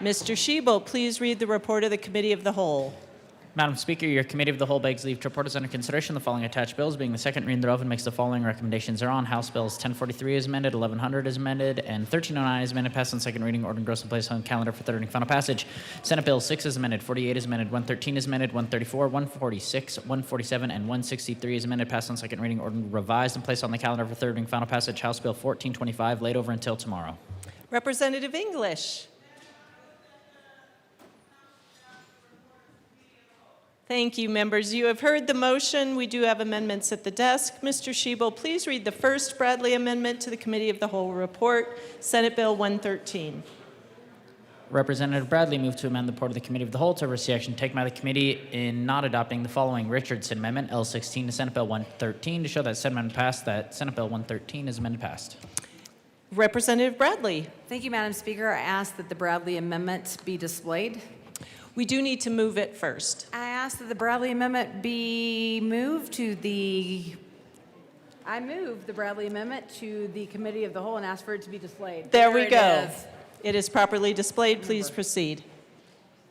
Mr. Shebel, please read the report of the Committee of the Whole. Madam Speaker, your Committee of the Whole begs leave to report as under consideration the following attached bills, being the second reading thereof, and makes the following recommendations thereon. House Bills 1043 is amended, 1100 is amended, and 1309 is amended, passed on second reading, ordered and grossly placed on calendar for third reading final passage. Senate Bill 6 is amended, 48 is amended, 113 is amended, 134, 146, 147, and 163 is amended, passed on second reading, ordered and revised, and placed on the calendar for third reading final passage. House Bill 1425 laid over until tomorrow. Representative English. Thank you, members. You have heard the motion. We do have amendments at the desk. Mr. Shebel, please read the first Bradley amendment to the Committee of the Whole report, Senate Bill 113. Representative Bradley moved to amend the report of the Committee of the Whole to oversee action taken by the committee in not adopting the following Richardson Amendment, L16 to Senate Bill 113, to show that said amendment passed, that Senate Bill 113 is amended passed. Representative Bradley. Thank you, Madam Speaker. I ask that the Bradley amendment be displayed. We do need to move it first. I ask that the Bradley amendment be moved to the, I move the Bradley amendment to the Committee of the Whole and ask for it to be displayed. There we it go. is. It is properly displayed. Please proceed.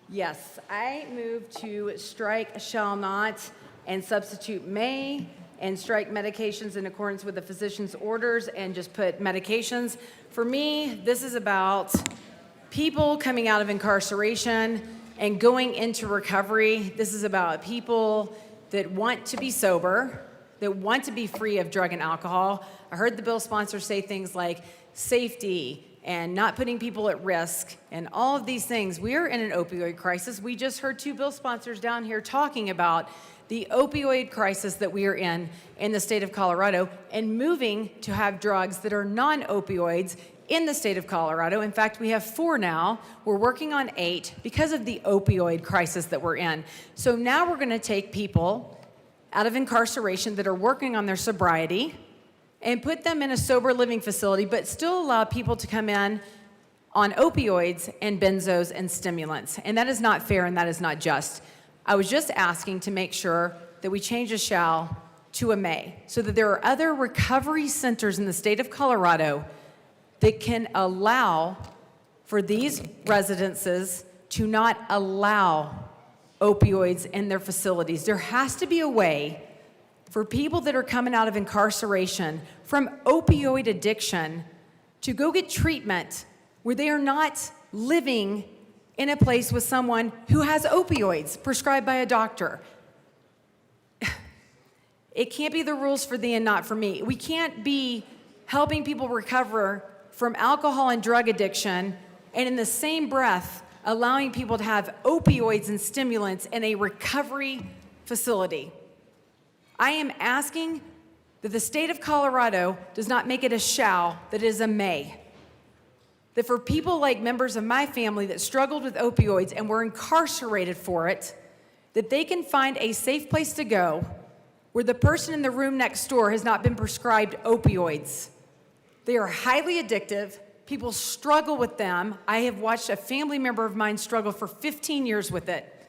Yes, I move to strike shall not and substitute may, and strike medications in accordance with the physician's orders and just put medications. For me, this is about people coming out of incarceration and going into recovery. This is about people that want to be sober, that want to be free of drug and alcohol. I heard the bill sponsor say things like safety and not putting people at risk and all of these things. We are in an opioid crisis. We just heard two bill sponsors down here talking about the opioid crisis that we are in the state of Colorado and moving to have drugs that are non-opioids in the state of Colorado. In fact, we have 4 now. We're working on 8 because of the opioid crisis that we're in. So now we're going to take people out of incarceration that are working on their sobriety and put them in a sober living facility, but still allow people to come in on opioids and benzos and stimulants. And that is not fair and that is not just. I was just asking to make sure that we change a shall to a may, so that there are other recovery centers in the state of Colorado that can allow for these residences to not allow opioids in their facilities. There has to be a way for people that are coming out of incarceration from opioid addiction to go get treatment where they are not living in a place with someone who has opioids prescribed by a doctor. It can't be the rules for thee and not for me. We can't be helping people recover from alcohol and drug addiction and in the same breath allowing people to have opioids and stimulants in a recovery facility. I am asking that the state of Colorado does not make it a shall, that it is a may. That for people like members of my family that struggled with opioids and were incarcerated for it, that they can find a safe place to go where the person in the room next door has not been prescribed opioids. They are highly addictive. People struggle with them. I have watched a family member of mine struggle for 15 years with it.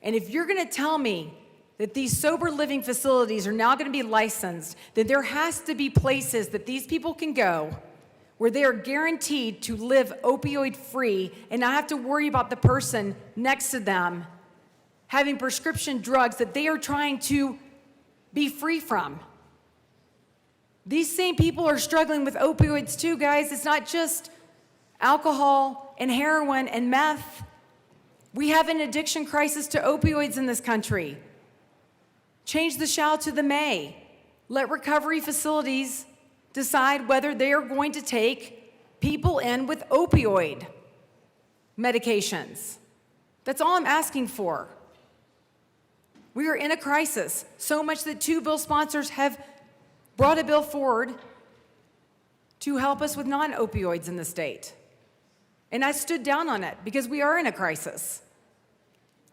And if you're going to tell me that these sober living facilities are now going to be licensed, then there has to be places that these people can go where they are guaranteed to live opioid free and not have to worry about the person next to them having prescription drugs that they are trying to be free from. These same people are struggling with opioids too, guys. It's not just alcohol and heroin and meth. We have an addiction crisis to opioids in this country. Change the shall to the may. Let recovery facilities decide whether they are going to take people in with opioid medications. That's all I'm asking for. We are in a crisis, so much that 2 bill sponsors have brought a bill forward to help us with non-opioids in the state. And I stood down on it because we are in a crisis.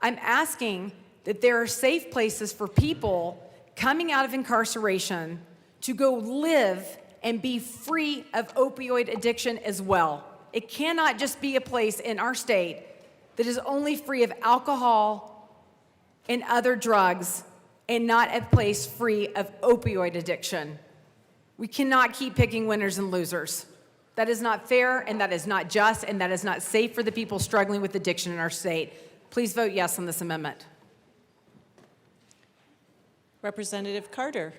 I'm asking that there are safe places for people coming out of incarceration to go live and be free of opioid addiction as well. It cannot just be a place in our state that is only free of alcohol and other drugs and not a place free of opioid addiction. We cannot keep picking winners and losers. That is not fair, and that is not just, and that is not safe for the people struggling with addiction in our state. Please vote yes on this amendment. Representative Carter.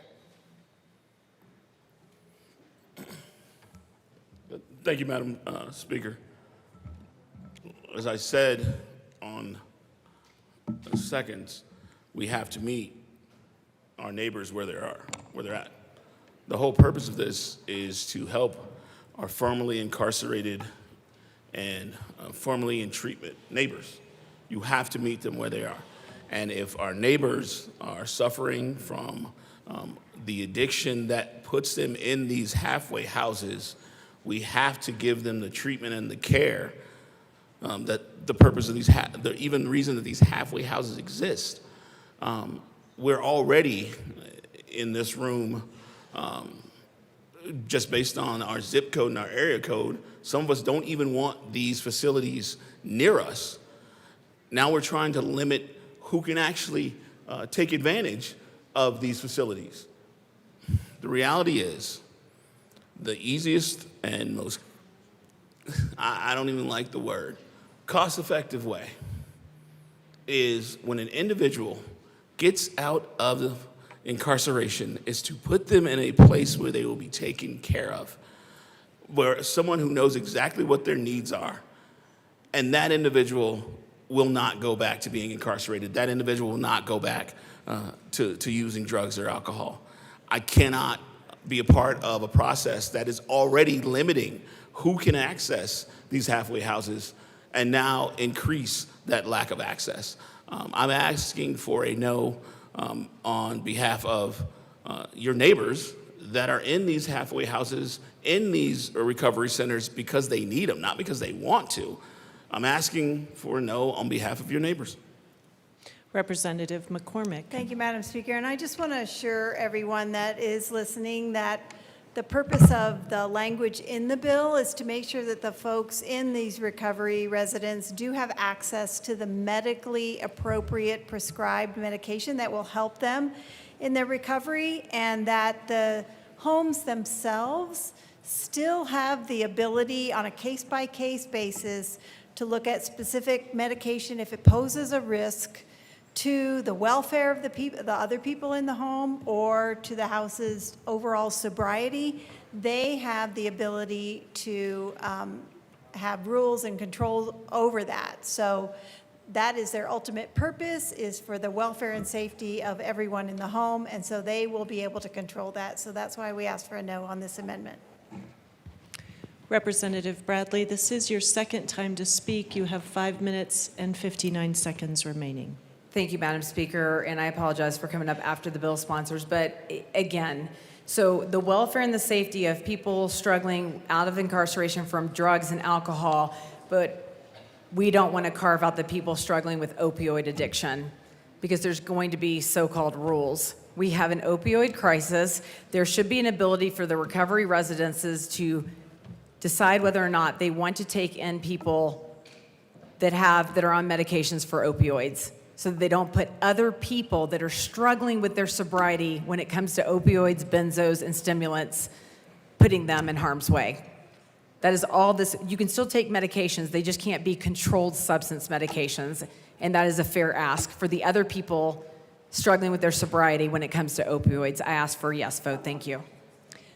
Thank you, Madam Speaker. As I said on seconds, we have to meet our neighbors where they're at. The whole purpose of this is to help our formerly incarcerated and formerly in treatment neighbors. You have to meet them where they are. And if our neighbors are suffering from the addiction that puts them in these halfway houses, we have to give them the treatment and the care that the purpose of these, even the reason that these halfway houses exist. We're already in this room, just based on our zip code and our area code, some of us don't even want these facilities near us. Now we're trying to limit who can actually take advantage of these facilities. The reality is, the easiest and most, I don't even like the word, cost-effective way is when an individual gets out of incarceration is to put them in a place where they will be taken care of, where someone who knows exactly what their needs are, and that individual will not go back to being incarcerated. That individual will not go back to using drugs or alcohol. I cannot be a part of a process that is already limiting who can access these halfway houses and now increase that lack of access. I'm asking for a no on behalf of your neighbors that are in these halfway houses, in these recovery centers because they need them, not because they want to. I'm asking for a no on behalf of your neighbors. Representative McCormick. Thank you, Madam Speaker. And I just want to assure everyone that is listening that the purpose of the language in the bill is to make sure that the folks in these recovery residents do have access to the medically appropriate prescribed medication that will help them in their recovery, and that the homes themselves still have the ability on a case-by-case basis to look at specific medication if it poses a risk to the welfare of the other people in the home or to the house's overall sobriety. They have the ability to have rules and control over that. So that is their ultimate purpose, is for the welfare and safety of everyone in the home, and so they will be able to control that. So that's why we asked for a no on this amendment. Representative Bradley, this is your second time to speak. You have 5 minutes and 59 seconds remaining. Thank you, Madam Speaker, and I apologize for coming up after the bill sponsors, but again, so the welfare and the safety of people struggling out of incarceration from drugs and alcohol, but we don't want to carve out the people struggling with opioid addiction because there's going to be so-called rules. We have an opioid crisis. There should be an ability for the recovery residences to decide whether or not they want to take in people that are on medications for opioids, so that they don't put other people that are struggling with their sobriety when it comes to opioids, benzos, and stimulants, putting them in harm's way. That is all this. You can still take medications, they just can't be controlled substance medications, and that is a fair ask for the other people struggling with their sobriety when it comes to opioids. I ask for a yes vote. Thank you.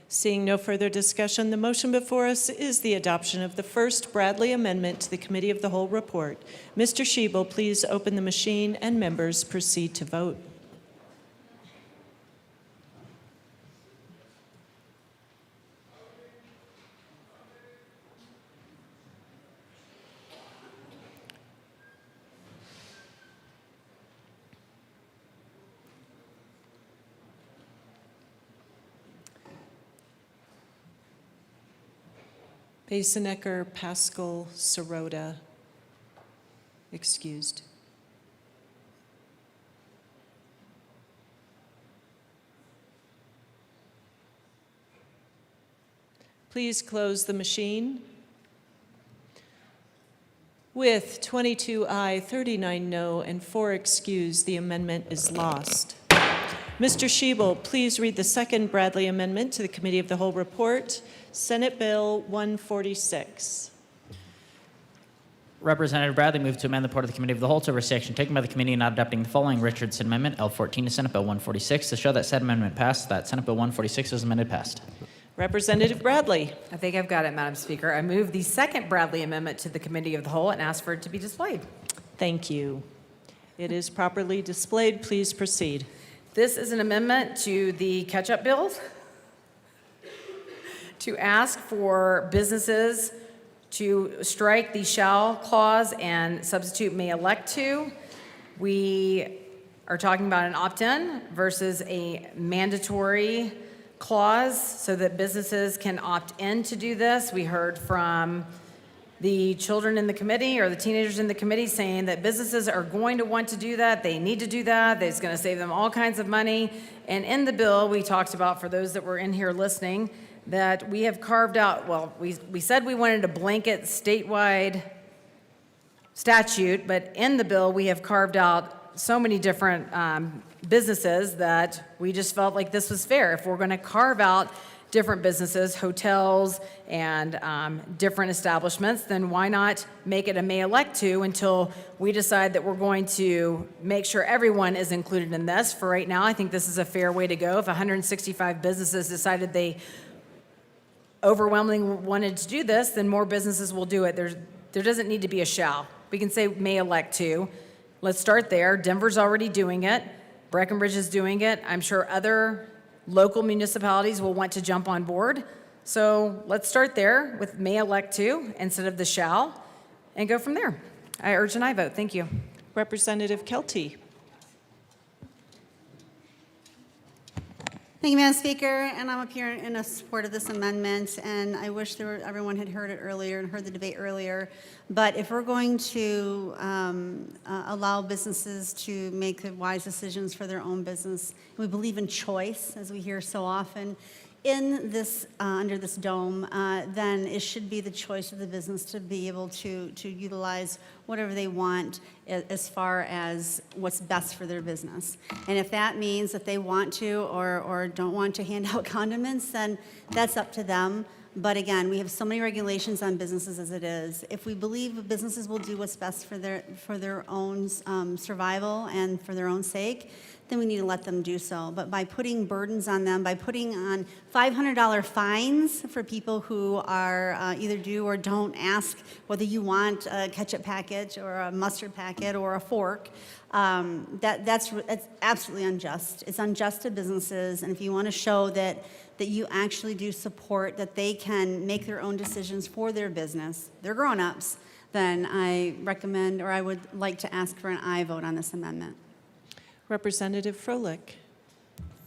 Seeing no further discussion, the motion before us is the adoption of the first Bradley Amendment to the Committee of the Whole report. Mr. Schiebel, please open the machine and members proceed to vote. Basenecker, Pascal, Sirota, excused. Please close the machine. With 22 aye, 39 no, and 4 excused, the amendment is lost. Mr. Shebel, please read the second Bradley Amendment to the Committee of the Whole report, Senate Bill 146. Representative Bradley moved to amend the report of the Committee of the Whole to oversee action taken by the committee in not adopting the following Richardson Amendment, L14 to Senate Bill 146, to show that said amendment passed, that Senate Bill 146 is amended passed. Representative Bradley. I think I've got it, Madam Speaker. I move the second Bradley Amendment to the Committee of the Whole and ask for it to be displayed. Thank you. It is properly displayed. Please proceed. This is an amendment to the catch-up bill to ask for businesses to strike the shall clause and substitute may elect to. We are talking about an opt-in versus a mandatory clause so that businesses can opt in to do this. We heard from the children in the committee or the teenagers in the committee saying that businesses are going to want to do that. They need to do that. It's going to save them all kinds of money. And in the bill, we talked about, for those that were in here listening, that we have carved out, well, we said we wanted a blanket statewide statute, but in the bill, we have carved out so many different businesses that we just felt like this was fair. If we're going to carve out different businesses, hotels, and different establishments, then why not make it a may elect to until we decide that we're going to make sure everyone is included in this. For right now, I think this is a fair way to go. If 165 businesses decided they overwhelmingly wanted to do this, then more businesses will do it. There doesn't need to be a shall. We can say may elect to. Let's start there. Denver's already doing it. Breckenridge is doing it. I'm sure other local municipalities will want to jump on board. So let's start there with may elect to instead of the shall and go from there. I urge an aye vote. Thank you. Representative Kelty. Thank you, Madam Speaker, and I'm up here in support of this amendment, and I wish everyone had heard it earlier and heard the debate earlier. But if we're going to allow businesses to make the wise decisions for their own business, we believe in choice, as we hear so often, in this, under this dome, then it should be the choice of the business to be able to utilize whatever they want as far as what's best for their business. And if that means that they want to or don't want to hand out condiments, then that's up to them. But again, we have so many regulations on businesses as it is. If we believe businesses will do what's best for their own survival and for their own sake, then we need to let them do so. But by putting burdens on them, by putting on $500 fines for people who are either do or don't ask whether you want a ketchup packet or a mustard packet or a fork, that's absolutely unjust. It's unjust to businesses, and if you want to show that you actually do support that they can make their own decisions for their business, they're grown-ups, then I recommend, or I would like to ask for an aye vote on this amendment. Representative Froelich.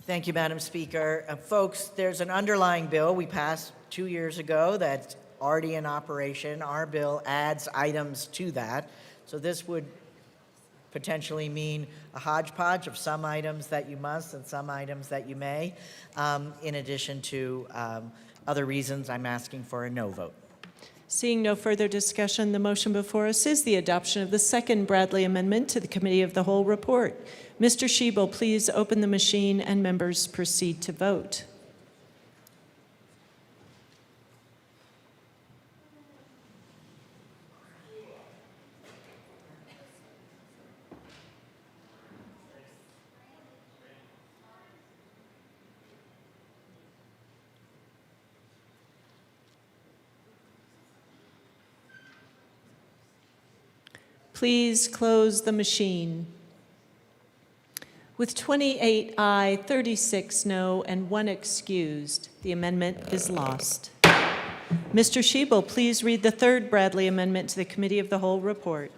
Thank you, Madam Speaker. Folks, there's an underlying bill we passed 2 years ago that's already in operation. Our bill adds items to that. So this would potentially mean a hodgepodge of some items that you must and some items that you may, in addition to other reasons I'm asking for a no vote. Seeing no further discussion, the motion before us is the adoption of the second Bradley Amendment to the Committee of the Whole report. Mr. Shebel, please open the machine and members proceed to vote. Please close the machine. With 28 aye, 36 no, and 1 excused, the amendment is lost. Mr. Shebel, please read the third Bradley Amendment to the Committee of the Whole report.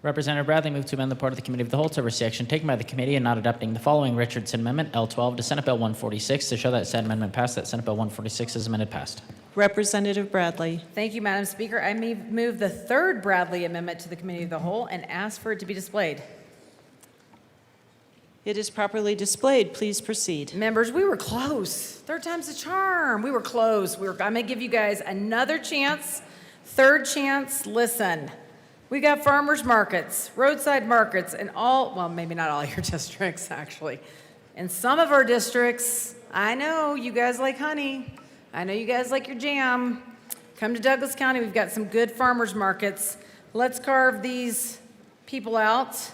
Representative Bradley moved to amend the report of the Committee of the Whole to oversee action taken by the committee in not adopting the following Richardson Amendment, L12, to Senate Bill 146, to show that said amendment passed, that Senate Bill 146 is amended passed. Representative Bradley. Thank you, Madam Speaker. I move the third Bradley Amendment to the Committee of the Whole and ask for it to be displayed. It is properly displayed. Please proceed. Members, we were close. Third time's a charm. We were close. I'm going to give you guys another chance, third chance. Listen, We got farmers markets, roadside markets, and all, well, maybe not all your districts, actually. In some of our districts, I know you guys like honey. I know you guys like your jam. Come to Douglas County, we've got some good farmers markets. Let's carve these people out.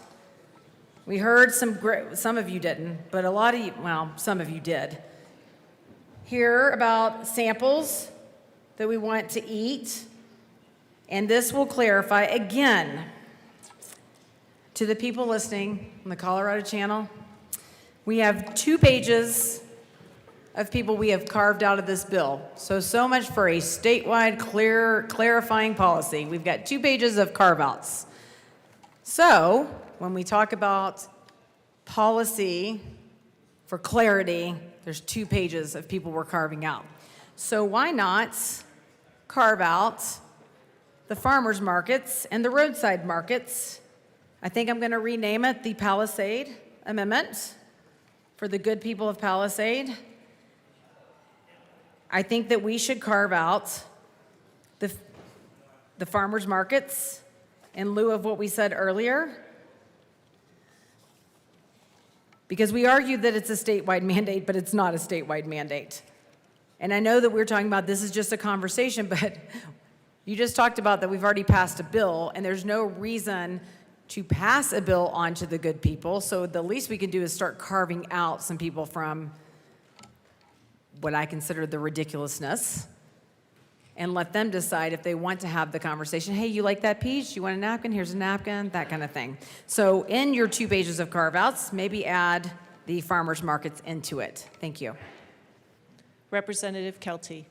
We heard some of you didn't, but a lot of you, well, some of you did. Hear about samples that we want to eat. And this will clarify again to the people listening on the Colorado Channel. We have 2 pages of people we have carved out of this bill. So much for a statewide clarifying policy. We've got 2 pages of carve-outs. So when we talk about policy for clarity, there's 2 pages of people we're carving out. So why not carve out the farmers markets and the roadside markets? I think I'm going to rename it the Palisade Amendment for the good people of Palisade. I think that we should carve out the farmers markets in lieu of what we said earlier, because we argued that it's a statewide mandate, but it's not a statewide mandate. And I know that we're talking about this is just a conversation, but you just talked about that we've already passed a bill, and there's no reason to pass a bill on to the good people. So the least we can do is start carving out some people from what I consider the ridiculousness and let them decide if they want to have the conversation. Hey, you like that peach? You want a napkin? Here's a napkin, that kind of thing. So in your 2 pages of carve-outs, maybe add the farmers markets into it. Thank you. Representative Kelty.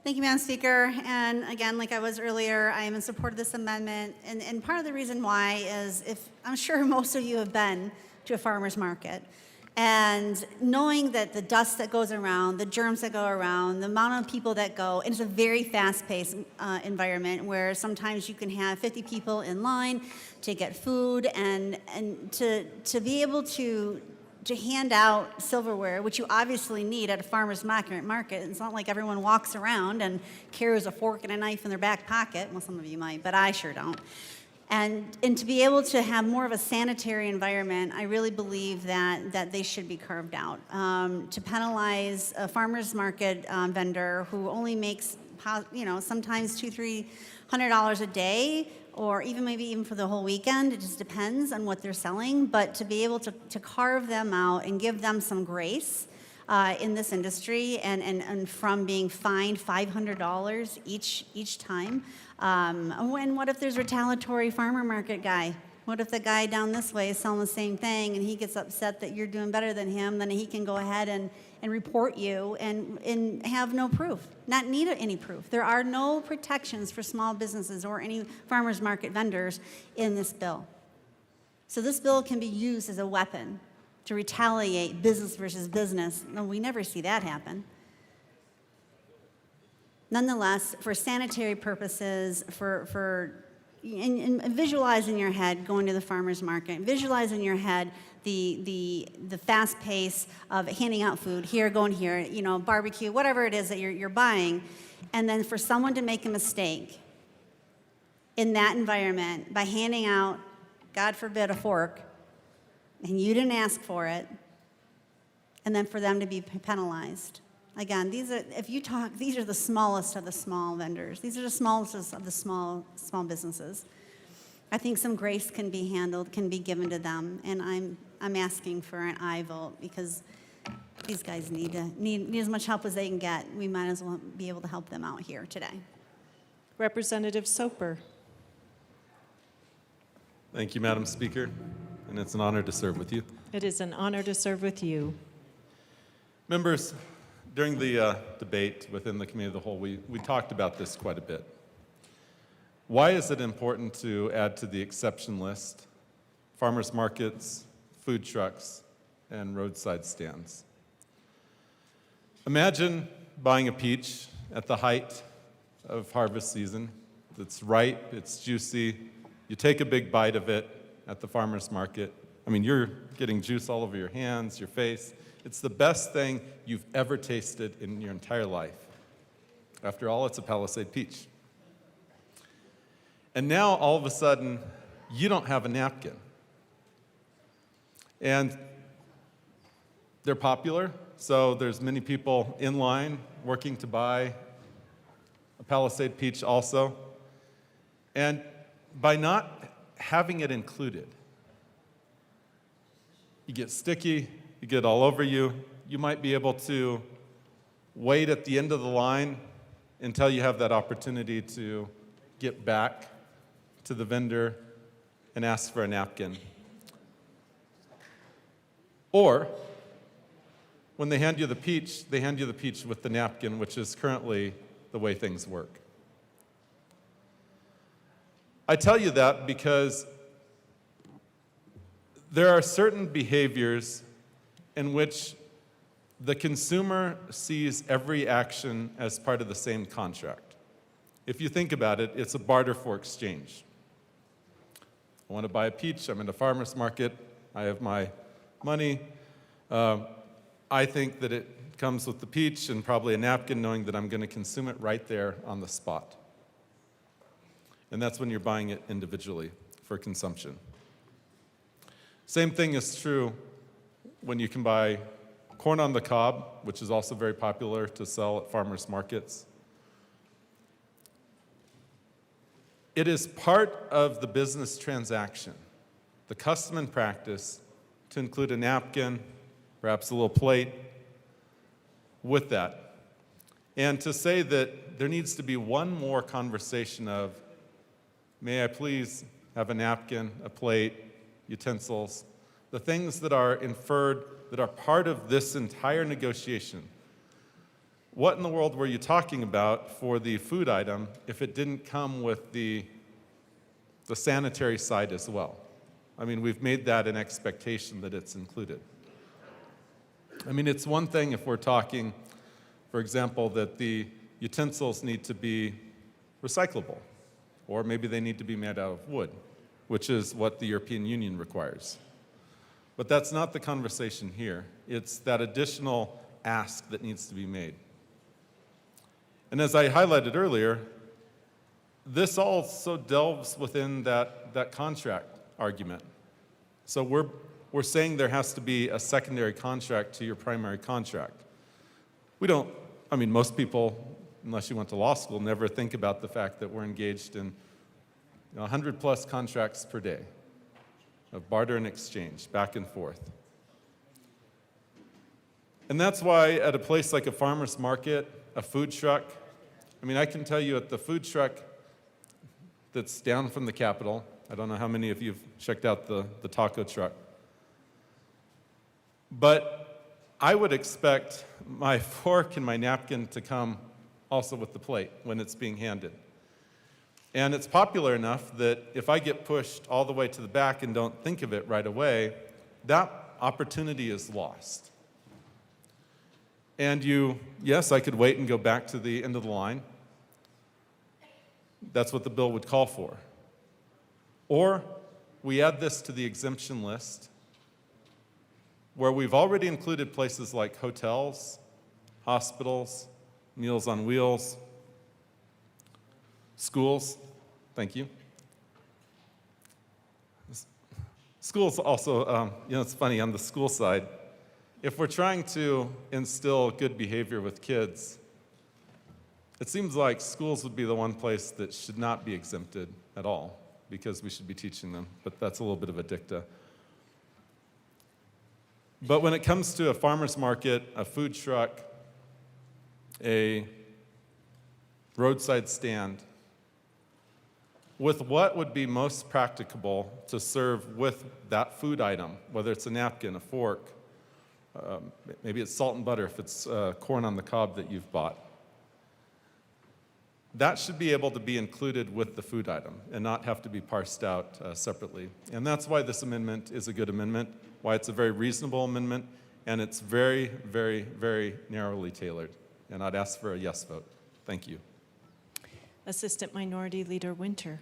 Thank you, Madam Speaker. And again, like I was earlier, I am in support of this amendment. And part of the reason why is I'm sure most of you have been to a farmer's market. And knowing that the dust that goes around, the germs that go around, the amount of people that go, and it's a very fast-paced environment where sometimes you can have 50 people in line to get food and to be able to hand out silverware, which you obviously need at a farmer's market. It's not like everyone walks around and carries a fork and a knife in their back pocket. Well, some of you might, but I sure don't. And to be able to have more of a sanitary environment, I really believe that they should be carved out. To penalize a farmer's market vendor who only makes, sometimes $200-300 a day, or maybe even for the whole weekend, it just depends on what they're selling. But to be able to carve them out and give them some grace in this industry, and from being fined $500 each time. And what if there's a retaliatory farmer market guy? What if the guy down this way is selling the same thing and he gets upset that you're doing better than him? Then he can go ahead and report you and have no proof, not need any proof. There are no protections for small businesses or any farmers market vendors in this bill. So this bill can be used as a weapon to retaliate business versus business. No, we never see that happen. Nonetheless, for sanitary purposes, and visualize in your head going to the farmer's market, visualize in your head the fast pace of handing out food, here, going here, barbecue, whatever it is that you're buying, and then for someone to make a mistake in that environment by handing out, God forbid, a fork, and you didn't ask for it, and then for them to be penalized. Again, these are the smallest of the small vendors. These are the smallest of the small businesses. I think some grace can be handled, can be given to them, and I'm asking for an aye vote because these guys need as much help as they can get. We might as well be able to help them out here today. Representative Soper. Thank you, Madam Speaker, and it's an honor to serve with you. It is an honor to serve with you. Members, during the debate within the Committee of the Whole, we talked about this quite a bit. Why is it important to add to the exception list farmers markets, food trucks, and roadside stands? Imagine buying a peach at the height of harvest season. It's ripe, it's juicy. You take a big bite of it at the farmer's market. You're getting juice all over your hands, your face. It's the best thing you've ever tasted in your entire life. After all, it's a Palisade peach. And now, all of a sudden, you don't have a napkin. And they're popular, so there's many people in line working to buy a Palisade peach also. And by not having it included, you get sticky, you get all over you. You might be able to wait at the end of the line until you have that opportunity to get back to the vendor and ask for a napkin. Or, when they hand you the peach with the napkin, which is currently the way things work. I tell you that because there are certain behaviors in which the consumer sees every action as part of the same contract. If you think about it, it's a barter for exchange. I want to buy a peach, I'm in a farmer's market, I have my money. I think that it comes with the peach and probably a napkin, knowing that I'm going to consume it right there on the spot. And that's when you're buying it individually for consumption. Same thing is true when you can buy corn on the cob, which is also very popular to sell at farmers markets. It is part of the business transaction, the custom and practice, to include a napkin, perhaps a little plate with that. And to say that there needs to be one more conversation of, may I please have a napkin, a plate, utensils, the things that are inferred, that are part of this entire negotiation. What in the world were you talking about for the food item if it didn't come with the sanitary side as well? I mean, we've made that an expectation that it's included. I mean, it's one thing if we're talking, for example, that the utensils need to be recyclable, or maybe they need to be made out of wood, which is what the European Union requires. But that's not the conversation here. It's that additional ask that needs to be made. And as I highlighted earlier, this also delves within that contract argument. So we're saying there has to be a secondary contract to your primary contract. Most people, unless you went to law school, never think about the fact that we're engaged in 100 plus contracts per day of barter and exchange, back and forth. And that's why at a place like a farmer's market, a food truck, I can tell you at the food truck that's down from the Capitol, I don't know how many of you have checked out the taco truck, but I would expect my fork and my napkin to come also with the plate when it's being handed. And it's popular enough that if I get pushed all the way to the back and don't think of it right away, that opportunity is lost. And yes, I could wait and go back to the end of the line. That's what the bill would call for. Or we add this to the exemption list, where we've already included places like hotels, hospitals, Meals on Wheels, schools, thank you. Schools also, it's funny, on the school side, if we're trying to instill good behavior with kids, it seems like schools would be the one place that should not be exempted at all, because we should be teaching them, but that's a little bit of a dicta. But when it comes to a farmer's market, a food truck, a roadside stand, with what would be most practicable to serve with that food item, whether it's a napkin, a fork, maybe it's salt and butter if it's corn on the cob that you've bought. That should be able to be included with the food item and not have to be parsed out separately. And that's why this amendment is a good amendment, why it's a very reasonable amendment, and it's very, very, very narrowly tailored. And I'd ask for a yes vote. Thank you. Assistant Minority Leader Winter.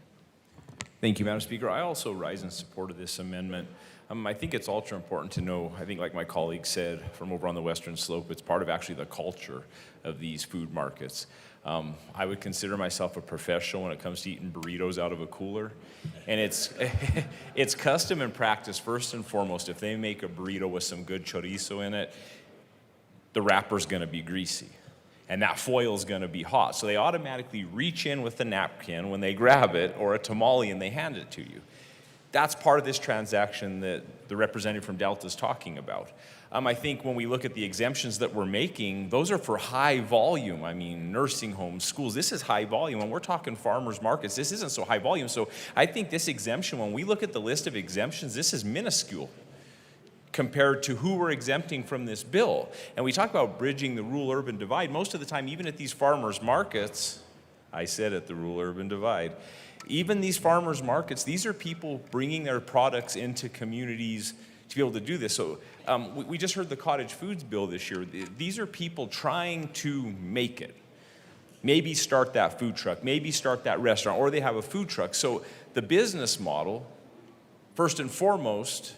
Thank you, Madam Speaker. I also rise in support of this amendment. I think it's ultra important to know, I think like my colleague said from over on the Western Slope, it's part of actually the culture of these food markets. I would consider myself a professional when it comes to eating burritos out of a cooler. And it's custom and practice, first and foremost, if they make a burrito with some good chorizo in it, the wrapper's gonna be greasy. And that foil's gonna be hot. So they automatically reach in with the napkin when they grab it, or a tamale, and they hand it to you. That's part of this transaction that the representative from Delta is talking about. I think when we look at the exemptions that we're making, those are for high volume. I mean, nursing homes, schools, this is high volume. When we're talking farmers markets, this isn't so high volume. So I think this exemption, when we look at the list of exemptions, this is minuscule compared to who we're exempting from this bill. And we talk about bridging the rural-urban divide. Most of the time, even at these farmers markets, I said at the rural-urban divide, even these farmers markets, these are people bringing their products into communities to be able to do this. So we just heard the cottage foods bill this year. These are people trying to make it. Maybe start that food truck, maybe start that restaurant, or they have a food truck. So the business model, first and foremost,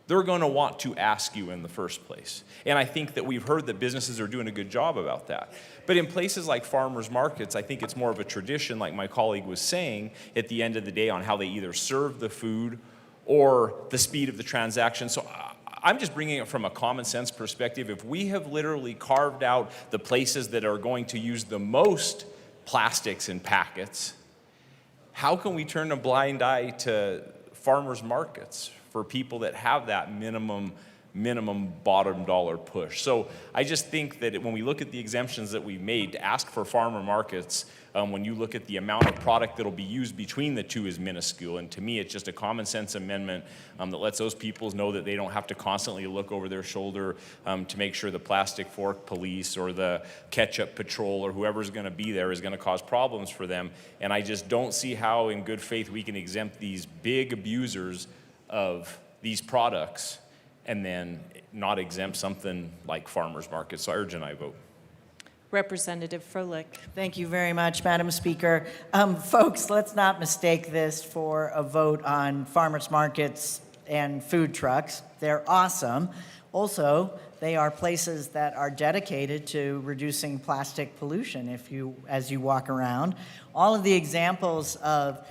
they're going to want to ask you in the first place. And I think that we've heard that businesses are doing a good job about that. But in places like farmers markets, I think it's more of a tradition, like my colleague was saying, at the end of the day on how they either serve the food or the speed of the transaction. So I'm just bringing it from a common sense perspective. If we have literally carved out the places that are going to use the most plastics in packets, how can we turn a blind eye to farmers markets for people that have that minimum bottom dollar push? So I just think that when we look at the exemptions that we've made, to ask for farmer markets, when you look at the amount of product that'll be used between the two is minuscule. And to me, it's just a common sense amendment that lets those people know that they don't have to constantly look over their shoulder to make sure the plastic fork police or the ketchup patrol or whoever's gonna be there is gonna cause problems for them. And I just don't see how in good faith we can exempt these big abusers of these products and then not exempt something like farmers markets. So I urge an aye vote. Representative Froelich. Thank you very much, Madam Speaker. Folks, let's not mistake this for a vote on farmers markets and food trucks. They're awesome. Also, they are places that are dedicated to reducing plastic pollution as you walk around. All of the examples of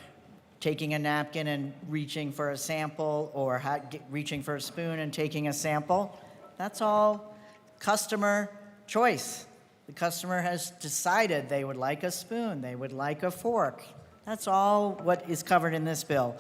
taking a napkin and reaching for a sample, or reaching for a spoon and taking a sample, that's all customer choice. The customer has decided they would like a spoon, they would like a fork. That's all what is covered in this bill.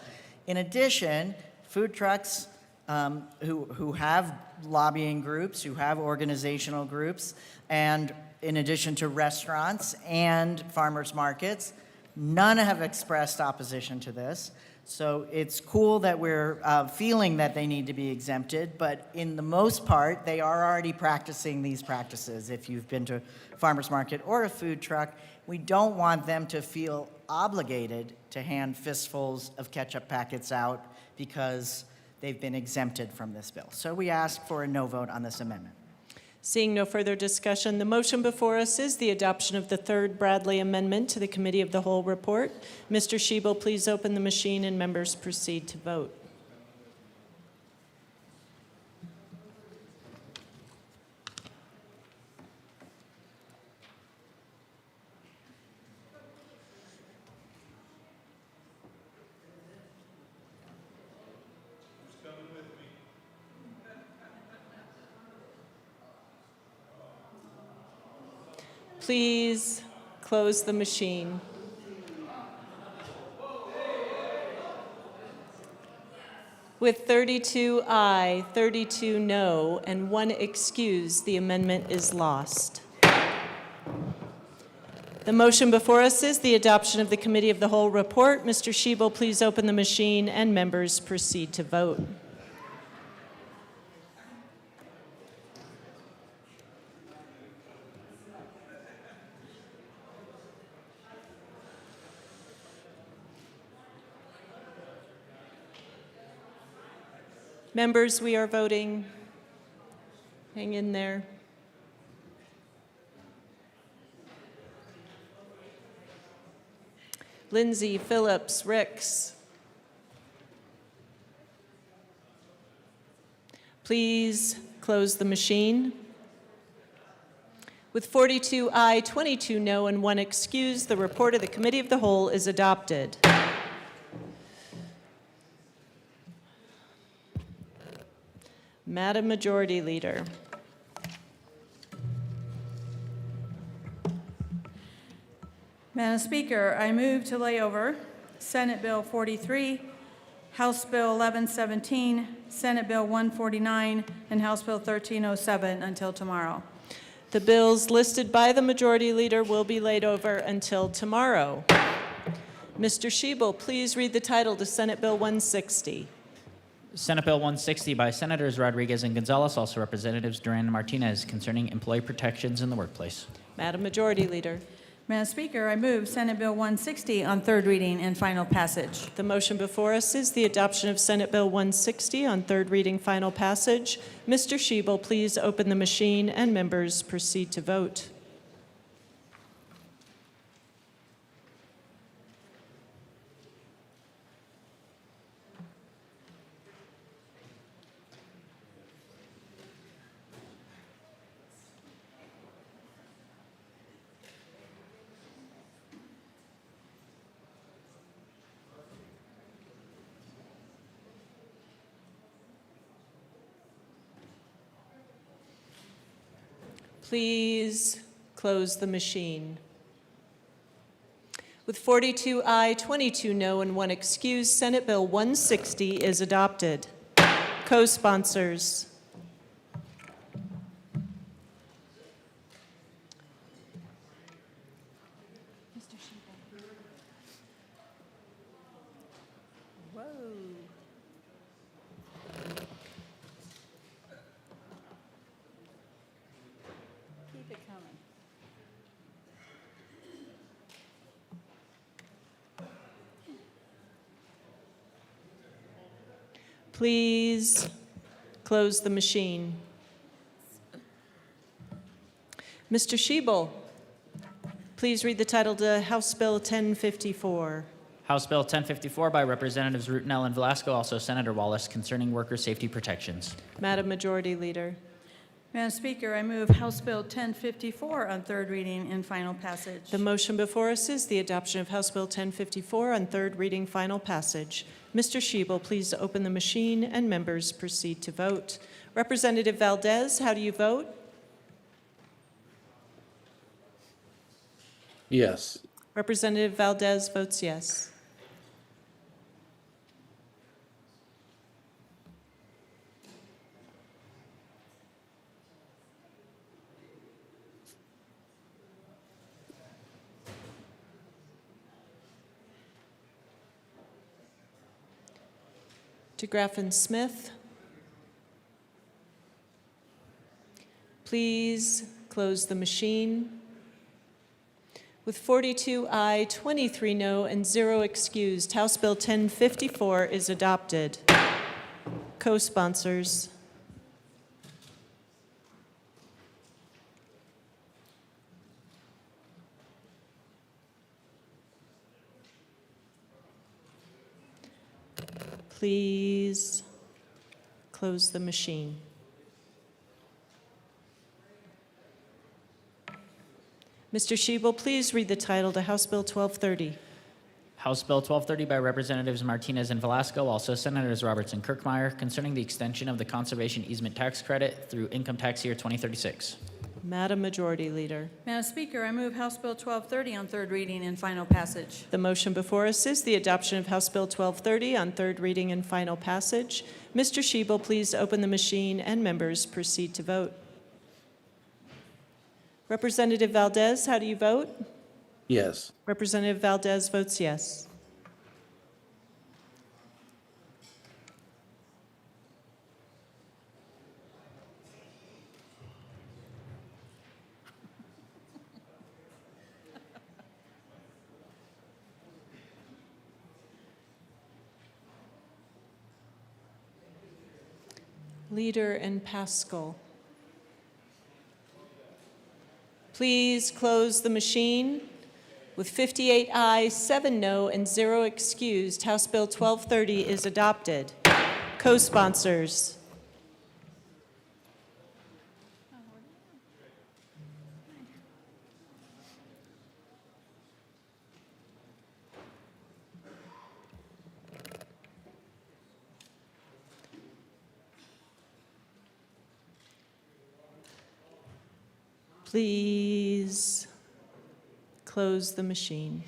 In addition, food trucks who have lobbying groups, who have organizational groups, and in addition to restaurants and farmers markets, none have expressed opposition to this. So it's cool that we're feeling that they need to be exempted, but in the most part, they are already practicing these practices. If you've been to a farmer's market or a food truck, we don't want them to feel obligated to hand fistfuls of ketchup packets out because they've been exempted from this bill. So we ask for a no vote on this amendment. Seeing no further discussion, the motion before us is the adoption of the third Bradley Amendment to the Committee of the Whole report. Mr. Schiebel, please open the machine and members proceed to vote. Please close the machine. With 32 aye, 32 no, and 1 excuse, the amendment is lost. The motion before us is the adoption of the Committee of the Whole report. Mr. Schiebel, please open the machine and members proceed to vote. Members, we are voting. Hang in there. Lindsay, Phillips, Ricks, Please close the machine. With 42 aye, 22 no, and 1 excuse, the report of the Committee of the Whole is adopted. Madam Majority Leader. Madam Speaker, I move to lay over Senate Bill 43, House Bill 1117, Senate Bill 149, and House Bill 1307 until tomorrow. The bills listed by the Majority Leader will be laid over until tomorrow. Mr. Schiebel, please read the title to Senate Bill 160. Senate Bill 160 by Senators Rodriguez and Gonzalez, also Representatives Duran and Martinez, concerning employee protections in the workplace. Madam Majority Leader. Madam Speaker, I move Senate Bill 160 on third reading and final passage. The motion before us is the adoption of Senate Bill 160 on third reading, final passage. Mr. Schiebel, please open the machine and members proceed to vote. Please close the machine. With 42 aye, 22 no, and 1 excuse, Senate Bill 160 is adopted. Co-sponsors. Keep it coming. Please close the machine. Mr. Schiebel, please read the title to House Bill 1054. House Bill 1054 by Representatives Rutinel and Velasco, also Senator Wallace, concerning worker safety protections. Madam Majority Leader. Madam Speaker, I move House Bill 1054 on third reading and final passage. The motion before us is the adoption of House Bill 1054 on third reading, final passage. Mr. Schiebel, please open the machine and members proceed to vote. Representative Valdez, how do you vote? Yes. Representative Valdez votes yes. DeGraff and Smith. Please close the machine. With 42 aye, 23 no, and 0 excused, House Bill 1054 is adopted. Co-sponsors. Please close the machine. Mr. Schiebel, please read the title to House Bill 1230. House Bill 1230 by Representatives Martinez and Velasco, also Senators Roberts and Kirkmeyer, concerning the extension of the conservation easement tax credit through income tax year 2036. Madam Majority Leader. Madam Speaker, I move House Bill 1230 on third reading and final passage. The motion before us is the adoption of House Bill 1230 on third reading and final passage. Mr. Schiebel, please open the machine and members proceed to vote. Representative Valdez, how do you vote? Yes. Representative Valdez votes yes. Leader and Pascal. Please close the machine. With 58 ayes, 7 no, and 0 excused, House Bill 1230 is adopted. Co-sponsors. Please close the machine.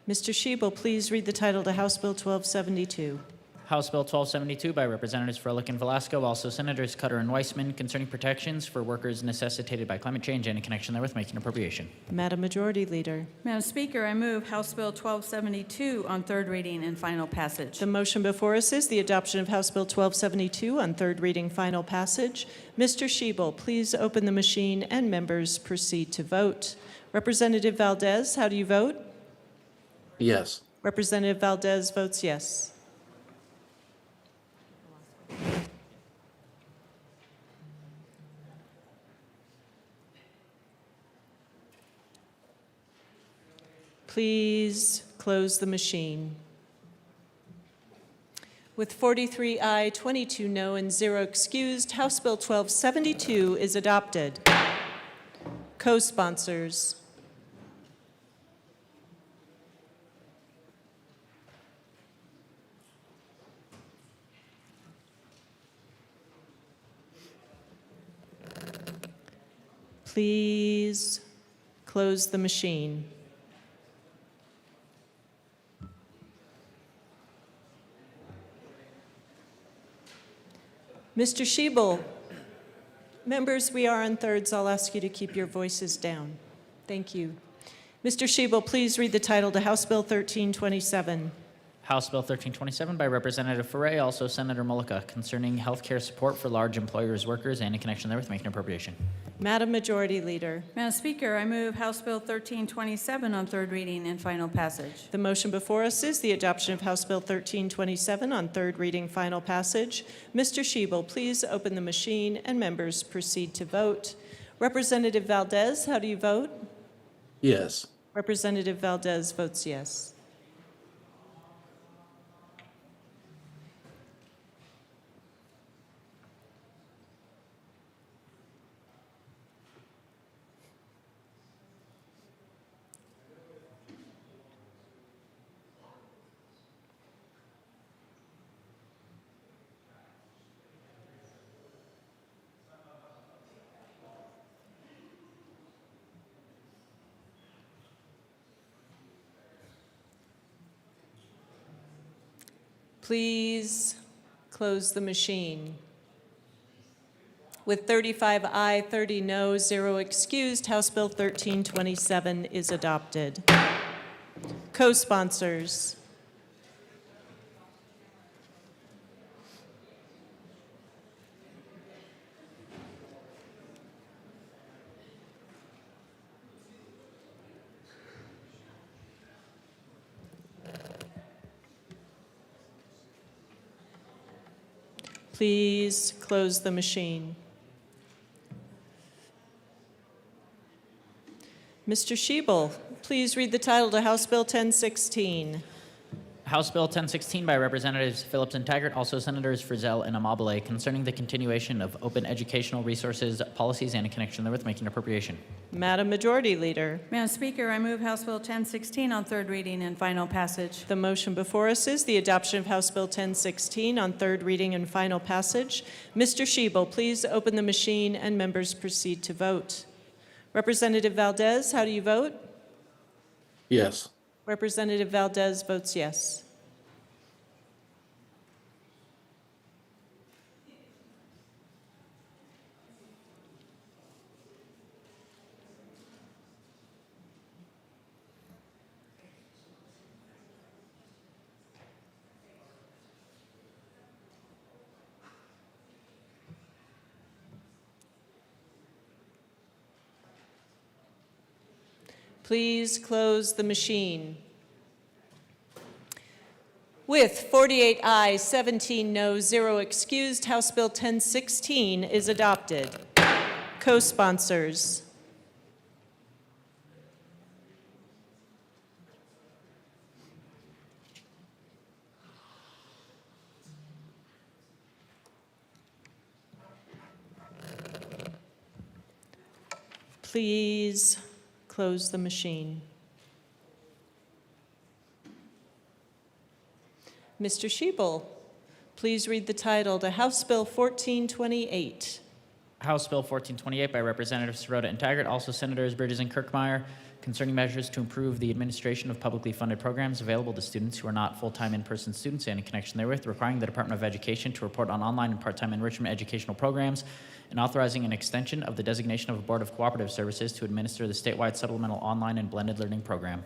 Mr. Shebel, please read the title to House Bill 1272. House Bill 1272 by Representatives Froelich and Velasco, also Senators Cutter and Weissman, concerning protections for workers necessitated by climate change and in connection therewith making appropriation. Madam Majority Leader. Madam Speaker, I move House Bill 1272 on third reading and final passage. The motion before us is the adoption of House Bill 1272 on third reading, final passage. Mr. Shebel, please open the machine and members proceed to vote. Representative Valdez, how do you vote? Yes. Representative Valdez votes yes. Please close the machine. With 43 aye, 22 no, and 0 excused, House Bill 1272 is adopted. Co-sponsors. Please close the machine. Mr. Shebel, members, we are on thirds. I'll ask you to keep your voices down. Thank you. Mr. Shebel, please read the title to House Bill 1327. House Bill 1327 by Representative Ferre, also Senator Mullica, concerning health care support for large employers' workers and in connection therewith making appropriation. Madam Majority Leader. Madam Speaker, I move House Bill 1327 on third reading and final passage. The motion before us is the adoption of House Bill 1327 on third reading, final passage. Mr. Shebel, please open the machine and members proceed to vote. Representative Valdez, how do you vote? Yes. Representative Valdez votes yes. Please close the machine. With 35 aye, 30 no, 0 excused, House Bill 1327 is adopted. Co-sponsors. Please close the machine. Mr. Shebel, please read the title to House Bill 1016. House Bill 1016 by Representatives Phillips and Taggart, also Senators Frizzell and Amabile, concerning the continuation of open educational resources, policies, and in connection therewith making appropriation. Madam Majority Leader. Madam Speaker, I move House Bill 1016 on third reading and final passage. The motion before us is the adoption of House Bill 1016 on third reading and final passage. Mr. Shebel, please open the machine and members proceed to vote. Representative Valdez, how do you vote? Yes. Representative Valdez votes yes. Please close the machine. With 48 ayes, 17 no, 0 excused, House Bill 1016 is adopted. Co-sponsors. Please close the machine. Mr. Shebel, Please read the title to House Bill 1428. House Bill 1428 by Representatives Sirota and Taggart, also Senators Bridges and Kirkmeyer, concerning measures to improve the administration of publicly funded programs available to students who are not full-time in-person students and in connection therewith, requiring the Department of Education to report on online and part-time enrichment educational programs, and authorizing an extension of the designation of a Board of Cooperative Services to administer the statewide supplemental online and blended learning program.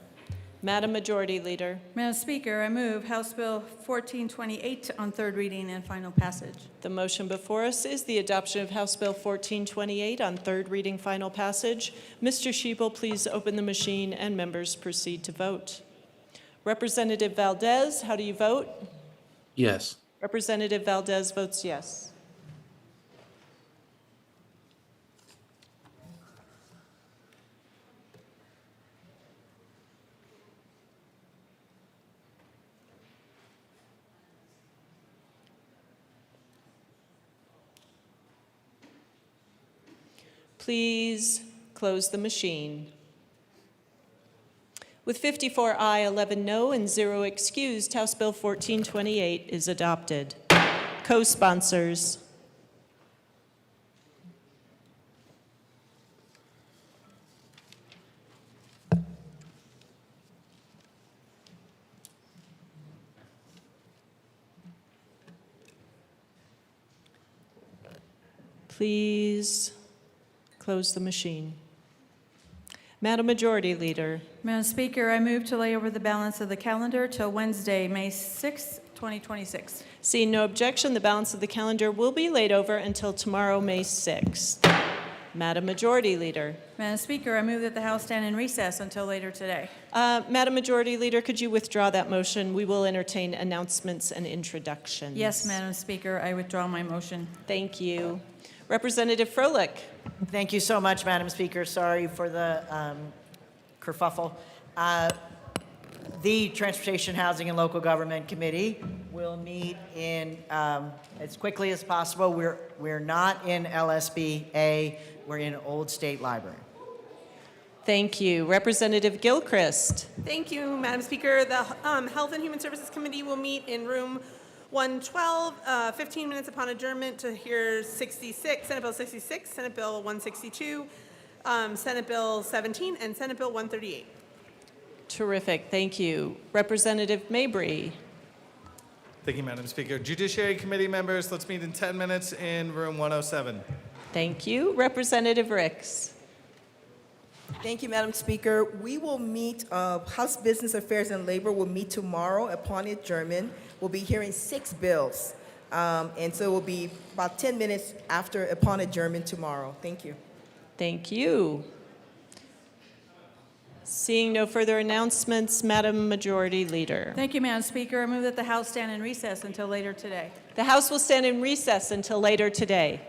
Madam Majority Leader. Madam Speaker, I move House Bill 1428 on third reading and final passage. The motion before us is the adoption of House Bill 1428 on third reading, final passage. Mr. Shebel, please open the machine and members proceed to vote. Representative Valdez, how do you vote? Yes. Representative Valdez votes yes. Please close the machine. With 54 aye, 11 no, and 0 excused, House Bill 1428 is adopted. Co-sponsors. Please close the machine. Madam Majority Leader. Madam Speaker, I move to lay over the balance of the calendar till Wednesday, May 6, 2026. Seeing no objection, the balance of the calendar will be laid over until tomorrow, May 6th. Madam Majority Leader. Madam Speaker, I move that the House stand in recess until later today. Madam Majority Leader, could you withdraw that motion? We will entertain announcements and introductions. Yes, Madam Speaker, I withdraw my motion. Thank you. Representative Froelich. Thank you so much, Madam Speaker. Sorry for the kerfuffle. The Transportation, Housing, and Local Government Committee will meet in as quickly as possible. We're not in LSBA. We're in Old State Library. Thank you. Representative Gilchrist. Thank you, Madam Speaker. The Health and Human Services Committee will meet in room 112, 15 minutes upon adjournment to hear 66, Senate Bill 66, Senate Bill 162, Senate Bill 17, and Senate Bill 138. Terrific. Thank you. Representative Mabry. Thank you, Madam Speaker. Judiciary Committee members, let's meet in 10 minutes in room 107. Thank you. Representative Ricks. Thank you, Madam Speaker. We will meet, House Business Affairs and Labor will meet tomorrow upon adjournment. We'll be hearing 6 bills. And so it will be about 10 minutes upon adjournment tomorrow. Thank you. Thank you. Seeing no further announcements, Madam Majority Leader. Thank you, Madam Speaker. I move that the House stand in recess until later today. The House will stand in recess until later today.